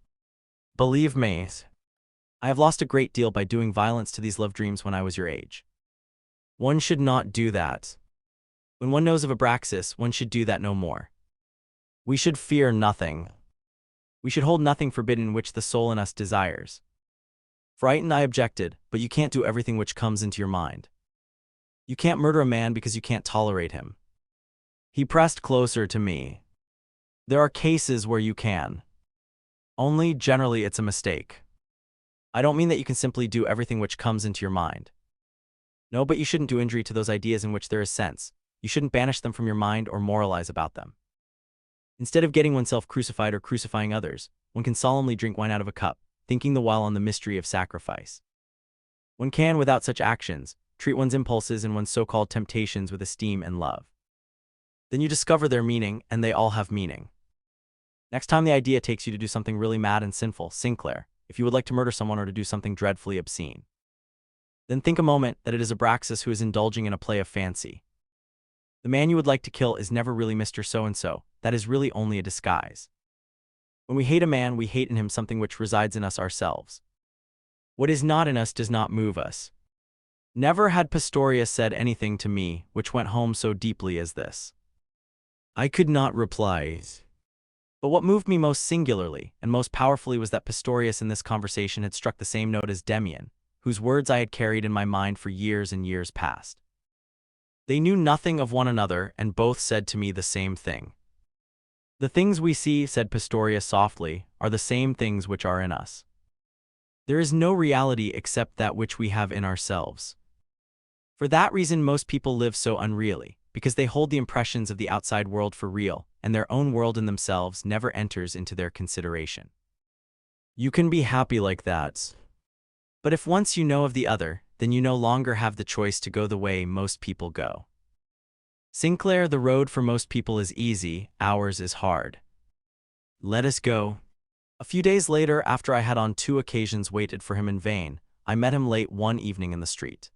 Believe me, I have lost a great deal by doing violence to these love dreams when I was your age. One should not do that. When one knows of Abraxas, one should do that no more. We should fear nothing. We should hold nothing forbidden which the soul in us desires. Frightened, I objected, but you can't do everything which comes into your mind. You can't murder a man because you can't tolerate him. He pressed closer to me. There are cases where you can. Only, generally, it's a mistake. I don't mean that you can simply do everything which comes into your mind. No, but you shouldn't do injury to those ideas in which there is sense. You shouldn't banish them from your mind or moralize about them. Instead of getting oneself crucified or crucifying others, one can solemnly drink wine out of a cup, thinking the while on the mystery of sacrifice. One can, without such actions, treat one's impulses and one's so-called temptations with esteem and love. Then you discover their meaning, and they all have meaning. Next time the idea takes you to do something really mad and sinful, Sinclair, if you would like to murder someone or to do something dreadfully obscene, then think a moment that it is Abraxas who is indulging in a play of fancy. The man you would like to kill is never really Mr. So-and-so. That is really only a disguise. When we hate a man, we hate in him something which resides in us ourselves. What is not in us does not move us. Never had Pistorius said anything to me which went home so deeply as this. I could not reply. But what moved me most singularly and most powerfully was that Pistorius in this conversation had struck the same note as Demian, whose words I had carried in my mind for years and years past. They knew nothing of one another, and both said to me the same thing. The things we see, said Pistorius softly, are the same things which are in us. There is no reality except that which we have in ourselves. For that reason most people live so unreally, because they hold the impressions of the outside world for real, and their own world in themselves never enters into their consideration. You can be happy like that. But if once you know of the other, then you no longer have the choice to go the way most people go. Sinclair, the road for most people is easy, ours is hard. Let us go. A few days later, after I had on 2 occasions waited for him in vain, I met him late one evening in the street.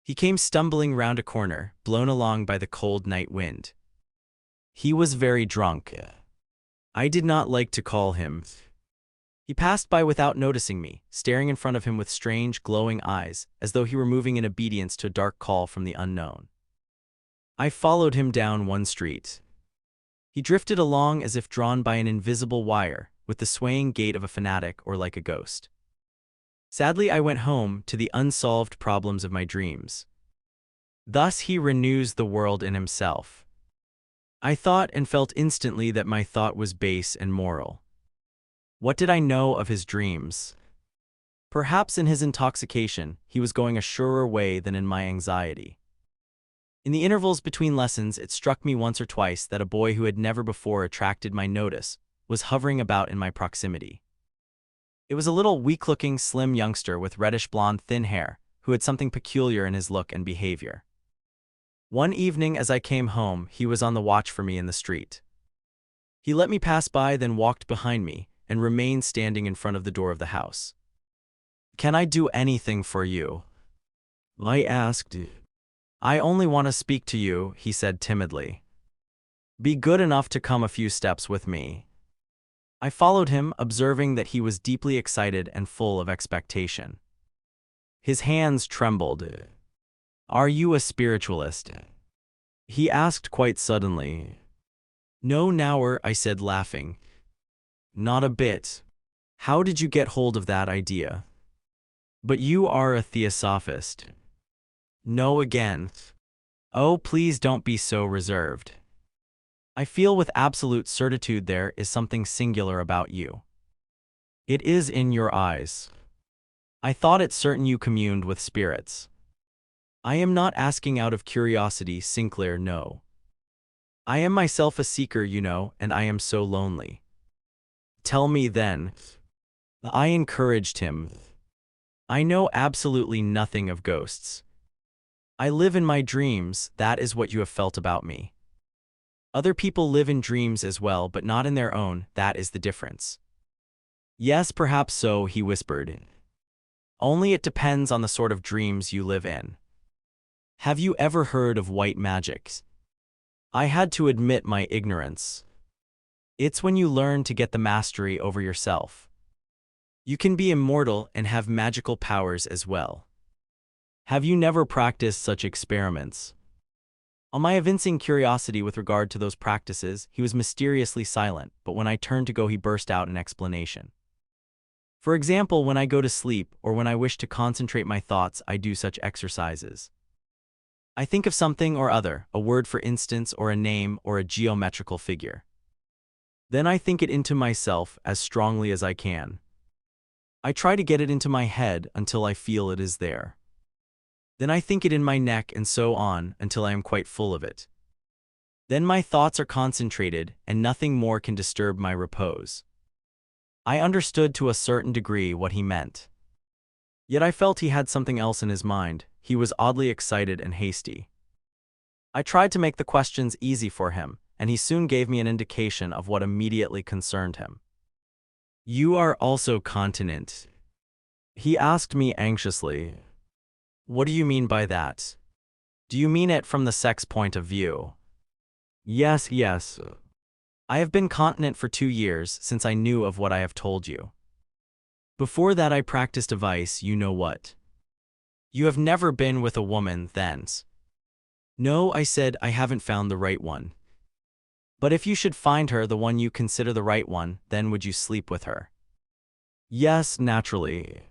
He came stumbling round a corner, blown along by the cold night wind. He was very drunk. I did not like to call him. He passed by without noticing me, staring in front of him with strange, glowing eyes, as though he were moving in obedience to a dark call from the unknown. I followed him down one street. He drifted along as if drawn by an invisible wire, with the swaying gait of a fanatic or like a ghost. Sadly, I went home to the unsolved problems of my dreams. Thus he renews the world in himself. I thought and felt instantly that my thought was base and moral. What did I know of his dreams? Perhaps in his intoxication, he was going a surer way than in my anxiety. In the intervals between lessons, it struck me once or twice that a boy who had never before attracted my notice was hovering about in my proximity. It was a little weak-looking, slim youngster with reddish-blonde thin hair who had something peculiar in his look and behavior. One evening as I came home, he was on the watch for me in the street. He let me pass by, then walked behind me and remained standing in front of the door of the house. "Can I do anything for you?" I asked. "I only want to speak to you," he said timidly. "Be good enough to come a few steps with me." I followed him, observing that he was deeply excited and full of expectation. His hands trembled. "Are you a spiritualist?" he asked quite suddenly. "No, Knauer," I said, laughing. "Not a bit. How did you get hold of that idea?" "But you are a theosophist." "No again." "Oh, please don't be so reserved. I feel with absolute certitude there is something singular about you. It is in your eyes. I thought it certain you communed with spirits. I am not asking out of curiosity, Sinclair, no. I am myself a seeker, you know, and I am so lonely." "Tell me then." I encouraged him. "I know absolutely nothing of ghosts. I live in my dreams, that is what you have felt about me. Other people live in dreams as well, but not in their own, that is the difference." "Yes, perhaps so," he whispered. "Only it depends on the sort of dreams you live in. Have you ever heard of white magic?" I had to admit my ignorance. "It's when you learn to get the mastery over yourself. You can be immortal and have magical powers as well. Have you never practiced such experiments?" On my evincing curiosity with regard to those practices, he was mysteriously silent, but when I turned to go he burst out in explanation. "For example, when I go to sleep, or when I wish to concentrate my thoughts, I do such exercises. I think of something or other, a word for instance, or a name, or a geometrical figure. Then I think it into myself as strongly as I can. I try to get it into my head until I feel it is there. Then I think it in my neck and so on until I am quite full of it. Then my thoughts are concentrated and nothing more can disturb my repose. I understood to a certain degree what he meant. Yet I felt he had something else in his mind. He was oddly excited and hasty. I tried to make the questions easy for him, and he soon gave me an indication of what immediately concerned him. "You are also continent?" he asked me anxiously. "What do you mean by that? Do you mean it from the sex point of view?" Yes. I have been continent for 2 years since I knew of what I have told you. Before that I practiced a vice, you know what. You have never been with a woman, thence. No, I said, I haven't found the right one. But if you should find her, the one you consider the right one, then would you sleep with her? Yes, naturally.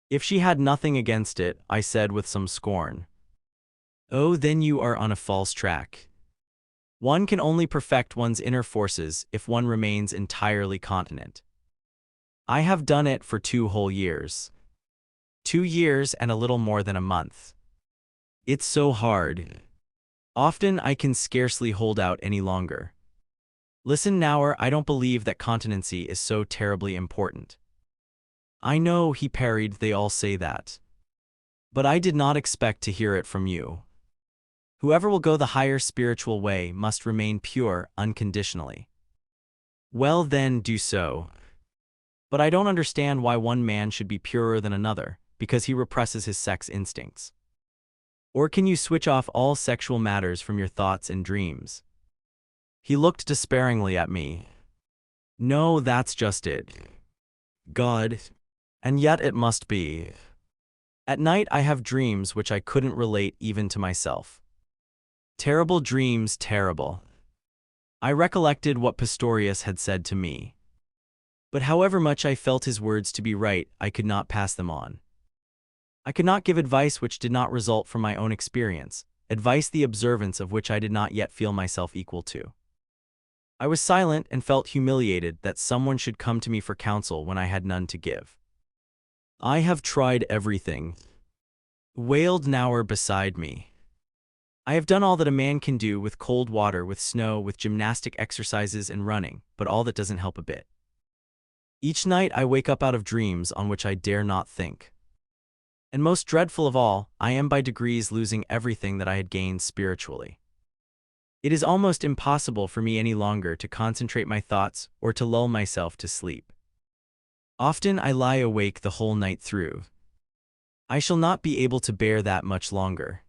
If she had nothing against it, I said with some scorn. Oh, then you are on a false track. One can only perfect one's inner forces if one remains entirely continent. I have done it for 2 whole years. 2 years and a little more than a month. It's so hard. Often I can scarcely hold out any longer. Listen, Knauer, I don't believe that continency is so terribly important. I know, he parried, they all say that. But I did not expect to hear it from you. Whoever will go the higher spiritual way must remain pure unconditionally. Well then, do so. But I don't understand why one man should be purer than another, because he represses his sex instincts. Or can you switch off all sexual matters from your thoughts and dreams? He looked despairingly at me. No, that's just it. God. And yet it must be. At night I have dreams which I couldn't relate even to myself. Terrible dreams, terrible. I recollected what Pistorius had said to me. But however much I felt his words to be right, I could not pass them on. I could not give advice which did not result from my own experience, advice the observance of which I did not yet feel myself equal to. I was silent and felt humiliated that someone should come to me for counsel when I had none to give. I have tried everything, wailed Knauer beside me. I have done all that a man can do with cold water, with snow, with gymnastic exercises and running, but all that doesn't help a bit. Each night I wake up out of dreams on which I dare not think. And most dreadful of all, I am by degrees losing everything that I had gained spiritually. It is almost impossible for me any longer to concentrate my thoughts or to lull myself to sleep. Often I lie awake the whole night through. I shall not be able to bear that much longer.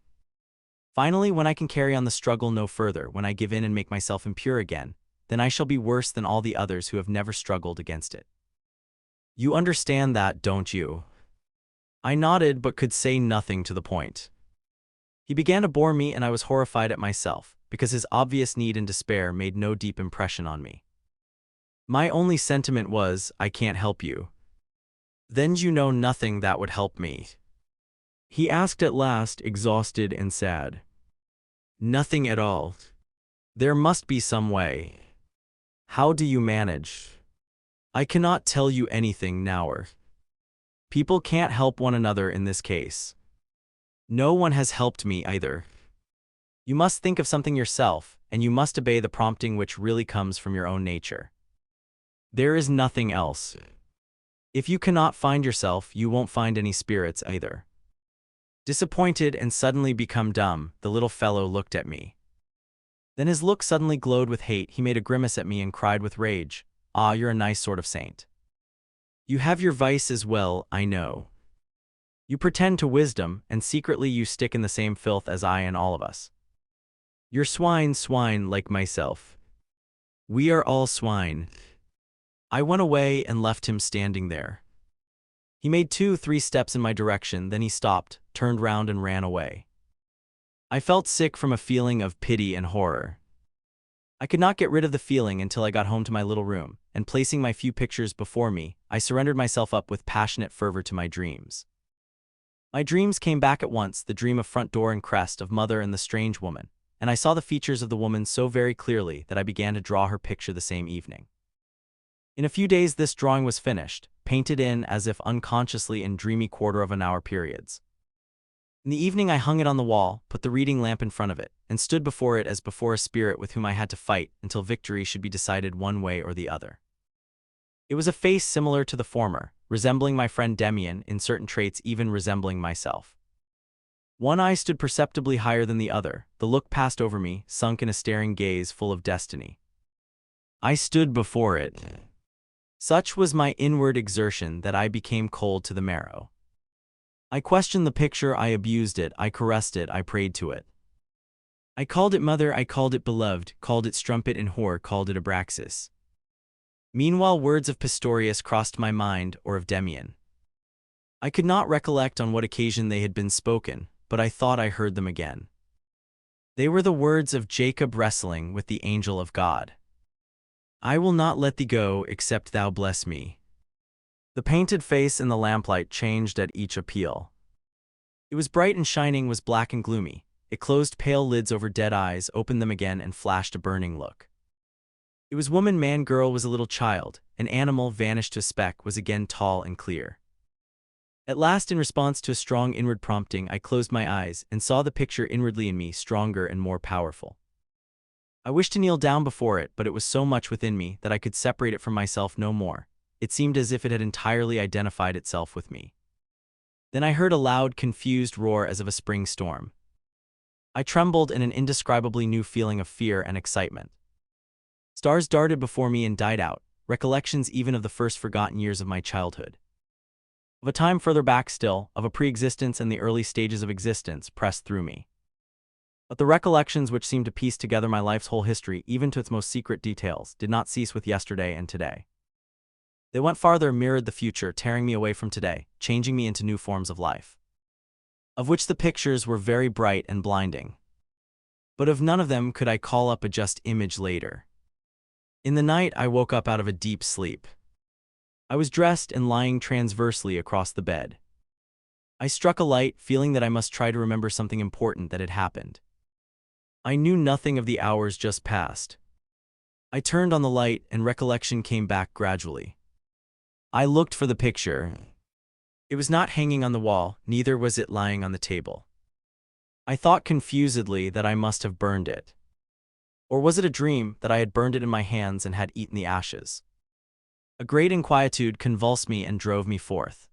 Finally, when I can carry on the struggle no further, when I give in and make myself impure again, then I shall be worse than all the others who have never struggled against it. You understand that, don't you? I nodded but could say nothing to the point. He began to bore me and I was horrified at myself, because his obvious need and despair made no deep impression on me. My only sentiment was, I can't help you. Then you know nothing that would help me? He asked at last, exhausted and sad. Nothing at all. There must be some way. How do you manage? I cannot tell you anything, Knauer. People can't help one another in this case. No one has helped me either. You must think of something yourself, and you must obey the prompting which really comes from your own nature. There is nothing else. If you cannot find yourself, you won't find any spirits either. Disappointed and suddenly become dumb, the little fellow looked at me. Then his look suddenly glowed with hate. He made a grimace at me and cried with rage, Ah, you're a nice sort of saint. You have your vice as well, I know. You pretend to wisdom, and secretly you stick in the same filth as I and all of us. You're swine like myself. We are all swine. I went away and left him standing there. He made 2-3 steps in my direction, then he stopped, turned round and ran away. I felt sick from a feeling of pity and horror. I could not get rid of the feeling until I got home to my little room, and placing my few pictures before me, I surrendered myself up with passionate fervor to my dreams. My dreams came back at once, the dream of front door and crest, of mother and the strange woman, and I saw the features of the woman so very clearly that I began to draw her picture the same evening. In a few days this drawing was finished, painted in as if unconsciously in dreamy quarter-of-an-hour periods. In the evening I hung it on the wall, put the reading lamp in front of it, and stood before it as before a spirit with whom I had to fight until victory should be decided one way or the other. It was a face similar to the former, resembling my friend Demian, in certain traits even resembling myself. One eye stood perceptibly higher than the other, the look passed over me, sunk in a staring gaze full of destiny. I stood before it. Such was my inward exertion that I became cold to the marrow. I questioned the picture, I abused it, I caressed it, I prayed to it. I called it mother, I called it beloved, called it strumpet and whore, called it Abraxas. Meanwhile words of Pistorius crossed my mind, or of Demian. I could not recollect on what occasion they had been spoken, but I thought I heard them again. They were the words of Jacob wrestling with the angel of God. I will not let thee go except thou bless me. The painted face in the lamplight changed at each appeal. It was bright and shining, was black and gloomy. It closed pale lids over dead eyes, opened them again, and flashed a burning look. It was woman, man, girl, was a little child, an animal vanished to a speck, was again tall and clear. At last, in response to a strong inward prompting, I closed my eyes and saw the picture inwardly in me, stronger and more powerful. I wished to kneel down before it, but it was so much within me that I could separate it from myself no more. It seemed as if it had entirely identified itself with me. Then I heard a loud, confused roar as of a spring storm. I trembled in an indescribably new feeling of fear and excitement. Stars darted before me and died out, recollections even of the first forgotten years of my childhood. Of a time further back still, of a pre-existence and the early stages of existence, pressed through me. But the recollections which seemed to piece together my life's whole history, even to its most secret details, did not cease with yesterday and today. They went farther, mirrored the future, tearing me away from today, changing me into new forms of life, of which the pictures were very bright and blinding. But of none of them could I call up a just image later. In the night I woke up out of a deep sleep. I was dressed and lying transversely across the bed. I struck a light, feeling that I must try to remember something important that had happened. I knew nothing of the hours just past. I turned on the light and recollection came back gradually. I looked for the picture. It was not hanging on the wall, neither was it lying on the table. I thought confusedly that I must have burned it. Or was it a dream that I had burned it in my hands and had eaten the ashes? A great inquietude convulsed me and drove me forth.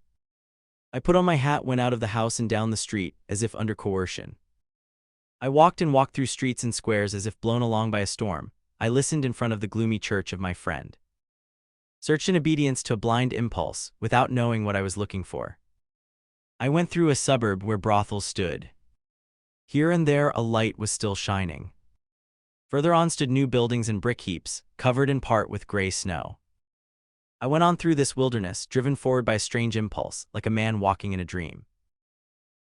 I put on my hat, went out of the house and down the street, as if under coercion. I walked and walked through streets and squares as if blown along by a storm. I listened in front of the gloomy church of my friend. Searched in obedience to a blind impulse, without knowing what I was looking for. I went through a suburb where brothels stood. Here and there a light was still shining. Further on stood new buildings and brick heaps, covered in part with gray snow. I went on through this wilderness, driven forward by a strange impulse, like a man walking in a dream.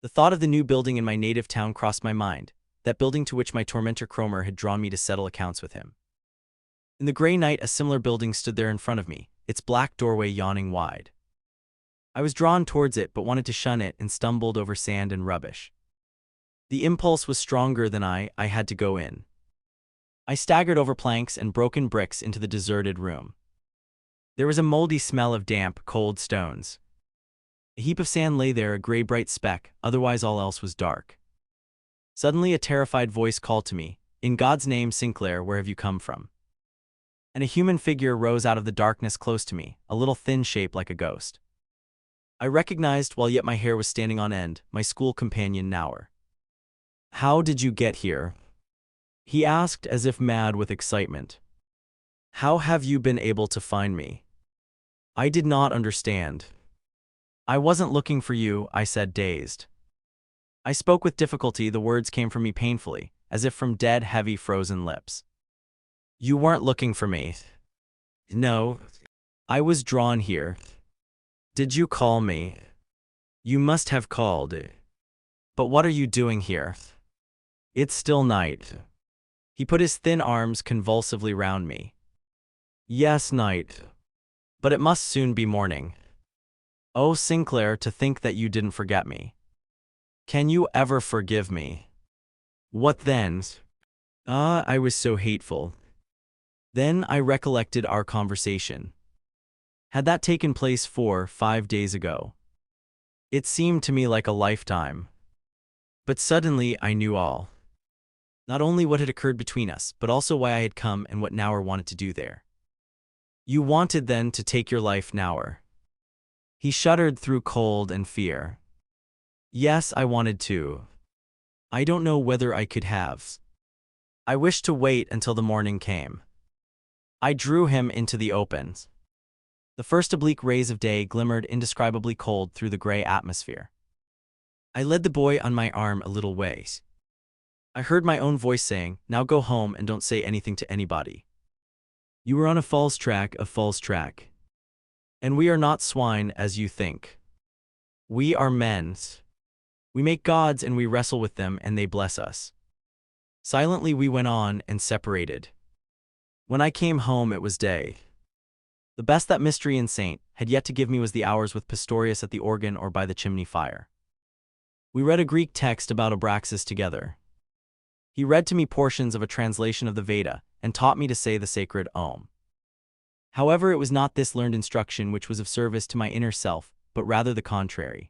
The thought of the new building in my native town crossed my mind, that building to which my tormentor Kromer had drawn me to settle accounts with him. In the gray night a similar building stood there in front of me, its black doorway yawning wide. I was drawn towards it but wanted to shun it and stumbled over sand and rubbish. The impulse was stronger than I had to go in. I staggered over planks and broken bricks into the deserted room. There was a moldy smell of damp, cold stones. A heap of sand lay there, a gray bright speck, otherwise all else was dark. Suddenly a terrified voice called to me, "In God's name, Sinclair, where have you come from?" And a human figure rose out of the darkness close to me, a little thin shape like a ghost. I recognized, while yet my hair was standing on end, my school companion Knauer. "How did you get here?" he asked as if mad with excitement. "How have you been able to find me?" I did not understand. "I wasn't looking for you," I said, dazed. I spoke with difficulty, the words came from me painfully, as if from dead, heavy, frozen lips. "You weren't looking for me." "No. I was drawn here." "Did you call me?" "You must have called." "But what are you doing here?" "It's still night." He put his thin arms convulsively round me. "Yes, night. But it must soon be morning. Oh, Sinclair, to think that you didn't forget me. Can you ever forgive me?" "What then?" "I was so hateful." Then I recollected our conversation. Had that taken place 4-5 days ago? It seemed to me like a lifetime. But suddenly I knew all. Not only what had occurred between us, but also why I had come and what Knauer wanted to do there. You wanted then to take your life, Knauer. He shuddered through cold and fear. Yes, I wanted to. I don't know whether I could have. I wished to wait until the morning came. I drew him into the open. The first oblique rays of day glimmered indescribably cold through the gray atmosphere. I led the boy on my arm a little ways. I heard my own voice saying, "Now go home and don't say anything to anybody. You are on a false track, And we are not swine as you think. We are men. We make gods and we wrestle with them and they bless us." Silently we went on and separated. When I came home it was day. The best that mystery and saint had yet to give me was the hours with Pistorius at the organ or by the chimney fire. We read a Greek text about Abraxas together. He read to me portions of a translation of the Veda and taught me to say the sacred Om. However, it was not this learned instruction which was of service to my inner self, but rather the contrary.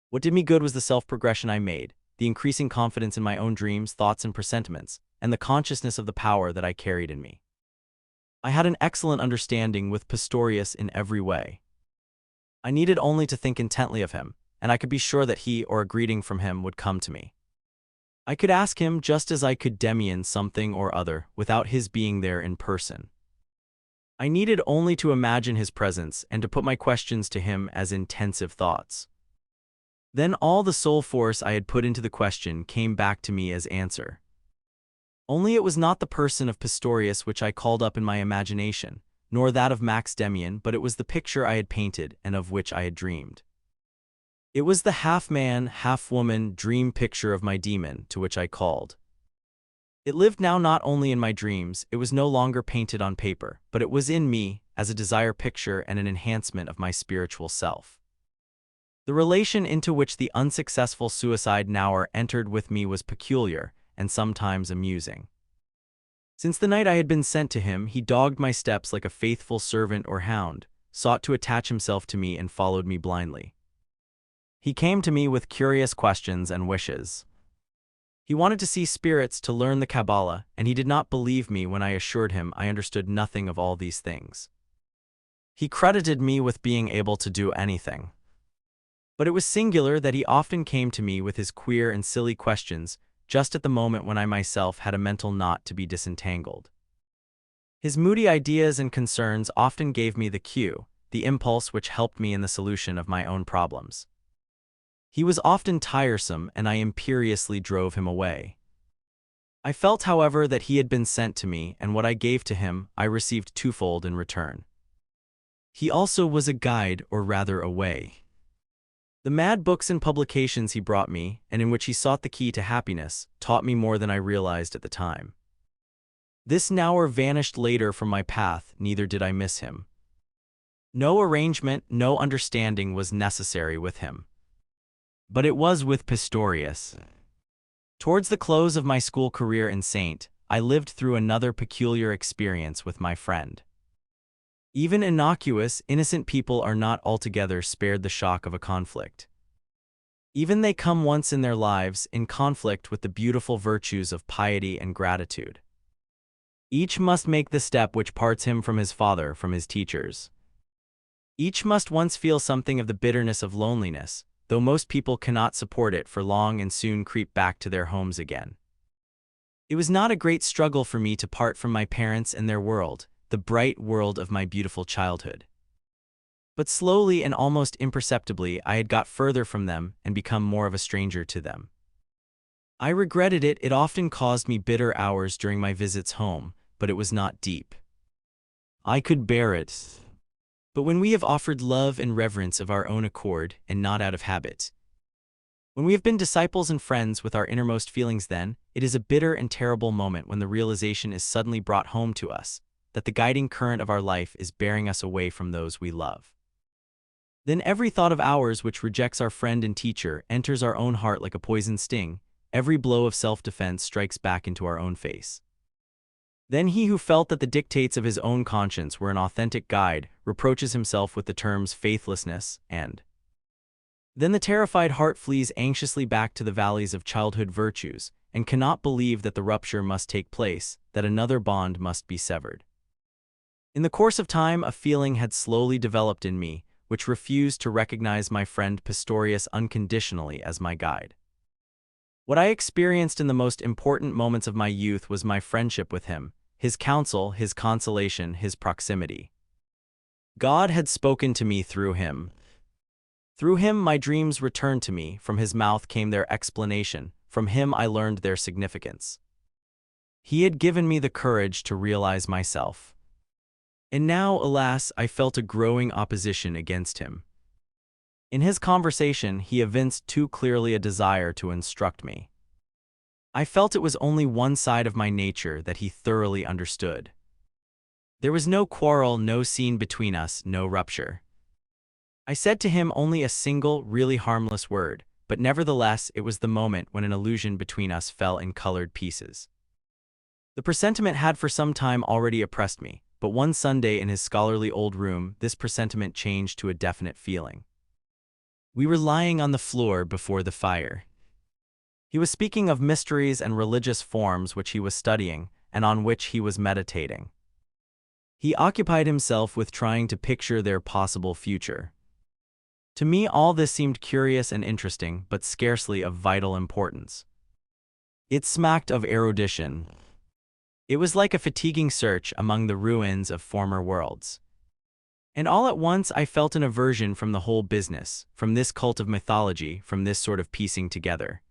What did me good was the self-progression I made, the increasing confidence in my own dreams, thoughts, and presentiments, and the consciousness of the power that I carried in me. I had an excellent understanding with Pistorius in every way. I needed only to think intently of him, and I could be sure that he or a greeting from him would come to me. I could ask him just as I could Demian something or other without his being there in person. I needed only to imagine his presence and to put my questions to him as intensive thoughts. Then all the soul force I had put into the question came back to me as answer. Only it was not the person of Pistorius which I called up in my imagination, nor that of Max Demian, but it was the picture I had painted and of which I had dreamed. It was the half-man, half-woman dream picture of my demon to which I called. It lived now not only in my dreams, it was no longer painted on paper, but it was in me as a desire picture and an enhancement of my spiritual self. The relation into which the unsuccessful suicide Knauer entered with me was peculiar and sometimes amusing. Since the night I had been sent to him, he dogged my steps like a faithful servant or hound, sought to attach himself to me and followed me blindly. He came to me with curious questions and wishes. He wanted to see spirits to learn the Kabbalah, and he did not believe me when I assured him I understood nothing of all these things. He credited me with being able to do anything. But it was singular that he often came to me with his queer and silly questions just at the moment when I myself had a mental knot to be disentangled. His moody ideas and concerns often gave me the cue, the impulse which helped me in the solution of my own problems. He was often tiresome, and I imperiously drove him away. I felt, however, that he had been sent to me, and what I gave to him, I received twofold in return. He also was a guide, or rather a way. The mad books and publications he brought me, and in which he sought the key to happiness, taught me more than I realized at the time. This Knauer vanished later from my path, neither did I miss him. No arrangement, no understanding was necessary with him. But it was with Pistorius. Towards the close of my school career in Saint, I lived through another peculiar experience with my friend. Even innocuous, innocent people are not altogether spared the shock of a conflict. Even they come once in their lives in conflict with the beautiful virtues of piety and gratitude. Each must make the step which parts him from his father, from his teachers. Each must once feel something of the bitterness of loneliness, though most people cannot support it for long and soon creep back to their homes again. It was not a great struggle for me to part from my parents and their world, the bright world of my beautiful childhood. But slowly and almost imperceptibly I had got further from them and become more of a stranger to them. I regretted it, it often caused me bitter hours during my visits home, but it was not deep. I could bear it. But when we have offered love and reverence of our own accord and not out of habit, when we have been disciples and friends with our innermost feelings, then it is a bitter and terrible moment when the realization is suddenly brought home to us that the guiding current of our life is bearing us away from those we love. Then every thought of ours which rejects our friend and teacher enters our own heart like a poison sting, every blow of self-defense strikes back into our own face. Then he who felt that the dictates of his own conscience were an authentic guide reproaches himself with the terms faithlessness and then the terrified heart flees anxiously back to the valleys of childhood virtues and cannot believe that the rupture must take place, that another bond must be severed. In the course of time, a feeling had slowly developed in me, which refused to recognize my friend Pistorius unconditionally as my guide. What I experienced in the most important moments of my youth was my friendship with him, his counsel, his consolation, his proximity. God had spoken to me through him. Through him my dreams returned to me, from his mouth came their explanation, from him I learned their significance. He had given me the courage to realize myself. And now, alas, I felt a growing opposition against him. In his conversation, he evinced too clearly a desire to instruct me. I felt it was only one side of my nature that he thoroughly understood. There was no quarrel, no scene between us, no rupture. I said to him only a single, really harmless word, but nevertheless it was the moment when an illusion between us fell in colored pieces. The presentiment had for some time already oppressed me, but one Sunday in his scholarly old room this presentiment changed to a definite feeling. We were lying on the floor before the fire. He was speaking of mysteries and religious forms which he was studying, and on which he was meditating. He occupied himself with trying to picture their possible future. To me all this seemed curious and interesting, but scarcely of vital importance. It smacked of erudition. It was like a fatiguing search among the ruins of former worlds. And all at once I felt an aversion from the whole business, from this cult of mythology, from this sort of piecing together.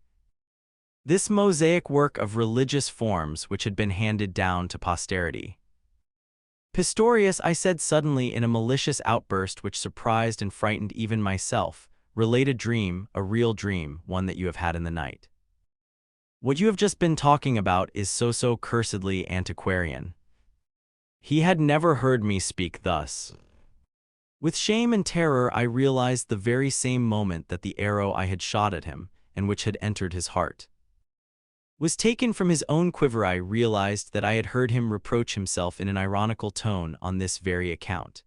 This mosaic work of religious forms which had been handed down to posterity. Pistorius, I said suddenly in a malicious outburst which surprised and frightened even myself, relate a dream, a real dream, one that you have had in the night. What you have just been talking about is so cursedly antiquarian. He had never heard me speak thus. With shame and terror I realized the very same moment that the arrow I had shot at him, and which had entered his heart, was taken from his own quiver. I realized that I had heard him reproach himself in an ironical tone on this very account,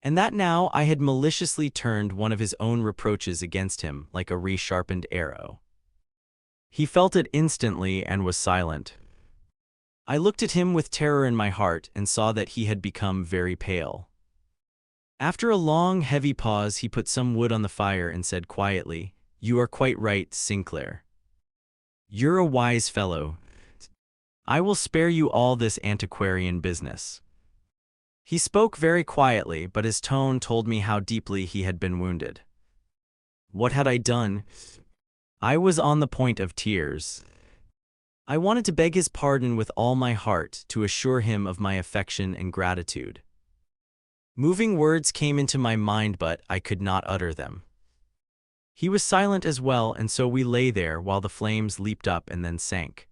and that now I had maliciously turned one of his own reproaches against him like a resharpened arrow. He felt it instantly and was silent. I looked at him with terror in my heart and saw that he had become very pale. After a long, heavy pause, he put some wood on the fire and said quietly, "You are quite right, Sinclair. You're a wise fellow. I will spare you all this antiquarian business." He spoke very quietly, but his tone told me how deeply he had been wounded. What had I done? I was on the point of tears. I wanted to beg his pardon with all my heart, to assure him of my affection and gratitude. Moving words came into my mind, but I could not utter them. He was silent as well, and so we lay there while the flames leaped up and then sank.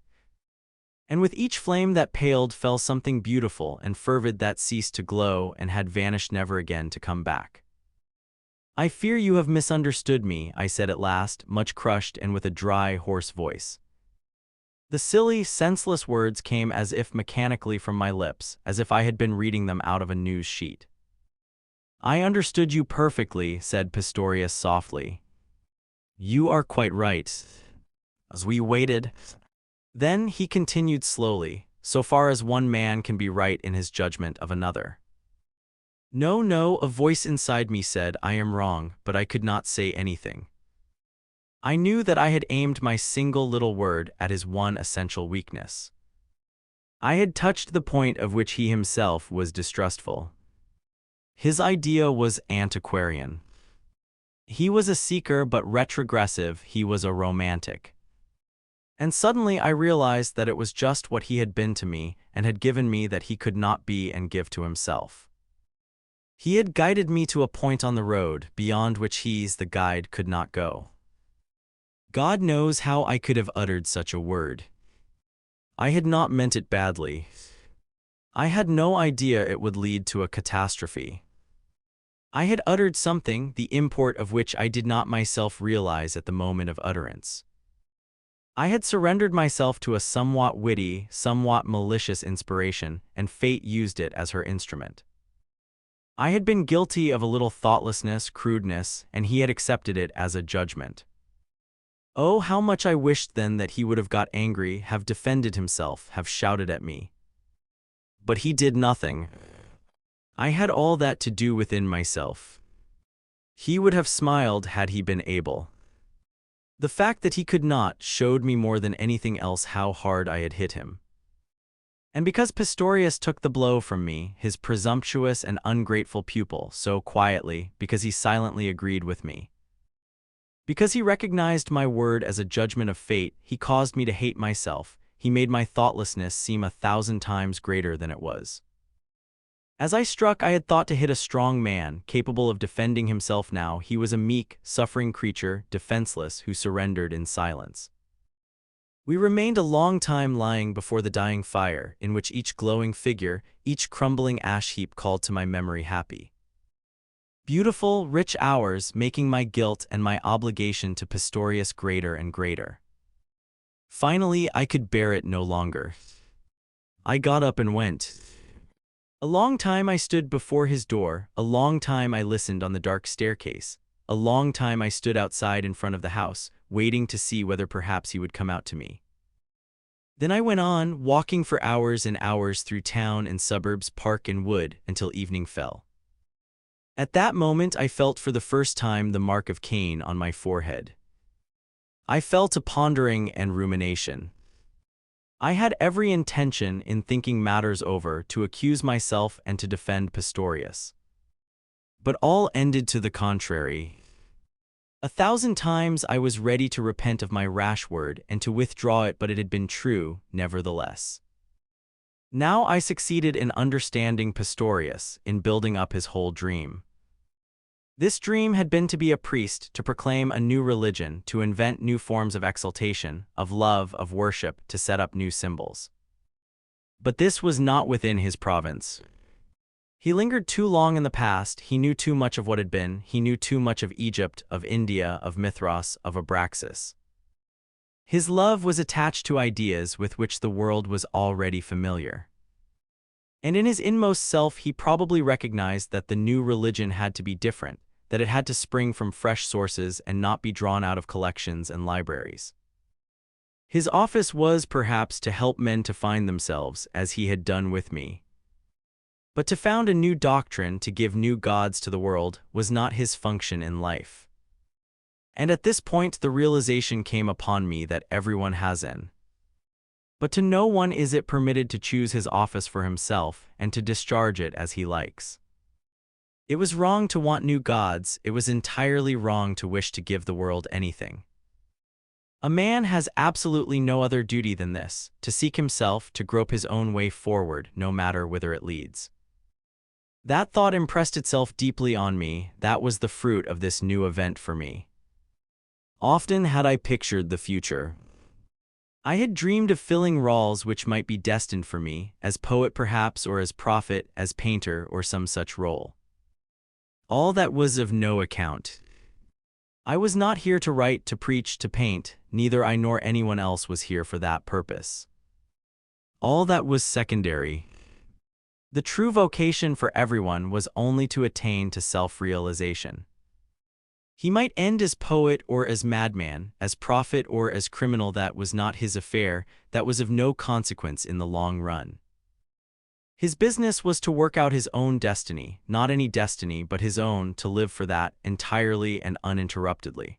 And with each flame that paled fell something beautiful and fervid that ceased to glow and had vanished never again to come back. "I fear you have misunderstood me," I said at last, much crushed and with a dry, hoarse voice. The silly, senseless words came as if mechanically from my lips, as if I had been reading them out of a news sheet. "I understood you perfectly," said Pistorius softly. "You are quite right." As we waited, then he continued slowly, "So far as one man can be right in his judgment of another." No, a voice inside me said I am wrong, but I could not say anything. I knew that I had aimed my single little word at his one essential weakness. I had touched the point of which he himself was distrustful. His idea was antiquarian. He was a seeker but retrogressive, he was a romantic. And suddenly I realized that it was just what he had been to me and had given me that he could not be and give to himself. He had guided me to a point on the road, beyond which he's the guide could not go. God knows how I could have uttered such a word. I had not meant it badly. I had no idea it would lead to a catastrophe. I had uttered something, the import of which I did not myself realize at the moment of utterance. I had surrendered myself to a somewhat witty, somewhat malicious inspiration, and fate used it as her instrument. I had been guilty of a little thoughtlessness, crudeness, and he had accepted it as a judgment. Oh, how much I wished then that he would have got angry, have defended himself, have shouted at me. But he did nothing. I had all that to do within myself. He would have smiled had he been able. The fact that he could not showed me more than anything else how hard I had hit him. And because Pistorius took the blow from me, his presumptuous and ungrateful pupil, so quietly, because he silently agreed with me. Because he recognized my word as a judgment of fate, he caused me to hate myself. He made my thoughtlessness seem 1,000 times greater than it was. As I struck, I had thought to hit a strong man, capable of defending himself. Now he was a meek, suffering creature, defenseless, who surrendered in silence. We remained a long time lying before the dying fire, in which each glowing figure, each crumbling ash heap called to my memory happy, beautiful, rich hours, making my guilt and my obligation to Pistorius greater and greater. Finally, I could bear it no longer. I got up and went. A long time I stood before his door, a long time I listened on the dark staircase, a long time I stood outside in front of the house, waiting to see whether perhaps he would come out to me. Then I went on, walking for hours and hours through town and suburbs, park and wood, until evening fell. At that moment I felt for the first time the mark of Cain on my forehead. I fell to pondering and rumination. I had every intention, in thinking matters over, to accuse myself and to defend Pistorius. But all ended to the contrary. 1,000 times I was ready to repent of my rash word and to withdraw it, but it had been true, nevertheless. Now I succeeded in understanding Pistorius, in building up his whole dream. This dream had been to be a priest, to proclaim a new religion, to invent new forms of exaltation, of love, of worship, to set up new symbols. But this was not within his province. He lingered too long in the past, he knew too much of what had been, he knew too much of Egypt, of India, of Mithras, of Abraxas. His love was attached to ideas with which the world was already familiar. And in his inmost self he probably recognized that the new religion had to be different, that it had to spring from fresh sources and not be drawn out of collections and libraries. His office was, perhaps, to help men to find themselves, as he had done with me. But to found a new doctrine, to give new gods to the world, was not his function in life. And at this point the realization came upon me that everyone has an. But to no one is it permitted to choose his office for himself and to discharge it as he likes. It was wrong to want new gods, it was entirely wrong to wish to give the world anything. A man has absolutely no other duty than this, to seek himself, to grope his own way forward, no matter whither it leads. That thought impressed itself deeply on me, that was the fruit of this new event for me. Often had I pictured the future. I had dreamed of filling roles which might be destined for me, as poet perhaps, or as prophet, as painter, or some such role. All that was of no account. I was not here to write, to preach, to paint, neither I nor anyone else was here for that purpose. All that was secondary. The true vocation for everyone was only to attain to self-realization. He might end as poet or as madman, as prophet or as criminal, that was not his affair, that was of no consequence in the long run. His business was to work out his own destiny, not any destiny but his own, to live for that, entirely and uninterruptedly.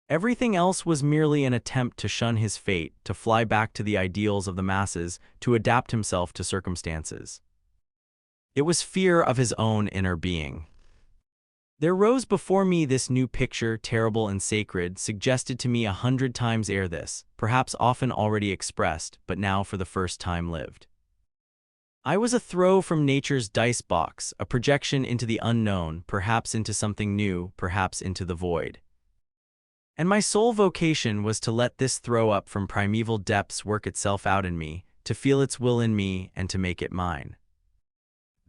Everything else was merely an attempt to shun his fate, to fly back to the ideals of the masses, to adapt himself to circumstances. It was fear of his own inner being. There rose before me this new picture, terrible and sacred, suggested to me 100 times ere this, perhaps often already expressed, but now for the first time lived. I was a throw from nature's dice box, a projection into the unknown, perhaps into something new, perhaps into the void. And my sole vocation was to let this throw up from primeval depths work itself out in me, to feel its will in me, and to make it mine.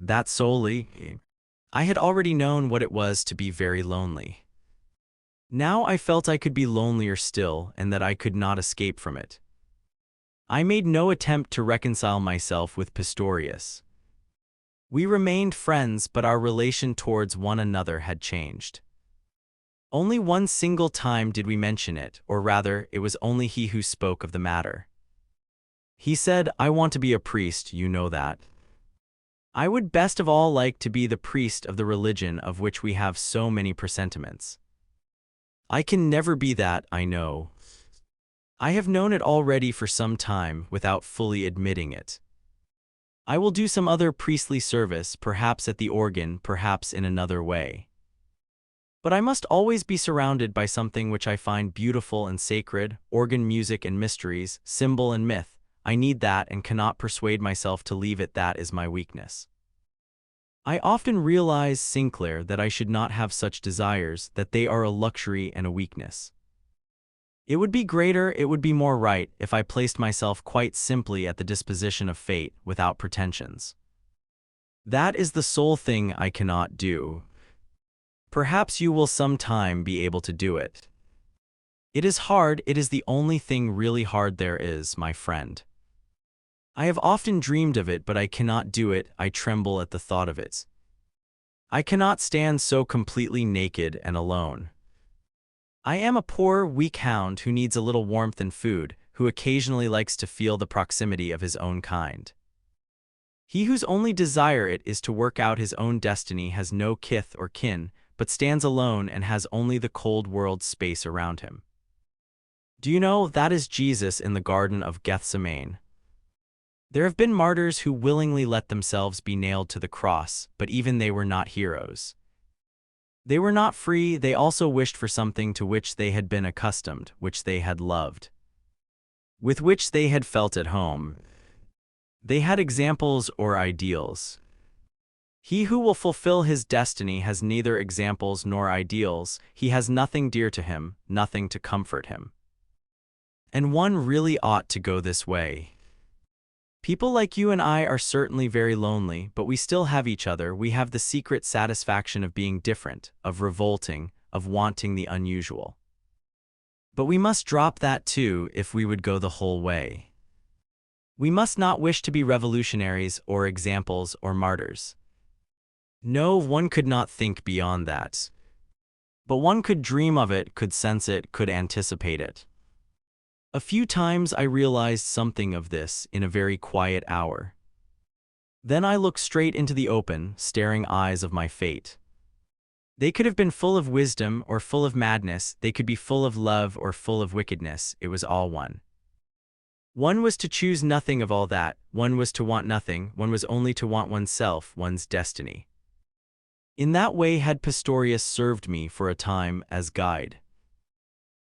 That solely. I had already known what it was to be very lonely. Now I felt I could be lonelier still and that I could not escape from it. I made no attempt to reconcile myself with Pistorius. We remained friends, but our relation towards one another had changed. Only one single time did we mention it, or rather, it was only he who spoke of the matter. He said, "I want to be a priest, you know that. I would best of all like to be the priest of the religion of which we have so many presentiments. I can never be that, I know. I have known it already for some time without fully admitting it. I will do some other priestly service, perhaps at the organ, perhaps in another way. But I must always be surrounded by something which I find beautiful and sacred, organ music and mysteries, symbol and myth. I need that and cannot persuade myself to leave it. That is my weakness. I often realize, Sinclair, that I should not have such desires, that they are a luxury and a weakness. It would be greater, it would be more right, if I placed myself quite simply at the disposition of fate, without pretensions. That is the sole thing I cannot do. Perhaps you will some time be able to do it. It is hard, it is the only thing really hard there is, my friend. I have often dreamed of it, but I cannot do it. I tremble at the thought of it. I cannot stand so completely naked and alone. I am a poor, weak hound who needs a little warmth and food, who occasionally likes to feel the proximity of his own kind. He whose only desire it is to work out his own destiny has no kith or kin, but stands alone and has only the cold world's space around him. Do you know, that is Jesus in the Garden of Gethsemane. There have been martyrs who willingly let themselves be nailed to the cross, but even they were not heroes. They were not free, they also wished for something to which they had been accustomed, which they had loved, with which they had felt at home. They had examples or ideals. He who will fulfill his destiny has neither examples nor ideals, he has nothing dear to him, nothing to comfort him. And one really ought to go this way. People like you and I are certainly very lonely, but we still have each other. We have the secret satisfaction of being different, of revolting, of wanting the unusual. But we must drop that too if we would go the whole way. We must not wish to be revolutionaries or examples or martyrs. No, one could not think beyond that. But one could dream of it, could sense it, could anticipate it. A few times I realized something of this in a very quiet hour. Then I looked straight into the open, staring eyes of my fate. They could have been full of wisdom or full of madness, they could be full of love or full of wickedness, it was all one. One was to choose nothing of all that, one was to want nothing, one was only to want oneself, one's destiny. In that way had Pistorius served me for a time as guide.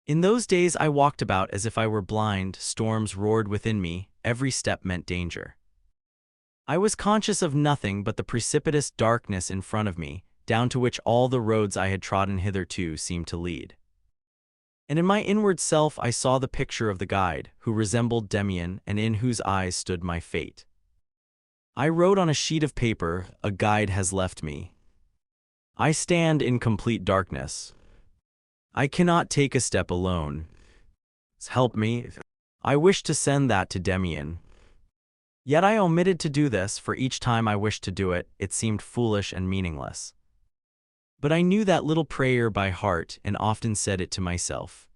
In those days I walked about as if I were blind, storms roared within me, every step meant danger. I was conscious of nothing but the precipitous darkness in front of me, down to which all the roads I had trodden hitherto seemed to lead. And in my inward self I saw the picture of the guide, who resembled Demian and in whose eyes stood my fate. I wrote on a sheet of paper, "A guide has left me. I stand in complete darkness. I cannot take a step alone. Help me." I wished to send that to Demian. Yet I omitted to do this, for each time I wished to do it, it seemed foolish and meaningless. But I knew that little prayer by heart and often said it to myself.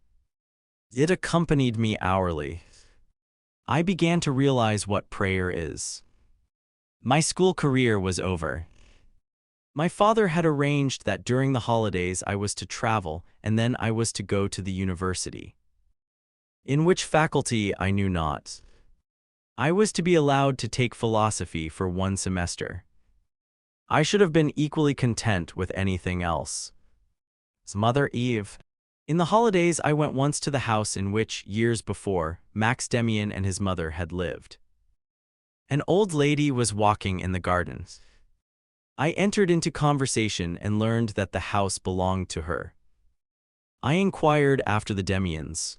It accompanied me hourly. I began to realize what prayer is. My school career was over. My father had arranged that during the holidays I was to travel, and then I was to go to the university. In which faculty I knew not. I was to be allowed to take philosophy for 1 semester. I should have been equally content with anything else. Mother Eve. In the holidays I went once to the house in which, years before, Max Demian and his mother had lived. An old lady was walking in the gardens. I entered into conversation and learned that the house belonged to her. I inquired after the Demians.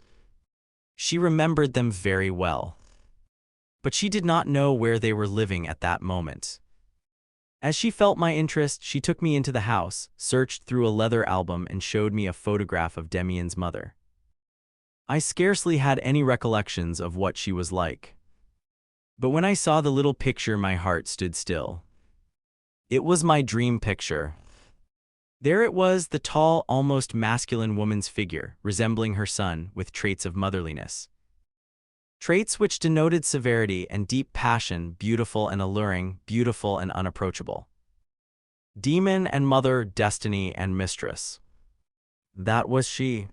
She remembered them very well. But she did not know where they were living at that moment. As she felt my interest, she took me into the house, searched through a leather album, and showed me a photograph of Demian's mother. I scarcely had any recollections of what she was like. But when I saw the little picture, my heart stood still. It was my dream picture. There it was, the tall, almost masculine woman's figure, resembling her son, with traits of motherliness. Traits which denoted severity and deep passion, beautiful and alluring, beautiful and unapproachable. Demon and mother, destiny and mistress. That was she.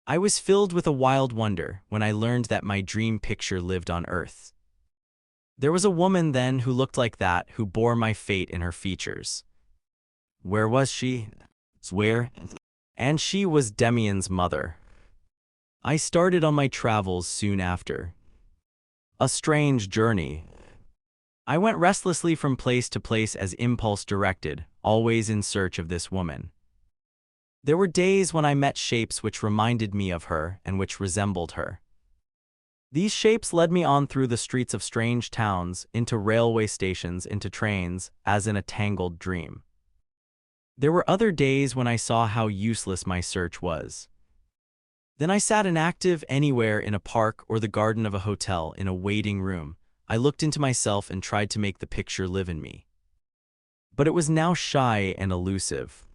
I was filled with a wild wonder when I learned that my dream picture lived on Earth. There was a woman then who looked like that, who bore my fate in her features. Where was she? Where? And she was Demian's mother. I started on my travels soon after. A strange journey. I went restlessly from place to place as impulse directed, always in search of this woman. There were days when I met shapes which reminded me of her and which resembled her. These shapes led me on through the streets of strange towns, into railway stations, into trains, as in a tangled dream. There were other days when I saw how useless my search was. Then I sat inactive anywhere in a park or the garden of a hotel in a waiting room. I looked into myself and tried to make the picture live in me. But it was now shy and elusive.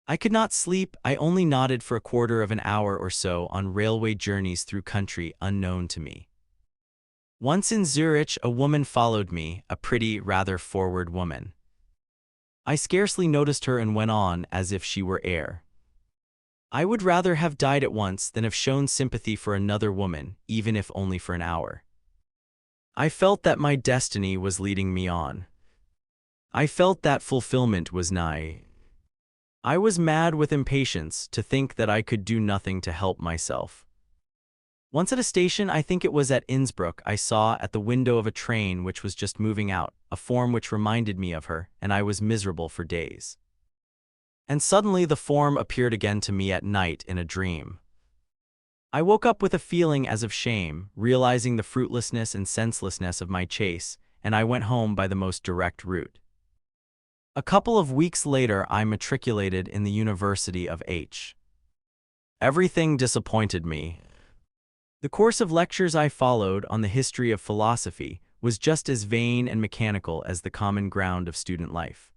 I could not sleep. I only nodded for a quarter of an hour or so on railway journeys through country unknown to me. Once in Zurich, a woman followed me, a pretty, rather forward woman. I scarcely noticed her and went on as if she were air. I would rather have died at once than have shown sympathy for another woman, even if only for an hour. I felt that my destiny was leading me on. I felt that fulfillment was nigh. I was mad with impatience to think that I could do nothing to help myself. Once at a station, I think it was at Innsbruck, I saw at the window of a train which was just moving out, a form which reminded me of her, and I was miserable for days. And suddenly the form appeared again to me at night in a dream. I woke up with a feeling as of shame, realizing the fruitlessness and senselessness of my chase, and I went home by the most direct route. A couple of weeks later, I matriculated in the University of H. Everything disappointed me. The course of lectures I followed on the history of philosophy was just as vain and mechanical as the common ground of student life.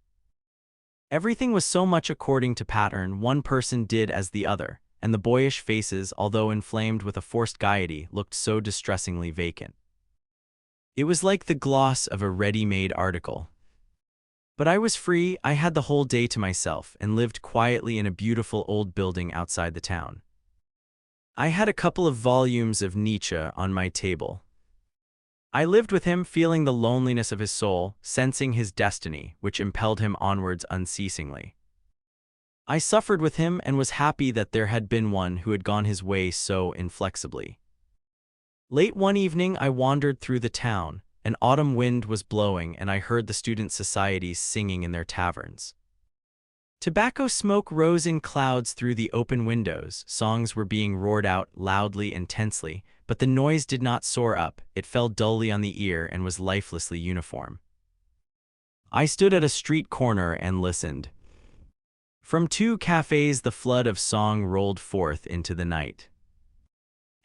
Everything was so much according to pattern, one person did as the other, and the boyish faces, although inflamed with a forced gaiety, looked so distressingly vacant. It was like the gloss of a ready-made article. But I was free. I had the whole day to myself and lived quietly in a beautiful old building outside the town. I had a couple of volumes of Nietzsche on my table. I lived with him, feeling the loneliness of his soul, sensing his destiny, which impelled him onwards unceasingly. I suffered with him and was happy that there had been one who had gone his way so inflexibly. Late one evening I wandered through the town. An autumn wind was blowing, and I heard the student societies singing in their taverns. Tobacco smoke rose in clouds through the open windows. Songs were being roared out loudly and tensely, but the noise did not soar up. It fell dully on the ear and was lifelessly uniform. I stood at a street corner and listened. From two cafes the flood of song rolled forth into the night.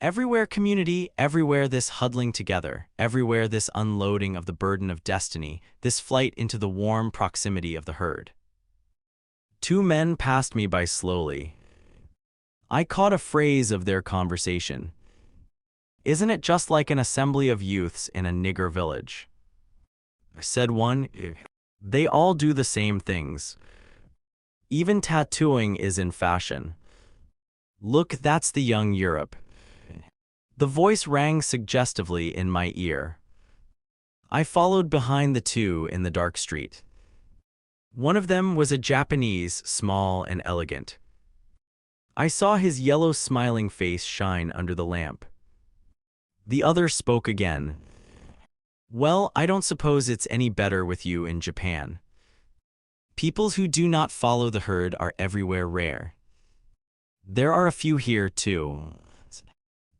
Everywhere community, everywhere this huddling together, everywhere this unloading of the burden of destiny, this flight into the warm proximity of the herd. Two men passed me by slowly. I caught a phrase of their conversation. "Isn't it just like an assembly of youths in a nigger village?" Said one. "They all do the same things. Even tattooing is in fashion. Look, that's the young Europe." The voice rang suggestively in my ear. I followed behind the two in the dark street. One of them was a Japanese, small and elegant. I saw his yellow smiling face shine under the lamp. The other spoke again. "Well, I don't suppose it's any better with you in Japan. People who do not follow the herd are everywhere rare. There are a few here, too."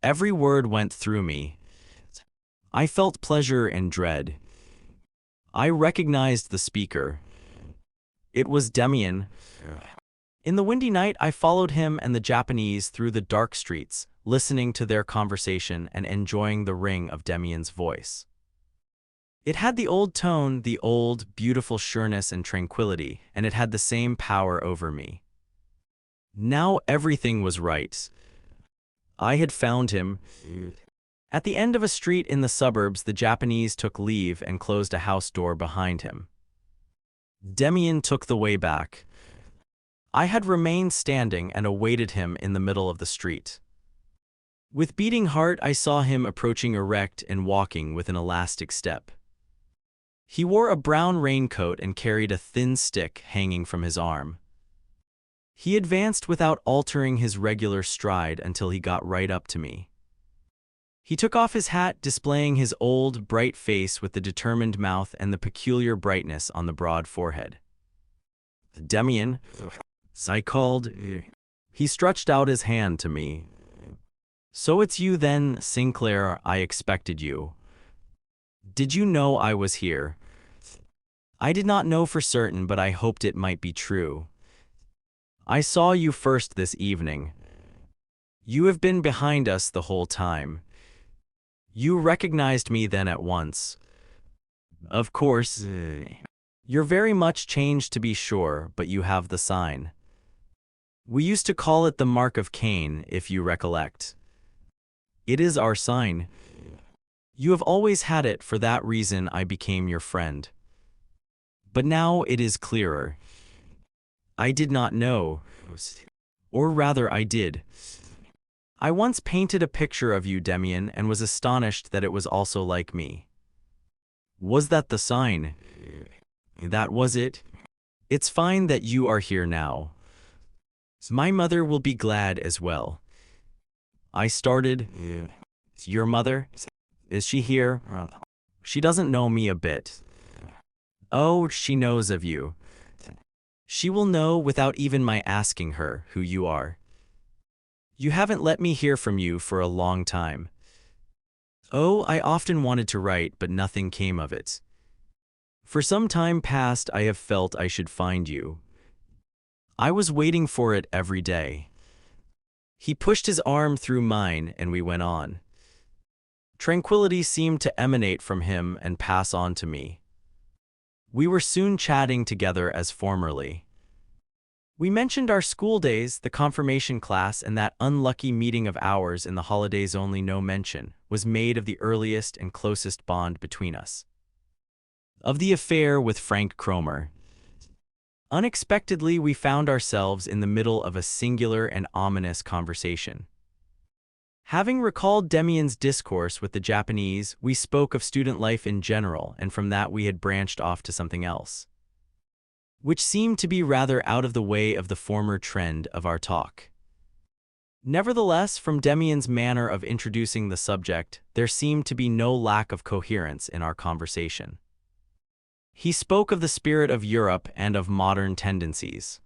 Every word went through me. I felt pleasure and dread. I recognized the speaker. It was Demian. In the windy night, I followed him and the Japanese through the dark streets, listening to their conversation and enjoying the ring of Demian's voice. It had the old tone, the old, beautiful sureness and tranquility, and it had the same power over me. Now everything was right. I had found him. At the end of a street in the suburbs, the Japanese took leave and closed a house door behind him. Demian took the way back. I had remained standing and awaited him in the middle of the street. With beating heart, I saw him approaching erect and walking with an elastic step. He wore a brown raincoat and carried a thin stick hanging from his arm. He advanced without altering his regular stride until he got right up to me. He took off his hat, displaying his old, bright face with the determined mouth and the peculiar brightness on the broad forehead. "Demian," I called. He stretched out his hand to me. "So it's you then, Sinclair. I expected you. Did you know I was here?" "I did not know for certain, but I hoped it might be true. I saw you first this evening. You have been behind us the whole time. You recognized me then at once. Of course, you're very much changed to be sure, but you have the sign. We used to call it the Mark of Cain, if you recollect. It is our sign. You have always had it, for that reason I became your friend. But now it is clearer. I did not know, or rather I did. I once painted a picture of you, Demian, and was astonished that it was also like me. Was that the sign?" "That was it. It's fine that you are here now. My mother will be glad as well." I started. "Your mother? Is she here?" "She doesn't know me a bit." "Oh, she knows of you. She will know without even my asking her who you are. You haven't let me hear from you for a long time." "Oh, I often wanted to write, but nothing came of it. For some time past I have felt I should find you. I was waiting for it every day." He pushed his arm through mine and we went on. Tranquility seemed to emanate from him and pass on to me. We were soon chatting together as formerly. We mentioned our school days, the confirmation class, and that unlucky meeting of ours in the holidays. Only no mention was made of the earliest and closest bond between us. Of the affair with Franz Kromer. Unexpectedly, we found ourselves in the middle of a singular and ominous conversation. Having recalled Demian's discourse with the Japanese, we spoke of student life in general, and from that we had branched off to something else, which seemed to be rather out of the way of the former trend of our talk. Nevertheless, from Demian's manner of introducing the subject, there seemed to be no lack of coherence in our conversation. He spoke of the spirit of Europe and of modern tendencies.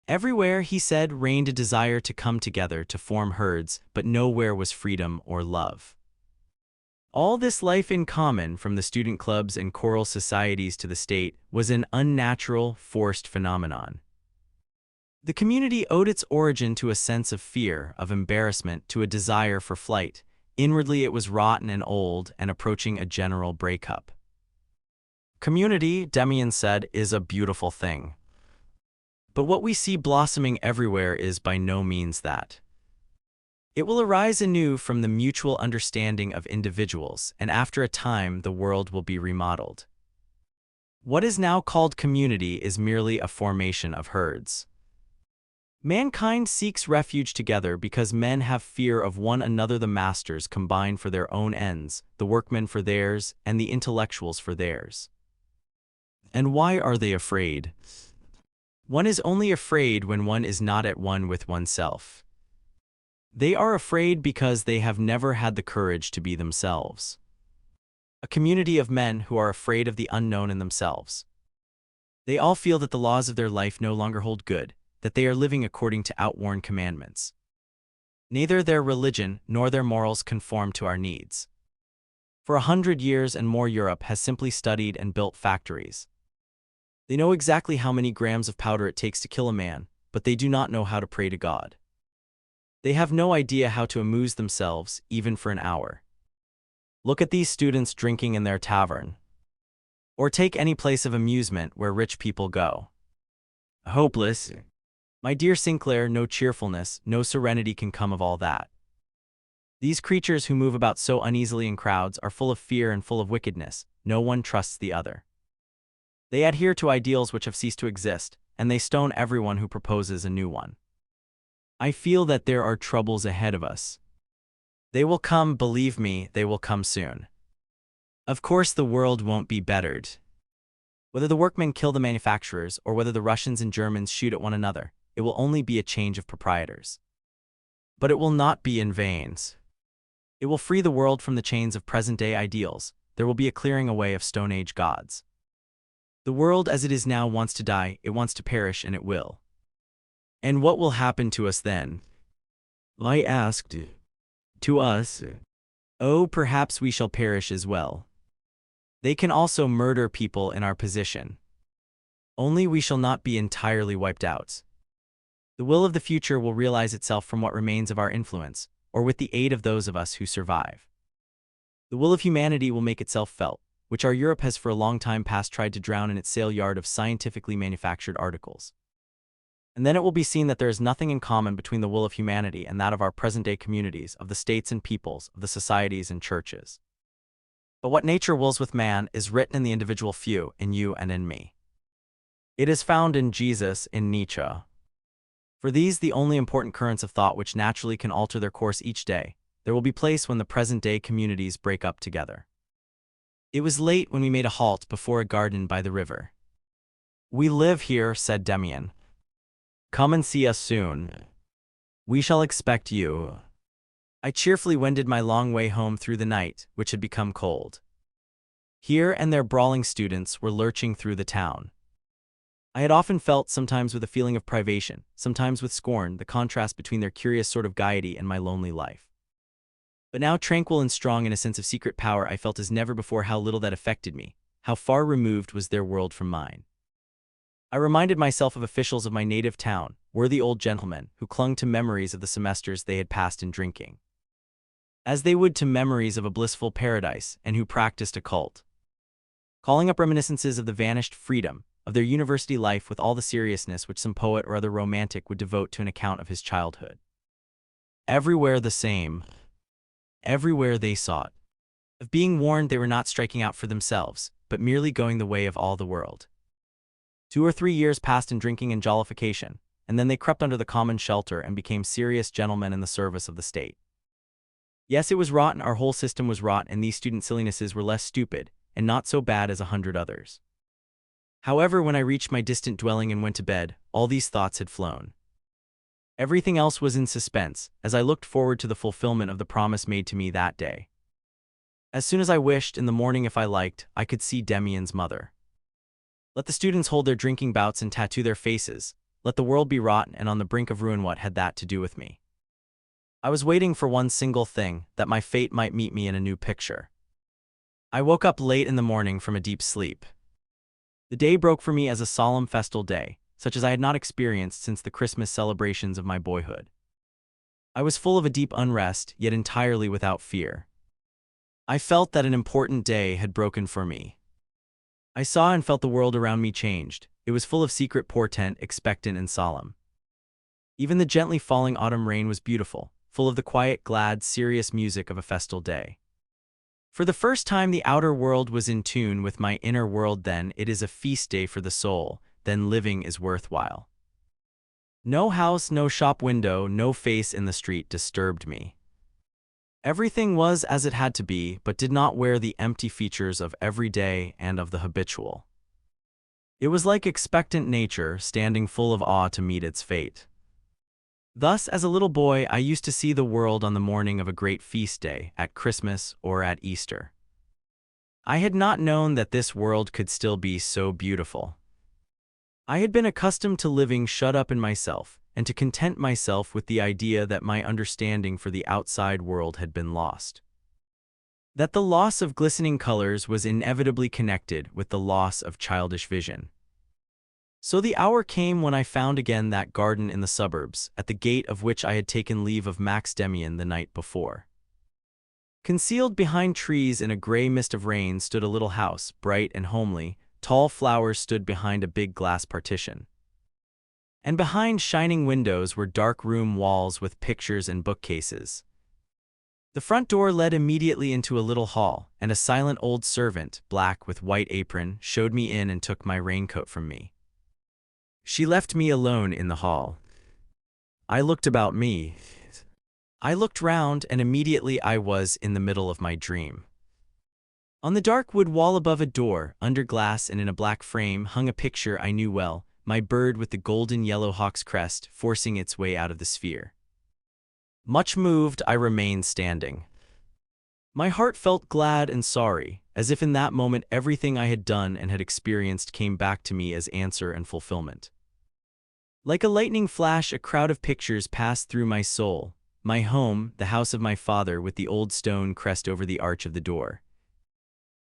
Everywhere, he said, reigned a desire to come together to form herds, but nowhere was freedom or love. All this life in common, from the student clubs and choral societies to the state, was an unnatural, forced phenomenon. The community owed its origin to a sense of fear, of embarrassment, to a desire for flight. Inwardly it was rotten and old and approaching a general breakup. Community, Demian said, is a beautiful thing. But what we see blossoming everywhere is by no means that. It will arise anew from the mutual understanding of individuals, and after a time the world will be remodeled. What is now called community is merely a formation of herds. Mankind seeks refuge together because men have fear of one another. The masters combine for their own ends, the workmen for theirs, and the intellectuals for theirs. And why are they afraid? One is only afraid when one is not at one with oneself. They are afraid because they have never had the courage to be themselves. A community of men who are afraid of the unknown in themselves. They all feel that the laws of their life no longer hold good, that they are living according to outworn commandments. Neither their religion nor their morals conform to our needs. For 100 years and more, Europe has simply studied and built factories. They know exactly how many grams of powder it takes to kill a man, but they do not know how to pray to God. They have no idea how to amuse themselves, even for an hour. Look at these students drinking in their tavern. Or take any place of amusement where rich people go. Hopeless. My dear Sinclair, no cheerfulness, no serenity can come of all that. These creatures who move about so uneasily in crowds are full of fear and full of wickedness. No one trusts the other. They adhere to ideals which have ceased to exist, and they stone everyone who proposes a new one. I feel that there are troubles ahead of us. They will come, believe me, they will come soon. Of course the world won't be bettered. Whether the workmen kill the manufacturers or whether the Russians and Germans shoot at one another, it will only be a change of proprietors. But it will not be in vain. It will free the world from the chains of present-day ideals. There will be a clearing away of Stone Age gods. The world as it is now wants to die, it wants to perish, and it will. And what will happen to us then? I asked. To us? Oh, perhaps we shall perish as well. They can also murder people in our position. Only we shall not be entirely wiped out. The will of the future will realize itself from what remains of our influence, or with the aid of those of us who survive. The will of humanity will make itself felt, which our Europe has for a long time past tried to drown in its sale yard of scientifically manufactured articles. And then it will be seen that there is nothing in common between the will of humanity and that of our present-day communities, of the states and peoples, of the societies and churches. But what nature wills with man is written in the individual few, in you and in me. It is found in Jesus, in Nietzsche. For these, the only important currents of thought which naturally can alter their course each day, there will be place when the present-day communities break up together. It was late when we made a halt before a garden by the river. We live here, said Demian. Come and see us soon. We shall expect you. I cheerfully wended my long way home through the night, which had become cold. Here and there brawling students were lurching through the town. I had often felt, sometimes with a feeling of privation, sometimes with scorn, the contrast between their curious sort of gaiety and my lonely life. But now, tranquil and strong in a sense of secret power, I felt as never before how little that affected me, how far removed was their world from mine. I reminded myself of officials of my native town, worthy old gentlemen, who clung to memories of the semesters they had passed in drinking, as they would to memories of a blissful paradise, and who practiced a cult, calling up reminiscences of the vanished freedom of their university life with all the seriousness which some poet or other romantic would devote to an account of his childhood. Everywhere the same. Everywhere they sought of being warned they were not striking out for themselves, but merely going the way of all the world. 2 or 3 years passed in drinking and jollification, and then they crept under the common shelter and became serious gentlemen in the service of the state. Yes, it was rotten, our whole system was rot, and these student sillinesses were less stupid, and not so bad as 100 others. However, when I reached my distant dwelling and went to bed, all these thoughts had flown. Everything else was in suspense, as I looked forward to the fulfillment of the promise made to me that day. As soon as I wished, in the morning if I liked, I could see Demian's mother. Let the students hold their drinking bouts and tattoo their faces. Let the world be rotten and on the brink of ruin. What had that to do with me? I was waiting for one single thing, that my fate might meet me in a new picture. I woke up late in the morning from a deep sleep. The day broke for me as a solemn festal day, such as I had not experienced since the Christmas celebrations of my boyhood. I was full of a deep unrest, yet entirely without fear. I felt that an important day had broken for me. I saw and felt the world around me changed. It was full of secret portent, expectant and solemn. Even the gently falling autumn rain was beautiful, full of the quiet, glad, serious music of a festal day. For the first time the outer world was in tune with my inner world. Then it is a feast day for the soul, then living is worthwhile. No house, no shop window, no face in the street disturbed me. Everything was as it had to be, but did not wear the empty features of everyday and of the habitual. It was like expectant nature, standing full of awe to meet its fate. Thus, as a little boy, I used to see the world on the morning of a great feast day, at Christmas or at Easter. I had not known that this world could still be so beautiful. I had been accustomed to living shut up in myself, and to content myself with the idea that my understanding for the outside world had been lost. That the loss of glistening colors was inevitably connected with the loss of childish vision. So the hour came when I found again that garden in the suburbs, at the gate of which I had taken leave of Max Demian the night before. Concealed behind trees in a gray mist of rain stood a little house, bright and homely. Tall flowers stood behind a big glass partition. And behind shining windows were dark room walls with pictures and bookcases. The front door led immediately into a little hall, and a silent old servant, black with white apron, showed me in and took my raincoat from me. She left me alone in the hall. I looked about me. I looked round, and immediately I was in the middle of my dream. On the dark wood wall above a door, under glass and in a black frame, hung a picture I knew well, my bird with the golden yellow hawk's crest forcing its way out of the sphere. Much moved, I remained standing. My heart felt glad and sorry, as if in that moment everything I had done and had experienced came back to me as answer and fulfillment. Like a lightning flash, a crowd of pictures passed through my soul. My home, the house of my father with the old stone crest over the arch of the door.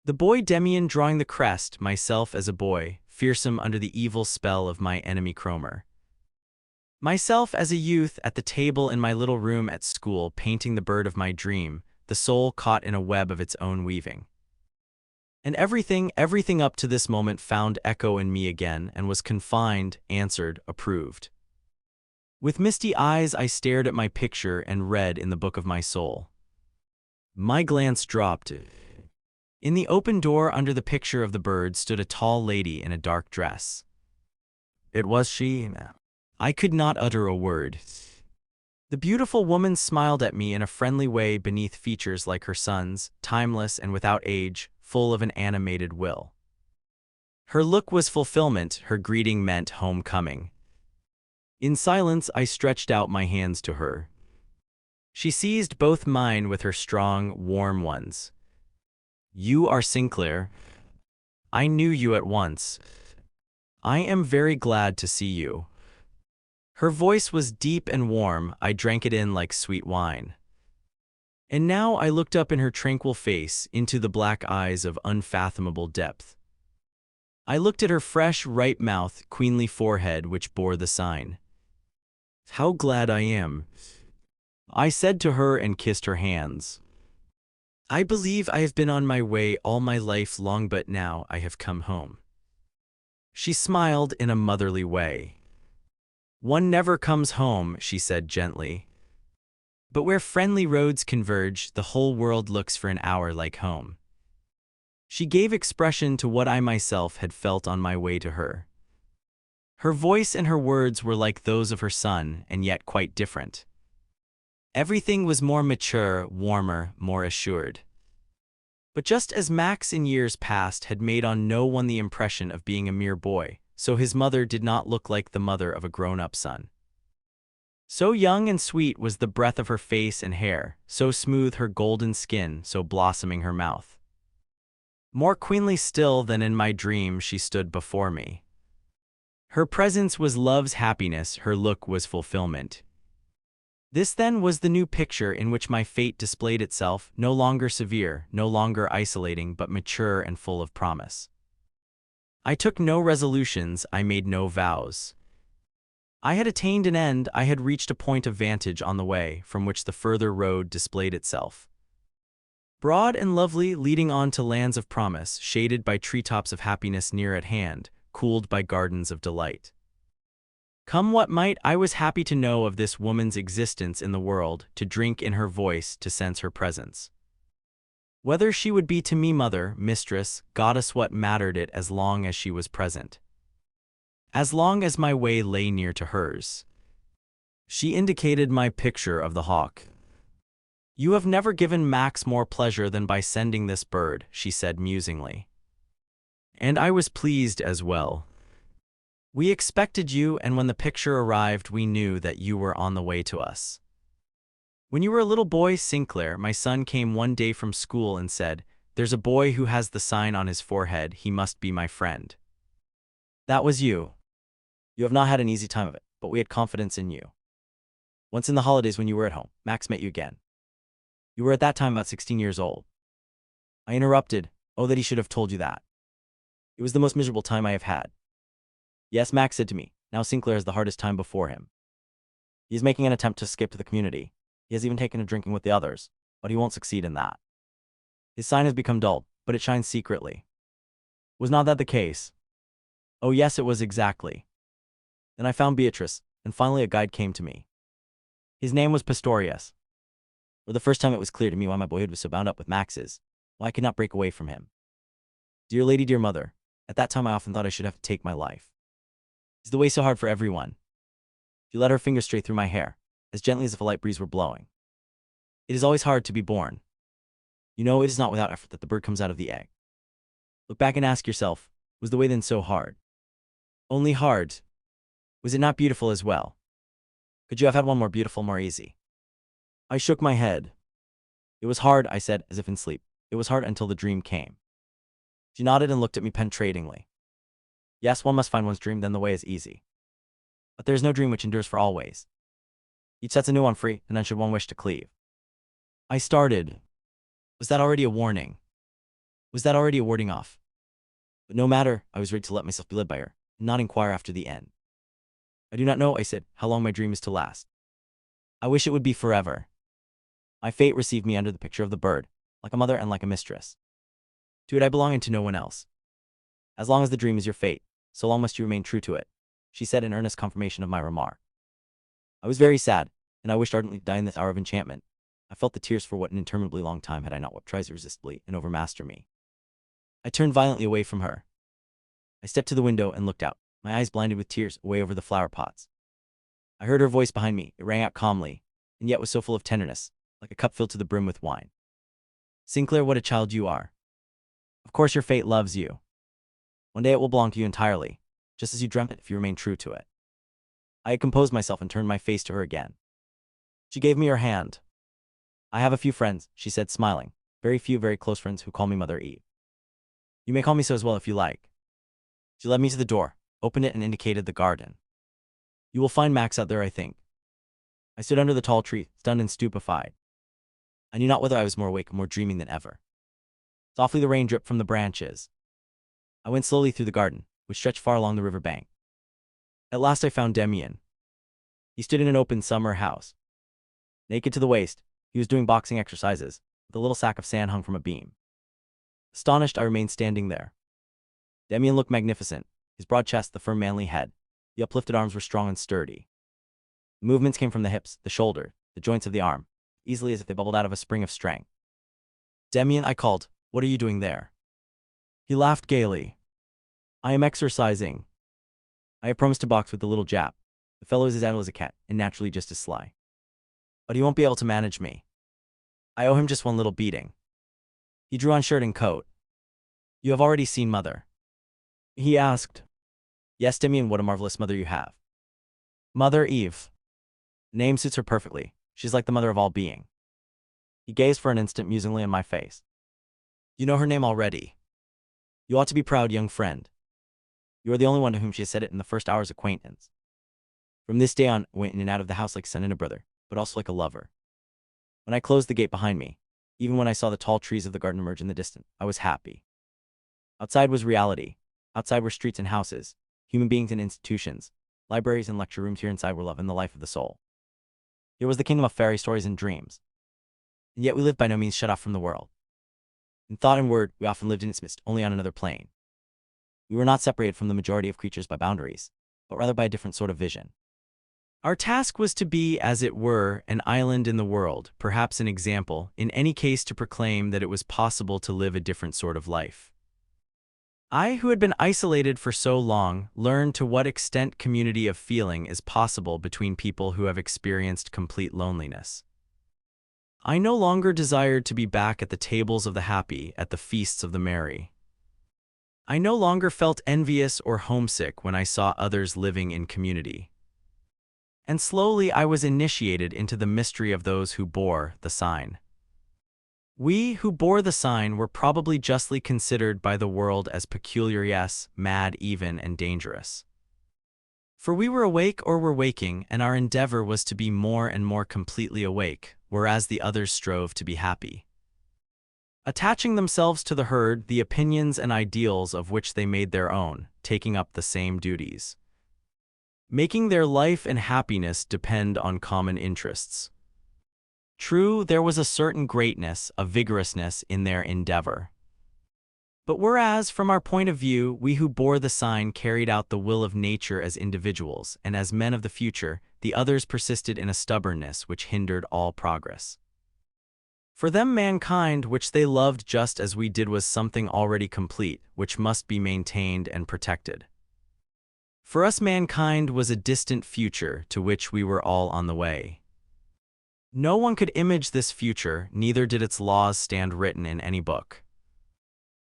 The boy Demian drawing the crest, myself as a boy, fearsome under the evil spell of my enemy Kromer. Myself as a youth at the table in my little room at school painting the bird of my dream, the soul caught in a web of its own weaving. And everything up to this moment found echo in me again and was confined, answered, approved. With misty eyes I stared at my picture and read in the book of my soul. My glance dropped. In the open door under the picture of the bird stood a tall lady in a dark dress. It was she. I could not utter a word. The beautiful woman smiled at me in a friendly way beneath features like her son's, timeless and without age, full of an animated will. Her look was fulfillment, her greeting meant homecoming. In silence, I stretched out my hands to her. She seized both mine with her strong, warm ones. You are Sinclair. I knew you at once. I am very glad to see you. Her voice was deep and warm, I drank it in like sweet wine. And now I looked up in her tranquil face, into the black eyes of unfathomable depth. I looked at her fresh, ripe mouth, queenly forehead which bore the sign. How glad I am, I said to her and kissed her hands. I believe I have been on my way all my life long, but now I have come home. She smiled in a motherly way. One never comes home, she said gently. But where friendly roads converge, the whole world looks for an hour like home. She gave expression to what I myself had felt on my way to her. Her voice and her words were like those of her son, and yet quite different. Everything was more mature, warmer, more assured. But just as Max in years past had made on no one the impression of being a mere boy, so his mother did not look like the mother of a grown-up son. So young and sweet was the breath of her face and hair, so smooth her golden skin, so blossoming her mouth. More queenly still than in my dream she stood before me. Her presence was love's happiness, her look was fulfillment. This then was the new picture in which my fate displayed itself, no longer severe, no longer isolating, but mature and full of promise. I took no resolutions, I made no vows. I had attained an end, I had reached a point of vantage on the way, from which the further road displayed itself. Broad and lovely, leading on to lands of promise, shaded by treetops of happiness near at hand, cooled by gardens of delight. Come what might, I was happy to know of this woman's existence in the world, to drink in her voice, to sense her presence. Whether she would be to me mother, mistress, goddess, what mattered it as long as she was present? As long as my way lay near to hers. She indicated my picture of the hawk. You have never given Max more pleasure than by sending this bird, she said musingly. And I was pleased as well. We expected you, and when the picture arrived, we knew that you were on the way to us. When you were a little boy, Sinclair, my son came one day from school and said, "There's a boy who has the sign on his forehead, he must be my friend." That was you. You have not had an easy time of it, but we had confidence in you. Once in the holidays when you were at home, Max met you again. You were at that time about 16 years old. I interrupted. Oh, that he should have told you that. It was the most miserable time I have had. Yes, Max said to me. Now Sinclair has the hardest time before him. He is making an attempt to escape to the community. He has even taken to drinking with the others, but he won't succeed in that. His sign has become dulled, but it shines secretly. Was not that the case? Oh yes, it was exactly. Then I found Beatrice, and finally a guide came to me. His name was Pistorius. For the first time it was clear to me why my boyhood was so bound up with Max's, why I could not break away from him. Dear lady, dear mother, at that time I often thought I should have to take my life. Is the way so hard for everyone? She let her fingers stray through my hair, as gently as if a light breeze were blowing. It is always hard to be born. You know, it is not without effort that the bird comes out of the egg. Look back and ask yourself, was the way then so hard? Only hard. Was it not beautiful as well? Could you have had one more beautiful, more easy? I shook my head. It was hard, I said, as if in sleep. It was hard until the dream came. She nodded and looked at me penetratingly. Yes, one must find one's dream, then the way is easy. But there is no dream which endures for always. Each sets a new one free, and then should one wish to cleave. I started. Was that already a warning? Was that already a warding off? But no matter, I was ready to let myself be led by her, and not inquire after the end. I do not know, I said, how long my dream is to last. I wish it would be forever. My fate received me under the picture of the bird, like a mother and like a mistress. To it I belong and to no one else. As long as the dream is your fate, so long must you remain true to it, she said in earnest confirmation of my remark. I was very sad, and I wished ardently to die in this hour of enchantment. I felt the tears for what an interminably long time had I not wept tries irresistibly and overmaster me. I turned violently away from her. I stepped to the window and looked out, my eyes blinded with tears, away over the flower pots. I heard her voice behind me. It rang out calmly, and yet was so full of tenderness, like a cup filled to the brim with wine. Sinclair, what a child you are. Of course your fate loves you. One day it will belong to you entirely, just as you dreamt it if you remain true to it. I had composed myself and turned my face to her again. She gave me her hand. I have a few friends, she said, smiling. Very few very close friends who call me Mother Eve. You may call me so as well if you like. She led me to the door, opened it and indicated the garden. You will find Max out there, I think. I stood under the tall tree, stunned and stupefied. I knew not whether I was more awake or more dreaming than ever. Softly the rain dripped from the branches. I went slowly through the garden, which stretched far along the river bank. At last I found Demian. He stood in an open summer house. Naked to the waist, he was doing boxing exercises, with a little sack of sand hung from a beam. Astonished, I remained standing there. Demian looked magnificent, his broad chest, the firm manly head. The uplifted arms were strong and sturdy. The movements came from the hips, the shoulder, the joints of the arm, easily as if they bubbled out of a spring of strength. Demian, I called, what are you doing there? He laughed gaily. I am exercising. I have promised to box with the little Jap. The fellow is as idle as a cat, and naturally just as sly. But he won't be able to manage me. I owe him just one little beating. He drew on shirt and coat. You have already seen Mother? He asked. Yes, Demian, what a marvelous mother you have. Mother Eve. The name suits her perfectly. She's like the mother of all being. He gazed for an instant musingly in my face. You know her name already. You ought to be proud, young friend. You are the only one to whom she has said it in the first hour's acquaintance. From this day on, I went in and out of the house like a son and a brother, but also like a lover. When I closed the gate behind me, even when I saw the tall trees of the garden emerge in the distance, I was happy. Outside was reality. Outside were streets and houses, human beings and institutions, libraries and lecture rooms. Here inside were love and the life of the soul. Here was the kingdom of fairy stories and dreams. And yet we lived by no means shut off from the world. In thought and word, we often lived in its midst, only on another plane. We were not separated from the majority of creatures by boundaries, but rather by a different sort of vision. Our task was to be, as it were, an island in the world, perhaps an example, in any case to proclaim that it was possible to live a different sort of life. I, who had been isolated for so long, learned to what extent community of feeling is possible between people who have experienced complete loneliness. I no longer desired to be back at the tables of the happy, at the feasts of the merry. I no longer felt envious or homesick when I saw others living in community. And slowly I was initiated into the mystery of those who bore the sign. We who bore the sign were probably justly considered by the world as peculiar, yes, mad even, and dangerous. For we were awake or were waking, and our endeavor was to be more and more completely awake, whereas the others strove to be happy. Attaching themselves to the herd, the opinions and ideals of which they made their own, taking up the same duties. making their life and happiness depend on common interests. True, there was a certain greatness, a vigorousness in their endeavor. But whereas, from our point of view, we who bore the sign carried out the will of nature as individuals, and as men of the future, the others persisted in a stubbornness which hindered all progress. For them mankind, which they loved just as we did, was something already complete, which must be maintained and protected. For us mankind was a distant future to which we were all on the way. No one could image this future, neither did its laws stand written in any book.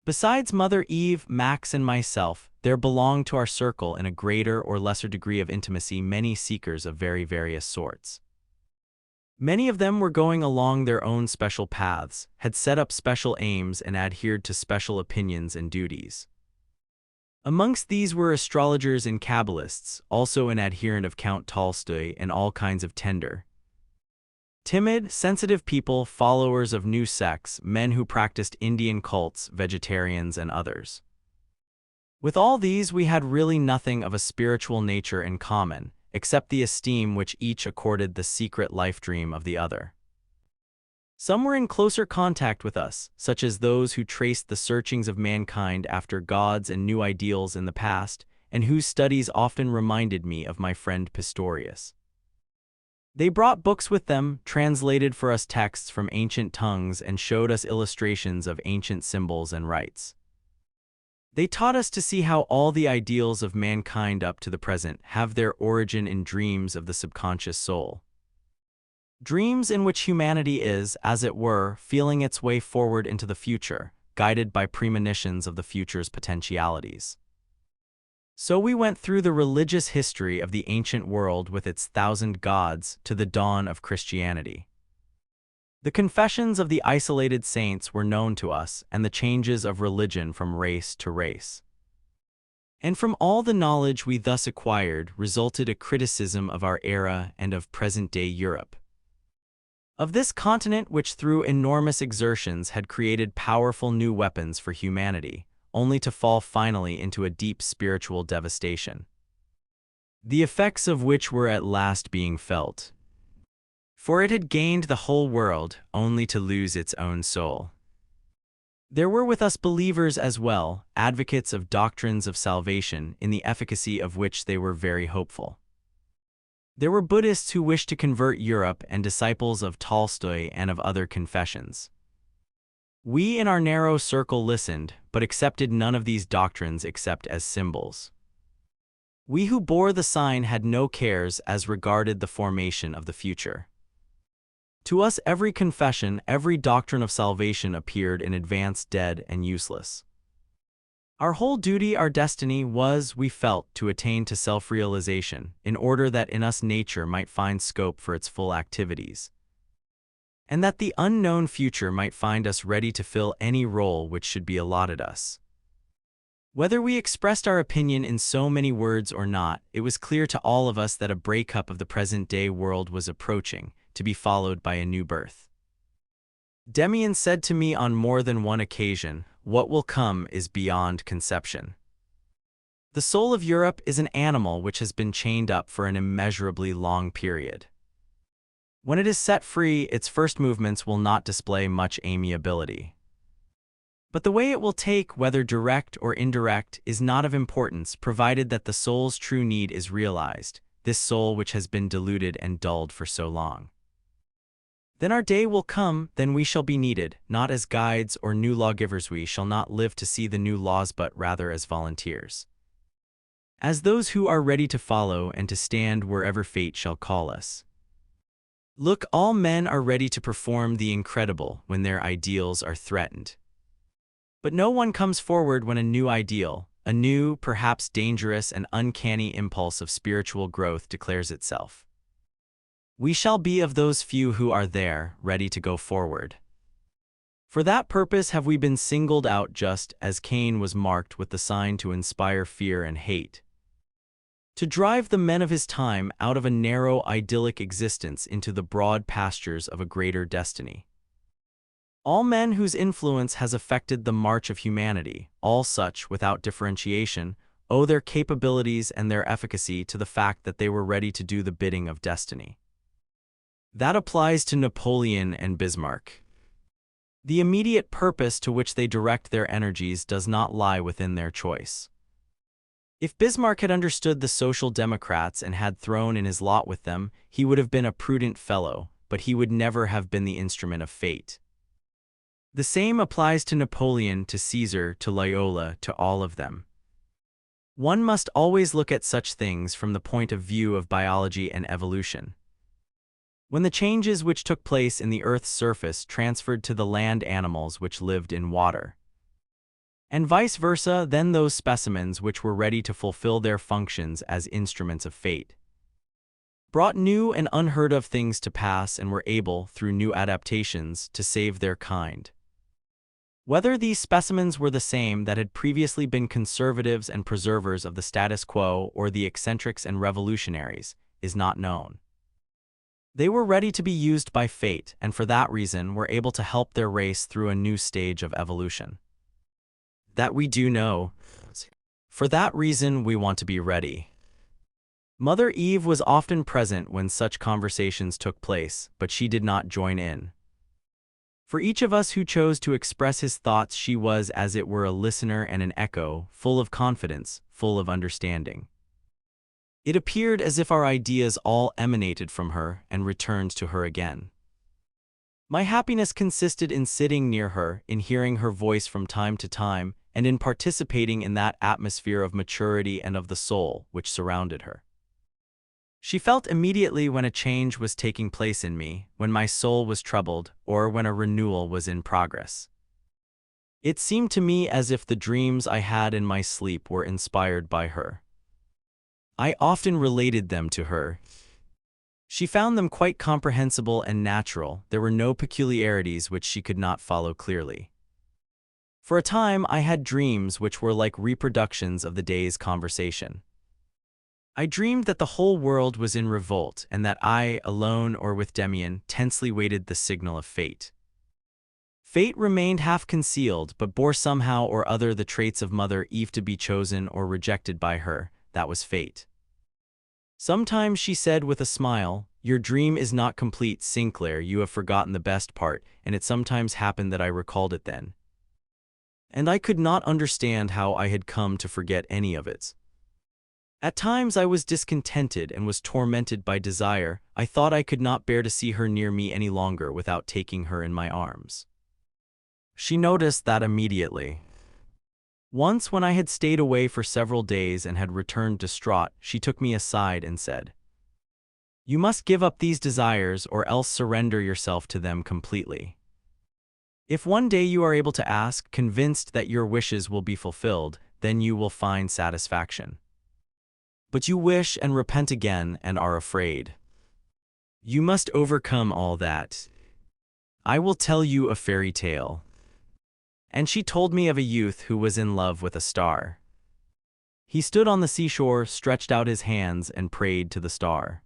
Besides Mother Eve, Max, and myself, there belonged to our circle in a greater or lesser degree of intimacy many seekers of very various sorts. Many of them were going along their own special paths, had set up special aims, and adhered to special opinions and duties. Amongst these were astrologers and Kabbalists, also an adherent of Count Tolstoy, and all kinds of tender, timid, sensitive people, followers of new sects, men who practiced Indian cults, vegetarians, and others. With all these we had really nothing of a spiritual nature in common, except the esteem which each accorded the secret life dream of the other. Some were in closer contact with us, such as those who traced the searchings of mankind after gods and new ideals in the past, and whose studies often reminded me of my friend Pistorius. They brought books with them, translated for us texts from ancient tongues, and showed us illustrations of ancient symbols and rites. They taught us to see how all the ideals of mankind up to the present have their origin in dreams of the subconscious soul. Dreams in which humanity is, as it were, feeling its way forward into the future, guided by premonitions of the future's potentialities. So we went through the religious history of the ancient world with its 1,000 gods to the dawn of Christianity. The confessions of the isolated saints were known to us, and the changes of religion from race to race. And from all the knowledge we thus acquired resulted a criticism of our era and of present-day Europe. Of this continent which through enormous exertions had created powerful new weapons for humanity, only to fall finally into a deep spiritual devastation, the effects of which were at last being felt. For it had gained the whole world, only to lose its own soul. There were with us believers as well, advocates of doctrines of salvation, in the efficacy of which they were very hopeful. There were Buddhists who wished to convert Europe, and disciples of Tolstoy and of other confessions. We in our narrow circle listened, but accepted none of these doctrines except as symbols. We who bore the sign had no cares as regarded the formation of the future. To us every confession, every doctrine of salvation appeared in advance dead and useless. Our whole duty, our destiny, was, we felt, to attain to self-realization, in order that in us nature might find scope for its full activities, and that the unknown future might find us ready to fill any role which should be allotted us. Whether we expressed our opinion in so many words or not, it was clear to all of us that a breakup of the present-day world was approaching, to be followed by a new birth. Demian said to me on more than one occasion, "What will come is beyond conception." The soul of Europe is an animal which has been chained up for an immeasurably long period. When it is set free, its first movements will not display much amiability. But the way it will take, whether direct or indirect, is not of importance, provided that the soul's true need is realized, this soul which has been deluded and dulled for so long. Then our day will come, then we shall be needed, not as guides or new lawgivers. We shall not live to see the new laws, but rather as volunteers, as those who are ready to follow and to stand wherever fate shall call us. Look, all men are ready to perform the incredible when their ideals are threatened. But no one comes forward when a new ideal, a new, perhaps dangerous and uncanny impulse of spiritual growth declares itself. We shall be of those few who are there, ready to go forward. For that purpose have we been singled out, just as Cain was marked with the sign to inspire fear and hate, to drive the men of his time out of a narrow, idyllic existence into the broad pastures of a greater destiny. All men whose influence has affected the march of humanity, all such, without differentiation, owe their capabilities and their efficacy to the fact that they were ready to do the bidding of destiny. That applies to Napoleon and Bismarck. The immediate purpose to which they direct their energies does not lie within their choice. If Bismarck had understood the Social Democrats and had thrown in his lot with them, he would have been a prudent fellow, but he would never have been the instrument of fate. The same applies to Napoleon, to Caesar, to Loyola, to all of them. One must always look at such things from the point of view of biology and evolution. When the changes which took place in the Earth's surface transferred to the land animals which lived in water, and vice versa, then those specimens which were ready to fulfill their functions as instruments of fate brought new and unheard of things to pass and were able, through new adaptations, to save their kind. Whether these specimens were the same that had previously been conservatives and preservers of the status quo or the eccentrics and revolutionaries is not known. They were ready to be used by fate, and for that reason were able to help their race through a new stage of evolution. That we do know. For that reason, we want to be ready. Mother Eve was often present when such conversations took place, but she did not join in. For each of us who chose to express his thoughts, she was as it were a listener and an echo, full of confidence, full of understanding. It appeared as if our ideas all emanated from her and returned to her again. My happiness consisted in sitting near her, in hearing her voice from time to time, and in participating in that atmosphere of maturity and of the soul which surrounded her. She felt immediately when a change was taking place in me, when my soul was troubled, or when a renewal was in progress. It seemed to me as if the dreams I had in my sleep were inspired by her. I often related them to her. She found them quite comprehensible and natural. There were no peculiarities which she could not follow clearly. For a time I had dreams which were like reproductions of the day's conversation. I dreamed that the whole world was in revolt and that I, alone or with Demian, tensely waited the signal of fate. Fate remained half concealed, but bore somehow or other the traits of Mother Eve to be chosen or rejected by her. That was fate. Sometimes she said with a smile, "Your dream is not complete, Sinclair, you have forgotten the best part," and it sometimes happened that I recalled it then. And I could not understand how I had come to forget any of it. At times I was discontented and was tormented by desire. I thought I could not bear to see her near me any longer without taking her in my arms. She noticed that immediately. Once, when I had stayed away for several days and had returned distraught, she took me aside and said, "You must give up these desires or else surrender yourself to them completely. If one day you are able to ask, convinced that your wishes will be fulfilled, then you will find satisfaction. But you wish and repent again and are afraid. You must overcome all that. I will tell you a fairy tale." And she told me of a youth who was in love with a star. He stood on the seashore, stretched out his hands, and prayed to the star.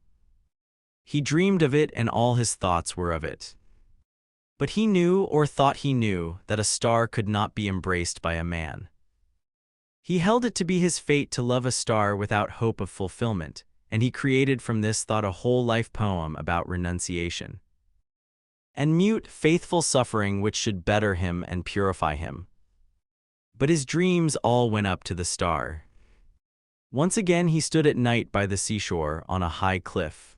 He dreamed of it, and all his thoughts were of it. But he knew, or thought he knew, that a star could not be embraced by a man. He held it to be his fate to love a star without hope of fulfillment, and he created from this thought a whole life poem about renunciation and mute, faithful suffering which should better him and purify him. But his dreams all went up to the star. Once again he stood at night by the seashore on a high cliff.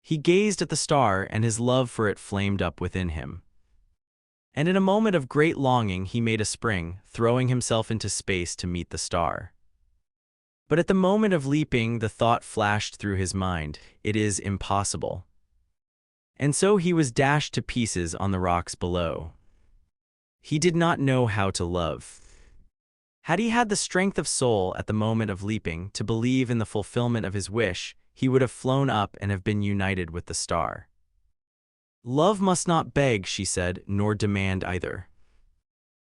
He gazed at the star, and his love for it flamed up within him. And in a moment of great longing he made a spring, throwing himself into space to meet the star. But at the moment of leaping, the thought flashed through his mind, "It is impossible." And so he was dashed to pieces on the rocks below. He did not know how to love. Had he had the strength of soul at the moment of leaping to believe in the fulfillment of his wish, he would have flown up and have been united with the star. "Love must not beg," she said, "nor demand either.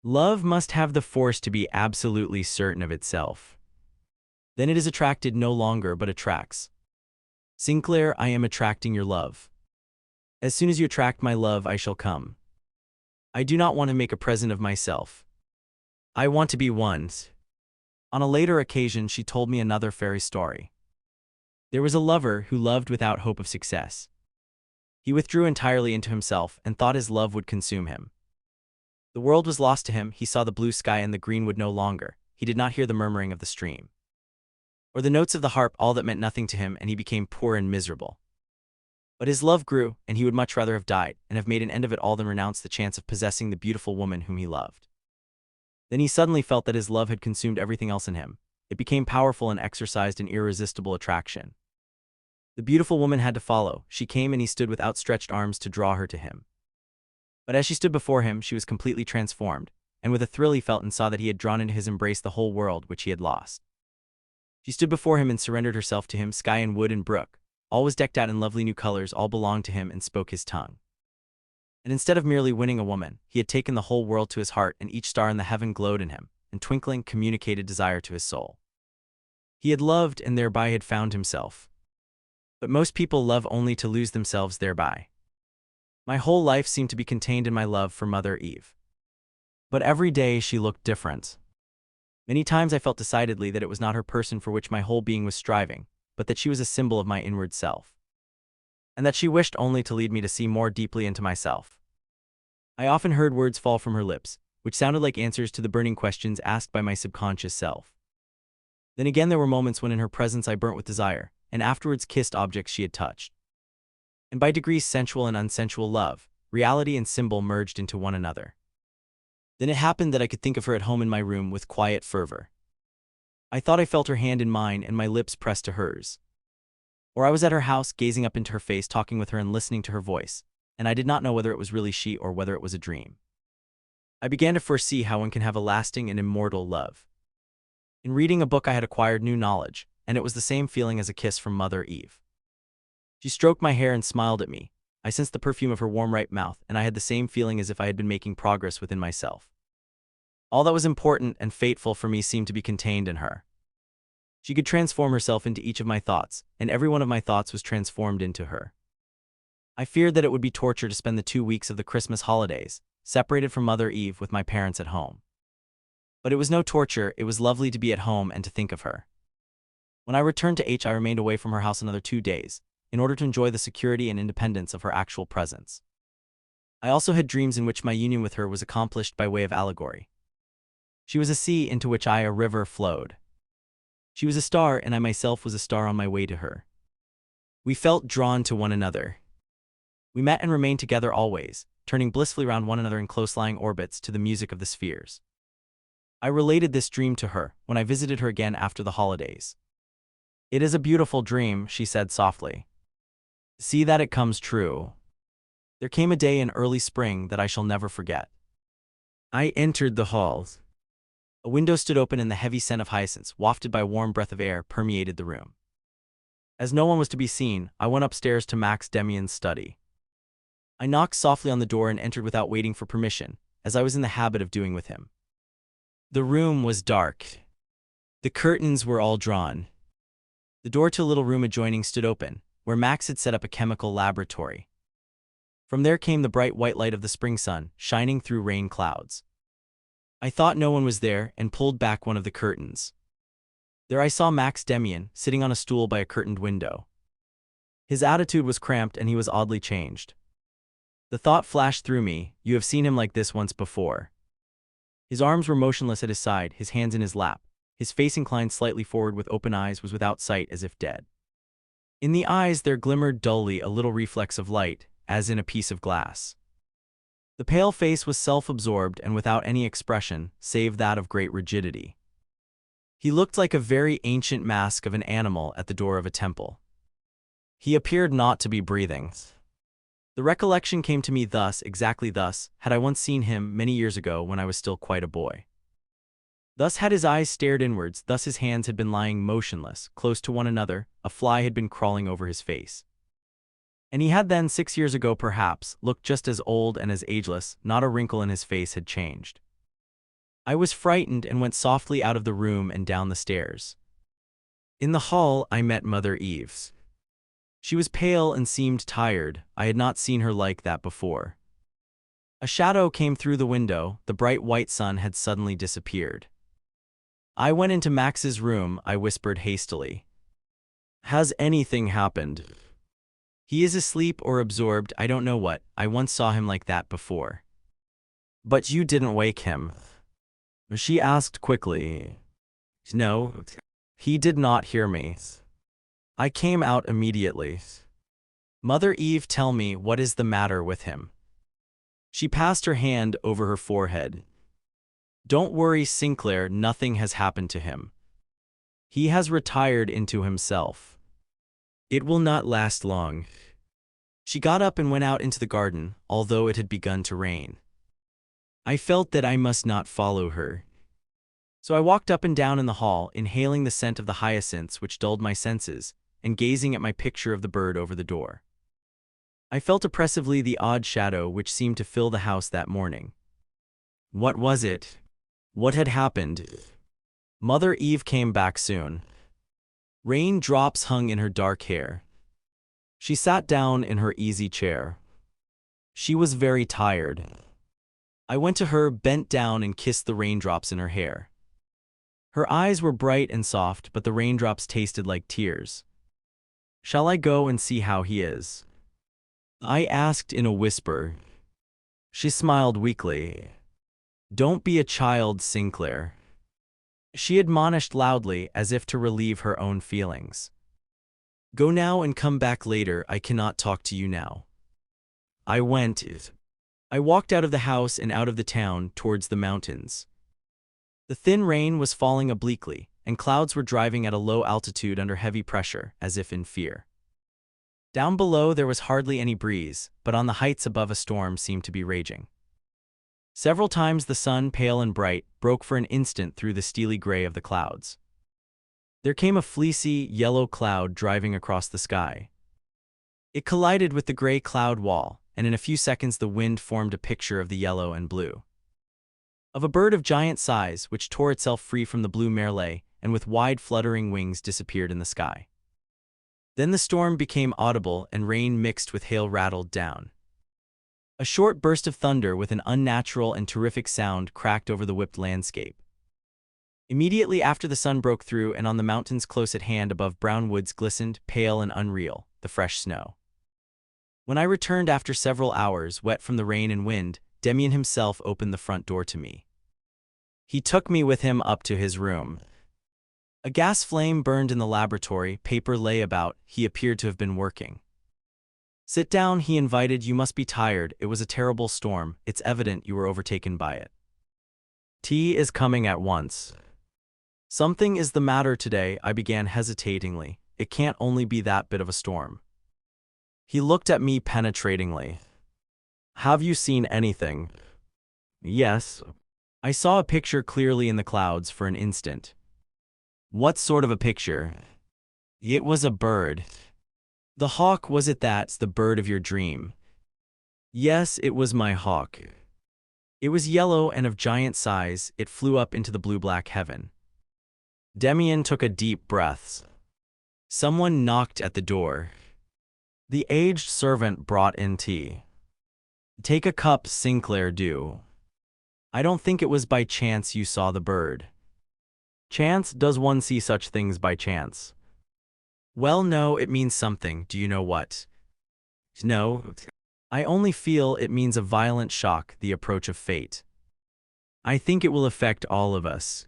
Love must have the force to be absolutely certain of itself. Then it is attracted no longer, but attracts. Sinclair, I am attracting your love. As soon as you attract my love, I shall come. I do not want to make a present of myself. I want to be one. On a later occasion, she told me another fairy story. There was a lover who loved without hope of success. He withdrew entirely into himself and thought his love would consume him. The world was lost to him. He saw the blue sky and the green wood no longer. He did not hear the murmuring of the stream or the notes of the harp, all that meant nothing to him, and he became poor and miserable. But his love grew, and he would much rather have died and have made an end of it all than renounce the chance of possessing the beautiful woman whom he loved. Then he suddenly felt that his love had consumed everything else in him. It became powerful and exercised an irresistible attraction. The beautiful woman had to follow. She came, and he stood with outstretched arms to draw her to him. But as she stood before him, she was completely transformed, and with a thrill he felt and saw that he had drawn into his embrace the whole world which he had lost. She stood before him and surrendered herself to him. Sky and wood and brook, all was decked out in lovely new colors, all belonged to him and spoke his tongue. And instead of merely winning a woman, he had taken the whole world to his heart, and each star in the heaven glowed in him, and twinkling communicated desire to his soul. He had loved and thereby had found himself. But most people love only to lose themselves thereby. My whole life seemed to be contained in my love for Mother Eve. But every day she looked different. Many times I felt decidedly that it was not her person for which my whole being was striving, but that she was a symbol of my inward self, and that she wished only to lead me to see more deeply into myself. I often heard words fall from her lips, which sounded like answers to the burning questions asked by my subconscious self. Then again there were moments when in her presence I burnt with desire, and afterwards kissed objects she had touched. And by degrees sensual and unsensual love, reality and symbol merged into one another. Then it happened that I could think of her at home in my room with quiet fervor. I thought I felt her hand in mine and my lips pressed to hers. Or I was at her house gazing up into her face, talking with her and listening to her voice, and I did not know whether it was really she or whether it was a dream. I began to foresee how one can have a lasting and immortal love. In reading a book I had acquired new knowledge, and it was the same feeling as a kiss from Mother Eve. She stroked my hair and smiled at me. I sensed the perfume of her warm ripe mouth, and I had the same feeling as if I had been making progress within myself. All that was important and fateful for me seemed to be contained in her. She could transform herself into each of my thoughts, and every one of my thoughts was transformed into her. I feared that it would be torture to spend the 2 weeks of the Christmas holidays, separated from Mother Eve with my parents at home. But it was no torture. It was lovely to be at home and to think of her. When I returned to H, I remained away from her house another 2 days, in order to enjoy the security and independence of her actual presence. I also had dreams in which my union with her was accomplished by way of allegory. She was a sea into which I, a river, flowed. She was a star, and I myself was a star on my way to her. We felt drawn to one another. We met and remained together always, turning blissfully round one another in close-lying orbits to the music of the spheres. I related this dream to her when I visited her again after the holidays. "It is a beautiful dream," she said softly. "See that it comes true." There came a day in early spring that I shall never forget. I entered the halls. A window stood open, and the heavy scent of hyacinths, wafted by a warm breath of air, permeated the room. As no one was to be seen, I went upstairs to Max Demian's study. I knocked softly on the door and entered without waiting for permission, as I was in the habit of doing with him. The room was dark. The curtains were all drawn. The door to a little room adjoining stood open, where Max had set up a chemical laboratory. From there came the bright white light of the spring sun, shining through rain clouds. I thought no one was there and pulled back one of the curtains. There I saw Max Demian, sitting on a stool by a curtained window. His attitude was cramped and he was oddly changed. The thought flashed through me, "You have seen him like this once before." His arms were motionless at his side, his hands in his lap. His face inclined slightly forward with open eyes was without sight, as if dead. In the eyes there glimmered dully a little reflex of light, as in a piece of glass. The pale face was self-absorbed and without any expression, save that of great rigidity. He looked like a very ancient mask of an animal at the door of a temple. He appeared not to be breathing. The recollection came to me thus, exactly thus, had I once seen him many years ago when I was still quite a boy. Thus had his eyes stared inwards, thus his hands had been lying motionless, close to one another, a fly had been crawling over his face. And he had then, 6 years ago perhaps, looked just as old and as ageless, not a wrinkle in his face had changed. I was frightened and went softly out of the room and down the stairs. In the hall I met Mother Eve. She was pale and seemed tired. I had not seen her like that before. A shadow came through the window, the bright white sun had suddenly disappeared. I went into Max's room, I whispered hastily. Has anything happened? He is asleep or absorbed, I don't know what. I once saw him like that before. But you didn't wake him? She asked quickly. No, he did not hear me. I came out immediately. Mother Eve, tell me what is the matter with him. She passed her hand over her forehead. Don't worry, Sinclair, nothing has happened to him. He has retired into himself. It will not last long. She got up and went out into the garden, although it had begun to rain. I felt that I must not follow her. So I walked up and down in the hall, inhaling the scent of the hyacinths which dulled my senses, and gazing at my picture of the bird over the door. I felt oppressively the odd shadow which seemed to fill the house that morning. What was it? What had happened? Mother Eve came back soon. Rain drops hung in her dark hair. She sat down in her easy chair. She was very tired. I went to her, bent down, and kissed the raindrops in her hair. Her eyes were bright and soft, but the raindrops tasted like tears. Shall I go and see how he is? I asked in a whisper. She smiled weakly. Don't be a child, Sinclair. She admonished loudly, as if to relieve her own feelings. Go now and come back later, I cannot talk to you now. I went. I walked out of the house and out of the town towards the mountains. The thin rain was falling obliquely, and clouds were driving at a low altitude under heavy pressure, as if in fear. Down below there was hardly any breeze, but on the heights above a storm seemed to be raging. Several times the sun, pale and bright, broke for an instant through the steely gray of the clouds. There came a fleecy, yellow cloud driving across the sky. It collided with the gray cloud wall, and in a few seconds the wind formed a picture of the yellow and blue. Of a bird of giant size, which tore itself free from the blue merle, and with wide fluttering wings disappeared in the sky. Then the storm became audible, and rain mixed with hail rattled down. A short burst of thunder with an unnatural and terrific sound cracked over the whipped landscape. Immediately after the sun broke through, and on the mountains close at hand above brown woods glistened, pale and unreal, the fresh snow. When I returned after several hours, wet from the rain and wind, Demian himself opened the front door to me. He took me with him up to his room. A gas flame burned in the laboratory, paper lay about, he appeared to have been working. Sit down, he invited, you must be tired, it was a terrible storm, it's evident you were overtaken by it. Tea is coming at once. Something is the matter today, I began hesitatingly, it can't only be that bit of a storm. He looked at me penetratingly. Have you seen anything? Yes. I saw a picture clearly in the clouds for an instant. What sort of a picture? It was a bird. The hawk, was it? That's the bird of your dream. Yes, it was my hawk. It was yellow and of giant size, it flew up into the blue-black heaven. Demian took a deep breath. Someone knocked at the door. The aged servant brought in tea. Take a cup, Sinclair, do. I don't think it was by chance you saw the bird. Chance? Does one see such things by chance? Well, no, it means something. Do you know what? No. I only feel it means a violent shock, the approach of fate. I think it will affect all of us.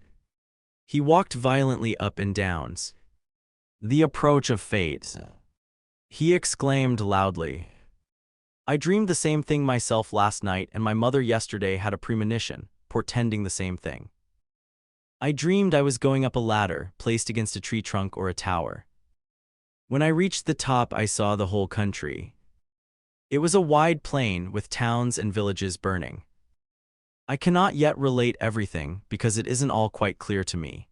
He walked violently up and down. The approach of fate. He exclaimed loudly. I dreamed the same thing myself last night, and my mother yesterday had a premonition, portending the same thing. I dreamed I was going up a ladder, placed against a tree trunk or a tower. When I reached the top, I saw the whole country. It was a wide plain with towns and villages burning. I cannot yet relate everything, because it isn't all quite clear to me.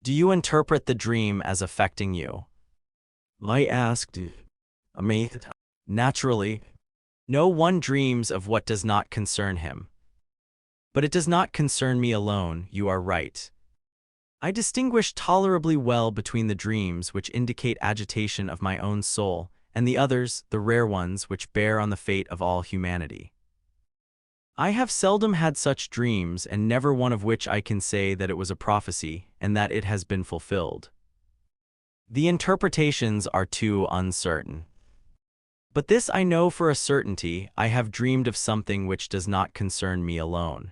Do you interpret the dream as affecting you? I asked. Me? Naturally. No one dreams of what does not concern him. But it does not concern me alone, you are right. I distinguish tolerably well between the dreams which indicate agitation of my own soul, and the others, the rare ones, which bear on the fate of all humanity. I have seldom had such dreams, and never one of which I can say that it was a prophecy, and that it has been fulfilled. The interpretations are too uncertain. But this I know for a certainty: I have dreamed of something which does not concern me alone.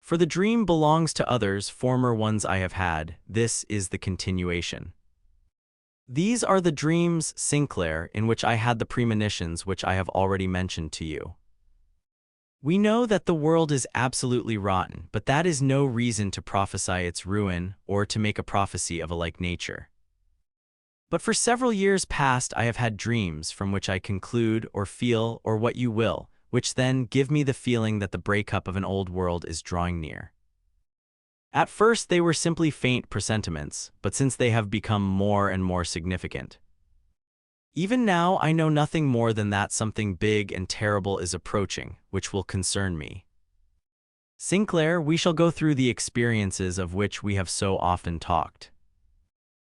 For the dream belongs to others, former ones I have had. This is the continuation. These are the dreams, Sinclair, in which I had the premonitions which I have already mentioned to you. We know that the world is absolutely rotten, but that is no reason to prophesy its ruin or to make a prophecy of a like nature. But for several years past I have had dreams from which I conclude, or feel, or what you will, which then give me the feeling that the breakup of an old world is drawing near. At first they were simply faint presentiments, but since they have become more and more significant. Even now I know nothing more than that something big and terrible is approaching, which will concern me. Sinclair, we shall go through the experiences of which we have so often talked.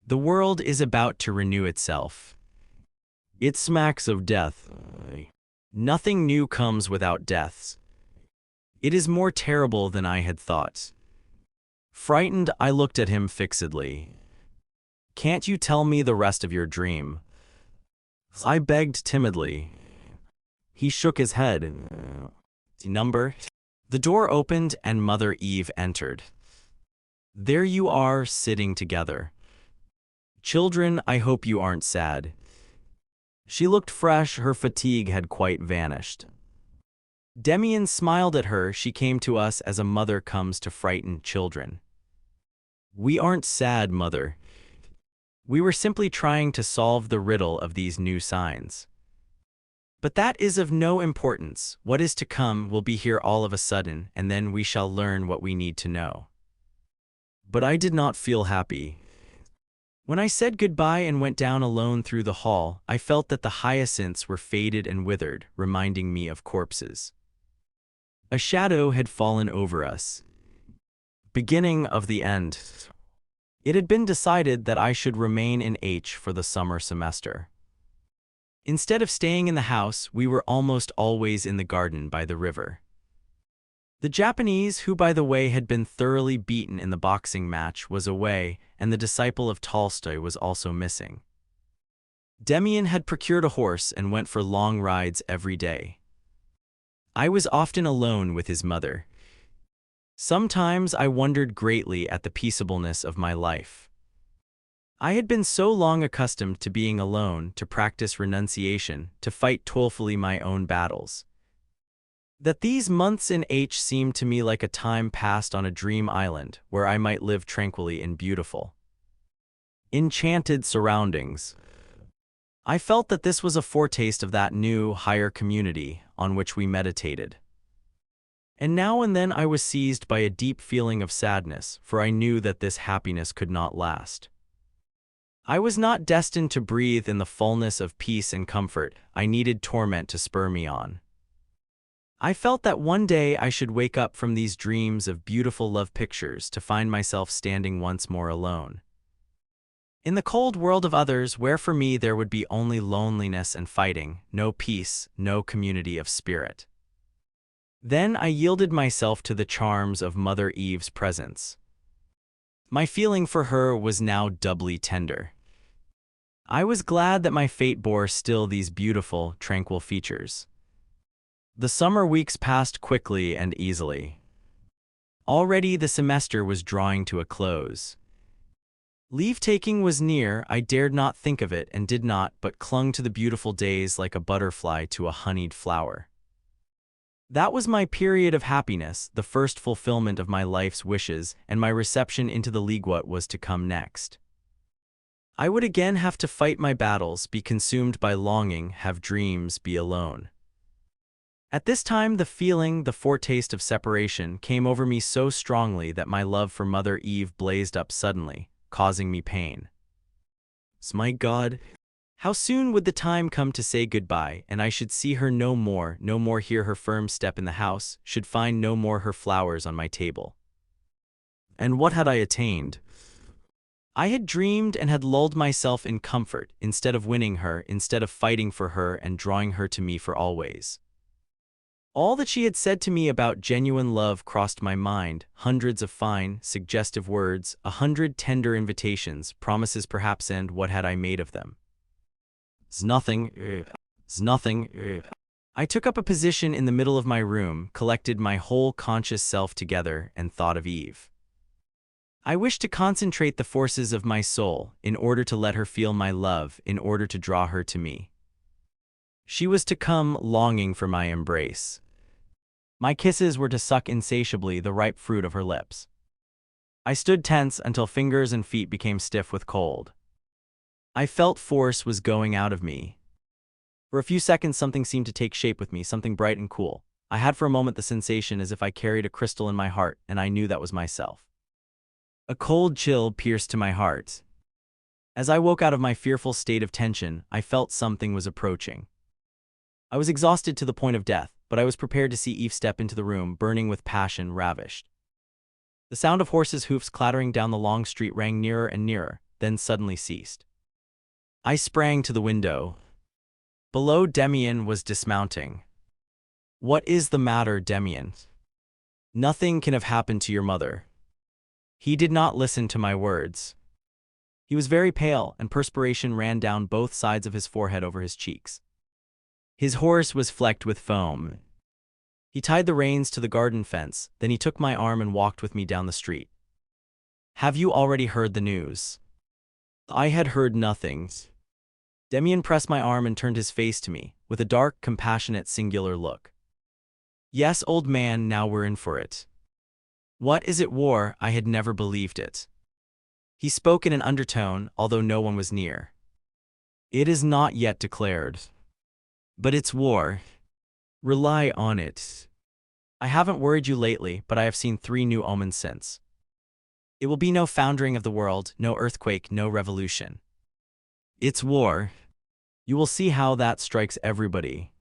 The world is about to renew itself. It smacks of death. Nothing new comes without deaths. It is more terrible than I had thought. Frightened, I looked at him fixedly. Can't you tell me the rest of your dream? I begged timidly. He shook his head. Number? The door opened and Mother Eve entered. There you are, sitting together. Children, I hope you aren't sad. She looked fresh, her fatigue had quite vanished. Demian smiled at her. She came to us as a mother comes to frighten children. We aren't sad, Mother. We were simply trying to solve the riddle of these new signs. But that is of no importance. What is to come will be here all of a sudden, and then we shall learn what we need to know. But I did not feel happy. When I said goodbye and went down alone through the hall, I felt that the hyacinths were faded and withered, reminding me of corpses. A shadow had fallen over us. Beginning of the end. It had been decided that I should remain in H for the summer semester. Instead of staying in the house, we were almost always in the garden by the river. The Japanese, who by the way had been thoroughly beaten in the boxing match, was away, and the disciple of Tolstoy was also missing. Demian had procured a horse and went for long rides every day. I was often alone with his mother. Sometimes I wondered greatly at the peaceableness of my life. I had been so long accustomed to being alone, to practice renunciation, to fight toilfully my own battles, that these months in H seemed to me like a time passed on a dream island where I might live tranquilly in beautiful, enchanted surroundings. I felt that this was a foretaste of that new, higher community on which we meditated. And now and then I was seized by a deep feeling of sadness, for I knew that this happiness could not last. I was not destined to breathe in the fullness of peace and comfort. I needed torment to spur me on. I felt that one day I should wake up from these dreams of beautiful love pictures to find myself standing once more alone, in the cold world of others, where for me there would be only loneliness and fighting, no peace, no community of spirit. Then I yielded myself to the charms of Mother Eve's presence. My feeling for her was now doubly tender. I was glad that my fate bore still these beautiful, tranquil features. The summer weeks passed quickly and easily. Already the semester was drawing to a close. Leave-taking was near. I dared not think of it and did not, but clung to the beautiful days like a butterfly to a honeyed flower. That was my period of happiness, the first fulfillment of my life's wishes, and my reception into the league. What was to come next? I would again have to fight my battles, be consumed by longing, have dreams, be alone. At this time the feeling, the foretaste of separation, came over me so strongly that my love for Mother Eve blazed up suddenly, causing me pain. My God! How soon would the time come to say goodbye, and I should see her no more hear her firm step in the house, should find no more her flowers on my table. And what had I attained? I had dreamed and had lulled myself in comfort, instead of winning her, instead of fighting for her and drawing her to me for always. All that she had said to me about genuine love crossed my mind, hundreds of fine, suggestive words, 100 tender invitations, promises perhaps, and what had I made of them? It's nothing. It's nothing. I took up a position in the middle of my room, collected my whole conscious self together, and thought of Eve. I wished to concentrate the forces of my soul, in order to let her feel my love, in order to draw her to me. She was to come longing for my embrace. My kisses were to suck insatiably the ripe fruit of her lips. I stood tense until fingers and feet became stiff with cold. I felt force was going out of me. For a few seconds something seemed to take shape with me, something bright and cool. I had for a moment the sensation as if I carried a crystal in my heart, and I knew that was myself. A cold chill pierced to my heart. As I woke out of my fearful state of tension, I felt something was approaching. I was exhausted to the point of death, but I was prepared to see Eve step into the room, burning with passion, ravished. The sound of horses' hoofs clattering down the long street rang nearer and nearer, then suddenly ceased. I sprang to the window. Below, Demian was dismounting. "What is the matter, Demian?" "Nothing can have happened to your mother." He did not listen to my words. He was very pale, and perspiration ran down both sides of his forehead over his cheeks. His horse was flecked with foam. He tied the reins to the garden fence, then he took my arm and walked with me down the street. "Have you already heard the news?" I had heard nothing. Demian pressed my arm and turned his face to me, with a dark, compassionate, singular look. "Yes, old man, now we're in for it." "What is it, war?" I had never believed it. He spoke in an undertone, although no one was near. "It is not yet declared. But it's war. Rely on it. I haven't worried you lately, but I have seen 3 new omens since. It will be no foundering of the world, no earthquake, no revolution. It's war. You will see how that strikes everybody.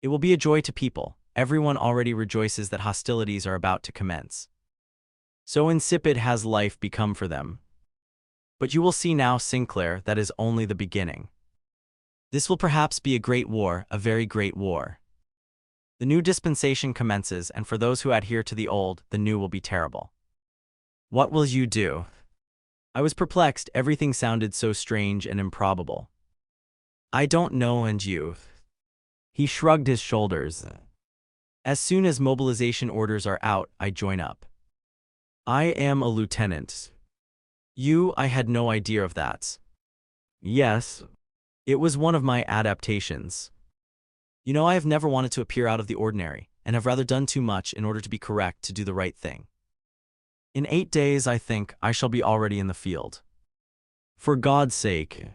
It will be a joy to people. Everyone already rejoices that hostilities are about to commence. So insipid has life become for them. But you will see now, Sinclair, that is only the beginning. This will perhaps be a great war, a very great war. The new dispensation commences, and for those who adhere to the old, the new will be terrible. What will you do?" I was perplexed. Everything sounded so strange and improbable. "I don't know, and you?" He shrugged his shoulders. "As soon as mobilization orders are out, I join up. I am a lieutenant." I had no idea of that." "Yes. It was one of my adaptations. You know, I have never wanted to appear out of the ordinary, and have rather done too much in order to be correct, to do the right thing. In 8 days, I think, I shall be already in the field. For God's sake.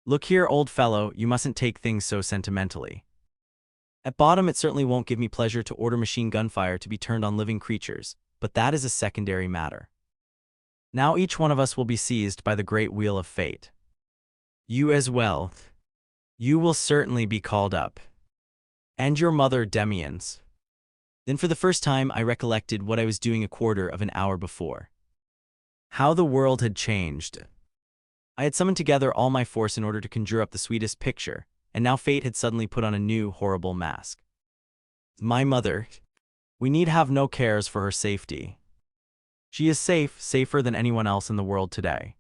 Look here, old fellow, you mustn't take things so sentimentally. At bottom, it certainly won't give me pleasure to order machine gunfire to be turned on living creatures, but that is a secondary matter. Now each one of us will be seized by the great wheel of fate. You as well. You will certainly be called up. And your mother, Demian's." Then for the first time I recollected what I was doing a quarter of an hour before. How the world had changed. I had summoned together all my force in order to conjure up the sweetest picture, and now fate had suddenly put on a new, horrible mask. My mother. We need have no cares for her safety. She is safe, safer than anyone else in the world today.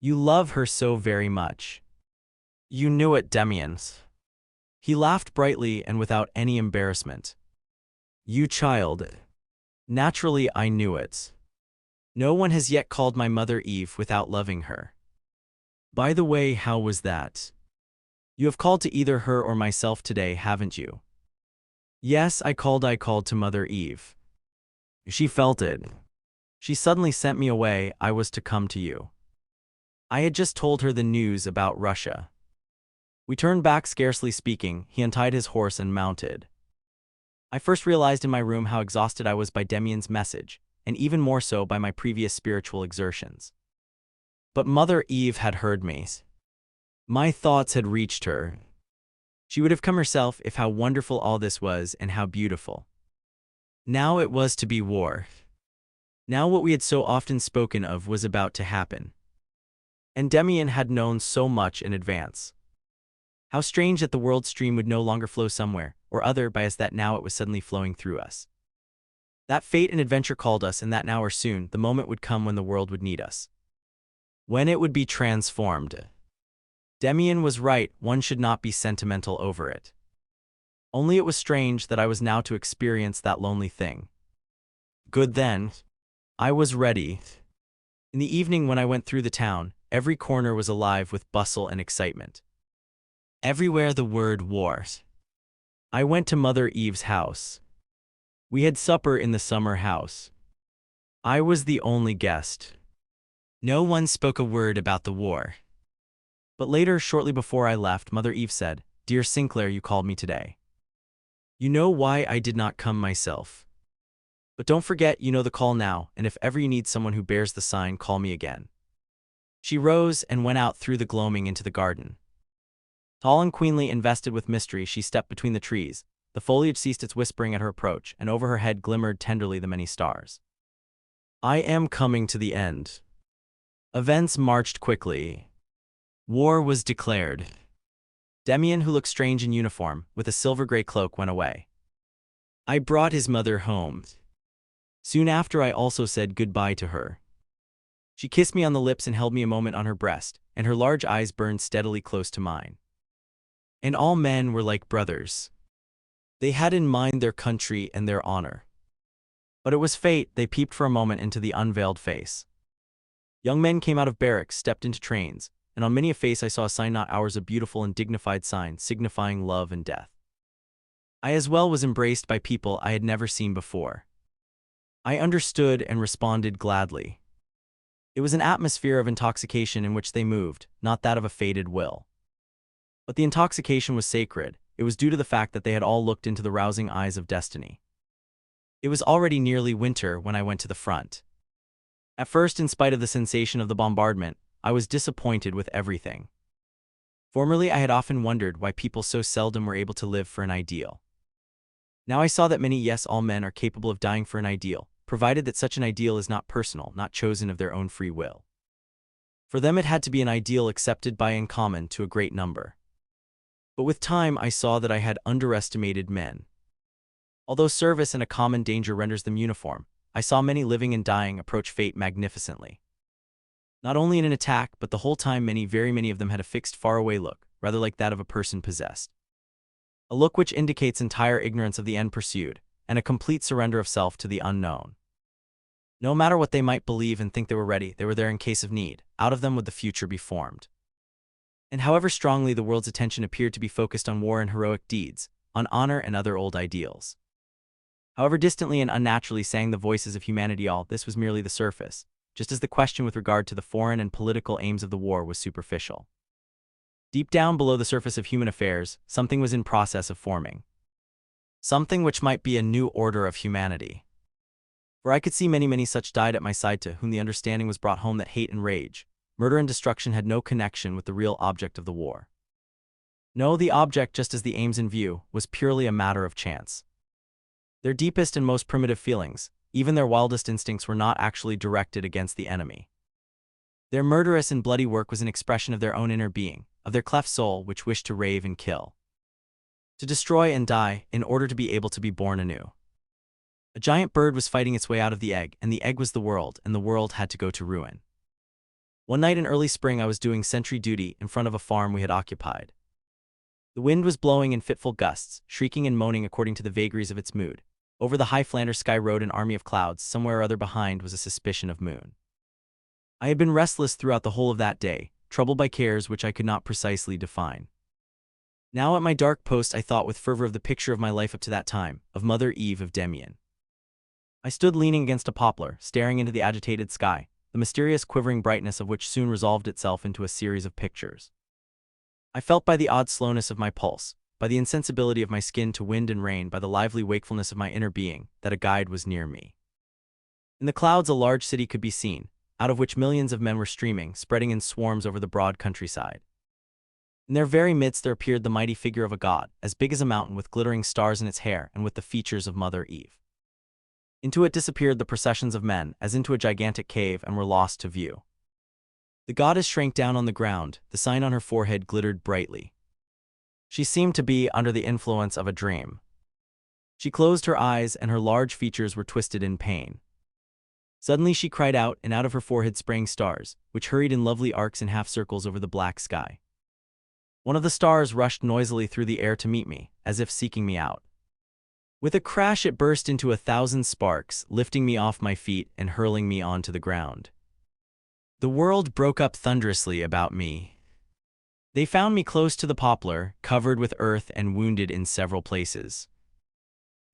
You love her so very much. You knew it, Demian's." He laughed brightly and without any embarrassment. "You child. Naturally I knew it. No one has yet called my mother Eve without loving her. By the way, how was that? You have called to either her or myself today, haven't you?" "Yes, I called to Mother Eve. She felt it. She suddenly sent me away. I was to come to you. I had just told her the news about Russia." We turned back, scarcely speaking. He untied his horse and mounted. I first realized in my room how exhausted I was by Demian's message, and even more so by my previous spiritual exertions. But Mother Eve had heard me. My thoughts had reached her. She would have come herself if how wonderful all this was and how beautiful. Now it was to be war. Now what we had so often spoken of was about to happen. And Demian had known so much in advance. How strange that the world stream would no longer flow somewhere, or other by us that now it was suddenly flowing through us. That fate and adventure called us, and that now or soon the moment would come when the world would need us. When it would be transformed. Demian was right, one should not be sentimental over it. Only it was strange that I was now to experience that lonely thing. Good then. I was ready. In the evening when I went through the town, every corner was alive with bustle and excitement. Everywhere the word war. I went to Mother Eve's house. We had supper in the summer house. I was the only guest. No one spoke a word about the war. But later, shortly before I left, Mother Eve said, "Dear Sinclair, you called me today. You know why I did not come myself. But don't forget, you know the call now, and if ever you need someone who bears the sign, call me again." She rose and went out through the gloaming into the garden. Tall and queenly, invested with mystery, she stepped between the trees. The foliage ceased its whispering at her approach, and over her head glimmered tenderly the many stars. I am coming to the end. Events marched quickly. War was declared. Demian, who looked strange in uniform, with a silver-gray cloak, went away. I brought his mother home. Soon after I also said goodbye to her. She kissed me on the lips and held me a moment on her breast, and her large eyes burned steadily close to mine. And all men were like brothers. They had in mind their country and their honor. But it was fate. They peeped for a moment into the unveiled face. Young men came out of barracks, stepped into trains, and on many a face I saw a sign, not ours, a beautiful and dignified sign, signifying love and death. I as well was embraced by people I had never seen before. I understood and responded gladly. It was an atmosphere of intoxication in which they moved, not that of a fated will. But the intoxication was sacred. It was due to the fact that they had all looked into the rousing eyes of destiny. It was already nearly winter when I went to the front. At first, in spite of the sensation of the bombardment, I was disappointed with everything. Formerly, I had often wondered why people so seldom were able to live for an ideal. Now I saw that many, yes, all men are capable of dying for an ideal, provided that such an ideal is not personal, not chosen of their own free will. For them it had to be an ideal accepted by and common to a great number. But with time I saw that I had underestimated men. Although service and a common danger renders them uniform, I saw many living and dying approach fate magnificently. Not only in an attack, but the whole time many, very many of them had a fixed, faraway look, rather like that of a person possessed. A look which indicates entire ignorance of the end pursued, and a complete surrender of self to the unknown. No matter what they might believe and think they were ready, they were there in case of need. Out of them would the future be formed. And however strongly the world's attention appeared to be focused on war and heroic deeds, on honor and other old ideals. However distantly and unnaturally sang the voices of humanity, all this was merely the surface, just as the question with regard to the foreign and political aims of the war was superficial. Deep down below the surface of human affairs, something was in process of forming. Something which might be a new order of humanity. For I could see many, many such died at my side to whom the understanding was brought home that hate and rage, murder and destruction had no connection with the real object of the war. No, the object, just as the aims in view, was purely a matter of chance. Their deepest and most primitive feelings, even their wildest instincts, were not actually directed against the enemy. Their murderous and bloody work was an expression of their own inner being, of their cleft soul which wished to rave and kill. To destroy and die, in order to be able to be born anew. A giant bird was fighting its way out of the egg, and the egg was the world, and the world had to go to ruin. One night in early spring I was doing sentry duty in front of a farm we had occupied. The wind was blowing in fitful gusts, shrieking and moaning according to the vagaries of its mood. Over the high Flanders sky rode an army of clouds, somewhere or other behind was a suspicion of moon. I had been restless throughout the whole of that day, troubled by cares which I could not precisely define. Now at my dark post I thought with fervor of the picture of my life up to that time, of Mother Eve of Demian. I stood leaning against a poplar, staring into the agitated sky, the mysterious quivering brightness of which soon resolved itself into a series of pictures. I felt by the odd slowness of my pulse, by the insensibility of my skin to wind and rain, by the lively wakefulness of my inner being, that a guide was near me. In the clouds a large city could be seen, out of which millions of men were streaming, spreading in swarms over the broad countryside. In their very midst there appeared the mighty figure of a god, as big as a mountain, with glittering stars in its hair and with the features of Mother Eve. Into it disappeared the processions of men, as into a gigantic cave, and were lost to view. The goddess shrank down on the ground, the sign on her forehead glittered brightly. She seemed to be under the influence of a dream. She closed her eyes, and her large features were twisted in pain. Suddenly she cried out, and out of her forehead sprang stars, which hurried in lovely arcs and half-circles over the black sky. One of the stars rushed noisily through the air to meet me, as if seeking me out. With a crash it burst into 1,000 sparks, lifting me off my feet and hurling me onto the ground. The world broke up thunderously about me. They found me close to the poplar, covered with earth and wounded in several places.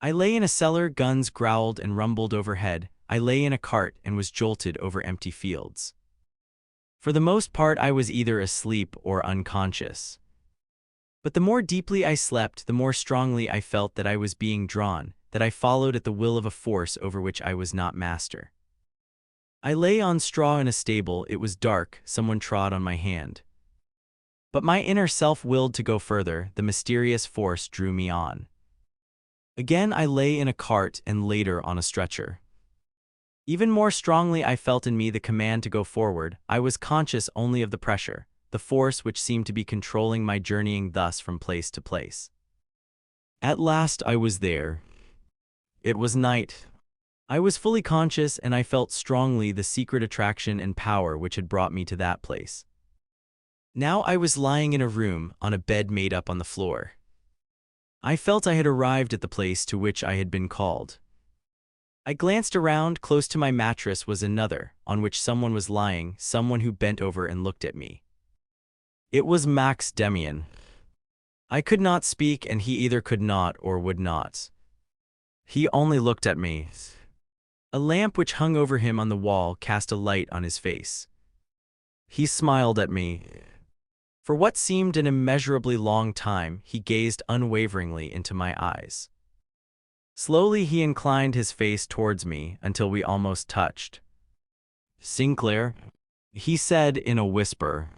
I lay in a cellar, guns growled and rumbled overhead. I lay in a cart and was jolted over empty fields. For the most part I was either asleep or unconscious. But the more deeply I slept, the more strongly I felt that I was being drawn, that I followed at the will of a force over which I was not master. I lay on straw in a stable. It was dark, someone trod on my hand. But my inner self willed to go further. The mysterious force drew me on. Again I lay in a cart and later on a stretcher. Even more strongly I felt in me the command to go forward. I was conscious only of the pressure, the force which seemed to be controlling my journeying thus from place to place. At last I was there. It was night. I was fully conscious, and I felt strongly the secret attraction and power which had brought me to that place. Now I was lying in a room, on a bed made up on the floor. I felt I had arrived at the place to which I had been called. I glanced around. Close to my mattress was another, on which someone was lying, someone who bent over and looked at me. It was Max Demian. I could not speak, and he either could not or would not. He only looked at me. A lamp which hung over him on the wall cast a light on his face. He smiled at me. For what seemed an immeasurably long time, he gazed unwaveringly into my eyes. Slowly he inclined his face towards me until we almost touched. "Sinclair," he said in a whisper.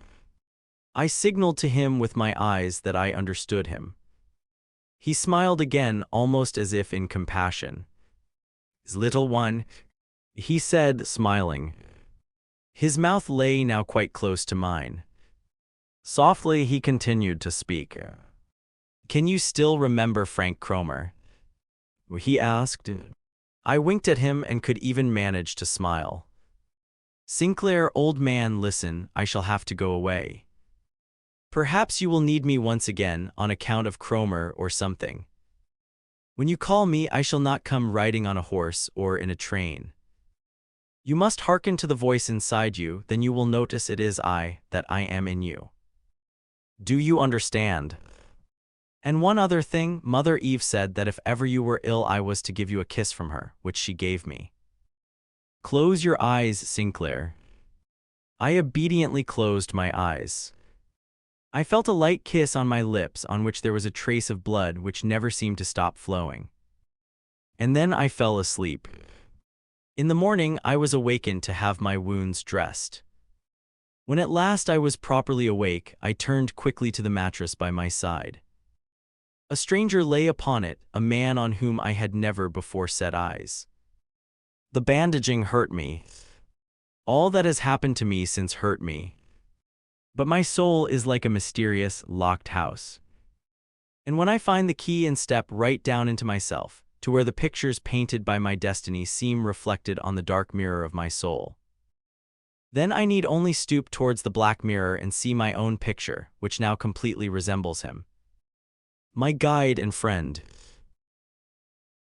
I signaled to him with my eyes that I understood him. He smiled again, almost as if in compassion. "Little one," he said, smiling. His mouth lay now quite close to mine. Softly he continued to speak. "Can you still remember Franz Kromer?" he asked. I winked at him and could even manage to smile. "Sinclair, old man, listen, I shall have to go away. Perhaps you will need me once again, on account of Kromer or something. When you call me, I shall not come riding on a horse or in a train. You must hearken to the voice inside you, then you will notice it is I, that I am in you. Do you understand? And one other thing, Mother Eve said that if ever you were ill I was to give you a kiss from her, which she gave me. Close your eyes, Sinclair." I obediently closed my eyes. I felt a light kiss on my lips on which there was a trace of blood which never seemed to stop flowing. And then I fell asleep. In the morning I was awakened to have my wounds dressed. When at last I was properly awake, I turned quickly to the mattress by my side. A stranger lay upon it, a man on whom I had never before set eyes. The bandaging hurt me. All that has happened to me since hurt me. But my soul is like a mysterious, locked house. And when I find the key and step right down into myself, to where the pictures painted by my destiny seem reflected on the dark mirror of my soul, then I need only stoop towards the black mirror and see my own picture, which now completely resembles him. My guide and friend.